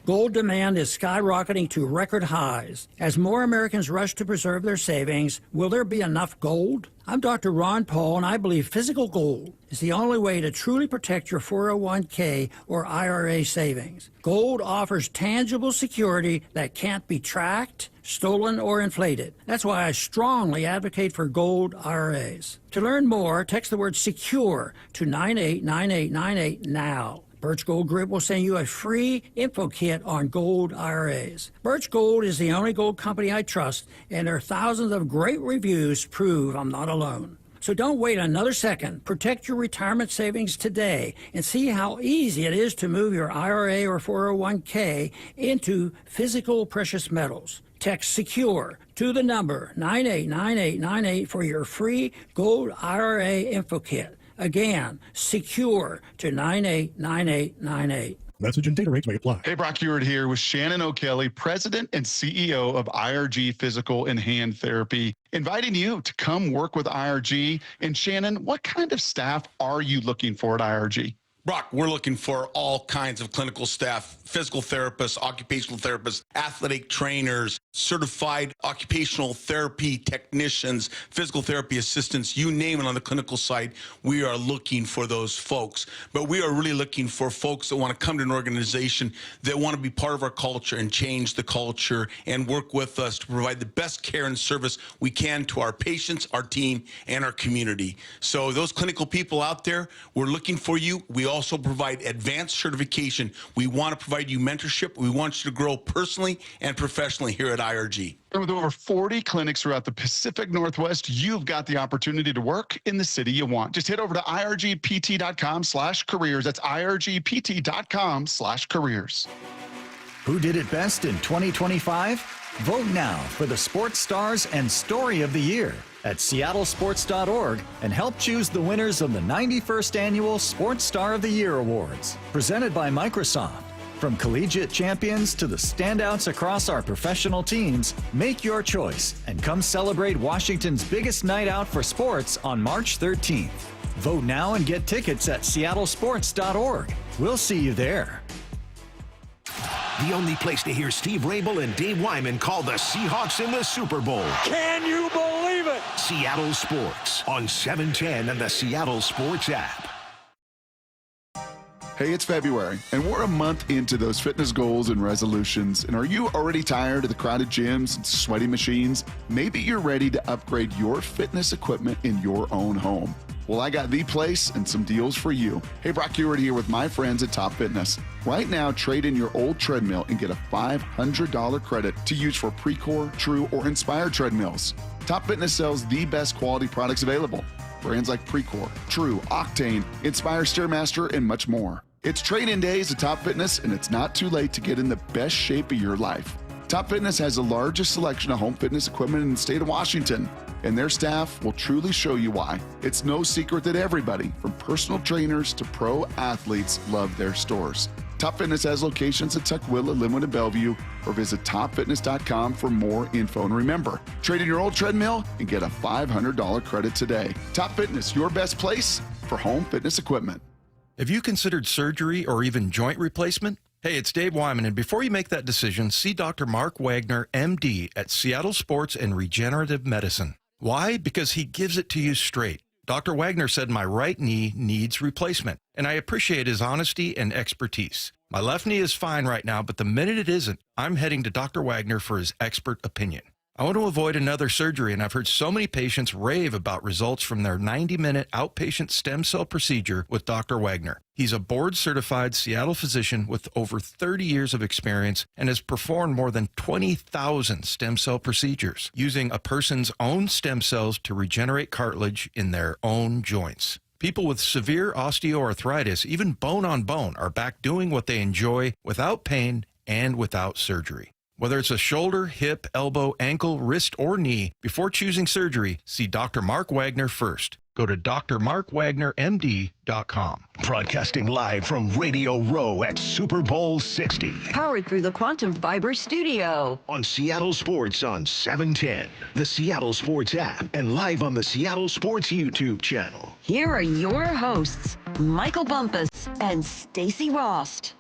Gold demand is skyrocketing to record highs. As more Americans rush to preserve their savings, will there be enough gold? I'm Dr. Ron Paul, and I believe physical gold is the only way to truly protect your 401k or IRA savings. Gold offers tangible security that can't be tracked, stolen, or inflated. That's why I strongly advocate for gold IRAs. To learn more, text the word SECURE to 989898 now. Birch Gold Group will send you a free info kit on gold IRAs. Birch Gold is the only gold company I trust, and their thousands of great reviews prove I'm not alone. So don't wait another second. Protect your retirement savings today and see how easy it is to move your IRA or 401k into physical precious metals. Text SECURE to the number 989898 for your free gold IRA info kit. Again, SECURE to 989898. Message and data rates may apply. Hey, Brock Ewart here with Shannon O'Kelly, President and CEO of IRG Physical and Hand Therapy, inviting you to come work with IRG. And Shannon, what kind of staff are you looking for at IRG? Brock, we're looking for all kinds of clinical staff, physical therapists, occupational therapists, athletic trainers, certified occupational therapy technicians, physical therapy assistants, you name it on the clinical side. We are looking for those folks. But we are really looking for folks that want to come to an organization that want to be part of our culture and change the culture and work with us to provide the best care and service we can to our patients, our team, and our community. So those clinical people out there, we're looking for you. We also provide advanced certification. We want to provide you mentorship. We want you to grow personally and professionally here at IRG. And with over 40 clinics throughout the Pacific Northwest, you've got the opportunity to work in the city you want. Just head over to irgpt.com/careers. That's irgpt.com/careers. Who did it best in 2025? Vote now for the Sports Stars and Story of the Year at seattlesports.org and help choose the winners of the 91st Annual Sports Star of the Year Awards, presented by Microsoft. From collegiate champions to the standouts across our professional teams, make your choice and come celebrate Washington's biggest night out for sports on March 13th. Vote now and get tickets at seattlesports.org. We'll see you there. The only place to hear Steve Rabel and Dave Wyman call the Seahawks in the Super Bowl. Can you believe it? Seattle Sports on 710 and the Seattle Sports app. Hey, it's February, and we're a month into those fitness goals and resolutions. And are you already tired of the crowded gyms and sweaty machines? Maybe you're ready to upgrade your fitness equipment in your own home. Well, I got the place and some deals for you. Hey, Brock Ewart here with my friends at Top Fitness. Right now, trade in your old treadmill and get a $500 credit to use for Precor, True, or Inspire treadmills. Top Fitness sells the best quality products available. Brands like Precor, True, Octane, Inspire Stairmaster, and much more. It's trade-in days at Top Fitness, and it's not too late to get in the best shape of your life. Top Fitness has the largest selection of home fitness equipment in the state of Washington, and their staff will truly show you why. It's no secret that everybody, from personal trainers to pro athletes, love their stores. Top Fitness has locations at Tukwila, Linwood, and Bellevue, or visit topfitness.com for more info. And remember, trade in your old treadmill and get a $500 credit today. Top Fitness, your best place for home fitness equipment. Have you considered surgery or even joint replacement? Hey, it's Dave Wyman, and before you make that decision, see Dr. Mark Wagner, MD, at Seattle Sports and Regenerative Medicine. Why? Because he gives it to you straight. Dr. Wagner said my right knee needs replacement, and I appreciate his honesty and expertise. My left knee is fine right now, but the minute it isn't, I'm heading to Dr. Wagner for his expert opinion. I want to avoid another surgery, and I've heard so many patients rave about results from their 90-minute outpatient stem cell procedure with Dr. Wagner. He's a board-certified Seattle physician with over 30 years of experience and has performed more than 20,000 stem cell procedures using a person's own stem cells to regenerate cartilage in their own joints. People with severe osteoarthritis, even bone on bone, are back doing what they enjoy without pain and without surgery. Whether it's a shoulder, hip, elbow, ankle, wrist, or knee, before choosing surgery, see Dr. Mark Wagner first. Go to drmarkwagnermd.com. Broadcasting live from Radio Row at Super Bowl 60. Powered through the Quantum Fiber Studio. On Seattle Sports on 710, the Seattle Sports app, and live on the Seattle Sports YouTube channel. Here are your hosts, Michael Bumpus and Stacy Rost.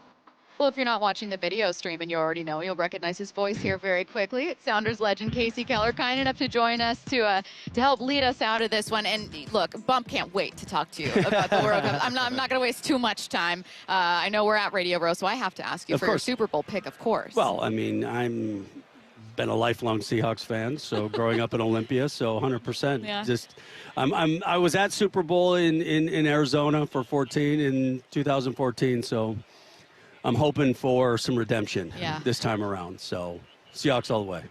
Well, if you're not watching the video stream and you already know, you'll recognize his voice here very quickly. It's Sounders legend Kasey Keller, kind enough to join us to help lead us out of this one. And look, Bump can't wait to talk to you about the World Cup. I'm not going to waste too much time. I know we're at Radio Row, so I have to ask you for your Super Bowl pick, of course. Well, I mean, I'm been a lifelong Seahawks fan, so growing up in Olympia, so 100%. Yeah. I was at Super Bowl in Arizona for 2014, so I'm hoping for some redemption this time around. So Seahawks all the way.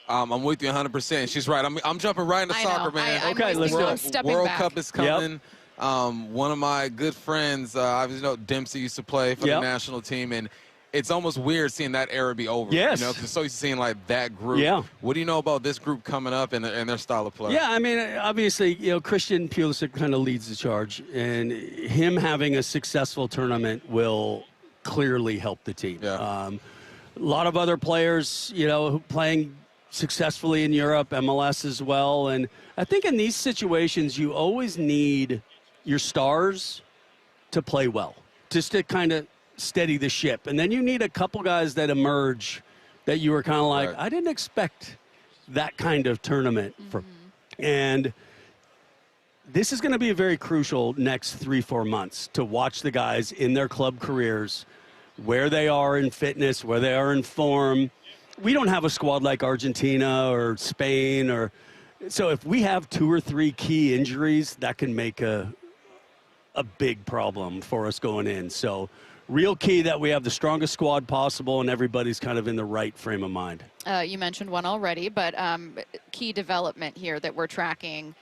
I'm with you 100%. She's right. I'm jumping right into soccer, man. Okay, let's do it. World Cup is coming. Yep. One of my good friends, obviously, Dempsey used to play for the national team, and it's almost weird seeing that era be over. Yes. You know, because so used to seeing like that group. Yeah. What do you know about this group coming up and their style of play? Yeah, I mean, obviously, Christian Pulisic kind of leads the charge, and him having a successful tournament will clearly help the team. Yeah. A lot of other players, playing successfully in Europe, MLS as well. And I think in these situations, you always need your stars to play well, just to kind of steady the ship. And then you need a couple guys that emerge that you were kind of like, I didn't expect that kind of tournament from. And this is going to be a very crucial next 3-4 months to watch the guys in their club careers, where they are in fitness, where they are in form. We don't have a squad like Argentina or Spain, so if we have 2 or 3 key injuries, that can make a big problem for us going in. So real key that we have the strongest squad possible and everybody's kind of in the right frame of mind. You mentioned one already, but key development here that we're tracking,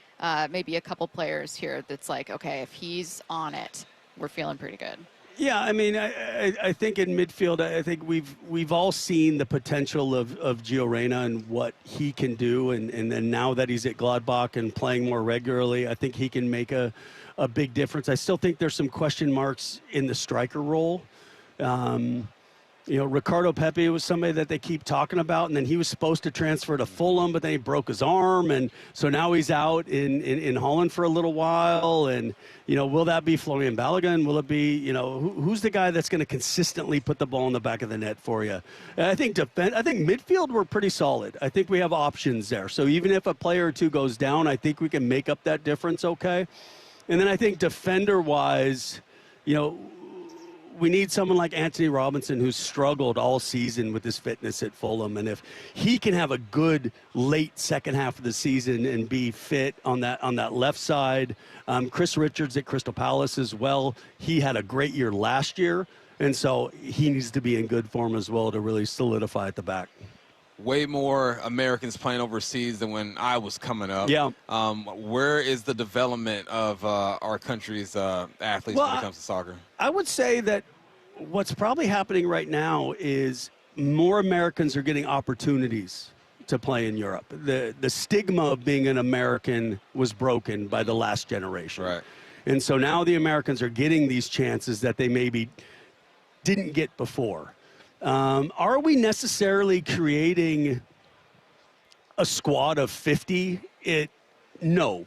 maybe a couple players here that's like, okay, if he's on it, we're feeling pretty good. Yeah, I mean, I think in midfield, I think we've all seen the potential of Gio Reyna and what he can do, and then now that he's at Gladbach and playing more regularly, I think he can make a big difference. I still think there's some question marks in the striker role. Ricardo Pepi was somebody that they keep talking about, and then he was supposed to transfer to Fulham, but then he broke his arm, and so now he's out in Holland for a little while. And will that be Florian Balogun? Will it be who's the guy that's going to consistently put the ball in the back of the net for you? And I think midfield we're pretty solid. I think we have options there. So even if a player or two goes down, I think we can make up that difference. Okay, and then I think defender wise, we need someone like Anthony Robinson, who's struggled all season with his fitness at Fulham. And if he can have a good late second half of the season and be fit on that left side, Chris Richards at Crystal Palace as well. He had a great year last year, and so he needs to be in good form as well to really solidify at the back. Way more Americans playing overseas than when I was coming up. Yeah. Where is the development of our country's athletes when it comes to soccer? I would say that what's probably happening right now is more Americans are getting opportunities to play in Europe. The stigma of being an American was broken by the last generation. Right. And so now the Americans are getting these chances that they maybe didn't get before. Are we necessarily creating a squad of 50? No.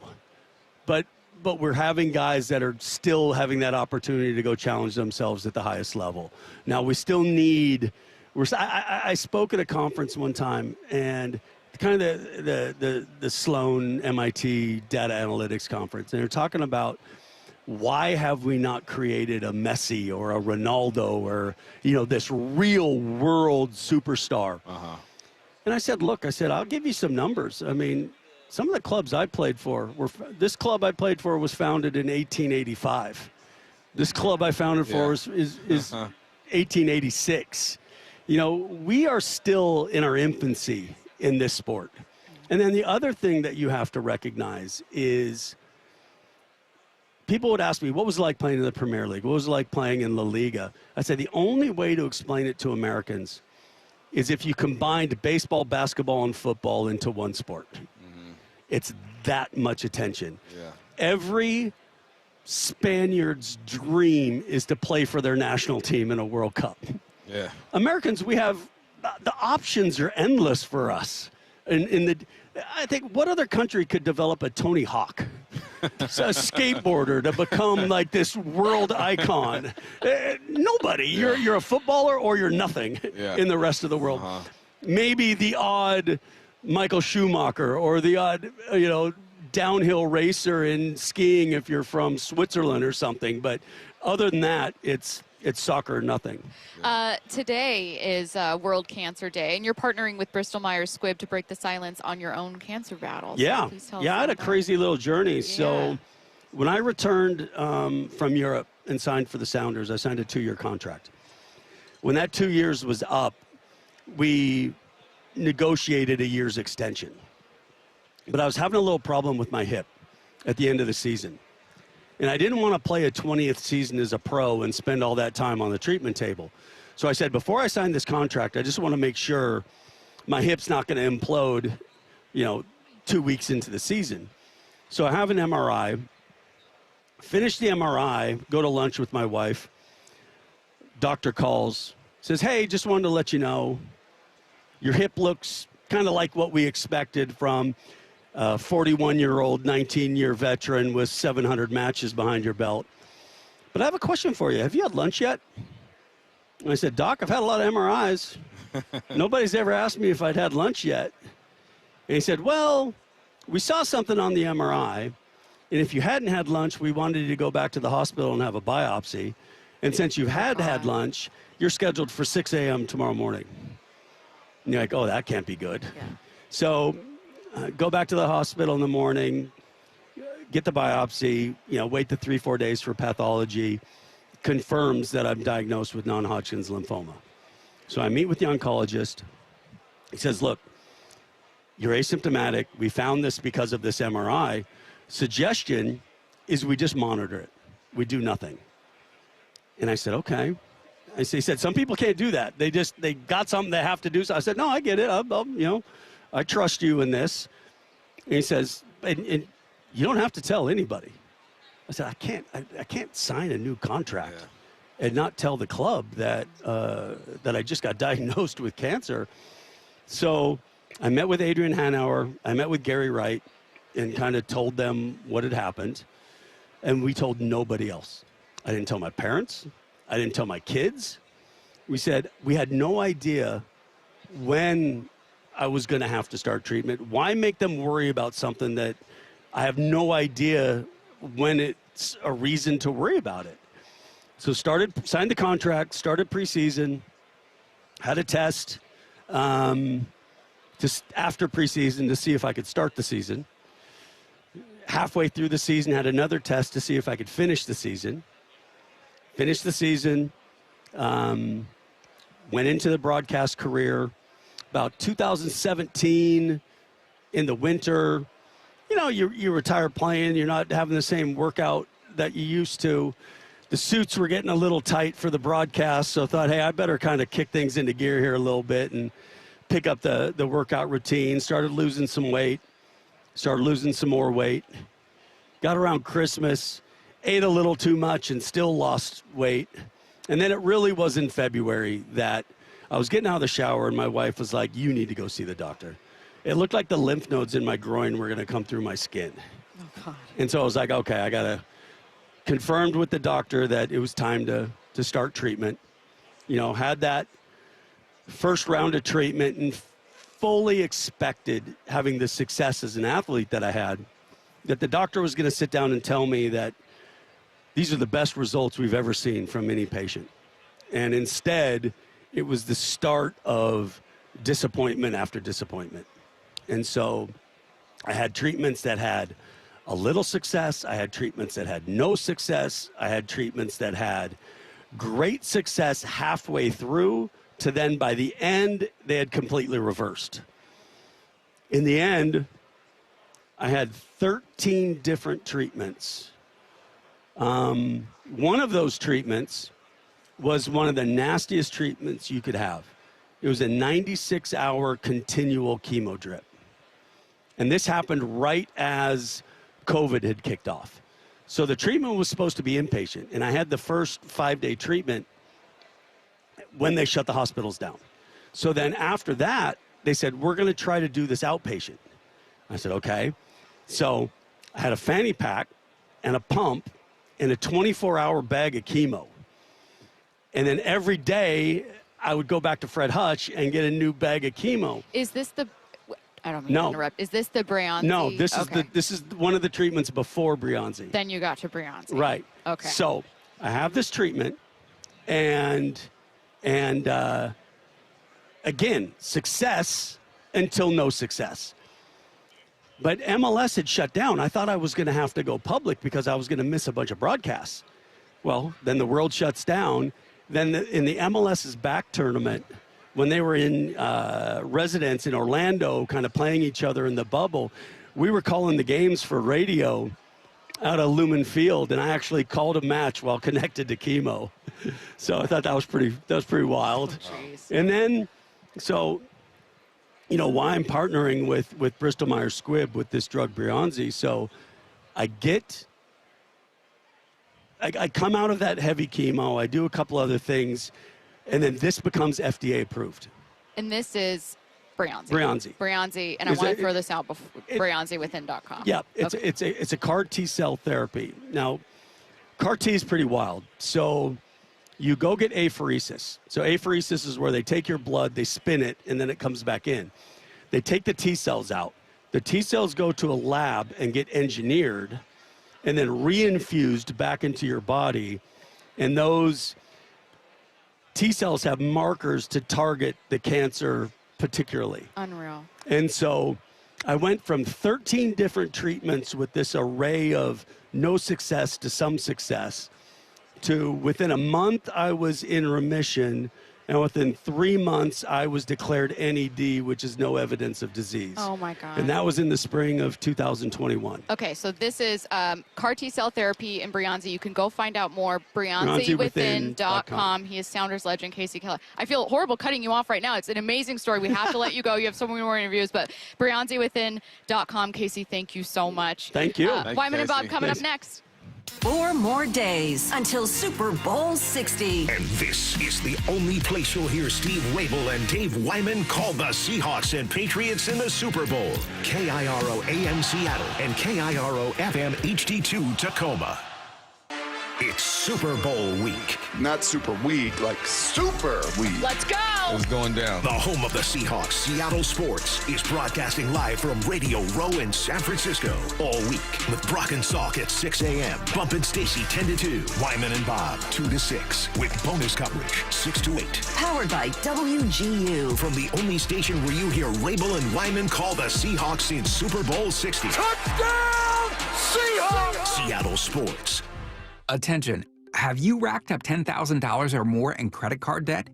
But we're having guys that are still having that opportunity to go challenge themselves at the highest level. Now, we still need – I spoke at a conference one time, and kind of the Sloan MIT data analytics conference, and they're talking about – why have we not created a Messi or a Ronaldo or, this real world superstar? And I said, look, I'll give you some numbers. I mean, some of the clubs I played for this club I played for was founded in 1885. This club I founded for is 1886. We are still in our infancy in this sport. And then the other thing that you have to recognize is people would ask me, what was it like playing in the Premier League? What was it like playing in La Liga? I said, the only way to explain it to Americans is if you combined baseball, basketball, and football into one sport. Mm-hmm. It's that much attention. Yeah. Every Spaniard's dream is to play for their national team in a World Cup. Yeah. Americans, we have the options are endless for us. I think what other country could develop a Tony Hawk, a skateboarder to become like this world icon? Nobody. Yeah. You're a footballer or you're nothing in the rest of the world. Maybe the odd Michael Schumacher or the odd, downhill racer in skiing if you're from Switzerland or something. But other than that, it's soccer or nothing. Today is World Cancer Day, and you're partnering with Bristol Myers Squibb to break the silence on your own cancer battle. Yeah, I had a crazy little journey. Yeah. So when I returned from Europe and signed for the Sounders, I signed a 2-year contract. When that 2 years was up, we negotiated a year's extension. But I was having a little problem with my hip at the end of the season. And I didn't want to play a 20th season as a pro and spend all that time on the treatment table. So I said, before I sign this contract, I just want to make sure my hip's not going to implode, 2 weeks into the season. So I have an MRI, finish the MRI, go to lunch with my wife. Doctor calls, says, hey, just wanted to let you know, your hip looks kind of like what we expected from 41-year-old, 19-year veteran with 700 matches behind your belt. But I have a question for you. Have you had lunch yet? And I said, Doc, I've had a lot of MRIs. Nobody's ever asked me if I'd had lunch yet. And he said, well, we saw something on the MRI, and if you hadn't had lunch, we wanted you to go back to the hospital and have a biopsy. And since you've had lunch, you're scheduled for 6 a.m. tomorrow morning. And you're like, oh, that can't be good. Yeah. So go back to the hospital in the morning, get the biopsy, wait the 3-4 days for pathology, confirms that I'm diagnosed with non-Hodgkin's lymphoma. So I meet with the oncologist. He says, look, you're asymptomatic. We found this because of this MRI. Suggestion is we just monitor it. We do nothing. And I said, okay. He said, some people can't do that. They got something they have to do. So I said, no, I get it. I trust you in this. And he says, and you don't have to tell anybody. I said, I can't sign a new contract and not tell the club that I just got diagnosed with cancer. So I met with Adrian Hanauer. I met with Gary Wright and kind of told them what had happened. And we told nobody else. I didn't tell my parents. I didn't tell my kids. We said we had no idea when I was going to have to start treatment. Why make them worry about something that I have no idea when it's a reason to worry about it? So signed the contract, started preseason, had a test just after preseason to see if I could start the season. Halfway through the season, had another test to see if I could finish the season. Finished the season, went into the broadcast career. About 2017 in the winter, you know, you retire playing, you're not having the same workout that you used to. The suits were getting a little tight for the broadcast, so I thought, hey, I better kind of kick things into gear here a little bit and pick up the workout routine. Started losing some weight, started losing some more weight. Got around Christmas, ate a little too much and still lost weight. And then it really was in February that I was getting out of the shower and my wife was like, you need to go see the doctor. It looked like the lymph nodes in my groin were going to come through my skin. Oh, God. And so I was like, okay, I got to confirmed with the doctor that it was time to start treatment. You know, had that first round of treatment and fully expected, having the success as an athlete that I had, that the doctor was going to sit down and tell me that these are the best results we've ever seen from any patient. And instead, it was the start of disappointment after disappointment. And so I had treatments that had a little success. I had treatments that had no success. I had treatments that had great success halfway through to then by the end, they had completely reversed. In the end, I had 13 different treatments. One of those treatments was one of the nastiest treatments you could have. It was a 96-hour continual chemo drip. And this happened right as COVID had kicked off. So the treatment was supposed to be inpatient, and I had the first 5-day treatment when they shut the hospitals down. So then after that, they said, we're going to try to do this outpatient. I said, okay. So I had a fanny pack and a pump and a 24-hour bag of chemo. And then every day I would go back to Fred Hutch and get a new bag of chemo. Is this the... I don't mean to interrupt. Is this the Breonzi? No, this is one of the treatments before Breonzi. Then you got to Breonzi. Right. Okay. So I have this treatment, and again, success until no success. But MLS had shut down. I thought I was going to have to go public because I was going to miss a bunch of broadcasts. Well, then the world shuts down. Then in the MLS's back tournament, when they were in residence in Orlando, kind of playing each other in the bubble, we were calling the games for radio out of Lumen Field, and I actually called a match while connected to chemo. So I thought that was pretty wild. Oh, and then, so, you know, why I'm partnering with Bristol Myers Squibb with this drug Breonzi. So I come out of that heavy chemo, I do a couple other things, and then this becomes FDA approved. And this is Breonzi. Breonzi. And I want to throw this out before BreonziWithin.com. Yeah, it's a CAR T-cell therapy. Now, CAR T is pretty wild. So you go get apheresis. So apheresis is where they take your blood, they spin it, and then it comes back in. They take the T-cells out. The T-cells go to a lab and get engineered and then reinfused back into your body. And those T-cells have markers to target the cancer particularly. Unreal. And so I went from 13 different treatments with this array of no success to some success to within a month I was in remission, and within 3 months I was declared NED, which is no evidence of disease. Oh my God. And that was in the spring of 2021. Okay, so this is CAR T-cell therapy in Breonzi. You can go find out more. BreonziWithin.com. He is Sounders legend Kasey Keller. I feel horrible cutting you off right now. It's an amazing story. We have to let you go. You have so many more interviews, but BreonziWithin.com. Kasey, thank you so much. Thank you. Wyman and Bob coming up next. 4 more days until Super Bowl 60. And this is the only place you'll hear Steve Wabel and Dave Wyman call the Seahawks and Patriots in the Super Bowl. KIRO AM Seattle and KIRO FM HD2 Tacoma. It's Super Bowl week. Not super week, like super week. Let's go! It's going down. The home of the Seahawks, Seattle Sports, is broadcasting live from Radio Row in San Francisco all week with Brock and Salk at 6 a.m. Bump and Stacy 10 to 2. Wyman and Bob 2 to 6 with bonus coverage 6 to 8. Powered by WGU. From the only station where you hear Rabel and Wyman call the Seahawks in Super Bowl 60. Touchdown, Seahawks! Seattle Sports. Attention, have you racked up $10,000 or more in credit card debt?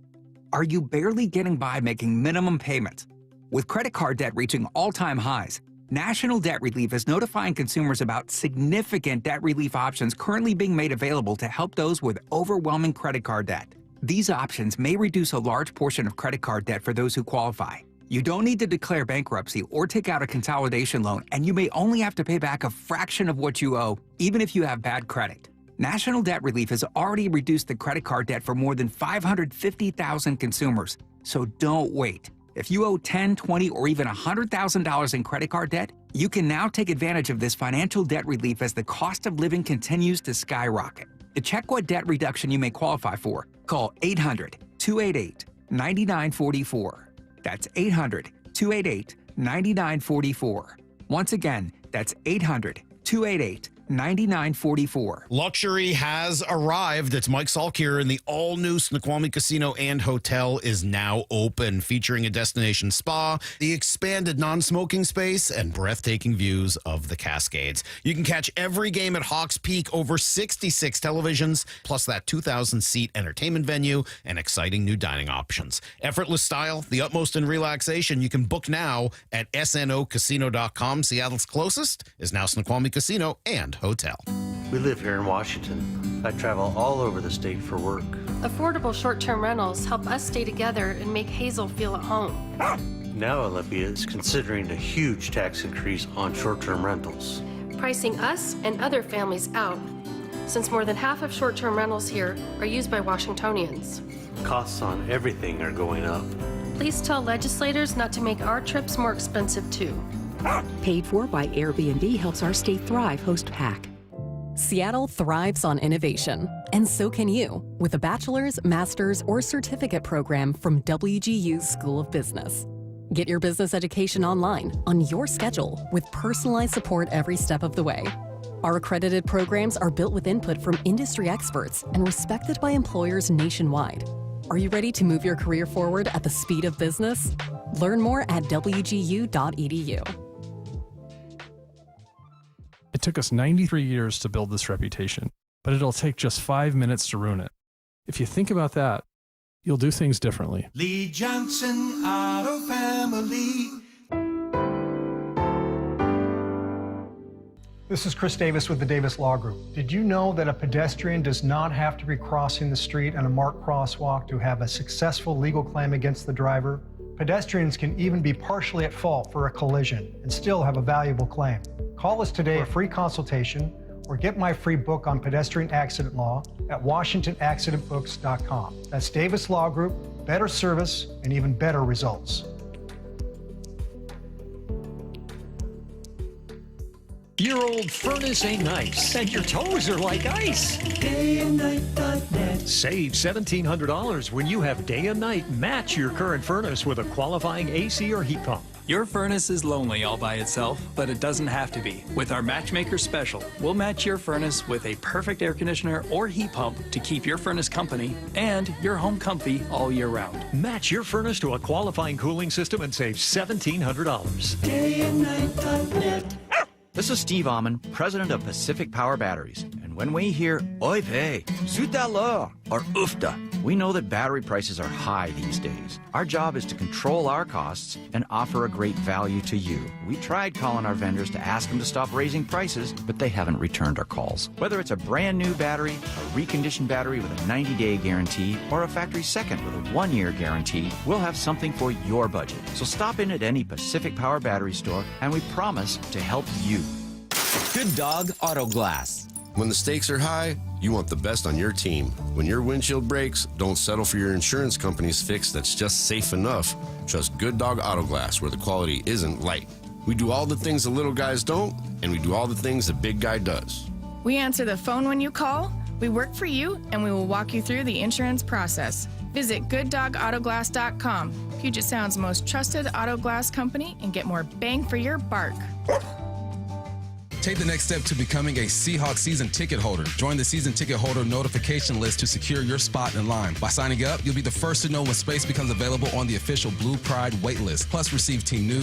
Are you barely getting by making minimum payments? With credit card debt reaching all-time highs, National Debt Relief is notifying consumers about significant debt relief options currently being made available to help those with overwhelming credit card debt. These options may reduce a large portion of credit card debt for those who qualify. You don't need to declare bankruptcy or take out a consolidation loan, and you may only have to pay back a fraction of what you owe, even if you have bad credit. National Debt Relief has already reduced the credit card debt for more than 550,000 consumers, so don't wait. If you owe $10,000, $20,000, or even $100,000 in credit card debt, you can now take advantage of this financial debt relief as the cost of living continues to skyrocket. To check what debt reduction you may qualify for, call 800-288-9944. That's 800-288-9944. Once again, that's 800-288-9944. Luxury has arrived. It's Mike Salk here, and the all-new Snoqualmie Casino and Hotel is now open, featuring a destination spa, the expanded non-smoking space, and breathtaking views of the Cascades. You can catch every game at Hawks Peak, over 66 televisions, plus that 2,000-seat entertainment venue and exciting new dining options. Effortless style, the utmost in relaxation. You can book now at snocasino.com. Seattle's closest is now Snoqualmie Casino and Hotel. We live here in Washington. I travel all over the state for work. Affordable short-term rentals help us stay together and make Hazel feel at home. Now Olympia is considering a huge tax increase on short-term rentals, pricing us and other families out, since more than half of short-term rentals here are used by Washingtonians. Costs on everything are going up. Please tell legislators not to make our trips more expensive too. Paid for by Airbnb helps our state thrive. Host PAC. Seattle thrives on innovation, and so can you with a bachelor's, master's, or certificate program from WGU's School of Business. Get your business education online on your schedule with personalized support every step of the way. Our accredited programs are built with input from industry experts and respected by employers nationwide. Are you ready to move your career forward at the speed of business? Learn more at wgu.edu. It took us 93 years to build this reputation, but it'll take just 5 minutes to ruin it. If you think about that, you'll do things differently. Lee Johnson Auto Family. This is Chris Davis with the Davis Law Group. Did you know that a pedestrian does not have to be crossing the street on a marked crosswalk to have a successful legal claim against the driver? Pedestrians can even be partially at fault for a collision and still have a valuable claim. Call us today for a free consultation or get my free book on pedestrian accident law at WashingtonAccidentBooks.com. That's Davis Law Group, better service and even better results. Your old furnace ain't nice, and your toes are like ice. DayandNight.net. Save $1,700 when you have Day and Night match your current furnace with a qualifying AC or heat pump. Your furnace is lonely all by itself, but it doesn't have to be. With our Matchmaker Special, we'll match your furnace with a perfect air conditioner or heat pump to keep your furnace company and your home comfy all year round. Match your furnace to a qualifying cooling system and save $1,700. DayandNight.net. This is Steve Amman, president of Pacific Power Batteries. And when we hear oy vey, zut alors, or oofda, we know that battery prices are high these days. Our job is to control our costs and offer a great value to you. We tried calling our vendors to ask them to stop raising prices, but they haven't returned our calls. Whether it's a brand new battery, a reconditioned battery with a 90-day guarantee, or a factory second with a 1-year guarantee, we'll have something for your budget. So stop in at any Pacific Power Battery store, and we promise to help you. Good Dog Auto Glass. When the stakes are high, you want the best on your team. When your windshield breaks, don't settle for your insurance company's fix that's just safe enough. Trust Good Dog Auto Glass, where the quality isn't light. We do all the things the little guys don't, and we do all the things the big guy does. We answer the phone when you call, We work for you, and we will walk you through the insurance process. Visit GoodDogAutoGlass.com, Puget Sound's most trusted auto glass company, and get more bang for your bark. Take the next step to becoming a Seahawks season ticket holder. Join the season ticket holder notification list to secure your spot in line. By signing up, you'll be the first to know when space becomes available on the official Blue Pride wait list. Plus, receive team news,